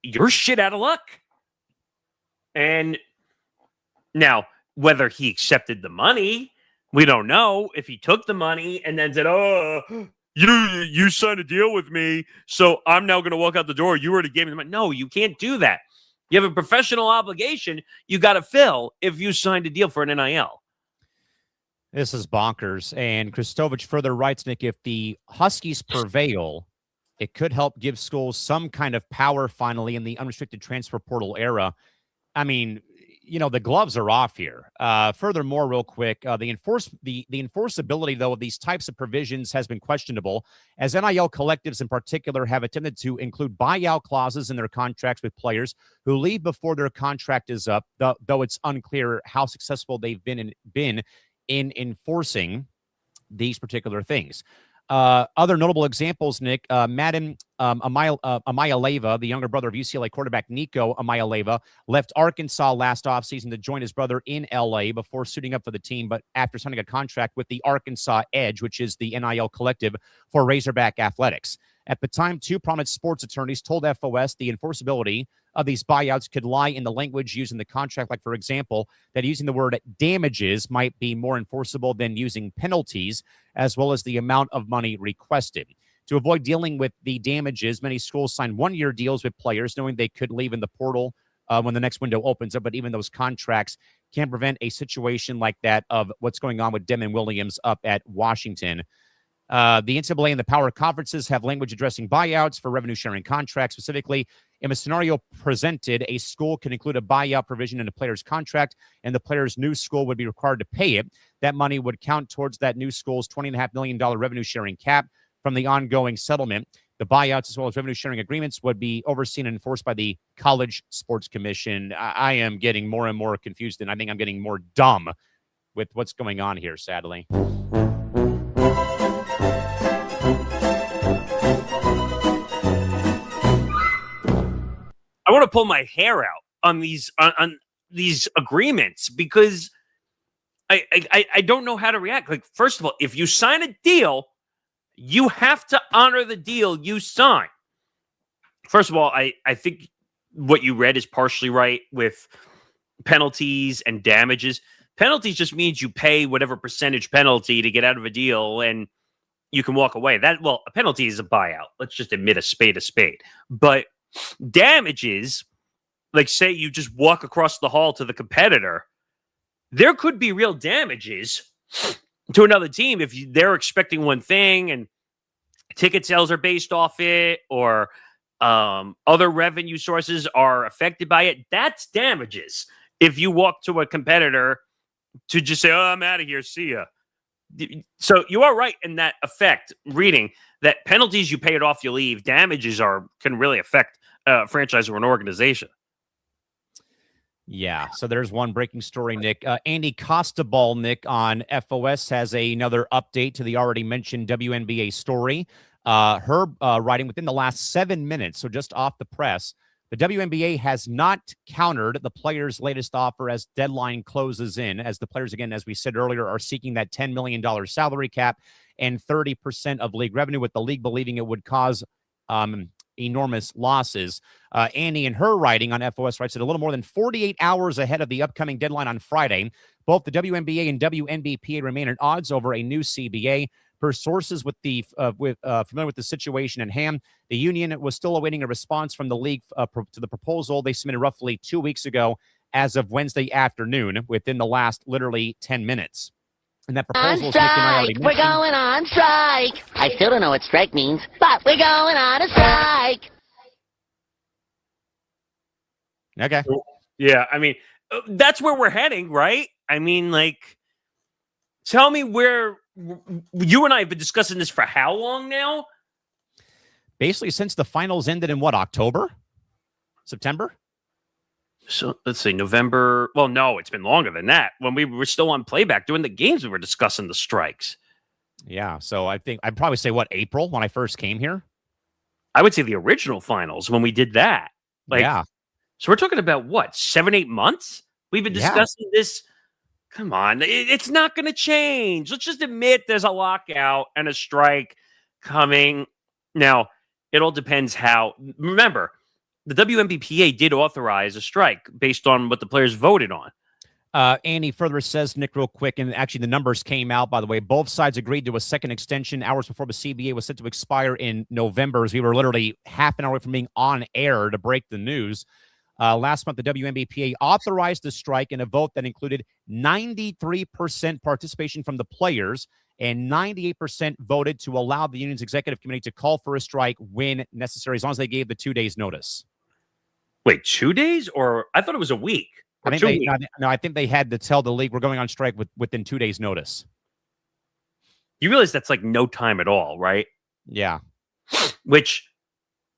you're shit out of luck. And now, whether he accepted the money, we don't know. If he took the money and then said, oh, you signed a deal with me, so I'm now going to walk out the door. You already gave me the money. No, you can't do that. You have a professional obligation you got to fill if you signed a deal for an NIL. This is bonkers. And Kristovich further writes, Nick, if the Huskies prevail, it could help give schools some kind of power finally in the unrestricted transfer portal era. I mean, you know, the gloves are off here. Furthermore, real quick, the enforceability, though, of these types of provisions has been questionable, as NIL collectives in particular have attempted to include buyout clauses in their contracts with players who leave before their contract is up, though it's unclear how successful they've been in enforcing these particular things. Other notable examples, Nick, Madden Amayaleva, the younger brother of UCLA quarterback Nico Amayaleva, left Arkansas last offseason to join his brother in LA before suiting up for the team, but after signing a contract with the Arkansas Edge, which is the NIL collective for Razorback Athletics. At the time, two prominent sports attorneys told FOS the enforceability of these buyouts could lie in the language used in the contract, like, for example, that using the word damages might be more enforceable than using penalties, as well as the amount of money requested. To avoid dealing with the damages, many schools sign one-year deals with players, knowing they could leave in the portal when the next window opens up, but even those contracts can't prevent a situation like that of what's going on with Demon Williams up at Washington. The NCAA and the power conferences have language addressing buyouts for revenue-sharing contracts. Specifically, in a scenario presented, a school can include a buyout provision in a player's contract, and the player's new school would be required to pay it. That money would count towards that new school's $20.5 million revenue-sharing cap from the ongoing settlement. The buyouts, as well as revenue-sharing agreements, would be overseen and enforced by the College Sports Commission. I am getting more and more confused, and I think I'm getting more dumb with what's going on here, sadly. I want to pull my hair out on these agreements because I don't know how to react. Like, first of all, if you sign a deal, you have to honor the deal you sign. First of all, I think what you read is partially right with penalties and damages. Penalties just means you pay whatever percentage penalty to get out of a deal and you can walk away. A penalty is a buyout. Let's just admit a spade. But damages, like say you just walk across the hall to the competitor, there could be real damages to another team if they're expecting one thing and ticket sales are based off it, or other revenue sources are affected by it. That's damages. If you walk to a competitor to just say, oh, I'm out of here, see ya. So you are right in that effect, reading that penalties, you pay it off, you leave. Damages can really affect a franchise or an organization. Yeah, so there's one breaking story, Nick. Andy Costaball, Nick, on FOS has another update to the already mentioned WNBA story. Her writing within the last 7 minutes, so just off the press, the WNBA has not countered the players' latest offer as deadline closes in, as the players, again, as we said earlier, are seeking that $10 million salary cap and 30% of league revenue, with the league believing it would cause enormous losses. Andy, in her writing on FOS, writes that a little more than 48 hours ahead of the upcoming deadline on Friday, both the WNBA and WNBPA remain at odds over a new CBA. Per sources familiar with the situation at hand, the union was still awaiting a response from the league to the proposal they submitted roughly 2 weeks ago as of Wednesday afternoon, within the last literally 10 minutes. And that proposal is we're going on strike. I still don't know what strike means, but we're going on a strike. Okay. Yeah, I mean, that's where we're heading, right? I mean, like, tell me where you and I have been discussing this for how long now? basically since the finals ended in what, October? September? So let's see, November. Well, no, it's been longer than that. When we were still on playback doing the games, we were discussing the strikes. Yeah, so I think I'd probably say, what, April when I first came here? I would say the original finals when we did that. Yeah. So we're talking about what, 7-8 months? We've been discussing this. Come on, it's not going to change. Let's just admit there's a lockout and a strike coming. Now, it all depends how. Remember, the WNBPA did authorize a strike based on what the players voted on. Andy further says, Nick, real quick, and actually the numbers came out, by the way. Both sides agreed to a second extension hours before the CBA was set to expire in November, as we were literally half an hour away from being on air to break the news. Last month, the WNBPA authorized the strike in a vote that included 93% participation from the players, and 98% voted to allow the union's executive committee to call for a strike when necessary, as long as they gave the 2 days notice. Wait, 2 days? Or I thought it was a week. I think they had to tell the league we're going on strike within 2 days notice. You realize that's like no time at all, right? Yeah. Which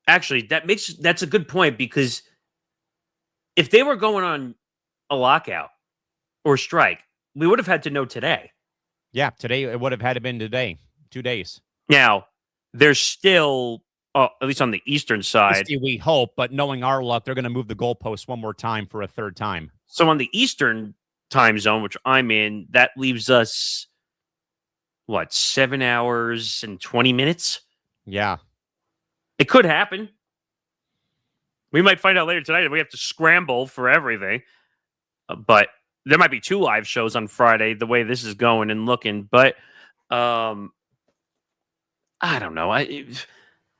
actually that's a good point, because if they were going on a lockout or strike, we would have had to know today. Yeah, today it would have had to been today, 2 days. Now, there's still, at least on the eastern side. We hope, but knowing our luck, they're going to move the goalpost one more time for a third time. So on the eastern time zone, which I'm in, that leaves us, 7 hours and 20 minutes? Yeah. It could happen. We might find out later tonight that we have to scramble for everything. But there might be 2 live shows on Friday, the way this is going and looking. But I don't know.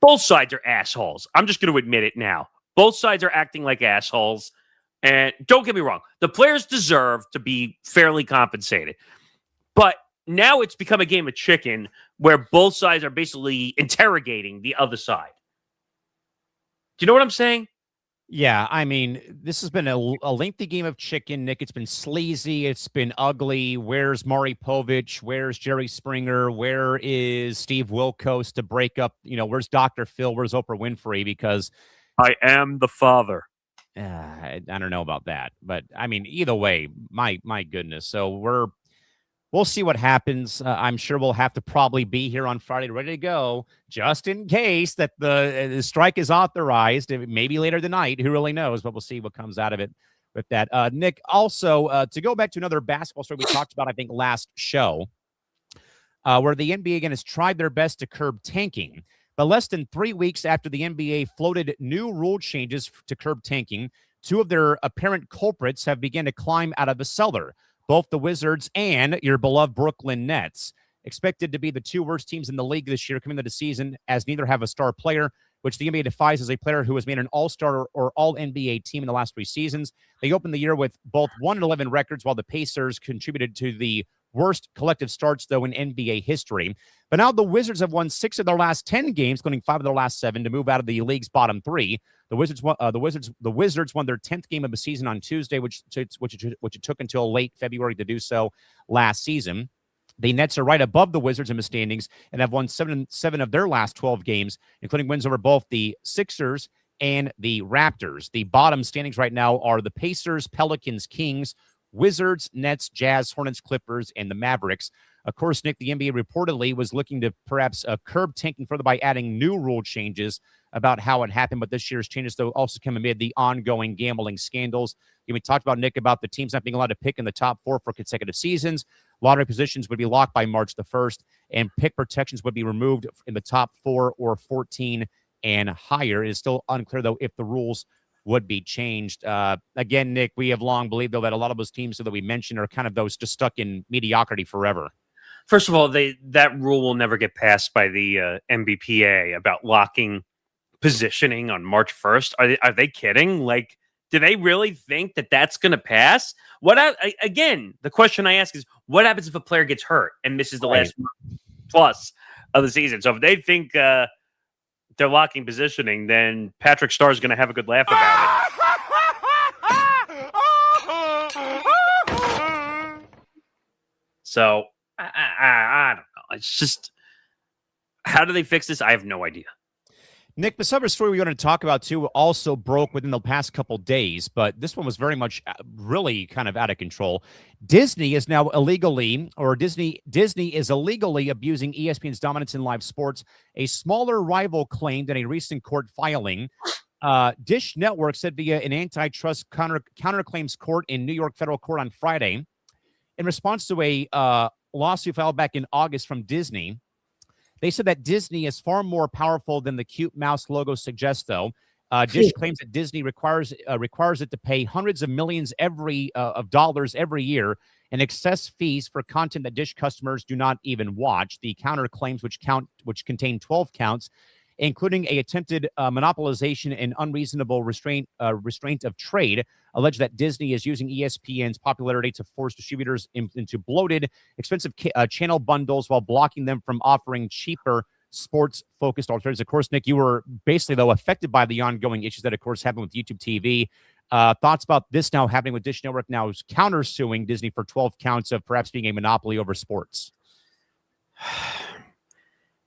Both sides are assholes. I'm just going to admit it now. Both sides are acting like assholes. And don't get me wrong, the players deserve to be fairly compensated. But now it's become a game of chicken where both sides are basically interrogating the other side. Do you know what I'm saying? Yeah, I mean, this has been a lengthy game of chicken, Nick. It's been sleazy. It's been ugly. Where's Maury Povich? Where's Jerry Springer? Where is Steve Wilkos to break up? Where's Dr. Phil? Where's Oprah Winfrey? Because I am the father. I don't know about that. But, I mean, either way, my goodness. So we'll see what happens. I'm sure we'll have to probably be here on Friday ready to go, just in case that the strike is authorized. Maybe later tonight. Who really knows? But we'll see what comes out of it with that. Nick, also, to go back to another basketball story we talked about, I think, last show, where the NBA again has tried their best to curb tanking. But less than 3 weeks after the NBA floated new rule changes to curb tanking, 2 of their apparent culprits have begun to climb out of the cellar. Both the Wizards and your beloved Brooklyn Nets, expected to be the 2 worst teams in the league this year coming into the season, as neither have a star player, which the NBA defies as a player who has made an all-star or all-NBA team in the last 3 seasons. They opened the year with both 1-11 records, while the Pacers contributed to the worst collective starts, though, in NBA history. But now the Wizards have won 6 of their last 10 games, including 5 of their last 7, to move out of the league's bottom 3. The Wizards won their 10th game of the season on Tuesday, which it took until late February to do so last season. The Nets are right above the Wizards in the standings and have won 7 of their last 12 games, including wins over both the Sixers and the Raptors. The bottom standings right now are the Pacers, Pelicans, Kings, Wizards, Nets, Jazz, Hornets, Clippers, and the Mavericks. Of course, Nick, the NBA reportedly was looking to perhaps curb tanking further by adding new rule changes about how it happened. But this year's changes, though, also come amid the ongoing gambling scandals. We talked about, Nick, about the teams not being allowed to pick in the top 4 for consecutive seasons. Lottery positions would be locked by March the 1st, and pick protections would be removed in the top 4 or 14 and higher. It is still unclear, though, if the rules would be changed. Again, Nick, we have long believed, though, that a lot of those teams that we mentioned are kind of those just stuck in mediocrity forever. First of all, that rule will never get passed by the NBPA about locking positioning on March 1st. Are they kidding? Like, do they really think that that's going to pass? Again, the question I ask is, what happens if a player gets hurt and misses the last month plus of the season? So if they think they're locking positioning, then Patrick Starr is going to have a good laugh about it. So I don't know. It's just, how do they fix this? I have no idea. Nick, the other story we wanted to talk about too also broke within the past couple days, but this one was very much really kind of out of control. Disney is now Disney is illegally abusing ESPN's dominance in live sports. A smaller rival claimed in a recent court filing. Dish Network said via an antitrust counterclaims court in New York federal court on Friday, in response to a lawsuit filed back in August from Disney. They said that Disney is far more powerful than the cute mouse logo suggests, though. Dish claims that Disney requires it to pay hundreds of millions of dollars every year in excess fees for content that Dish customers do not even watch. The counterclaims, which contain 12 counts, including a attempted monopolization and unreasonable restraint of trade, allege that Disney is using ESPN's popularity to force distributors into bloated, expensive channel bundles while blocking them from offering cheaper sports-focused alternatives. Of course, Nick, you were basically, though, affected by the ongoing issues that, of course, happened with YouTube TV. Thoughts about this now happening with Dish Network now is countersuing Disney for 12 counts of perhaps being a monopoly over sports?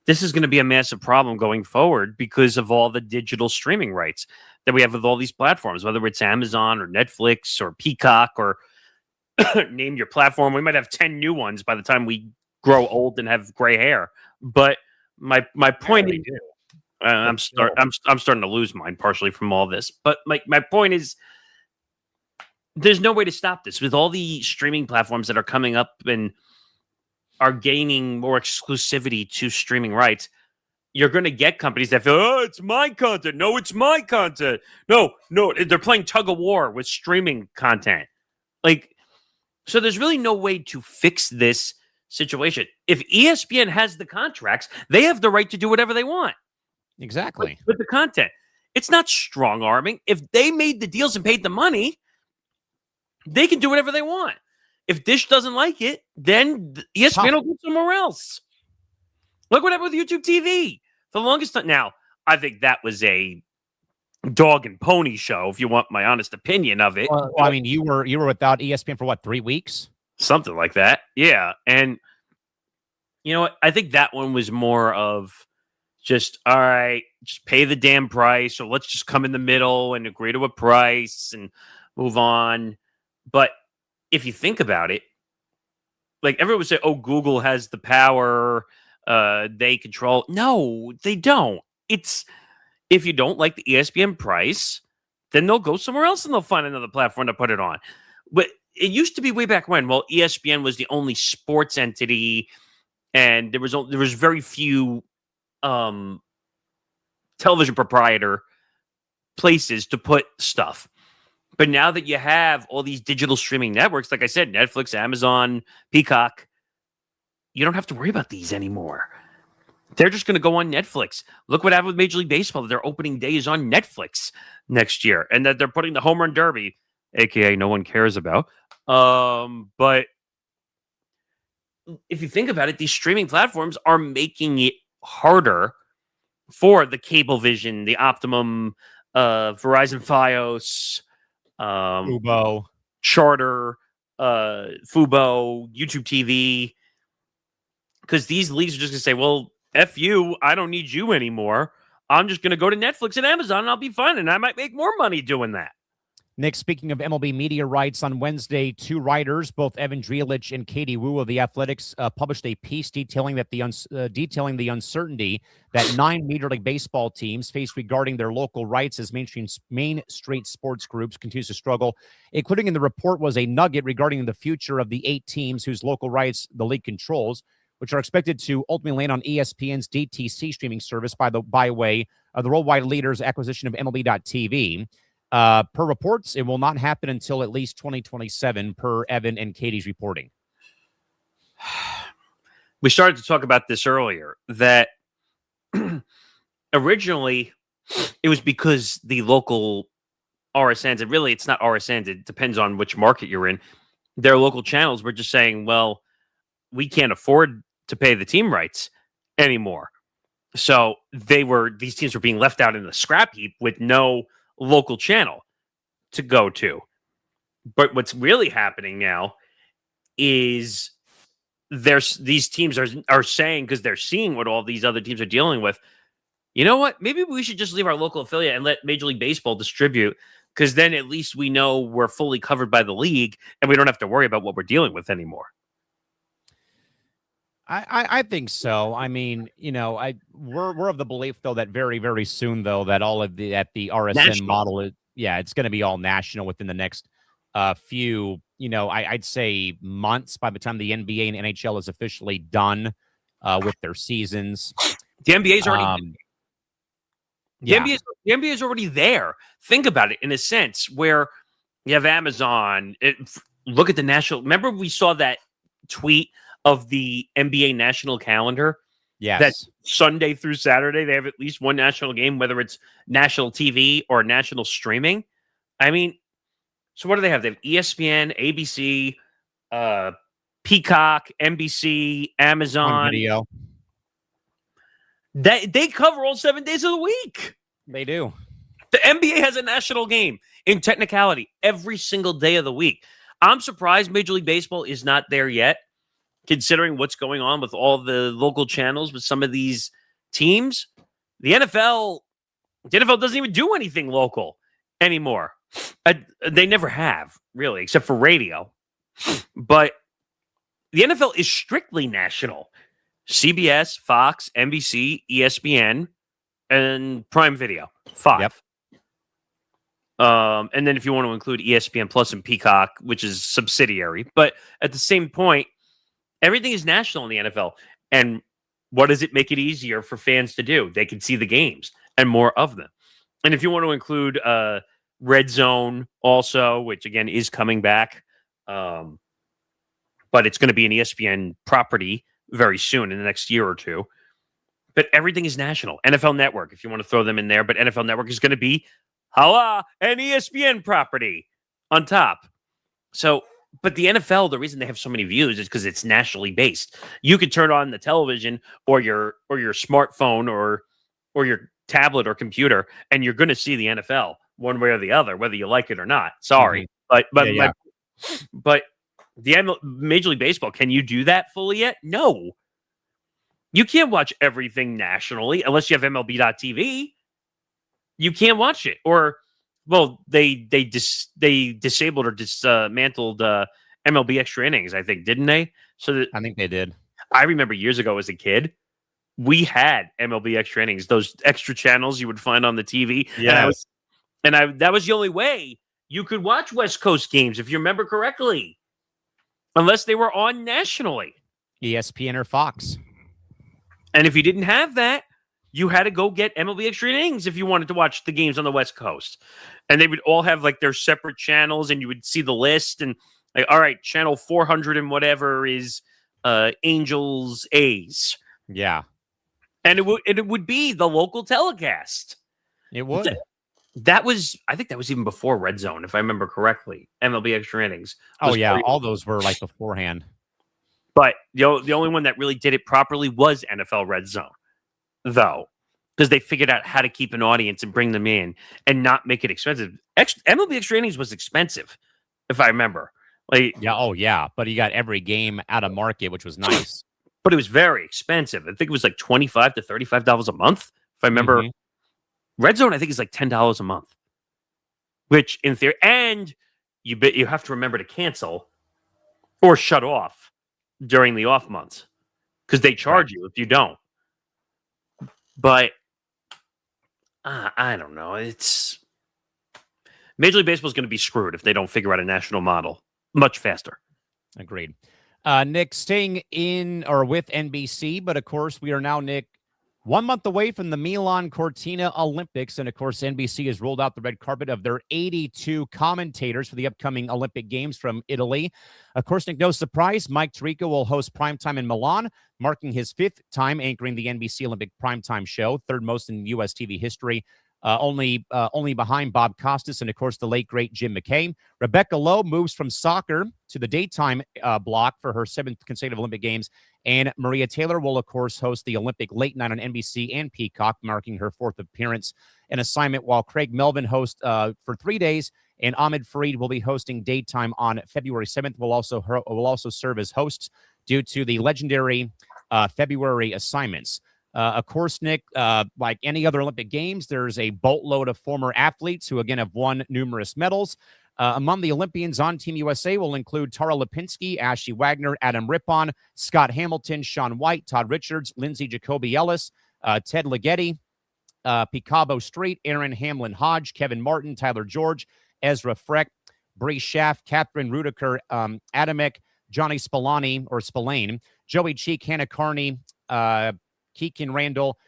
This is going to be a massive problem going forward because of all the digital streaming rights that we have with all these platforms, whether it's Amazon or Netflix or Peacock or name your platform. We might have 10 new ones by the time we grow old and have gray hair. But my point is, I'm starting to lose mine partially from all this. But my point is, there's no way to stop this with all the streaming platforms that are coming up and are gaining more exclusivity to streaming rights. You're going to get companies that feel, oh, it's my content. No, it's my content. No, they're playing tug of war with streaming content. So there's really no way to fix this situation. If ESPN has the contracts, they have the right to do whatever they want. Exactly. With the content. It's not strong arming. If they made the deals and paid the money, they can do whatever they want. If Dish doesn't like it, then ESPN will go somewhere else. Look what happened with YouTube TV. For the longest time. Now, I think that was a dog and pony show, if you want my honest opinion of it. Well, I mean, you were without ESPN for what, 3 weeks? Something like that. Yeah. And you know what? I think that one was more of just, all right, just pay the damn price, or let's just come in the middle and agree to a price and move on. But if you think about it, everyone would say, oh, Google has the power, they control. No, they don't. It's, if you don't like the ESPN price, then they'll go somewhere else and they'll find another platform to put it on. But it used to be way back when, well, ESPN was the only sports entity, and there was very few television proprietor places to put stuff. But now that you have all these digital streaming networks, like I said, Netflix, Amazon, Peacock, you don't have to worry about these anymore. They're just going to go on Netflix. Look what happened with Major League Baseball. Their opening day is on Netflix next year, and that they're putting the Home Run Derby, aka no one cares about. But if you think about it, these streaming platforms are making it harder for the Cablevision, the Optimum, Verizon Fios, Fubo, Charter, Fubo, YouTube TV, because these leagues are just going to say, well, F you, I don't need you anymore. I'm just going to go to Netflix and Amazon and I'll be fine. And I might make more money doing that. Nick, speaking of MLB media rights, on Wednesday, two writers, both Evan Drielich and Katie Wu of The Athletics, published a piece detailing the uncertainty that 9 Major League Baseball teams face regarding their local rights as Main Street sports groups continues to struggle. Including in the report was a nugget regarding the future of the 8 teams whose local rights the league controls, which are expected to ultimately land on ESPN's DTC streaming service by way of the worldwide leader's acquisition of MLB.TV. Per reports, it will not happen until at least 2027, per Evan and Katie's reporting. We started to talk about this earlier, that originally it was because the local RSNs, and really it's not RSNs, it depends on which market you're in, their local channels were just saying, well, we can't afford to pay the team rights anymore. So these teams were being left out in the scrap heap with no local channel to go to. But what's really happening now is these teams are saying, because they're seeing what all these other teams are dealing with, you know what? Maybe we should just leave our local affiliate and let Major League Baseball distribute, because then at least we know we're fully covered by the league and we don't have to worry about what we're dealing with anymore. I think so. I mean, we're of the belief though that very, very soon though that all of the RSN National model is it's going to be all national within the next few I'd say months, by the time the NBA and NHL is officially done with their seasons. The NBA's already the NBA is already there. Think about it in a sense where you have Amazon. Look at the national. Remember we saw that tweet of the NBA national calendar? Yes. That Sunday through Saturday, they have at least one national game, whether it's national TV or national streaming. I mean, so what do they have? They have ESPN, ABC, Peacock, NBC, Amazon. Video. They cover all 7 days of the week. They do. The NBA has a national game in technicality every single day of the week. I'm surprised Major League Baseball is not there yet, considering what's going on with all the local channels with some of these teams. The NFL doesn't even do anything local anymore. They never have, really, except for radio. But the NFL is strictly national. CBS, Fox, NBC, ESPN, and Prime Video. 5. Yep. And then if you want to include ESPN Plus and Peacock, which is subsidiary. But at the same point, everything is national in the NFL. And what does it make it easier for fans to do? They can see the games and more of them. And if you want to include Red Zone also, which again is coming back, but it's going to be an ESPN property very soon in the next year or two. But everything is national. NFL Network, if you want to throw them in there, but NFL Network is going to be an ESPN property on top. So, but the NFL, the reason they have so many views is because it's nationally based. You could turn on the television or your smartphone or your tablet or computer, and you're going to see the NFL one way or the other, whether you like it or not. Sorry, but the Major League Baseball, can you do that fully yet? No. You can't watch everything nationally unless you have MLB.TV. You can't watch it. Or, well, they disabled or dismantled MLB Extra Innings, I think, didn't they? I think they did. I remember years ago as a kid, we had MLB Extra Innings, those extra channels you would find on the TV. Yes. And that was the only way you could watch West Coast games, if you remember correctly, unless they were on nationally. ESPN or Fox. And if you didn't have that, you had to go get MLB Extra Innings if you wanted to watch the games on the West Coast. And they would all have like their separate channels, and you would see the list and like, all right, channel 400 and whatever is Angels A's. Yeah. And it would be the local telecast. It would. I think that was even before Red Zone, if I remember correctly. MLB Extra Innings. Oh yeah, all those were like beforehand. But the only one that really did it properly was NFL Red Zone, though, because they figured out how to keep an audience and bring them in and not make it expensive. MLB Extra Innings was expensive, if I remember. Like, yeah, but you got every game out of market, which was nice. But it was very expensive. I think it was like $25 to $35 a month, if I remember. Mm-hmm. Red Zone, I think, is like $10 a month, which in theory, and you have to remember to cancel or shut off during the off months because they charge you if you don't. But I don't know. It's Major League Baseball is going to be screwed if they don't figure out a national model much faster. Agreed. Nick, staying in or with NBC, but of course we are now, Nick, 1 month away from the Milan Cortina Olympics. And of course, NBC has rolled out the red carpet of their 82 commentators for the upcoming Olympic Games from Italy. Of course, Nick, no surprise, Mike Tirico will host primetime in Milan, marking his 5th time anchoring the NBC Olympic primetime show, 3rd most in U.S. TV history. Only behind Bob Costas and, of course, the late, great Jim McKay. Rebecca Lowe moves from soccer to the daytime block for her 7th consecutive Olympic Games. And Maria Taylor will, of course, host the Olympic late night on NBC and Peacock, marking her 4th appearance and assignment, while Craig Melvin hosts for 3 days. And Ahmed Fareed will be hosting daytime on February 7th. Will also serve as hosts due to the legendary February assignments. Of course, Nick, like any other Olympic Games, there's a boatload of former athletes who, again, have won numerous medals. Among the Olympians on Team USA will include Tara Lipinski, Ashley Wagner, Adam Rippon, Scott Hamilton, Shaun White, Todd Richards, Lindsay Jacoby Ellis, Ted Ligeti, Picabo Street, Aaron Hamlin Hodge, Kevin Martin, Tyler George, Ezra Freck, Bree Schaff, Catherine Rudiker, Adamek, Johnny Spillane, Joey Cheek, Hannah Carney, Keegan Randall,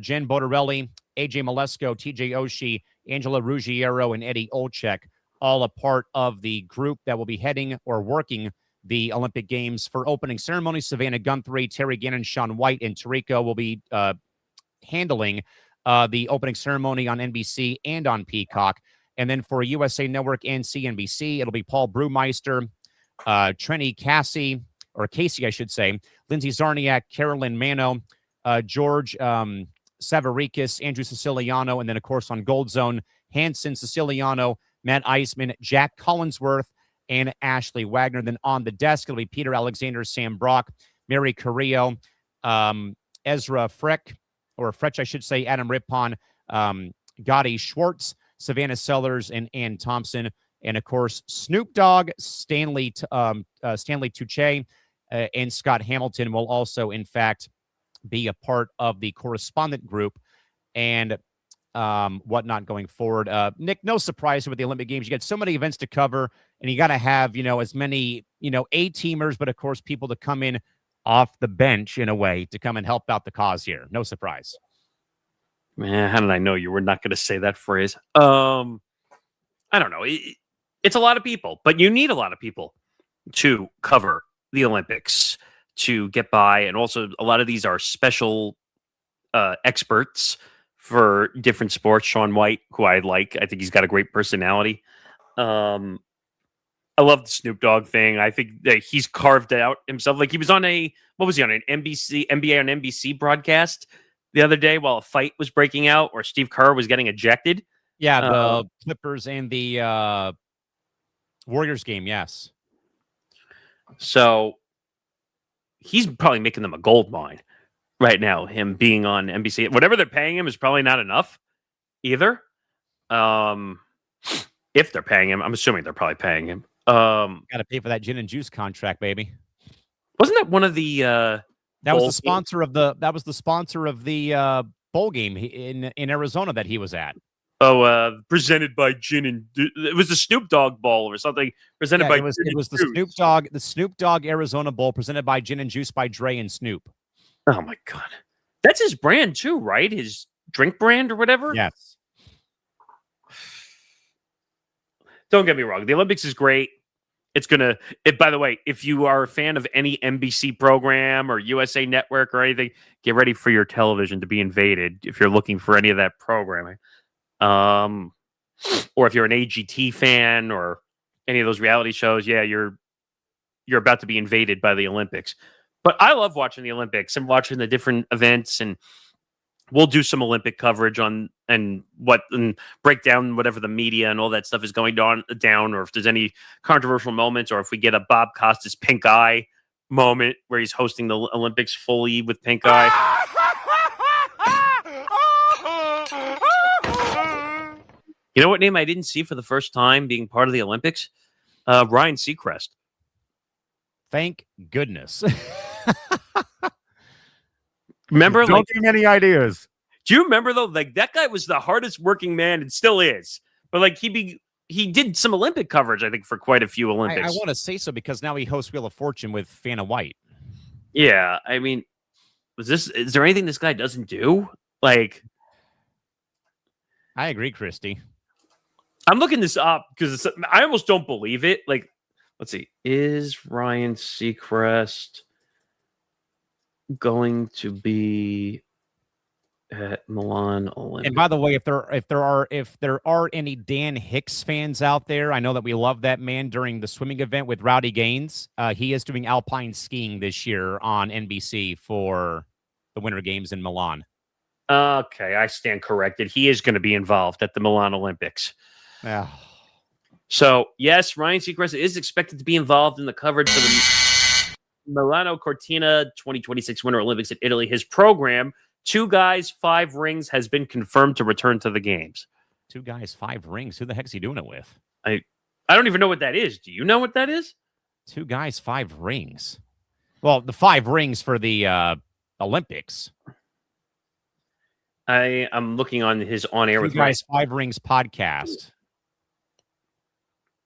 Jen Bodarelli, AJ Malesko, TJ Oshie, Angela Ruggiero, and Eddie Olchek, all a part of the group that will be heading or working the Olympic Games for opening ceremony. Savannah Guthrie, Terry Gannon, Shaun White, and Tariko will be handling the opening ceremony on NBC and on Peacock. And then for USA Network and CNBC, it'll be Paul Brewmeister, Trenny Casey, I should say, Lindsay Zarniak, Carolyn Mano, George Savarikis, Andrew Siciliano, and then, of course, on Gold Zone, Hanson, Siciliano, Matt Eisman, Jack Collinsworth, and Ashley Wagner. Then on the desk, it'll be Peter Alexander, Sam Brock, Mary Carrillo, Ezra Freck, I should say, Adam Rippon, Gotti Schwartz, Savannah Sellers, and Ann Thompson. And, of course, Snoop Dogg, Stanley Tucci, and Scott Hamilton will also, in fact, be a part of the correspondent group and whatnot going forward. Nick, no surprise with the Olympic Games. You got so many events to cover, and you got to have, as many, A-teamers, but, of course, people to come in off the bench, in a way, to come and help out the cause here. No surprise. Man, how did I know you were not going to say that phrase? I don't know. It's a lot of people, but you need a lot of people to cover the Olympics to get by. And also, a lot of these are special experts for different sports. Shaun White, who I like. I think he's got a great personality. I love the Snoop Dogg thing. I think that he's carved out himself. Like, he was on an NBA on NBC broadcast the other day while a fight was breaking out or Steve Kerr was getting ejected. Yeah, the Clippers and the Warriors game, yes. So he's probably making them a gold mine right now, him being on NBC. Whatever they're paying him is probably not enough either. If they're paying him, I'm assuming they're probably paying him. Got to pay for that gin and juice contract, baby. Wasn't that one of the that was the sponsor of the bowl game in Arizona that he was at. Oh, presented by Gin and it was the Snoop Dogg Bowl or something. Presented by it was the Snoop Dogg Arizona Bowl presented by Gin and Juice by Dre and Snoop. Oh my God, that's his brand too, right? His drink brand or whatever. Yes. Don't get me wrong. The Olympics is great. By the way, if you are a fan of any NBC program or USA Network or anything, get ready for your television to be invaded if you're looking for any of that programming. Or if you're an AGT fan or any of those reality shows, yeah, you're about to be invaded by the Olympics. But I love watching the Olympics and watching the different events, and we'll do some Olympic coverage and break down whatever the media and all that stuff is going down, or if there's any controversial moments, or if we get a Bob Costas pink eye moment where he's hosting the Olympics fully with pink eye. You know what name I didn't see for the first time being part of the Olympics? Ryan Seacrest. Thank goodness. Remember, don't give me any ideas. Do you remember though? Like, that guy was the hardest working man and still is. But like, he did some Olympic coverage, I think, for quite a few Olympics. I want to say so because now he hosts Wheel of Fortune with Fanna White. Yeah, I mean, is there anything this guy doesn't do? Like, I agree, Christy. I'm looking this up because I almost don't believe it. Like, let's see, is Ryan Seacrest going to be at Milan Olympics? And by the way, if there are any Dan Hicks fans out there, I know that we love that man during the swimming event with Rowdy Gaines. He is doing alpine skiing this year on NBC for the Winter Games in Milan. Okay, I stand corrected. He is going to be involved at the Milan Olympics. Yeah. So, yes, Ryan Seacrest is expected to be involved in the coverage for the Milano Cortina 2026 Winter Olympics in Italy. His program 2 guys, 5 rings has been confirmed to return to the games. 2 guys, 5 rings. Who the heck's he doing it with? I don't even know what that is. Do you know what that is? 2 guys, 5 rings. Well, the 5 rings for the Olympics. I'm looking on his on-air 2 with guys, 5 rings podcast.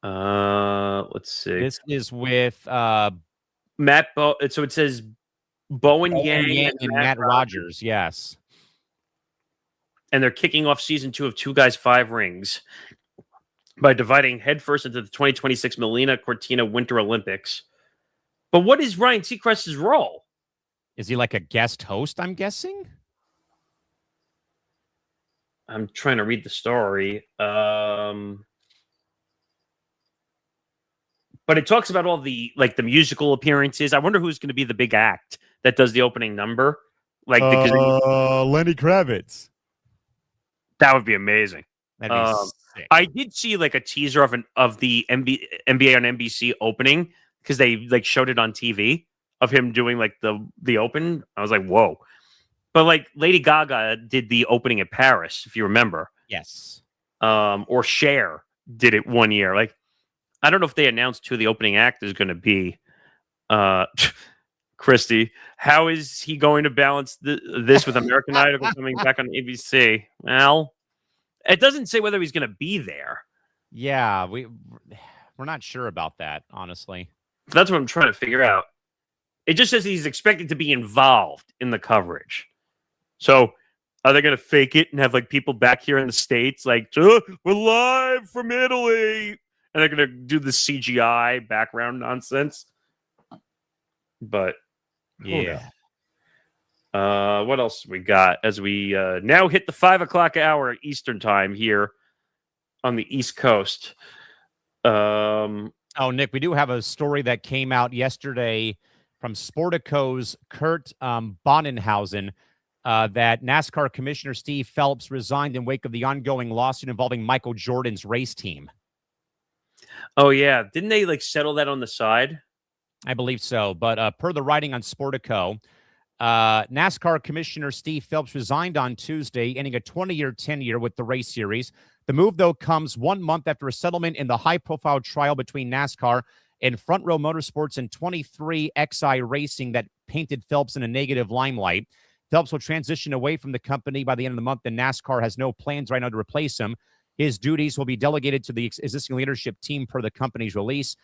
Let's see. This is with Matt so it says Bowen Yang and Matt Rogers. Yes. And they're kicking off season 2 of 2 guys, 5 rings by dividing headfirst into the 2026 Melina Cortina Winter Olympics. But what is Ryan Seacrest's role? Is he like a guest host, I'm guessing? I'm trying to read the story. But it talks about all the the musical appearances. I wonder who's going to be the big act that does the opening number. Because Lenny Kravitz. that would be amazing. That'd be sick. I did see a teaser of the NBA on NBC opening because they showed it on TV of him doing the open. I was like, whoa. But Lady Gaga did the opening at Paris, if you remember. Yes. Or Cher did it one year. I don't know if they announced who the opening act is going to be. Christy, how is he going to balance this with American Idol coming back on ABC? Well, it doesn't say whether he's going to be there. Yeah, we're not sure about that, honestly. That's what I'm trying to figure out. It just says he's expected to be involved in the coverage. So are they going to fake it and have people back here in the States we're live from Italy, and they're going to do the CGI background nonsense? But yeah. What else we got as we now hit the 5 o'clock hour Eastern time here on the East Coast? Nick, we do have a story that came out yesterday from Sportico's Kurt Bonenhausen that NASCAR Commissioner Steve Phelps resigned in wake of the ongoing lawsuit involving Michael Jordan's race team. Oh, yeah. Didn't they settle that on the side? I believe so. But per the writing on Sportico, NASCAR Commissioner Steve Phelps resigned on Tuesday, ending a 20-year tenure with the race series. The move, though, comes 1 month after a settlement in the high-profile trial between NASCAR and Front Row Motorsports and 23 XI Racing that painted Phelps in a negative limelight. Phelps will transition away from the company by the end of the month, and NASCAR has no plans right now to replace him. His duties will be delegated to the existing leadership team per the company's release.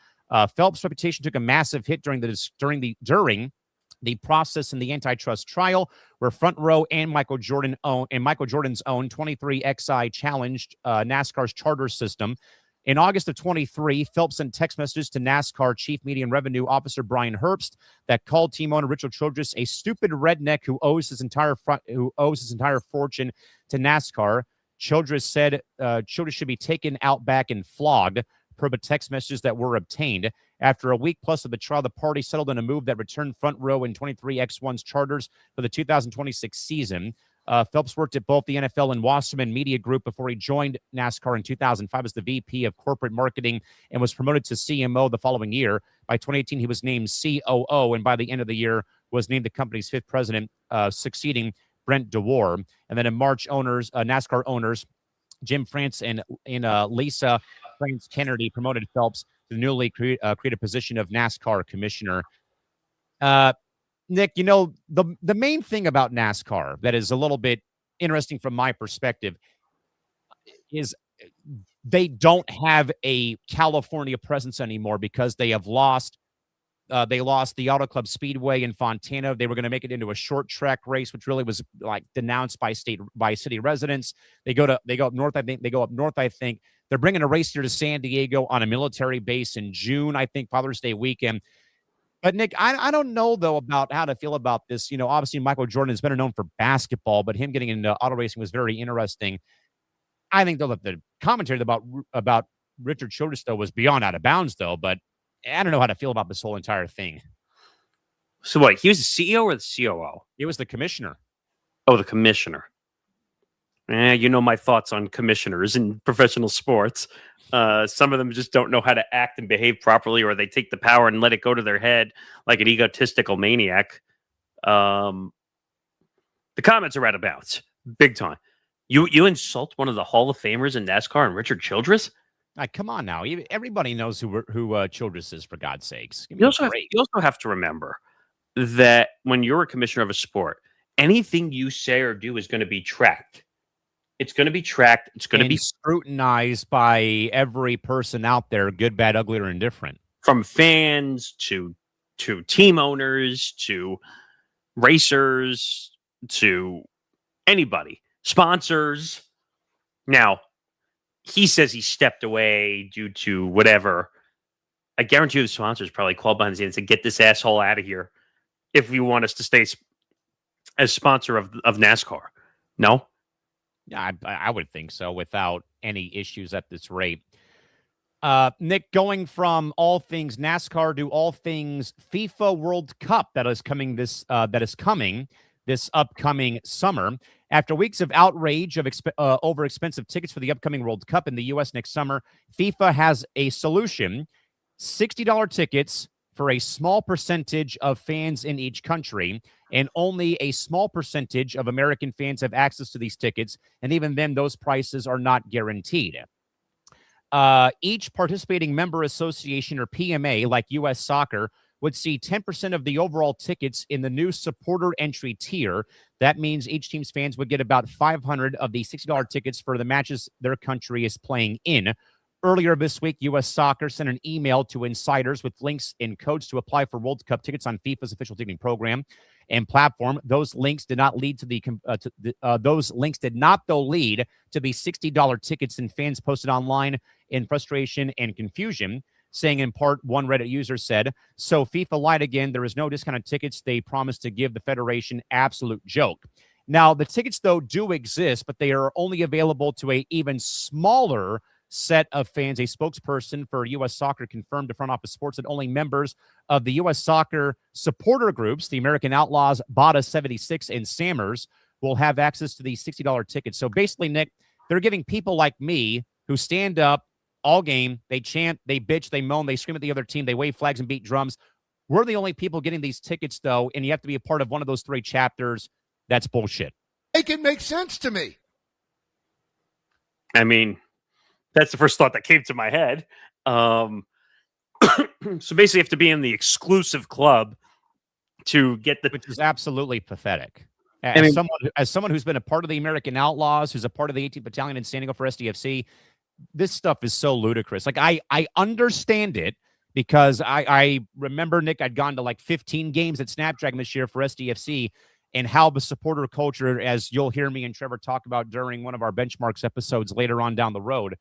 Phelps' reputation took a massive hit during the process in the antitrust trial, where Front Row and Michael Jordan's own 23 XI challenged NASCAR's charter system. In August of 23, Phelps sent text messages to NASCAR Chief Media and Revenue Officer Brian Herbst that called team owner Richard Childress a stupid redneck who owes his entire fortune to NASCAR. Childress said Childress should be taken out back and flogged, per the text messages that were obtained. After a week plus of the trial, the party settled in a move that returned Front Row and 23 X1's charters for the 2026 season. Phelps worked at both the NFL and Wasserman Media Group before he joined NASCAR in 2005 as the VP of Corporate Marketing and was promoted to CMO the following year. By 2018, he was named COO, and by the end of the year was named the company's 5th president, succeeding Brent DeWar. And then in March, NASCAR owners Jim France and Lisa France Kennedy promoted Phelps to the newly created position of NASCAR commissioner. Nick, the main thing about NASCAR that is a little bit interesting from my perspective is they don't have a California presence anymore because they have lost. They lost the Auto Club Speedway in Fontana. They were going to make it into a short track race, which really was denounced by city residents. They go up north. I think they're bringing a race here to San Diego on a military base in June. I think Father's Day weekend. But Nick, I don't know though about how to feel about this. Obviously Michael Jordan is better known for basketball, but him getting into auto racing was very interesting. I think though that the commentary about Richard Childress though was beyond out of bounds though. But I don't know how to feel about this whole entire thing. So what? He was the CEO or the COO? He was the commissioner. Oh, the commissioner. My thoughts on commissioners in professional sports. Some of them just don't know how to act and behave properly, or they take the power and let it go to their head like an egotistical maniac. The comments are out of bounds, big time. You insult one of the Hall of Famers in NASCAR and Richard Childress? Come on now. Everybody knows who Childress is, for God's sakes. You also have to remember that when you're a commissioner of a sport, anything you say or do is going to be tracked. It's going to be tracked. It's going to be scrutinized by every person out there, good, bad, ugly, or indifferent. From fans to team owners to racers to anybody, sponsors. Now, he says he stepped away due to whatever. I guarantee you the sponsors probably called behind the scenes and said, get this asshole out of here if you want us to stay as sponsor of NASCAR. No? Yeah, I would think so without any issues at this rate. Nick, going from all things NASCAR to all things FIFA World Cup that is coming this upcoming summer. After weeks of outrage of over expensive tickets for the upcoming World Cup in the U.S. next summer, FIFA has a solution: $60 tickets for a small percentage of fans in each country, and only a small percentage of American fans have access to these tickets, and even then, those prices are not guaranteed. Each participating member association, or PMA, like U.S. Soccer, would see 10% of the overall tickets in the new supporter entry tier. That means each team's fans would get about 500 of the $60 tickets for the matches their country is playing in. Earlier this week, U.S. Soccer sent an email to insiders with links and codes to apply for World Cup tickets on FIFA's official ticketing program and platform. Those links did not lead to the $60 tickets, and fans posted online in frustration and confusion, saying in part, one Reddit user said, "So FIFA lied again. There is no discounted tickets they promised to give the federation. Absolute joke." Now, the tickets, though, do exist, but they are only available to a even smaller set of fans. A spokesperson for U.S. Soccer confirmed to Front Office Sports that only members of the U.S. Soccer supporter groups, the American Outlaws, Bada 76, and Sammers, will have access to these $60 tickets. So basically, Nick, they're giving people like me who stand up all game, they chant, they bitch, they moan, they scream at the other team, they wave flags and beat drums. We're the only people getting these tickets, though, and you have to be a part of one of those three chapters. That's bullshit. Make it make sense to me. I mean, that's the first thought that came to my head. So basically, you have to be in the exclusive club to get the... Which is absolutely pathetic. As someone who's been a part of the American Outlaws, who's a part of the 18th Battalion and standing up for SDFC, this stuff is so ludicrous. Like, I understand it because I remember, Nick, I'd gone to like 15 games at Snapdragon this year for SDFC, and how the supporter culture, as you'll hear me and Trevor talk about during one of our benchmarks episodes later on down the road,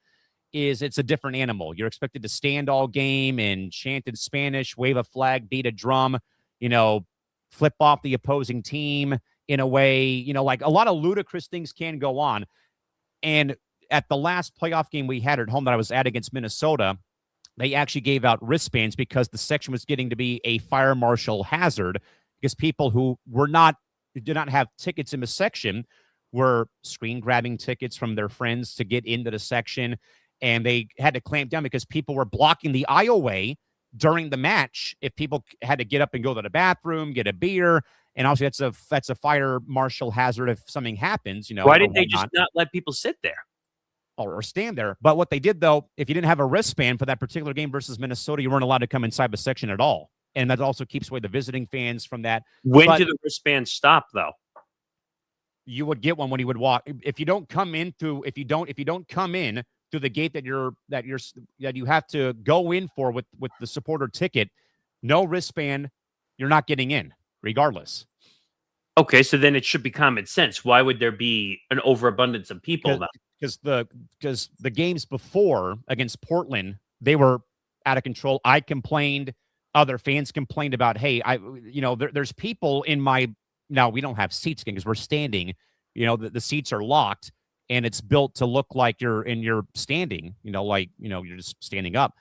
it's a different animal. You're expected to stand all game and chant in Spanish, wave a flag, beat a drum, flip off the opposing team in a way, like a lot of ludicrous things can go on. And at the last playoff game we had at home that I was at against Minnesota, they actually gave out wristbands because the section was getting to be a fire marshal hazard, because people who did not have tickets in the section were screen grabbing tickets from their friends to get into the section. And they had to clamp down because people were blocking the aisleway during the match if people had to get up and go to the bathroom, get a beer. And obviously that's a fire marshal hazard if something happens. Why didn't they just not let people sit there? Or stand there? But what they did, though, if you didn't have a wristband for that particular game versus Minnesota, you weren't allowed to come inside the section at all. And that also keeps away the visiting fans from that. When did the wristband stop, though? You would get one when you would walk. If you don't come in through the gate that you have to go in for with the supporter ticket, no wristband, you're not getting in, regardless. Okay, so then it should be common sense. Why would there be an overabundance of people? Because the games before against Portland, they were out of control. I complained. Other fans complained about, hey, there's people in my... Now, we don't have seats again because we're standing. The seats are locked, and it's built to look like you're standing, you're just standing up.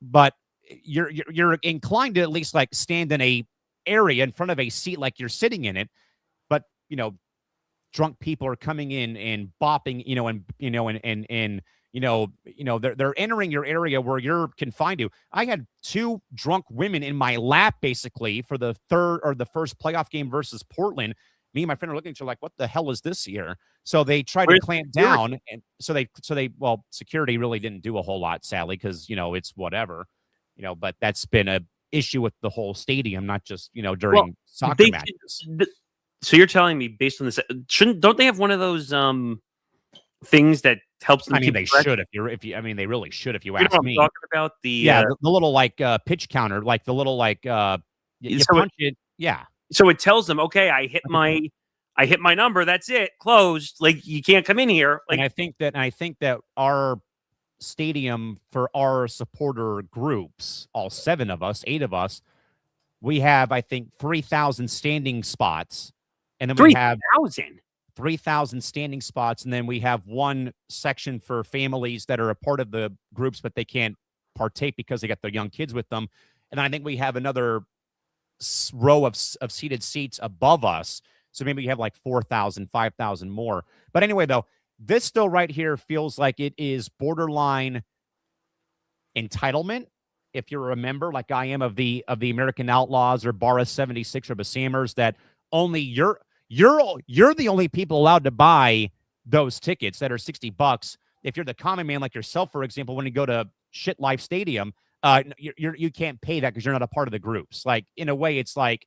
But you're inclined to at least like stand in a area in front of a seat like you're sitting in it. But, drunk people are coming in and bopping, they're entering your area where you're confined to. I had two drunk women in my lap, basically, for the first playoff game versus Portland. me and my friend are looking at each other like, what the hell is this here? So they tried to clamp down, and so security really didn't do a whole lot, sadly, because it's whatever, but that's been a issue with the whole stadium, not just during soccer matches. So you're telling me, based on this, don't they have one of those things that helps them? I mean, they should. They really should. If you ask what me, I'm talking about the little pitch counter, like the little you punch it. Yeah. So it tells them, okay, I hit my number. That's it. Closed. Like, you can't come in here. Like, and I think that our stadium, for our supporter groups, all 8 of us, we have, I think, 3,000 standing spots. And then we have 3,000 standing spots. And then we have one section for families that are a part of the groups, but they can't partake because they got their young kids with them. And I think we have another row of seated seats above us. So maybe you have like 4,000, 5,000 more. But anyway, though, this still right here feels like it is borderline entitlement. If you're a member like I am of the American Outlaws or Barra 76 or Basamers, that only you're the only people allowed to buy those tickets that are $60. If you're the common man like yourself, for example, when you go to Shit Life Stadium, you can't pay that because you're not a part of the groups. Like, in a way, it's like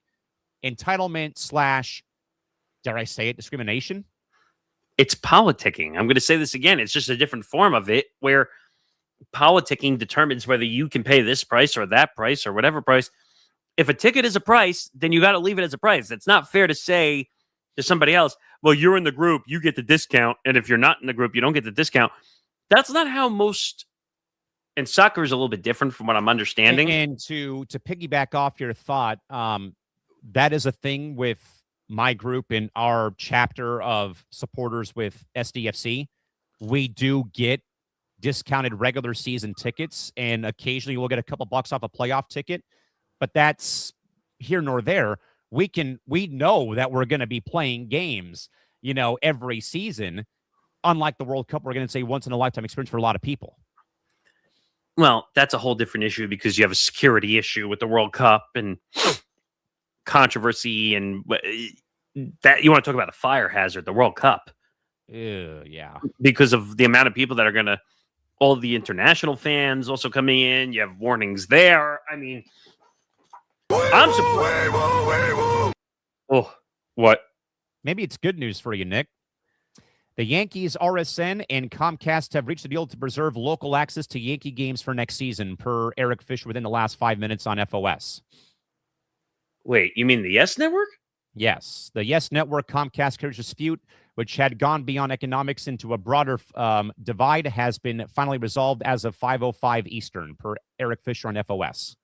entitlement / dare I say it, discrimination. It's politicking. I'm going to say this again. It's just a different form of it, where politicking determines whether you can pay this price or that price or whatever price. If a ticket is a price, then you got to leave it as a price. It's not fair to say to somebody else, well, you're in the group, you get the discount. And if you're not in the group, you don't get the discount. That's not how most, and soccer is a little bit different from what I'm understanding. And to piggyback off your thought, that is a thing with my group and our chapter of supporters with SDFC. We do get discounted regular season tickets, and occasionally we'll get a couple bucks off a playoff ticket, but that's here nor there. We know that we're going to be playing games, every season. Unlike the World Cup, we're going to say once in a lifetime experience for a lot of people. Well, that's a whole different issue because you have a security issue with the World Cup and controversy, and that you want to talk about a fire hazard, the World Cup. Yeah. Because of the amount of people that are going to, all the international fans also coming in. You have warnings there. I mean, I'm surprised. Oh, what? Maybe it's good news for you, Nick. The Yankees, RSN, and Comcast have reached a deal to preserve local access to Yankee games for next season, per Eric Fisher within the last 5 minutes on FOS. Wait, you mean the Yes Network? Yes. The Yes Network Comcast carriage dispute, which had gone beyond economics into a broader divide, has been finally resolved as of 5:05 Eastern, per Eric Fisher on FOS.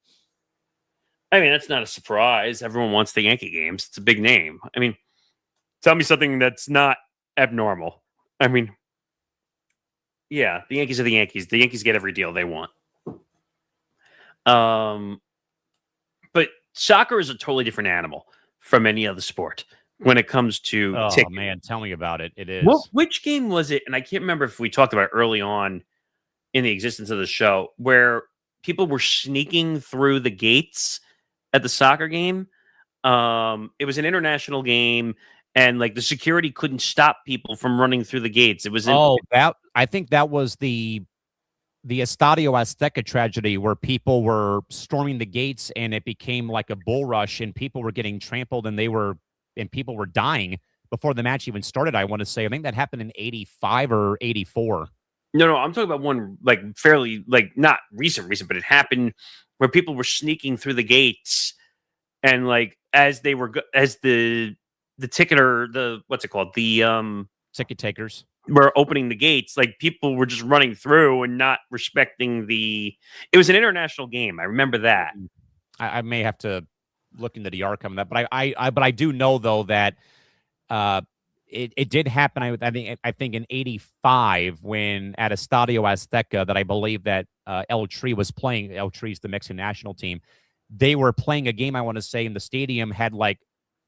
I mean, that's not a surprise. Everyone wants the Yankee games. It's a big name. I mean, tell me something that's not abnormal. I mean, yeah, the Yankees are the Yankees. The Yankees get every deal they want. But soccer is a totally different animal from any other sport when it comes to tickets. Man, tell me about it. It is. Which game was it? And I can't remember if we talked about it early on in the existence of the show, where people were sneaking through the gates at the soccer game. It was an international game, and like the security couldn't stop people from running through the gates. It was I think that was the Estadio Azteca tragedy, where people were storming the gates and it became like a bull rush and people were getting trampled and people were dying before the match even started. I want to say, I think that happened in 85 or 84. No, I'm talking about one like fairly, like not recent, but it happened where people were sneaking through the gates, and like as the ticketer, the what's it called, the ticket takers were opening the gates, like people were just running through and not respecting it was an international game. I remember that. I may have to look into the archive of that, but I do know though that it did happen. I think in 85 when at Estadio Azteca, that I believe that El Tri was playing. El Tri's the Mexican national team. They were playing a game, I want to say, and the stadium had like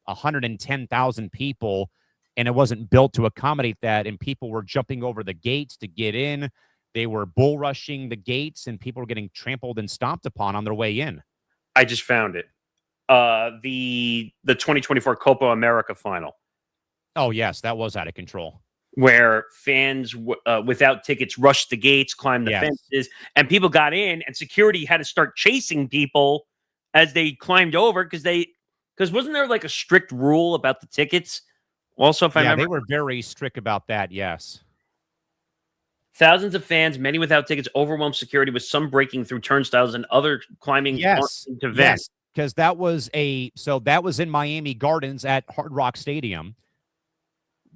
110,000 people, and it wasn't built to accommodate that. And people were jumping over the gates to get in. They were bull rushing the gates, and people were getting trampled and stomped upon on their way in. I just found it. The 2024 Copa America final. Oh, yes, that was out of control. Where fans without tickets rushed the gates, climbed the fences, and people got in, and security had to start chasing people as they climbed over because wasn't there like a strict rule about the tickets? Also, if I remember, they were very strict about that. Yes. Thousands of fans, many without tickets, overwhelmed security with some breaking through turnstiles and other climbing into vents. Because that was in Miami Gardens at Hard Rock Stadium,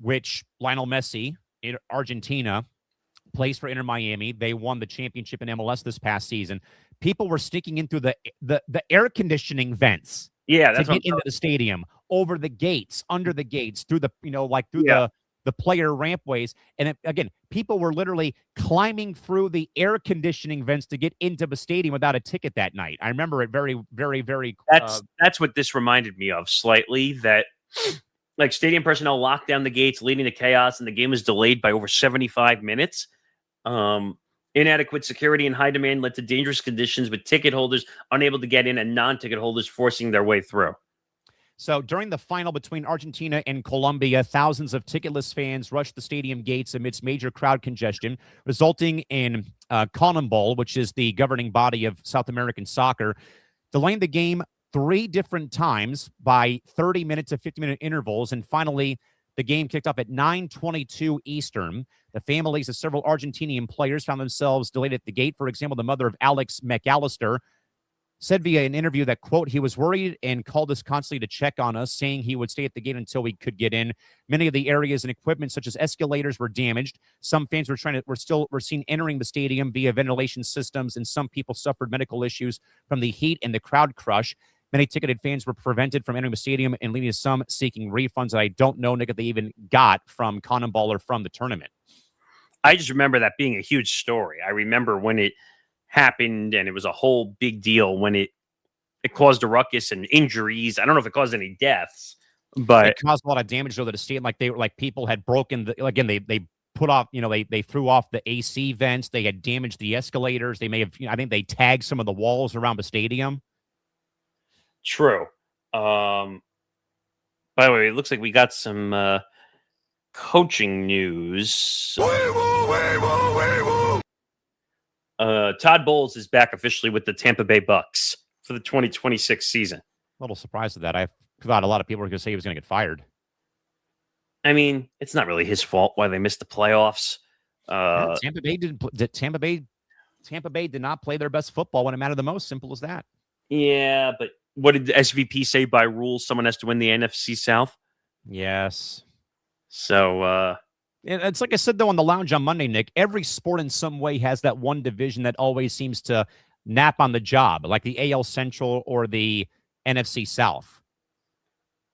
which Lionel Messi in Argentina plays for Inter Miami. They won the championship in MLS this past season. People were sneaking in through the air conditioning vents. Yeah, to get into the stadium, over the gates, under the gates, through the the player rampways. And again, people were literally climbing through the air conditioning vents to get into the stadium without a ticket that night. I remember it very, very, very. That's what this reminded me of slightly. That like stadium personnel locked down the gates, leading to chaos, and the game was delayed by over 75 minutes. Inadequate security and high demand led to dangerous conditions, with ticket holders unable to get in and non-ticket holders forcing their way through. So during the final between Argentina and Colombia, thousands of ticketless fans rushed the stadium gates amidst major crowd congestion, resulting in CONMEBOL, which is the governing body of South American soccer, delaying the game 3 different times by 30-minute to 50-minute intervals. And finally, the game kicked off at 9:22 Eastern. The families of several Argentinian players found themselves delayed at the gate. For example, the mother of Alex McAllister said via an interview that, quote, he was worried and called us constantly to check on us, saying he would stay at the gate until we could get in. Many of the areas and equipment, such as escalators, were damaged. Some fans were seen entering the stadium via ventilation systems, and some people suffered medical issues from the heat and the crowd crush. Many ticketed fans were prevented from entering the stadium, and leading to some seeking refunds that I don't know, Nick, if they even got from CONMEBOL or from the tournament. I just remember that being a huge story. I remember when it happened, and it was a whole big deal when it caused a ruckus and injuries. I don't know if it caused any deaths, but it caused a lot of damage though to the stadium. Like people had broken they put off, they threw off the AC vents. They had damaged the escalators. They may have, I think they tagged some of the walls around the stadium. True. By the way, it looks like we got some coaching news. Todd Bowles is back officially with the Tampa Bay Bucks for the 2026 season. A little surprised at that. I thought a lot of people were going to say he was going to get fired. I mean, it's not really his fault why they missed the playoffs. Tampa Bay did not play their best football when it mattered the most. Simple as that. Yeah, but what did the SVP say? By rules, someone has to win the NFC South? Yes. So, it's like I said, though, on the lounge on Monday, Nick, every sport in some way has that one division that always seems to nap on the job, like the AL Central or the NFC South.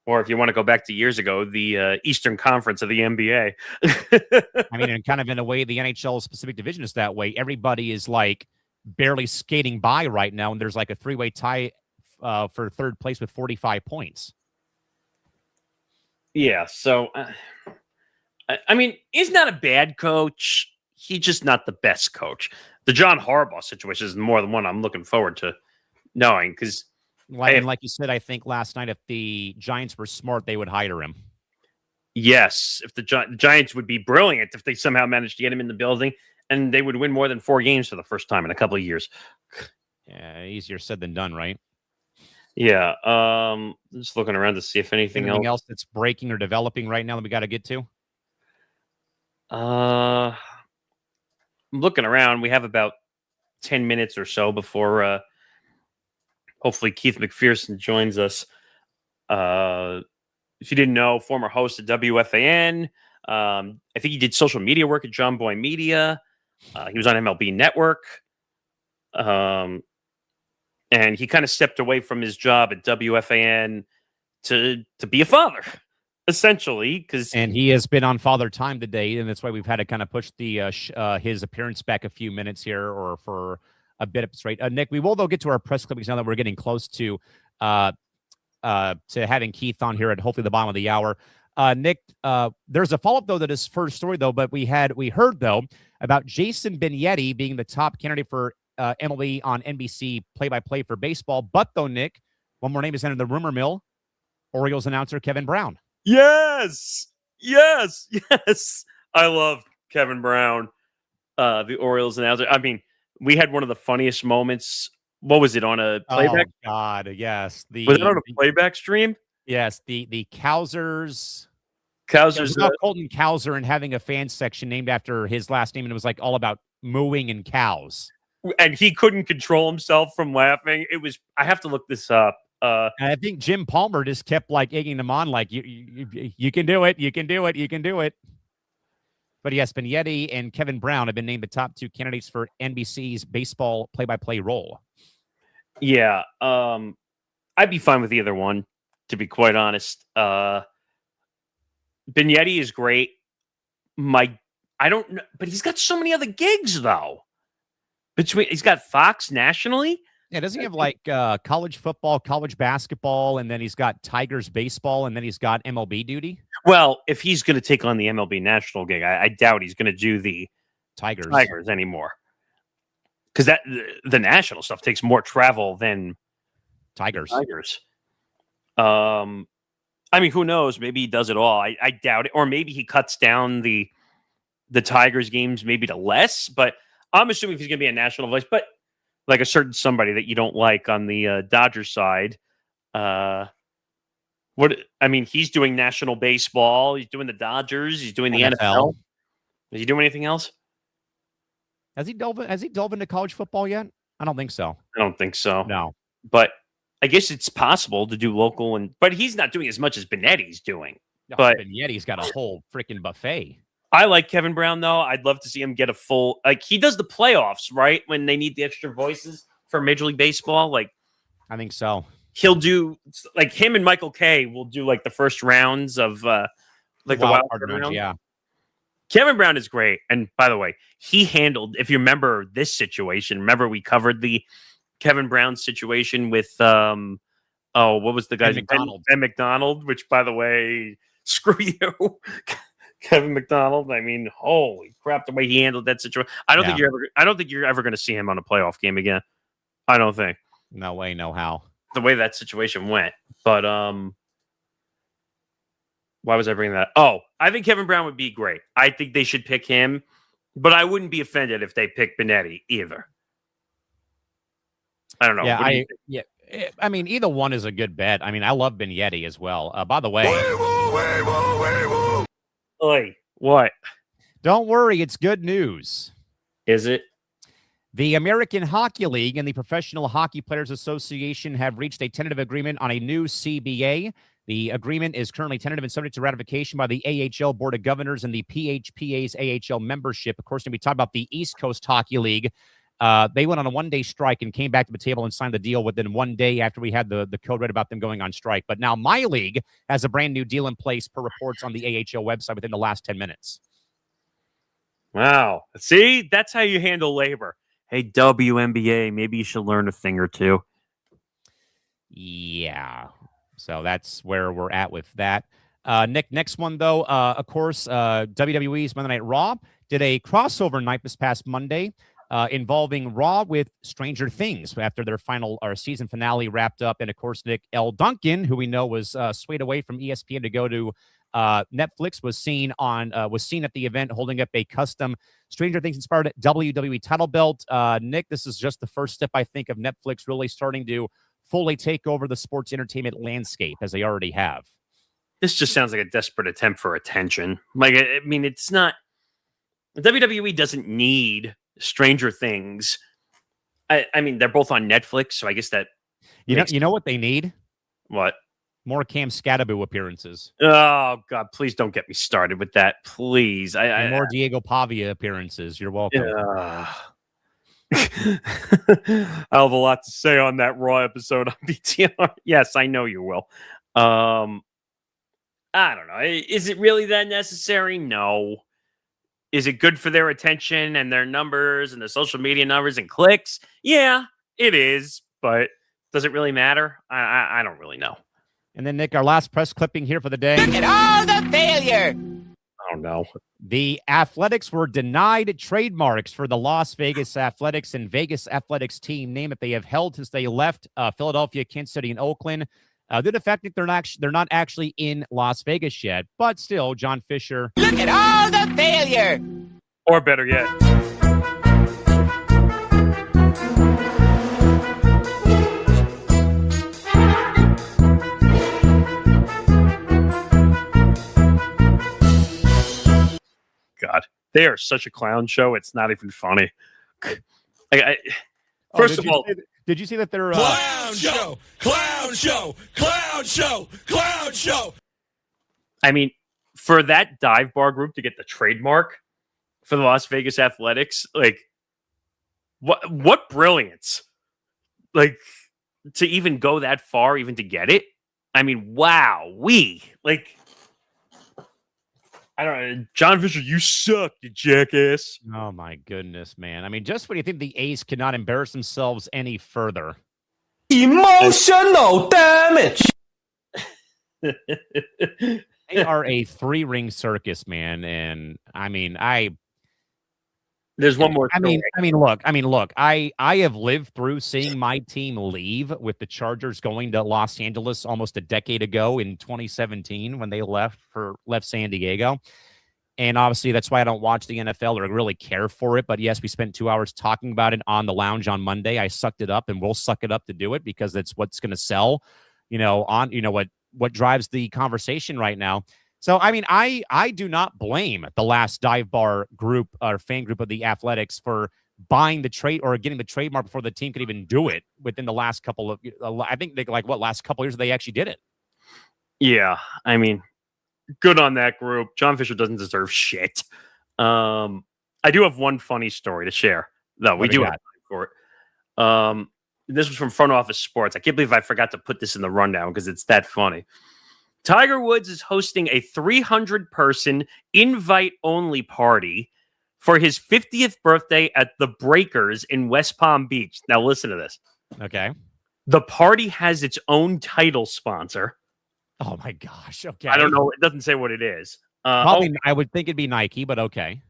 Or if you want to go back to years ago, the Eastern Conference of the NBA. I mean, and kind of in a way, the NHL specific division is that way. Everybody is like barely skating by right now, and there's like a 3-way tie for third place with 45 points. Yeah, so, I mean, he's not a bad coach. He's just not the best coach. The John Harbaugh situation is more than one I'm looking forward to knowing, because like you said, I think last night, if the Giants were smart, they would hire him. Yes, if the Giants would be brilliant if they somehow managed to get him in the building, and they would win more than 4 games for the first time in a couple of years. Yeah, easier said than done, right? Yeah, just looking around to see if anything else that's breaking or developing right now that we got to get to. I'm looking around. We have about 10 minutes or so before hopefully Keith McPherson joins us. If you didn't know, former host at WFAN. I think he did social media work at Jomboy Media. He was on MLB Network. And he kind of stepped away from his job at WFAN to be a father, essentially. And he has been on Father Time today, and that's why we've had to kind of push the his appearance back a few minutes here, or for a bit straight. Nick, we will, though, get to our press clippings now that we're getting close to having Keith on here at hopefully the bottom of the hour. Nick, there's a follow-up, though, to this first story, though, but we heard, though, about Jason Benetti being the top candidate for MLB on NBC play-by-play for baseball. But, though, Nick, one more name is entered the rumor mill. Orioles announcer Kevin Brown. Yes. Yes. I love Kevin Brown, the Orioles announcer. I mean, we had one of the funniest moments. What was it on a playback? Oh God, yes. Was it on a playback stream? Yes, the Cowsers. Cowsers. About Colton Cowser and having a fan section named after his last name, and it was like all about mooing and cows. And he couldn't control himself from laughing. It was. I have to look this up. And I think Jim Palmer just kept like egging them on, like you can do it, you can do it, you can do it. But yes, Benetti and Kevin Brown have been named the top 2 candidates for NBC's baseball play-by-play role. Yeah, I'd be fine with either one, to be quite honest. Benetti is great. I don't know, but he's got so many other gigs though. He's got Fox nationally. Yeah, doesn't he have like college football, college basketball, and then he's got Tigers baseball, and then he's got MLB duty? Well, if he's going to take on the MLB national gig, I doubt he's going to do the Tigers anymore. Because the national stuff takes more travel than Tigers. I mean, who knows? Maybe he does it all. I doubt it. Or maybe he cuts down the Tigers games maybe to less. But I'm assuming if he's going to be a national voice, but like a certain somebody that you don't like on the Dodgers side. He's doing national baseball. He's doing the Dodgers. He's doing the NFL. Does he do anything else? Has he dove into college football yet? I don't think so. I don't think so. No. But I guess it's possible to do local, but he's not doing as much as Benetti's doing. No, but Benetti's got a whole freaking buffet. I like Kevin Brown, though. I'd love to see him get a full... Like, he does the playoffs, right? When they need the extra voices for Major League Baseball. Like, I think so. He'll do... Like, him and Michael Kay will do, like, the first rounds of, the wild card round. Yeah. Kevin Brown is great. And, by the way, he handled... If you remember this situation, remember we covered the Kevin Brown situation with... what was the guy's name? Ben McDonald, which, by the way, screw you. Kevin McDonald. I mean, holy crap, the way he handled that situation. I don't think you're ever going to see him on a playoff game again. I don't think. No way, no how. The way that situation went. But why was I bringing that? Oh, I think Kevin Brown would be great. I think they should pick him, but I wouldn't be offended if they pick Benetti either. I don't know. Yeah, I mean, either one is a good bet. I mean, I love Benetti as well. By the way, Oi, what? Don't worry, it's good news. Is it? The American Hockey League and the Professional Hockey Players Association have reached a tentative agreement on a new CBA. The agreement is currently tentative and subject to ratification by the AHL Board of Governors and the PHPA's AHL membership. Of course, when we talk about the East Coast Hockey League, they went on a one-day strike and came back to the table and signed the deal within 1 day after we had the code read about them going on strike. But now my league has a brand new deal in place per reports on the AHL website within the last 10 minutes. Wow. See, that's how you handle labor. Hey, WNBA, maybe you should learn a thing or two. Yeah. So that's where we're at with that. Nick, next one, though, of course, WWE's Monday Night Raw did a crossover night this past Monday. Involving Raw with Stranger Things after their season finale wrapped up. And, of course, Nick L. Duncan, who we know was swayed away from ESPN to go to Netflix, was seen at the event holding up a custom Stranger Things-inspired WWE title belt. Nick, this is just the first step, I think, of Netflix really starting to fully take over the sports entertainment landscape, as they already have. This just sounds like a desperate attempt for attention. Like, I mean, it's not... WWE doesn't need... Stranger Things. I mean, they're both on Netflix, so I guess that you know what they need? What? More Cam Scatterbo appearances. Oh God, please don't get me started with that, please. More Diego Pavia appearances. You're welcome. I'll have a lot to say on that Raw episode on BTR. Yes, I know you will. I don't know. Is it really that necessary? No. Is it good for their attention and their numbers and their social media numbers and clicks? Yeah, it is. But does it really matter? I don't really know. And then, Nick, our last press clipping here for the day. Look at all the failure. Oh, no. The Athletics were denied trademarks for the Las Vegas Athletics and Vegas Athletics team name that they have held since they left Philadelphia, Kansas City, and Oakland. Due to the fact that they're not actually in Las Vegas yet, but still, John Fisher. Look at all the failure. Or better yet. God, they are such a clown show. It's not even funny. First of all, did you see that they're Clown show, clown show, clown show, clown show. I mean, for that dive bar group to get the trademark for the Las Vegas Athletics, like, what brilliance! Like, to even go that far, even to get it. I mean, wow, I don't know, John Fisher, you suck, you jackass. Oh my goodness, man! I mean, just when you think the A's cannot embarrass themselves any further, Emotional damage. they are a 3-ring circus, man. And I mean, There's one more. Look. I have lived through seeing my team leave with the Chargers going to Los Angeles almost a decade ago in 2017 when they left San Diego. And obviously that's why I don't watch the NFL or really care for it. But yes, we spent 2 hours talking about it on the lounge on Monday. I sucked it up and we'll suck it up to do it because that's what's going to sell, what drives the conversation right now. So, I mean, I do not blame the last dive bar group or fan group of the Athletics for buying the trade or getting the trademark before the team could even do it within the last couple of, I think last couple of years they actually did it. Yeah. I mean, good on that group. John Fisher doesn't deserve shit. I do have one funny story to share, though. We do have time for it. This was from Front Office Sports. I can't believe I forgot to put this in the rundown because it's that funny. Tiger Woods is hosting a 300-person invite-only party for his 50th birthday at the Breakers in West Palm Beach. Now, listen to this. Okay. The party has its own title sponsor. Oh, my gosh. Okay. I don't know. It doesn't say what it is. Probably, I would think it'd be Nike, but okay.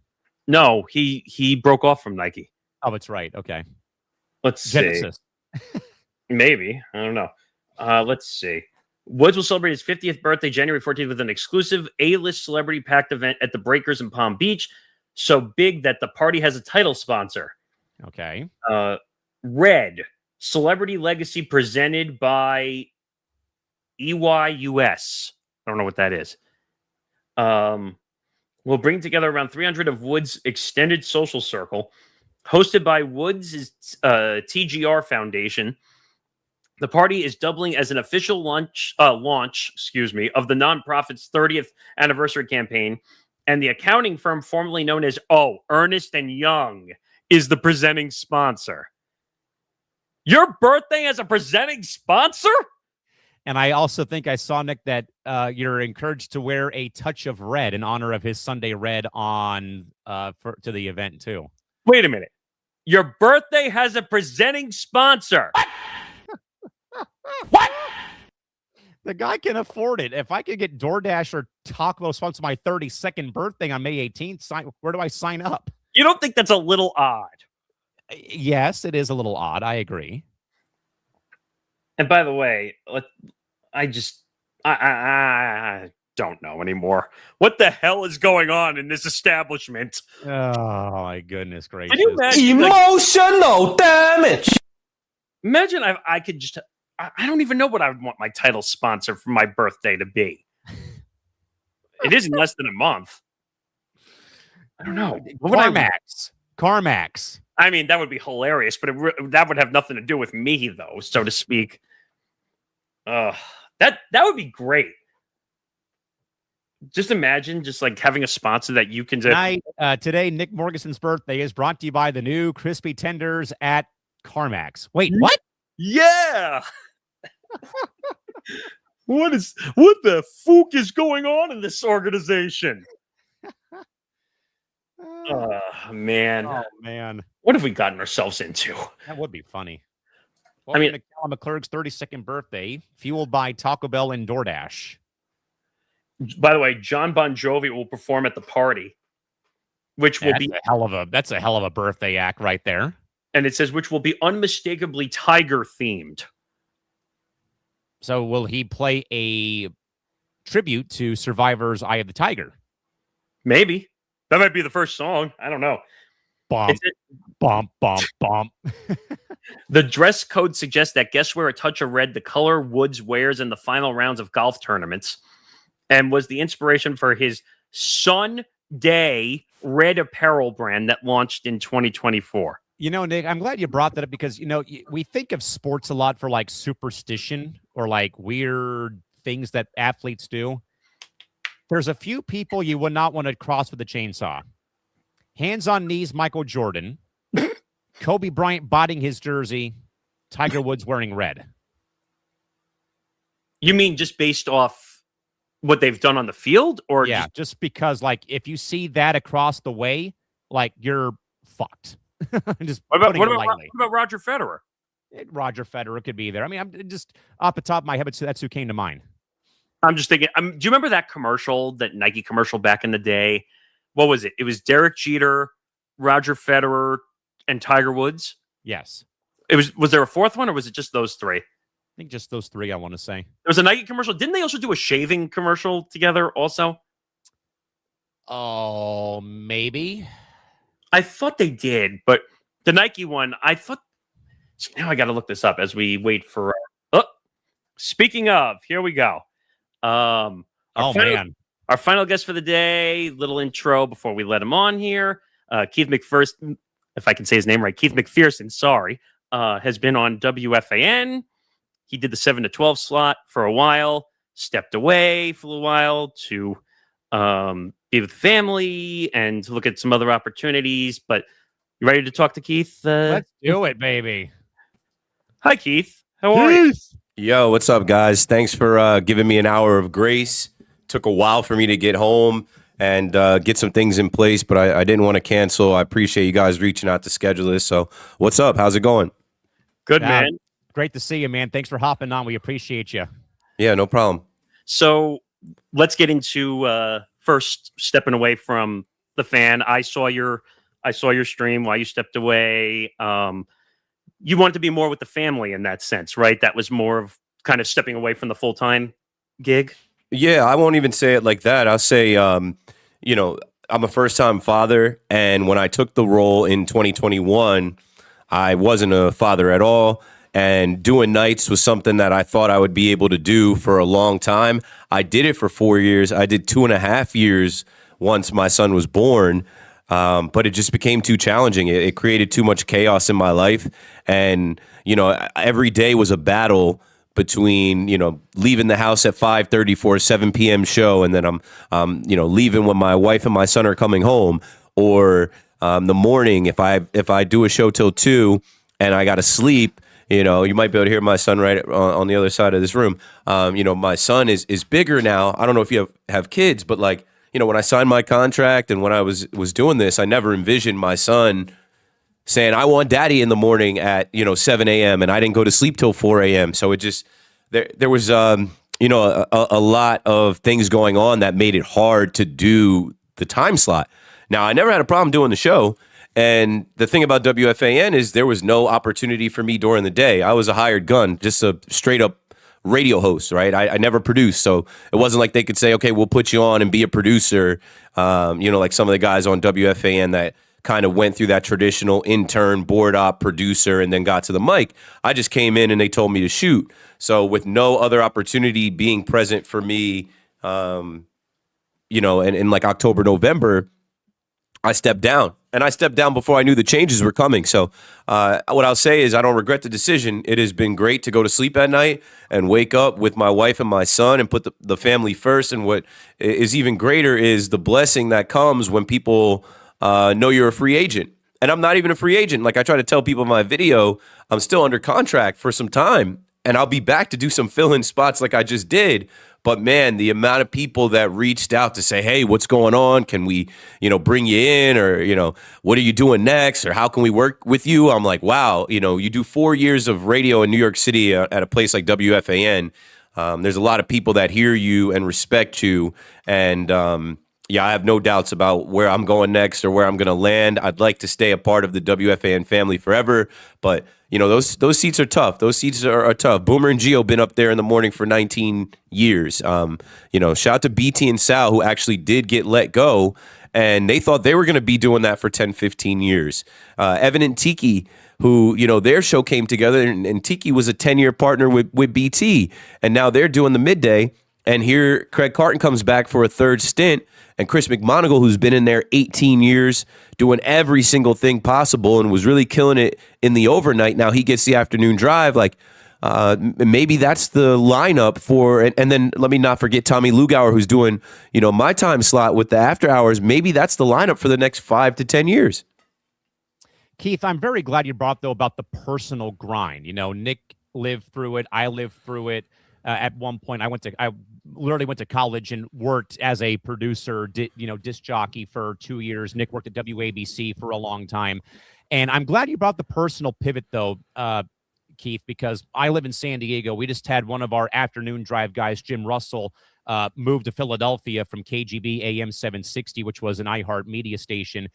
No, he broke off from Nike. Oh, it's right. Okay. Let's Genesis. see. Maybe. I don't know. Let's see. Woods will celebrate his 50th birthday January 14th with an exclusive A-list celebrity-packed event at the Breakers in Palm Beach. So big that the party has a title sponsor. Okay. Red, Celebrity Legacy presented by EYUS. I don't know what that is. We'll bring together around 300 of Woods' extended social circle, hosted by Woods' TGR Foundation. The party is doubling as an official launch of the nonprofit's 30th anniversary campaign, and the accounting firm formerly known as Ernst & Young is the presenting sponsor. Your birthday as a presenting sponsor? And I also think I saw, Nick, that you're encouraged to wear a touch of red in honor of his Sunday red to the event too. Wait a minute. Your birthday has a presenting sponsor. What? The guy can afford it. If I could get DoorDash or Taco Bell sponsor my 32nd birthday on May 18th, where do I sign up? You don't think that's a little odd? Yes, it is a little odd. I agree. And by the way, I don't know anymore. What the hell is going on in this establishment? Oh, my goodness gracious. Can you imagine, Emotional damage. Imagine I could just... I don't even know what I would want my title sponsor for my birthday to be. It is in less than a month. I don't know. CarMax. I mean, that would be hilarious, but that would have nothing to do with me, though, so to speak. That would be great. Just imagine just like having a sponsor that you can... Today, Nick Morgasen's birthday is brought to you by the new crispy tenders at CarMax. Wait, what? Yeah. What the fook is going on in this organization? Oh, man. What have we gotten ourselves into? That would be funny. Welcome to Callan McClurg's 32nd birthday, fueled by Taco Bell and DoorDash. By the way, John Bon Jovi will perform at the party, which will be that's a hell of a birthday act right there. And it says which will be unmistakably tiger themed. So will he play a tribute to Survivor's Eye of the Tiger? Maybe. That might be the first song. I don't know. Bump, bump, bump, bump. The dress code suggests that guests wear a touch of red, the color Woods wears in the final rounds of golf tournaments, and was the inspiration for his Sunday red apparel brand that launched in 2024. Nick, I'm glad you brought that up because, we think of sports a lot for like superstition or like weird things that athletes do. There's a few people you would not want to cross with a chainsaw. Hands on knees, Michael Jordan. Kobe Bryant bodying his jersey. Tiger Woods wearing red. You mean just based off what they've done on the field? Or yeah, just because, like, if you see that across the way, like, you're fucked. Just what about Roger Federer? Roger Federer could be there. I mean, I'm just off the top of my head, that's who came to mind. I'm just thinking, do you remember that commercial, that Nike commercial back in the day? What was it? It was Derek Jeter, Roger Federer, and Tiger Woods. Yes. Was there a fourth one, or was it just those three? I think just those three, I want to say. There was a Nike commercial. Didn't they also do a shaving commercial together also? Oh, maybe. I thought they did, but the Nike one, I thought... Now I got to look this up as we wait for... speaking of, here we go. Man. Our final guest for the day, little intro before we let him on here. Keith McPherson, if I can say his name right, Keith McPherson, has been on WFAN. He did the 7 to 12 slot for a while, stepped away for a little while to be with family and to look at some other opportunities. But you ready to talk to Keith? Let's do it, baby. Hi, Keith. How are you? Yo, what's up, guys? Thanks for giving me an hour of grace. Took a while for me to get home and get some things in place, but I didn't want to cancel. I appreciate you guys reaching out to schedule this. So what's up? How's it going? Good, man. Great to see you, man. Thanks for hopping on. We appreciate you. Yeah, no problem. So let's get into first stepping away from the fan. I saw your stream while you stepped away. You wanted to be more with the family in that sense, right? That was more of kind of stepping away from the full-time gig. Yeah, I won't even say it like that. I'll say, I'm a first-time father, and when I took the role in 2021, I wasn't a father at all, and doing nights was something that I thought I would be able to do for a long time. I did it for 4 years. I did 2.5 years once my son was born, but it just became too challenging. It created too much chaos in my life, and, every day was a battle between, leaving the house at 5:30 for a 7 p.m. show, and then I'm leaving when my wife and my son are coming home, or the morning if I do a show till 2 and I got to sleep. You might be able to hear my son right on the other side of this room. My son is bigger now. I don't know if you have kids, but when I signed my contract and when I was doing this, I never envisioned my son saying, I want daddy in the morning at, 7 a.m. and I didn't go to sleep till 4 a.m. So it just, there was, a lot of things going on that made it hard to do the time slot. Now, I never had a problem doing the show. And the thing about WFAN is there was no opportunity for me during the day. I was a hired gun, just a straight up radio host, right? I never produced. So it wasn't like they could say, okay, we'll put you on and be a producer. Like some of the guys on WFAN that kind of went through that traditional intern, board op, producer, and then got to the mic. I just came in and they told me to shoot. So with no other opportunity being present for me, in like October, November, I stepped down. And I stepped down before I knew the changes were coming. So what I'll say is I don't regret the decision. It has been great to go to sleep at night and wake up with my wife and my son and put the family first. And what is even greater is the blessing that comes when people know you're a free agent. And I'm not even a free agent. Like I try to tell people in my video, I'm still under contract for some time. And I'll be back to do some fill-in spots like I just did. But man, the amount of people that reached out to say, hey, what's going on? Can we, bring you in? Or, what are you doing next? Or how can we work with you? I'm like, wow, you do 4 years of radio in New York City at a place like WFAN. There's a lot of people that hear you and respect you. And, Yeah, I have no doubts about where I'm going next or where I'm going to land. I'd like to stay a part of the WFAN family forever, but those seats are tough. Those seats are tough. Boomer and Gio been up there in the morning for 19 years. Shout out to BT and Sal, who actually did get let go, and they thought they were going to be doing that for 10, 15 years. Evan and Tiki, who, their show came together, and Tiki was a 10-year partner with BT, and now they're doing the midday. And here Craig Carton comes back for a third stint, and Chris McMonagle, who's been in there 18 years, doing every single thing possible and was really killing it in the overnight. Now he gets the afternoon drive. Maybe that's the lineup for, and then let me not forget Tommy Lugauer, who's doing, my time slot with the after hours. Maybe that's the lineup for the next 5 to 10 years. Keith, I'm very glad you brought, though, about the personal grind. Nick lived through it. I lived through it. At one point, I literally went to college and worked as a producer, disc jockey for 2 years. Nick worked at WABC for a long time. And I'm glad you brought the personal pivot, though, Keith, because I live in San Diego. We just had one of our afternoon drive guys, Jim Russell, move to Philadelphia from KGB AM 760, which was an iHeart media station,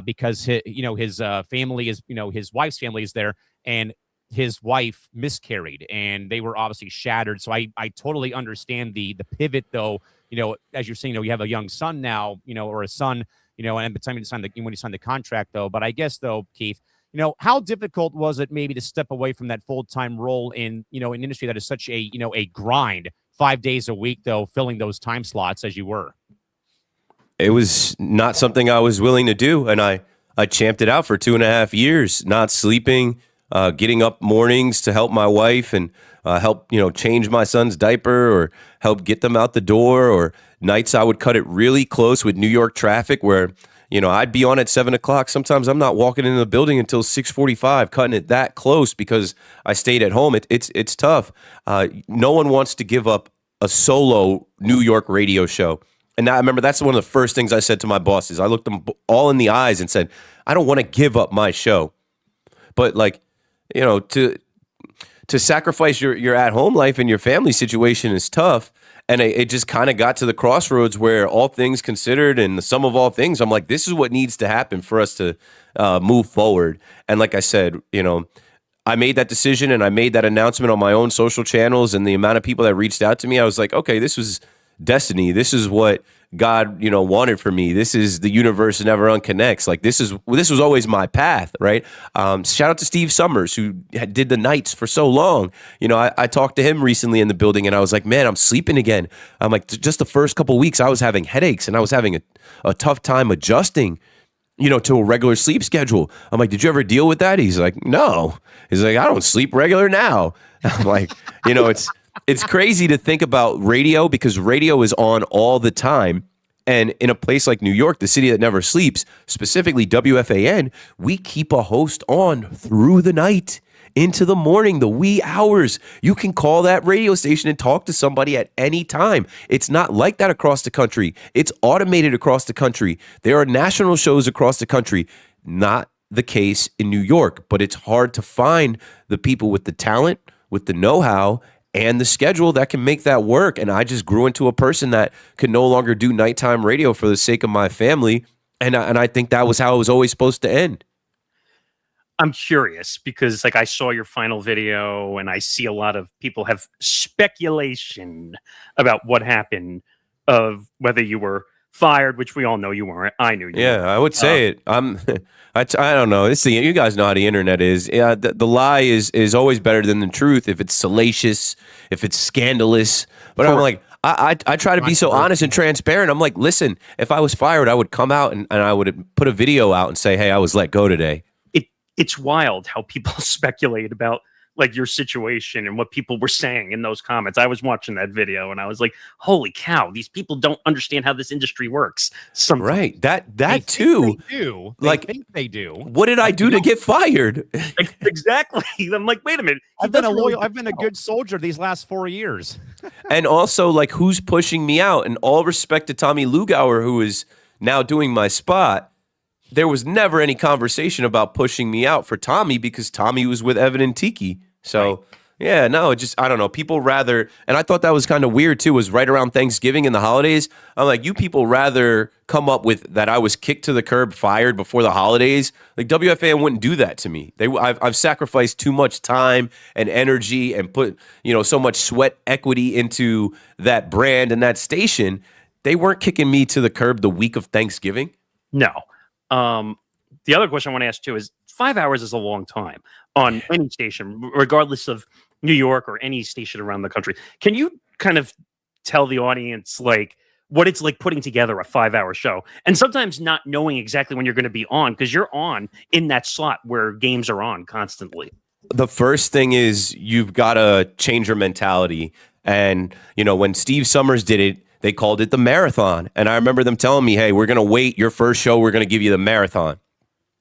because his family is, his wife's family is there, and his wife miscarried, and they were obviously shattered. So I totally understand the pivot, though. As you're saying, you have a young son now, or a son, and by the time when you signed the contract, though. But I guess, though, Keith, how difficult was it maybe to step away from that full-time role in, an industry that is such a, a grind 5 days a week, though, filling those time slots as you were? It was not something I was willing to do, and I champed it out for 2.5 years, not sleeping, getting up mornings to help my wife and help, change my son's diaper or help get them out the door, or nights I would cut it really close with New York traffic where, I'd be on at 7 o'clock. Sometimes I'm not walking into the building until 6:45, cutting it that close because I stayed at home. It's tough. No one wants to give up a solo New York radio show. And I remember that's one of the first things I said to my bosses. I looked them all in the eyes and said, I don't want to give up my show. But to sacrifice your at-home life and your family situation is tough. And it just kind of got to the crossroads where, all things considered and the sum of all things, I'm like, this is what needs to happen for us to move forward. And like I said, I made that decision and I made that announcement on my own social channels, and the amount of people that reached out to me, I was like, okay, this was destiny. This is what God, wanted for me. This is the universe never unconnects. Like this was always my path, right? Shout out to Steve Summers, who did the nights for so long. I talked to him recently in the building, and I was like, man, I'm sleeping again. I'm like, just the first couple of weeks, I was having headaches, and I was having a tough time adjusting, to a regular sleep schedule. I'm like, did you ever deal with that? He's like, no. He's like, I don't sleep regular now. I'm like, it's crazy to think about radio, because radio is on all the time. And in a place like New York, the city that never sleeps, specifically WFAN, we keep a host on through the night, into the morning, the wee hours. You can call that radio station and talk to somebody at any time. It's not like that across the country. It's automated across the country. There are national shows across the country. Not the case in New York, but it's hard to find the people with the talent, with the know-how, and the schedule that can make that work. And I just grew into a person that could no longer do nighttime radio for the sake of my family. And I think that was how it was always supposed to end. I'm curious because I saw your final video, and I see a lot of people have speculation about what happened, of whether you were fired, which we all know you weren't. I knew you. Yeah, weren't. I would say it. I don't know. You guys know how the internet is. Yeah, the lie is always better than the truth if it's salacious, if it's scandalous. But I'm like, I try to be so honest and transparent. I'm like, listen, if I was fired, I would come out and I would put a video out and say, hey, I was let go today. It's wild how people speculate about your situation and what people were saying in those comments. I was watching that video and I was like, holy cow, these people don't understand how this industry works. Right. That too. They do. Think they do. What did I do to get fired? Exactly. I'm like, wait a minute. I've been a good soldier these last 4 years. And also, who's pushing me out? And all respect to Tommy Lugauer, who is now doing my spot. There was never any conversation about pushing me out for Tommy, because Tommy was with Evan and Tiki. So, Yeah, no, I don't know. People rather, and I thought that was kind of weird too, was right around Thanksgiving and the holidays. I'm like, you people rather come up with that I was kicked to the curb, fired before the holidays. Like WFAN wouldn't do that to me. I've sacrificed too much time and energy and put, so much sweat equity into that brand and that station. They weren't kicking me to the curb the week of Thanksgiving. No. The other question I want to ask too is 5 hours is a long time on any station, regardless of New York or any station around the country. Can you kind of tell the audience like what it's like putting together a 5-hour show and sometimes not knowing exactly when you're going to be on because you're on in that slot where games are on constantly? The first thing is you've got to change your mentality. And, when Steve Summers did it, they called it the marathon. And I remember them telling me, hey, we're going to wait your first show. We're going to give you the marathon.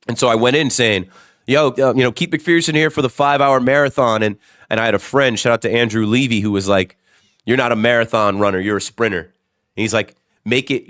And so I went in saying, keep McPherson here for the 5-hour marathon. And I had a friend, shout out to Andrew Levy, who was like, you're not a marathon runner, you're a sprinter. And he's like, make it,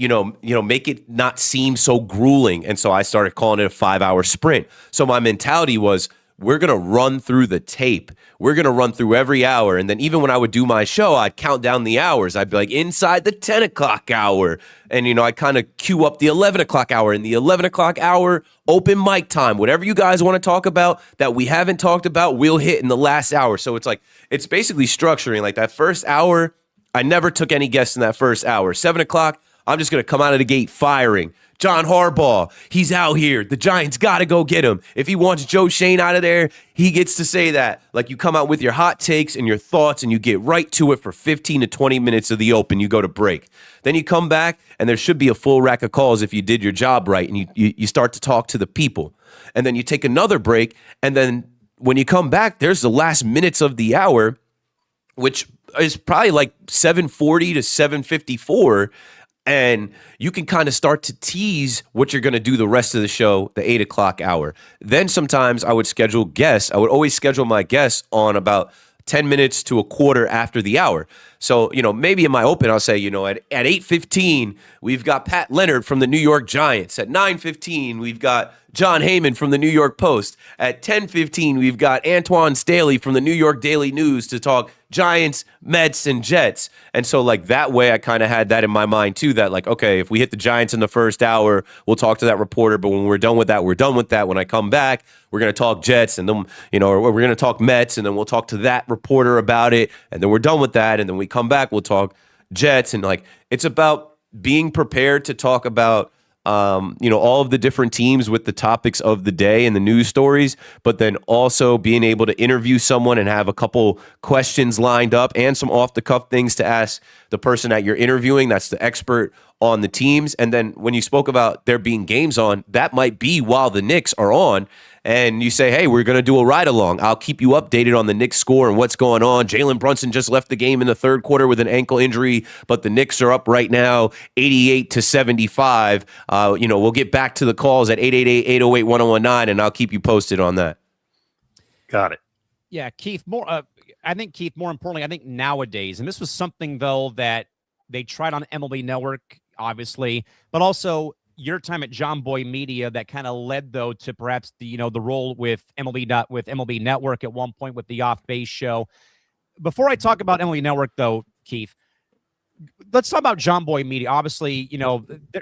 make it not seem so grueling. And so I started calling it a 5-hour sprint. So my mentality was, we're going to run through the tape. We're going to run through every hour. And then even when I would do my show, I'd count down the hours. I'd be like, inside the 10 o'clock hour. And, I kind of cue up the 11 o'clock hour. And the 11 o'clock hour, open mic time. Whatever you guys want to talk about that we haven't talked about, we'll hit in the last hour. So it's like, it's basically structuring. Like that first hour, I never took any guests in that first hour. 7 o'clock, I'm just going to come out of the gate firing. John Harbaugh, he's out here. The Giants got to go get him. If he wants Joe Shane out of there, he gets to say that. Like you come out with your hot takes and your thoughts and you get right to it for 15 to 20 minutes of the open. You go to break. Then you come back and there should be a full rack of calls if you did your job right and you start to talk to the people. And then you take another break. And then when you come back, there's the last minutes of the hour, which is probably like 7:40 to 7:54. And you can kind of start to tease what you're going to do the rest of the show, the 8 o'clock hour. Then sometimes I would schedule guests. I would always schedule my guests on about 10 minutes to a quarter after the hour. So, maybe in my open, I'll say, at 8:15, we've got Pat Leonard from the New York Giants. At 9:15, we've got John Heyman from the New York Post. At 10:15, we've got Antoine Staley from the New York Daily News to talk Giants, Mets, and Jets. And so like that way, I kind of had that in my mind too, that like, okay, if we hit the Giants in the first hour, we'll talk to that reporter. But when we're done with that, we're done with that. When I come back, we're going to talk Jets and then, or we're going to talk Mets and then we'll talk to that reporter about it. And then we're done with that. And then we come back, we'll talk Jets. And like, it's about being prepared to talk about all of the different teams with the topics of the day and the news stories, but then also being able to interview someone and have a couple questions lined up and some off the cuff things to ask the person that you're interviewing. That's the expert on the teams. And then when you spoke about there being games on, that might be while the Knicks are on. And you say, hey, we're going to do a ride along. I'll keep you updated on the Knicks score and what's going on. Jalen Brunson just left the game in the third quarter with an ankle injury, but the Knicks are up right now 88-75. We'll get back to the calls at 888-808-1019, and I'll keep you posted on that. Got it. Yeah, Keith, more importantly, I think nowadays, and this was something, though, that they tried on MLB Network, obviously, but also your time at Jomboy Media that kind of led, though, to perhaps the role with MLB Network at one point with the Off Base show. Before I talk about MLB Network, though, Keith, let's talk about Jomboy Media. Obviously,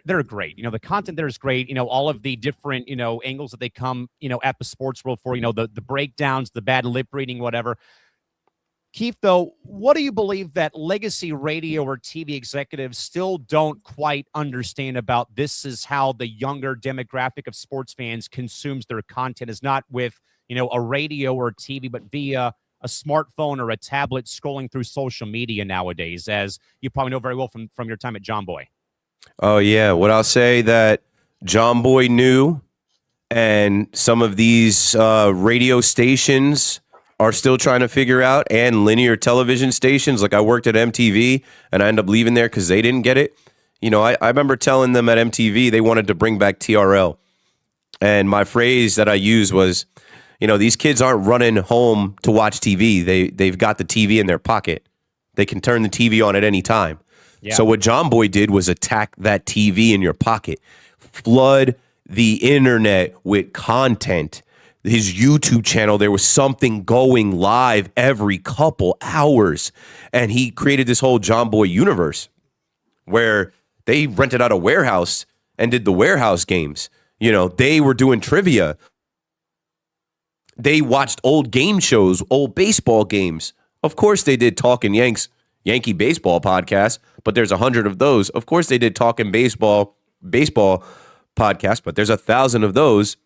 they're great. The content there is great. All of the different angles that they come at the sports world for. The breakdowns, the bad lip reading, whatever. Keith, though, what do you believe that legacy radio or TV executives still don't quite understand about this is how the younger demographic of sports fans consumes their content, is not with, a radio or TV, but via a smartphone or a tablet scrolling through social media nowadays, as you probably know very well from your time at Jomboy? Oh, yeah. What I'll say that Jomboy knew, and some of these radio stations are still trying to figure out, and linear television stations. Like I worked at MTV and I ended up leaving there because they didn't get it. I remember telling them at MTV they wanted to bring back TRL. And my phrase that I used was, these kids aren't running home to watch TV. They've got the TV in their pocket. They can turn the TV on at any time. Yeah. So what Jomboy did was attack that TV in your pocket, flood the internet with content his YouTube channel, there was something going live every couple hours. And he created this whole Jomboy universe where they rented out a warehouse and did the warehouse games. You know, they were doing trivia. They watched old game shows, old baseball games. Of course they did Talkin' Yanks, Yankee baseball podcast, but there's 100 of those. Of course they did Talkin' baseball podcast, but there's 1,000 of those.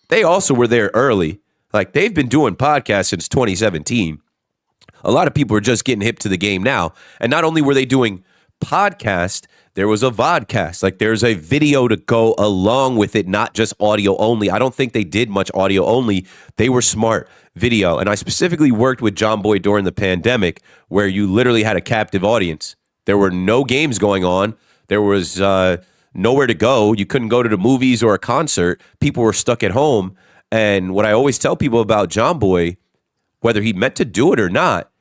They also were there early. Like, they've been doing podcasts since 2017. A lot of people are just getting hip to the game now. And not only were they doing podcast, there was a vodcast. Like, there's a video to go along with it, not just audio only. I don't think they did much audio only. They were smart video. And I specifically worked with Jomboy during the pandemic, where you literally had a captive audience. There were no games going on. There was nowhere to go. You couldn't go to the movies or a concert. People were stuck at home. And what I always tell people about Jomboy, whether he meant to do it or not,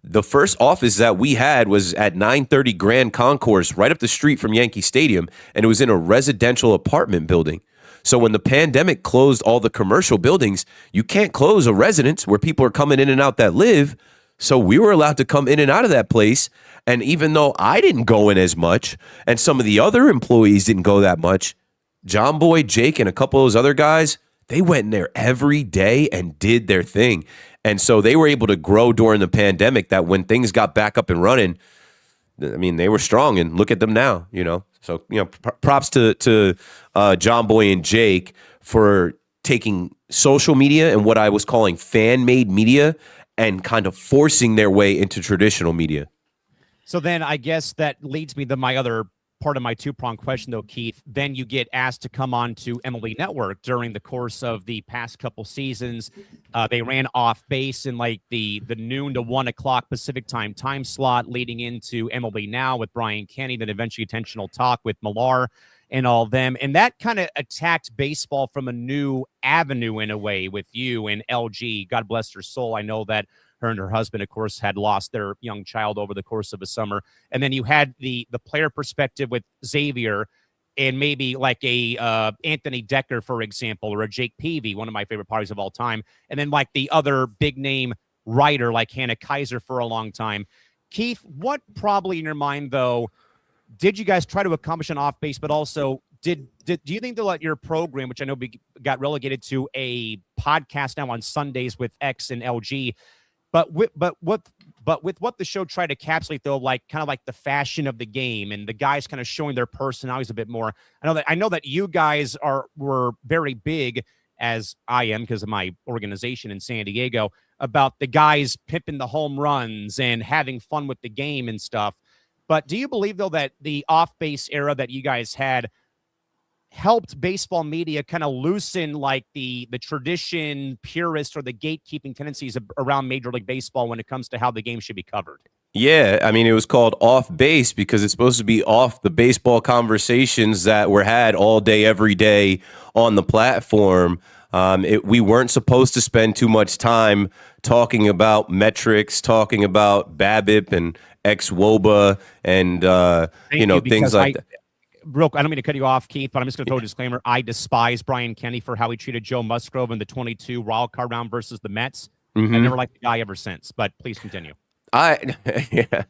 the first office that we had was at 930 Grand Concourse, right up the street from Yankee Stadium, and it was in a residential apartment building. So when the pandemic closed all the commercial buildings, you can't close a residence where people are coming in and out that live. So we were allowed to come in and out of that place. And even though I didn't go in as much, and some of the other employees didn't go that much, Jomboy, Jake, and a couple of those other guys, they went in there every day and did their thing. And so they were able to grow during the pandemic, that when things got back up and running, I mean, they were strong, and look at them now, you know. So, you know, props to Jomboy and Jake for taking social media and what I was calling fan-made media and kind of forcing their way into traditional media. So then I guess that leads me to my other part of my two-pronged question, though, Keith. Then you get asked to come on to MLB Network during the course of the past couple seasons. They ran off base in like the noon to 1 o'clock Pacific time slot, leading into MLB Now with Brian Kenny, then eventually Attentional Talk with Millar and all of them. And that kind of attacked baseball from a new avenue in a way with you and LG. God bless her soul. I know that her and her husband, of course, had lost their young child over the course of a summer. And then you had the player perspective with Xavier and maybe like a Anthony Decker, for example, or a Jake Peavy, one of my favorite parties of all time. And then like the other big name writer like Hannah Kaiser for a long time. Keith, what probably in your mind, though, did you guys try to accomplish an off base, but also do you think that your program, which I know got relegated to a podcast now on Sundays with X and LG, but with what the show tried to encapsulate, though, like kind of like the fashion of the game and the guys kind of showing their personalities a bit more. I know that you guys were very big, as I am because of my organization in San Diego, about the guys pimping the home runs and having fun with the game and stuff. But do you believe, though, that the off-base era that you guys had helped baseball media kind of loosen like the tradition purist or the gatekeeping tendencies around Major League Baseball when it comes to how the game should be covered? Yeah, I mean, it was called off base because it's supposed to be off the baseball conversations that were had all day, every day on the platform. We weren't supposed to spend too much time talking about metrics, talking about BABIP and ex-WOBA and, things like that. Real, I don't mean to cut you off, Keith, but I'm just going to throw a disclaimer. I despise Brian Kenny for how he treated Joe Musgrove in the 22 wild card round versus the Mets. Mm-hmm. I've never liked the guy ever since, but please continue. BK,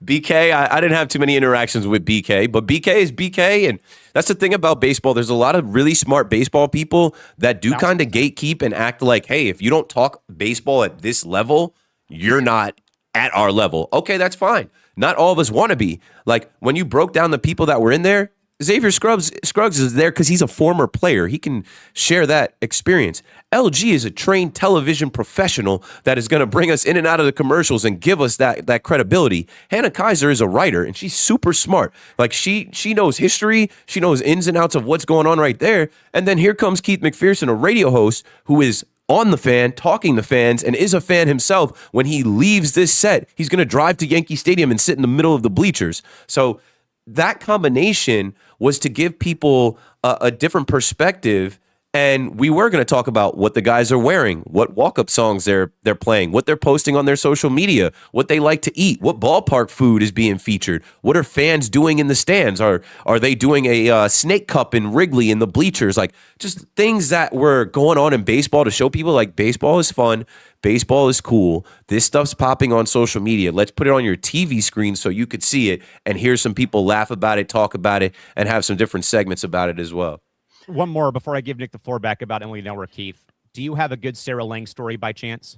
I didn't have too many interactions with BK, but BK is BK, and that's the thing about baseball. There's a lot of really smart baseball people that do kind of gatekeep and act like, hey, if you don't talk baseball at this level, you're not at our level. Okay, that's fine. Not all of us want to be. Like, when you broke down the people that were in there, Xavier Scruggs is there because he's a former player. He can share that experience. LG is a trained television professional that is going to bring us in and out of the commercials and give us that credibility. Hannah Kaiser is a writer, and she's super smart. Like, she knows history. She knows ins and outs of what's going on right there. And then here comes Keith McPherson, a radio host who is on the fan, talking to fans, and is a fan himself. When he leaves this set, he's going to drive to Yankee Stadium and sit in the middle of the bleachers. So that combination was to give people a different perspective And we were going to talk about what the guys are wearing, what walk-up songs they're playing, what they're posting on their social media, what they like to eat, what ballpark food is being featured, what are fans doing in the stands? Are they doing a snake cup in Wrigley in the bleachers? Like, just things that were going on in baseball to show people, like, baseball is fun, baseball is cool, this stuff's popping on social media. Let's put it on your TV screen so you could see it and hear some people laugh about it, talk about it, and have some different segments about it as well. One more before I give Nick the floor back about Emily Nelwer, Keith. Do you have a good Sarah Lang story by chance?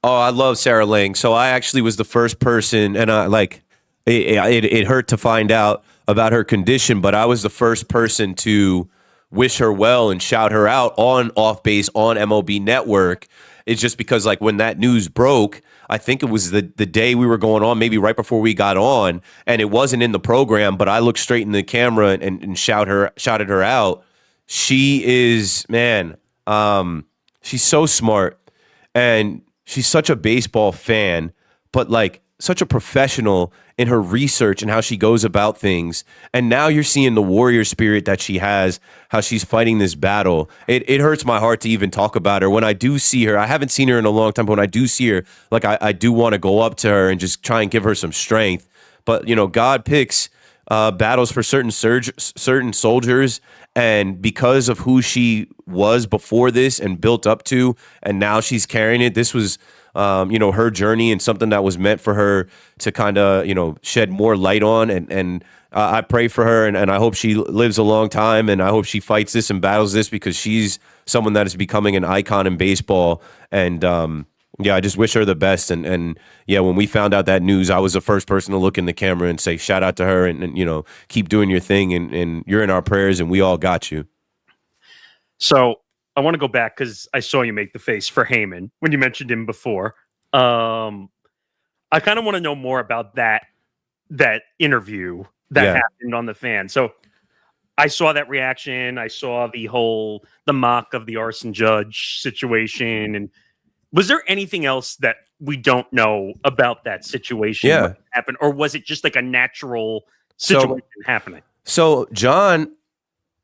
Oh, I love Sarah Lang. So I actually was the first person, and it hurt to find out about her condition, but I was the first person to wish her well and shout her out on Off Base on MLB Network. It's just because, like, when that news broke, I think it was the day we were going on, maybe right before we got on, and it wasn't in the program, but I looked straight in the camera and shouted her out. She is, man, she's so smart, and she's such a baseball fan, but, like, such a professional in her research and how she goes about things. And now you're seeing the warrior spirit that she has, how she's fighting this battle. It hurts my heart to even talk about her. When I do see her, I haven't seen her in a long time, but when I do see her, like, I do want to go up to her and just try and give her some strength. But, you know, God picks battles for certain soldiers, and because of who she was before this and built up to, and now she's carrying it, this was her journey and something that was meant for her to kind of, shed more light on. And I pray for her, and I hope she lives a long time, and I hope she fights this and battles this, because she's someone that is becoming an icon in baseball. And I just wish her the best. And when we found out that news, I was the first person to look in the camera and say, shout out to her, and keep doing your thing, and you're in our prayers, and we all got you. So I want to go back because I saw you make the face for Heyman when you mentioned him before. I kind of want to know more about that interview that happened on the Fan. So I saw that reaction. I saw the mock of the arson judge situation. And was there anything else that we don't know about that situation? Yeah. What happened? Or was it just like a natural situation happening? So John,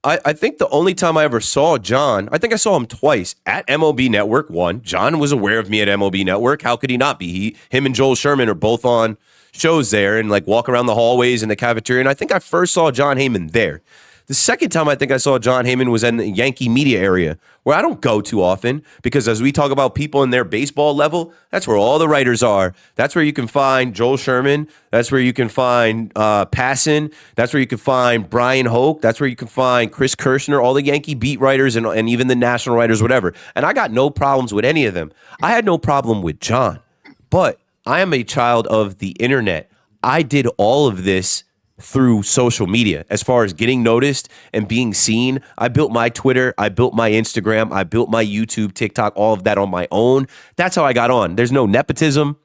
I think the only time I ever saw John, I think I saw him twice at MLB Network. One, John was aware of me at MLB Network. How could he not be? Him and Joel Sherman are both on shows there and, like, walk around the hallways in the cafeteria. And I think I first saw John Heyman there. The second time I think I saw John Heyman was in the Yankee media area, where I don't go too often, because as we talk about people in their baseball level, that's where all the writers are. That's where you can find Joel Sherman. That's where you can find Passan. That's where you can find Brian Hoke. That's where you can find Chris Kirshner, all the Yankee beat writers and even the national writers, whatever. And I got no problems with any of them. I had no problem with John, but I am a child of the internet. I did all of this through social media. As far as getting noticed and being seen, I built my Twitter, I built my Instagram, I built my YouTube, TikTok, all of that on my own. That's how I got on. There's no nepotism.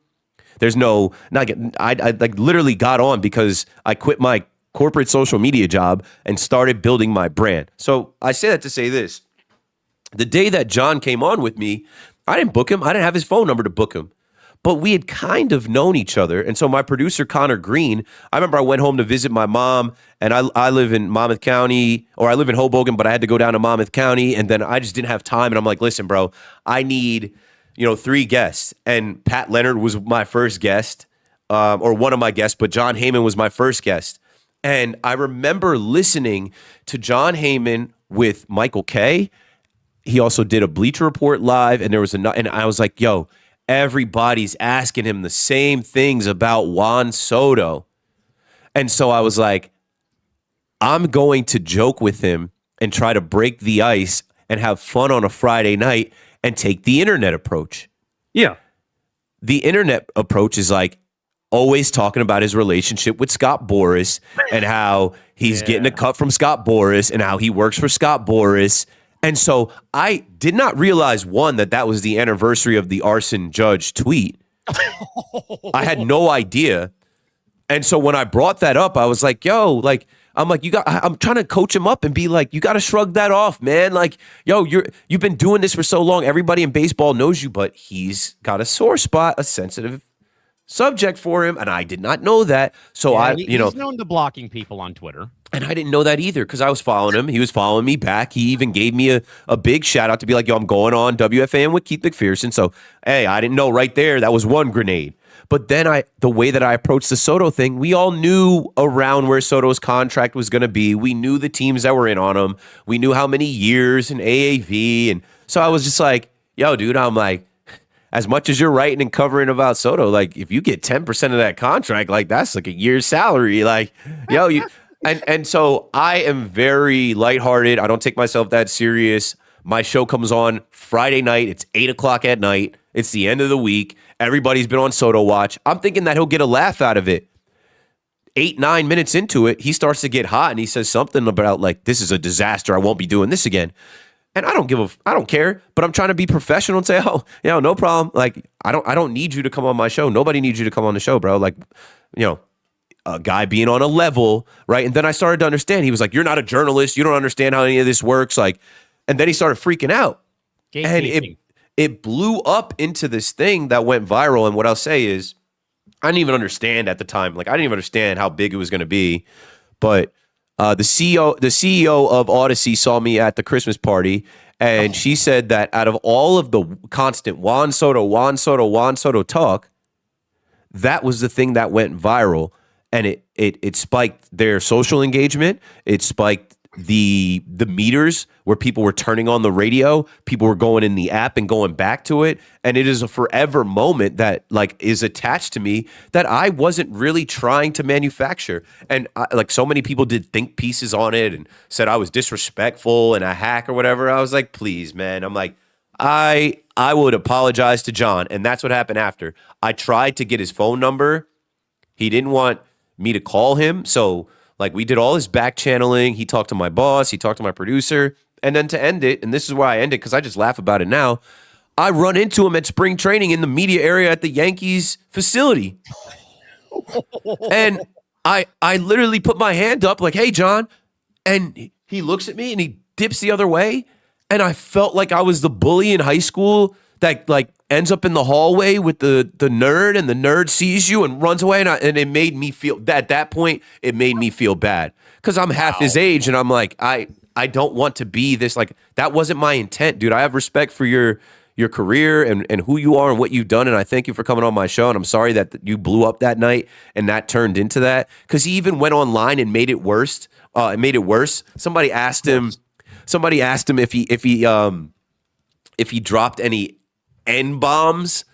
There's no, I like literally got on because I quit my corporate social media job and started building my brand. So I say that to say this. The day that John came on with me, I didn't book him. I didn't have his phone number to book him. But we had kind of known each other. And so my producer, Connor Green, I remember I went home to visit my mom, and I live in Monmouth County, or I live in Hoboken, but I had to go down to Monmouth County, and then I just didn't have time. And I'm like, listen, bro, I need, 3 guests. And Pat Leonard was my first guest, or one of my guests, but John Heyman was my first guest. And I remember listening to John Heyman with Michael Kay. He also did a Bleacher Report live, and and I was like, yo, everybody's asking him the same things about Juan Soto. And so I was like, I'm going to joke with him and try to break the ice and have fun on a Friday night and take the internet approach. Yeah. The internet approach is like always talking about his relationship with Scott Boras and how he's getting a cut from Scott Boras and how he works for Scott Boras. And so I did not realize, one, that was the anniversary of the arson judge tweet. I had no idea. And so when I brought that up, I was like, yo, like, I'm trying to coach him up and be like, you got to shrug that off, man. Like, yo, you've been doing this for so long. Everybody in baseball knows you, but he's got a sore spot, a sensitive subject for him, and I did not know that. So he's known to blocking people on Twitter. And I didn't know that either because I was following him. He was following me back. He even gave me a big shout out to be like, yo, I'm going on WFAN with Keith McPherson. So, hey, I didn't know right there. That was one grenade. But then the way that I approached the Soto thing, we all knew around where Soto's contract was going to be. We knew the teams that were in on him. We knew how many years in AAV. And so I was just like, yo, dude, I'm like, as much as you're writing and covering about Soto, like if you get 10% of that contract, like that's like a year's salary. Like, yo, you... And so I am very lighthearted. I don't take myself that serious. My show comes on Friday night. It's 8:00 at night. It's the end of the week. Everybody's been on Soto watch. I'm thinking that he'll get a laugh out of it. 8-9 minutes into it, he starts to get hot and he says something about like, this is a disaster. I won't be doing this again. And I don't care, but I'm trying to be professional and say, oh, no problem. Like, I don't need you to come on my show. Nobody needs you to come on the show, bro. Like, a guy being on a level, right? And then I started to understand. He was like, you're not a journalist. You don't understand how any of this works. Like, and then he started freaking out. And it blew up into this thing that went viral. And what I'll say is, I didn't even understand at the time. Like, I didn't even understand how big it was going to be. But the CEO of Odyssey saw me at the Christmas party, and she said that out of all of the constant Juan Soto talk, that was the thing that went viral. And it spiked their social engagement. It spiked the meters where people were turning on the radio. People were going in the app and going back to it. And it is a forever moment that like is attached to me that I wasn't really trying to manufacture. And like so many people did think pieces on it and said I was disrespectful and a hack or whatever. I was like, please, man. I'm like, I would apologize to John. And that's what happened after. I tried to get his phone number. He didn't want me to call him. So like we did all this back channeling. He talked to my boss. He talked to my producer. And then to end it, and this is where I end it because I just laugh about it now, I run into him at spring training in the media area at the Yankees facility. And I literally put my hand up like, hey, John. And he looks at me and he dips the other way. And I felt like I was the bully in high school that like ends up in the hallway with the nerd, and the nerd sees you and runs away. And it made me feel, at that point, it made me feel bad because I'm half his age. And I'm like, I don't want to be this. Like, that wasn't my intent, dude. I have respect for your career and who you are and what you've done. And I thank you for coming on my show. And I'm sorry that you blew up that night and that turned into that. Because he even went online and made it worse. Somebody asked him if he dropped any N-bombs,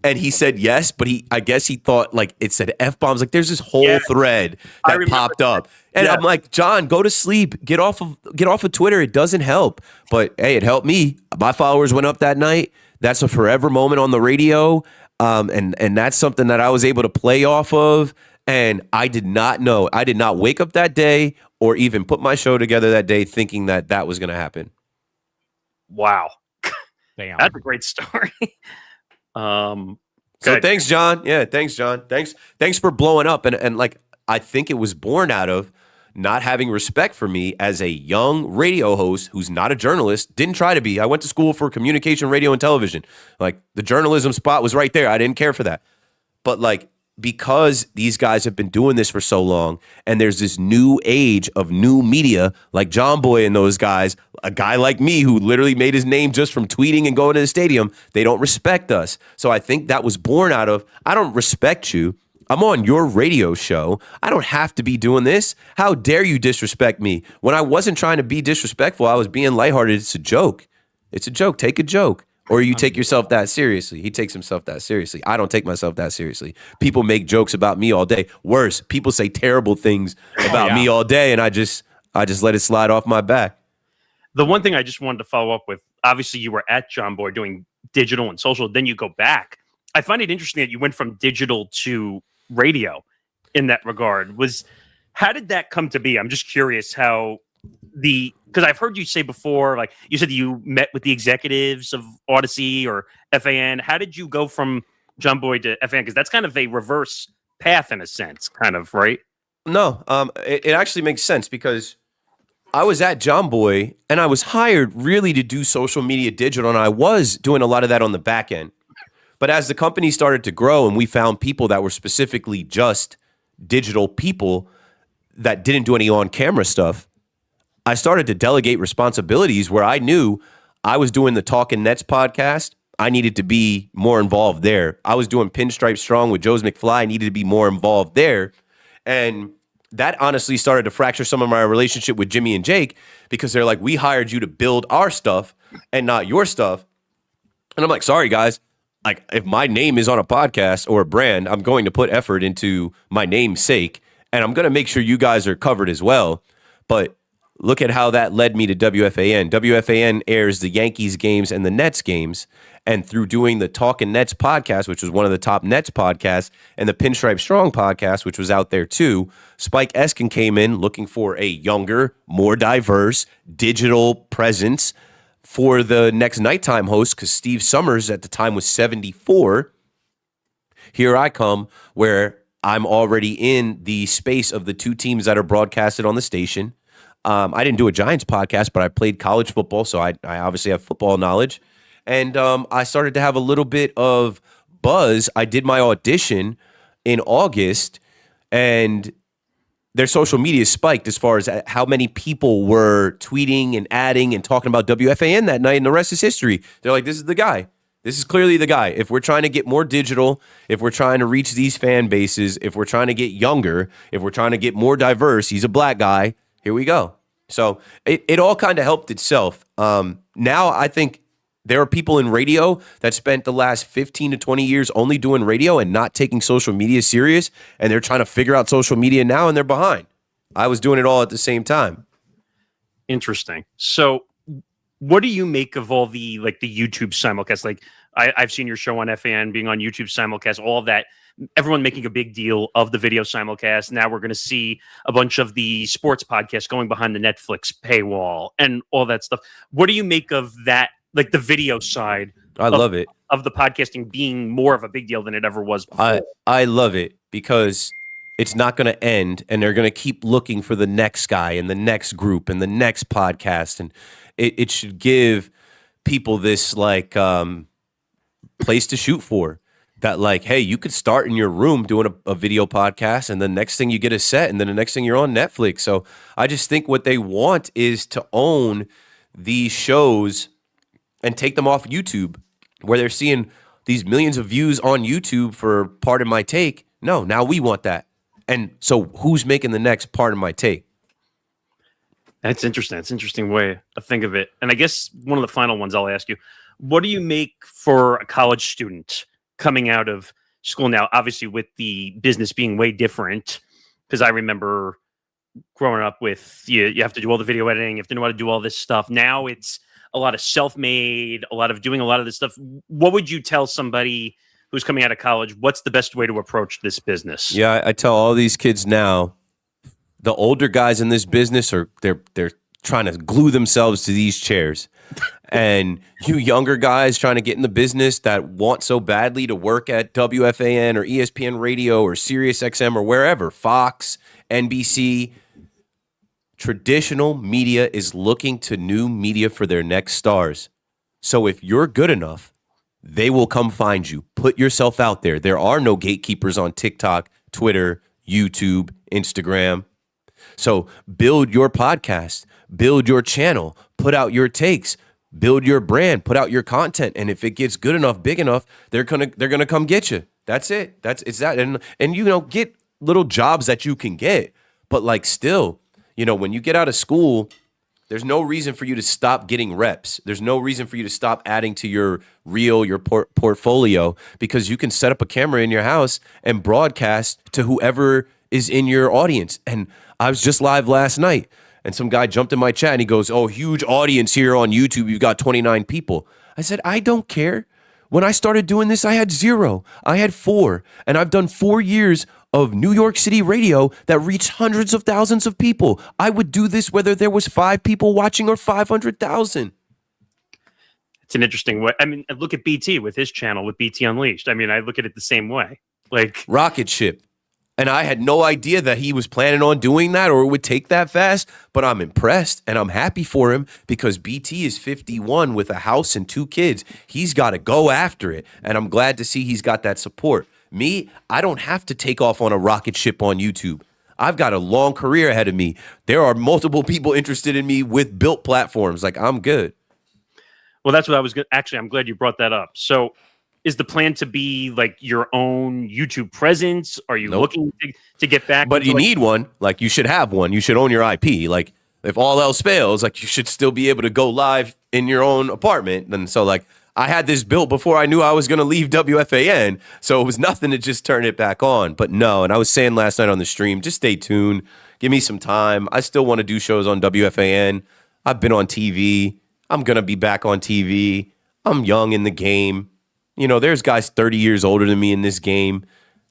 and he said yes, but I guess he thought like it said F-bombs. Like there's this whole thread that popped up. And I'm like, John, go to sleep. Get off of Twitter. It doesn't help. But hey, it helped me. My followers went up that night. That's a forever moment on the radio. And that's something that I was able to play off of. And I did not know. I did not wake up that day or even put my show together that day thinking that was going to happen. Wow. Damn. That's a great story. So thanks, John. Yeah, thanks, John. Thanks for blowing up. And like, I think it was born out of not having respect for me as a young radio host who's not a journalist, didn't try to be. I went to school for communication, radio, and television. Like, the journalism spot was right there. I didn't care for that. But like, because these guys have been doing this for so long, and there's this new age of new media, like Jomboy and those guys, a guy like me who literally made his name just from tweeting and going to the stadium, they don't respect us. So I think that was born out of, I don't respect you. I'm on your radio show. I don't have to be doing this. How dare you disrespect me? When I wasn't trying to be disrespectful, I was being lighthearted. It's a joke. It's a joke. Take a joke. Or you take yourself that seriously. He takes himself that seriously. I don't take myself that seriously. People make jokes about me all day. Worse, people say terrible things about me all day, and I just let it slide off my back. The one thing I just wanted to follow up with, obviously you were at Jomboy doing digital and social, then you go back. I find it interesting that you went from digital to radio in that regard. How did that come to be? I'm just curious how because I've heard you say before, like you said you met with the executives of Odyssey or FAN. How did you go from Jomboy to FAN? Because that's kind of a reverse path in a sense, kind of, right? No, it actually makes sense because I was at Jomboy and I was hired really to do social media digital, and I was doing a lot of that on the back end. But as the company started to grow and we found people that were specifically just digital people that didn't do any on-camera stuff, I started to delegate responsibilities where I knew I was doing the Talkin' Nets podcast. I needed to be more involved there. I was doing Pinstripe Strong with Joe's McFly. I needed to be more involved there. And that honestly started to fracture some of my relationship with Jimmy and Jake because they're like, we hired you to build our stuff and not your stuff. And I'm like, sorry, guys. Like, if my name is on a podcast or a brand, I'm going to put effort into my name's sake, and I'm going to make sure you guys are covered as well. But look at how that led me to WFAN. WFAN airs the Yankees games and the Nets games. And through doing the Talkin' Nets podcast, which was one of the top Nets podcasts, and the Pinstripe Strong podcast, which was out there too, Spike Eskin came in looking for a younger, more diverse digital presence for the next nighttime host, because Steve Summers at the time was 74. Here I come, where I'm already in the space of the two teams that are broadcasted on the station. I didn't do a Giants podcast, but I played college football, so I obviously have football knowledge. And I started to have a little bit of buzz. I did my audition in August, and their social media spiked as far as how many people were tweeting and adding and talking about WFAN that night, and the rest is history. They're like, this is the guy. This is clearly the guy. If we're trying to get more digital, if we're trying to reach these fan bases, if we're trying to get younger, if we're trying to get more diverse, he's a black guy. Here we go. So it all kind of helped itself. Now I think there are people in radio that spent the last 15 to 20 years only doing radio and not taking social media serious, and they're trying to figure out social media now, and they're behind. I was doing it all at the same time. Interesting. So what do you make of all the YouTube simulcasts? Like I've seen your show on FAN being on YouTube simulcast, all of that, everyone making a big deal of the video simulcast. Now we're going to see a bunch of the sports podcasts going behind the Netflix paywall and all that stuff. What do you make of that? Like the video side, I love it, of the podcasting being more of a big deal than it ever was before. I love it because it's not going to end, and they're going to keep looking for the next guy and the next group and the next podcast, and it should give people this place to shoot for. That hey, you could start in your room doing a video podcast, and the next thing you get a set, and then the next thing you're on Netflix. So I just think what they want is to own these shows and take them off YouTube, where they're seeing these millions of views on YouTube for Pardon My Take. No, now we want that. And so who's making the next Pardon My Take? That's interesting. That's an interesting way to think of it. And I guess one of the final ones I'll ask you, what do you make for a college student coming out of school now, obviously with the business being way different? Because I remember growing up with, you have to do all the video editing, you have to know how to do all this stuff. Now it's a lot of self-made, a lot of doing a lot of this stuff. What would you tell somebody who's coming out of college? What's the best way to approach this business? Yeah, I tell all these kids now, the older guys in this business they're trying to glue themselves to these chairs. And you younger guys trying to get in the business that want so badly to work at WFAN or ESPN Radio or Sirius XM or wherever, Fox, NBC, traditional media is looking to new media for their next stars. So if you're good enough, they will come find you. Put yourself out there. There are no gatekeepers on TikTok, Twitter, YouTube, Instagram. So build your podcast, build your channel, put out your takes, build your brand, put out your content. And if it gets good enough, big enough, they're gonna come get you. That's it. It's that. And get little jobs that you can get. But still, when you get out of school, there's no reason for you to stop getting reps. There's no reason for you to stop adding to your reel, your portfolio, because you can set up a camera in your house and broadcast to whoever is in your audience. And I was just live last night, and some guy jumped in my chat and he goes, "Oh, huge audience here on YouTube. You've got 29 people." I said, I don't care. When I started doing this, I had 0. I had 4. And I've done 4 years of New York City radio that reached hundreds of thousands of people. I would do this whether there was 5 people watching or 500,000. It's an interesting way. I mean, look at BT with his channel, with BT Unleashed. I mean, I look at it the same way. Rocket ship. And I had no idea that he was planning on doing that or it would take that fast. But I'm impressed and I'm happy for him because BT is 51 with a house and 2 kids. He's got to go after it. And I'm glad to see he's got that support. Me, I don't have to take off on a rocket ship on YouTube. I've got a long career ahead of me. There are multiple people interested in me with built platforms. Like, I'm good. Well, that's what I was actually, I'm glad you brought that up. So is the plan to be like your own YouTube presence? Are you looking to get back? But you need one. Like, you should have one. You should own your IP. Like, if all else fails, like, you should still be able to go live in your own apartment. And so, like, I had this built before I knew I was going to leave WFAN. So it was nothing to just turn it back on. But no, and I was saying last night on the stream, just stay tuned. Give me some time. I still want to do shows on WFAN. I've been on TV. I'm going to be back on TV. I'm young in the game. You know, there's guys 30 years older than me in this game.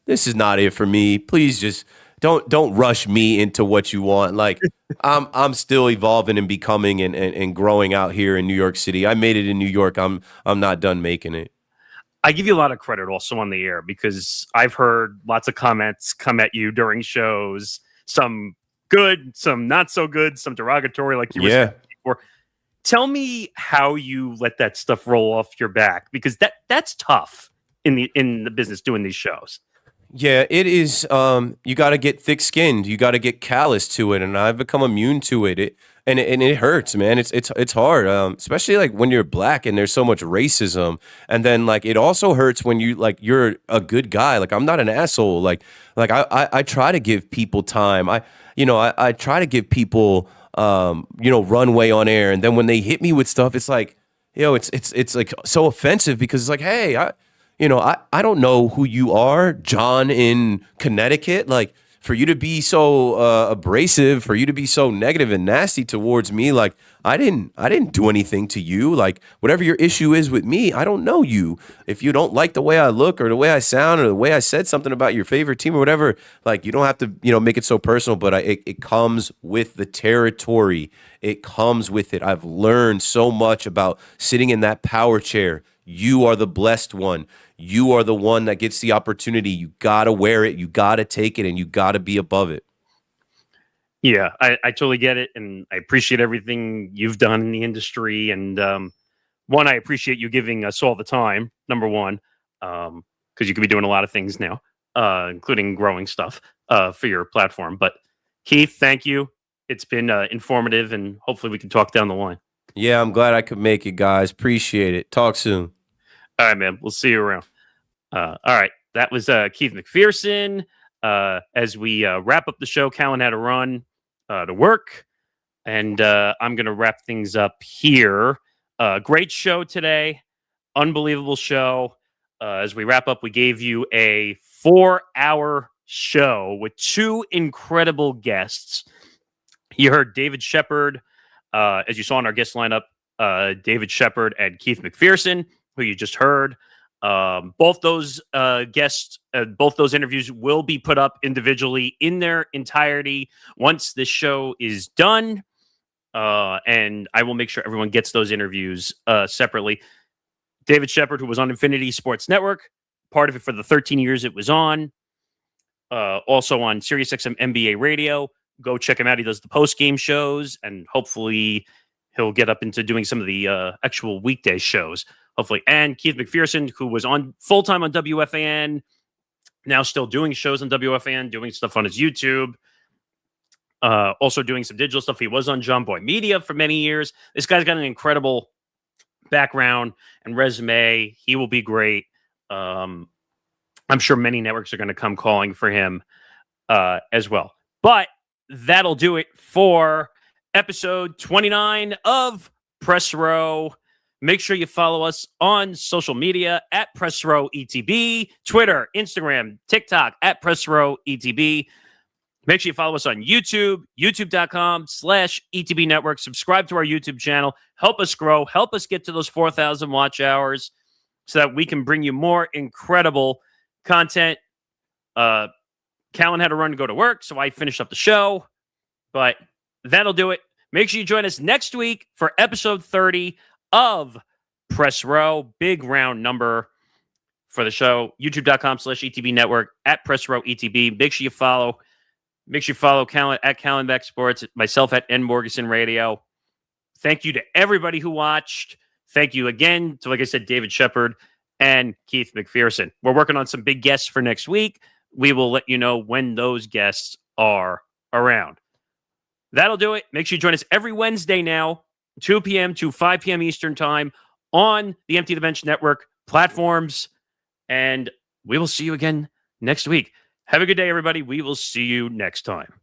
This is not it for me. Please just don't rush me into what you want. Like, I'm still evolving and becoming and growing out here in New York City. I made it in New York. I'm not done making it. I give you a lot of credit also on the air because I've heard lots of comments come at you during shows. Some good, some not so good, some derogatory, like you were saying before. Tell me how you let that stuff roll off your back, because that's tough in the business doing these shows. Yeah, it is. You got to get thick-skinned. You got to get callous to it, and I've become immune to it. It hurts, man. It's hard, especially like when you're black and there's so much racism. And then like it also hurts when you're a good guy. Like, I'm not an asshole. Like I try to give people time. I try to give people runway on air, and then when they hit me with stuff, it's like, it's like so offensive because it's like, hey, I don't know who you are, John in Connecticut. Like, for you to be so abrasive, for you to be so negative and nasty towards me, like I didn't do anything to you. Like, whatever your issue is with me, I don't know you. If you don't like the way I look or the way I sound or the way I said something about your favorite team or whatever, like, you don't have to make it so personal. But it comes with the territory. It comes with it. I've learned so much about sitting in that power chair. You are the blessed one. You are the one that gets the opportunity. You got to wear it. You got to take it, and you got to be above it. Yeah, I totally get it. And I appreciate everything you've done in the industry. And one, I appreciate you giving us all the time, number one, because you could be doing a lot of things now, including growing stuff for your platform. But Keith, thank you. It's been informative, and hopefully we can talk down the line. Yeah, I'm glad I could make it, guys. Appreciate it. Talk soon. All right, man. We'll see you around. All right. That was Keith McPherson. As we wrap up the show, Callan had to run to work, and I'm going to wrap things up here. Great show today. Unbelievable show. As we wrap up, we gave you a 4-hour show with 2 incredible guests. You heard David Shepard, as you saw in our guest lineup, David Shepard and Keith McPherson, who you just heard. Both those guests, both those interviews will be put up individually in their entirety once this show is done. And I will make sure everyone gets those interviews separately. David Shepard, who was on Infinity Sports Network, part of it for the 13 years it was on. Also on Sirius XM NBA Radio. Go check him out. He does the post-game shows, and hopefully he'll get up into doing some of the actual weekday shows. Hopefully. And Keith McPherson, who was on full-time on WFAN, now still doing shows on WFAN, doing stuff on his YouTube, also doing some digital stuff. He was on Jomboy Media for many years. This guy's got an incredible background and resume. He will be great. I'm sure many networks are going to come calling for him as well. But that'll do it for episode 29 of Press Row. Make sure you follow us on social media at Press Row ETB, Twitter, Instagram, TikTok at Press Row ETB. Make sure you follow us on YouTube, youtube.com/ETB Network. Subscribe to our YouTube channel. Help us grow. Help us get to those 4,000 watch hours so that we can bring you more incredible content. Callan had to run to go to work, so I finished up the show. But that'll do it. Make sure you join us next week for episode 30 of Press Row. Big round number for the show. YouTube.com/ETB Network, at Press Row ETB. Make sure you follow Callan at Callan Sports, myself at Morgasen Radio. Thank you to everybody who watched. Thank you again to, like I said, David Shepard and Keith McPherson. We're working on some big guests for next week. We will let you know when those guests are around. That'll do it. Make sure you join us every Wednesday now, 2 p.m. to 5 p.m. Eastern Time on the Empty the Bench Network platforms. And we will see you again next week. Have a good day, everybody. We will see you next time.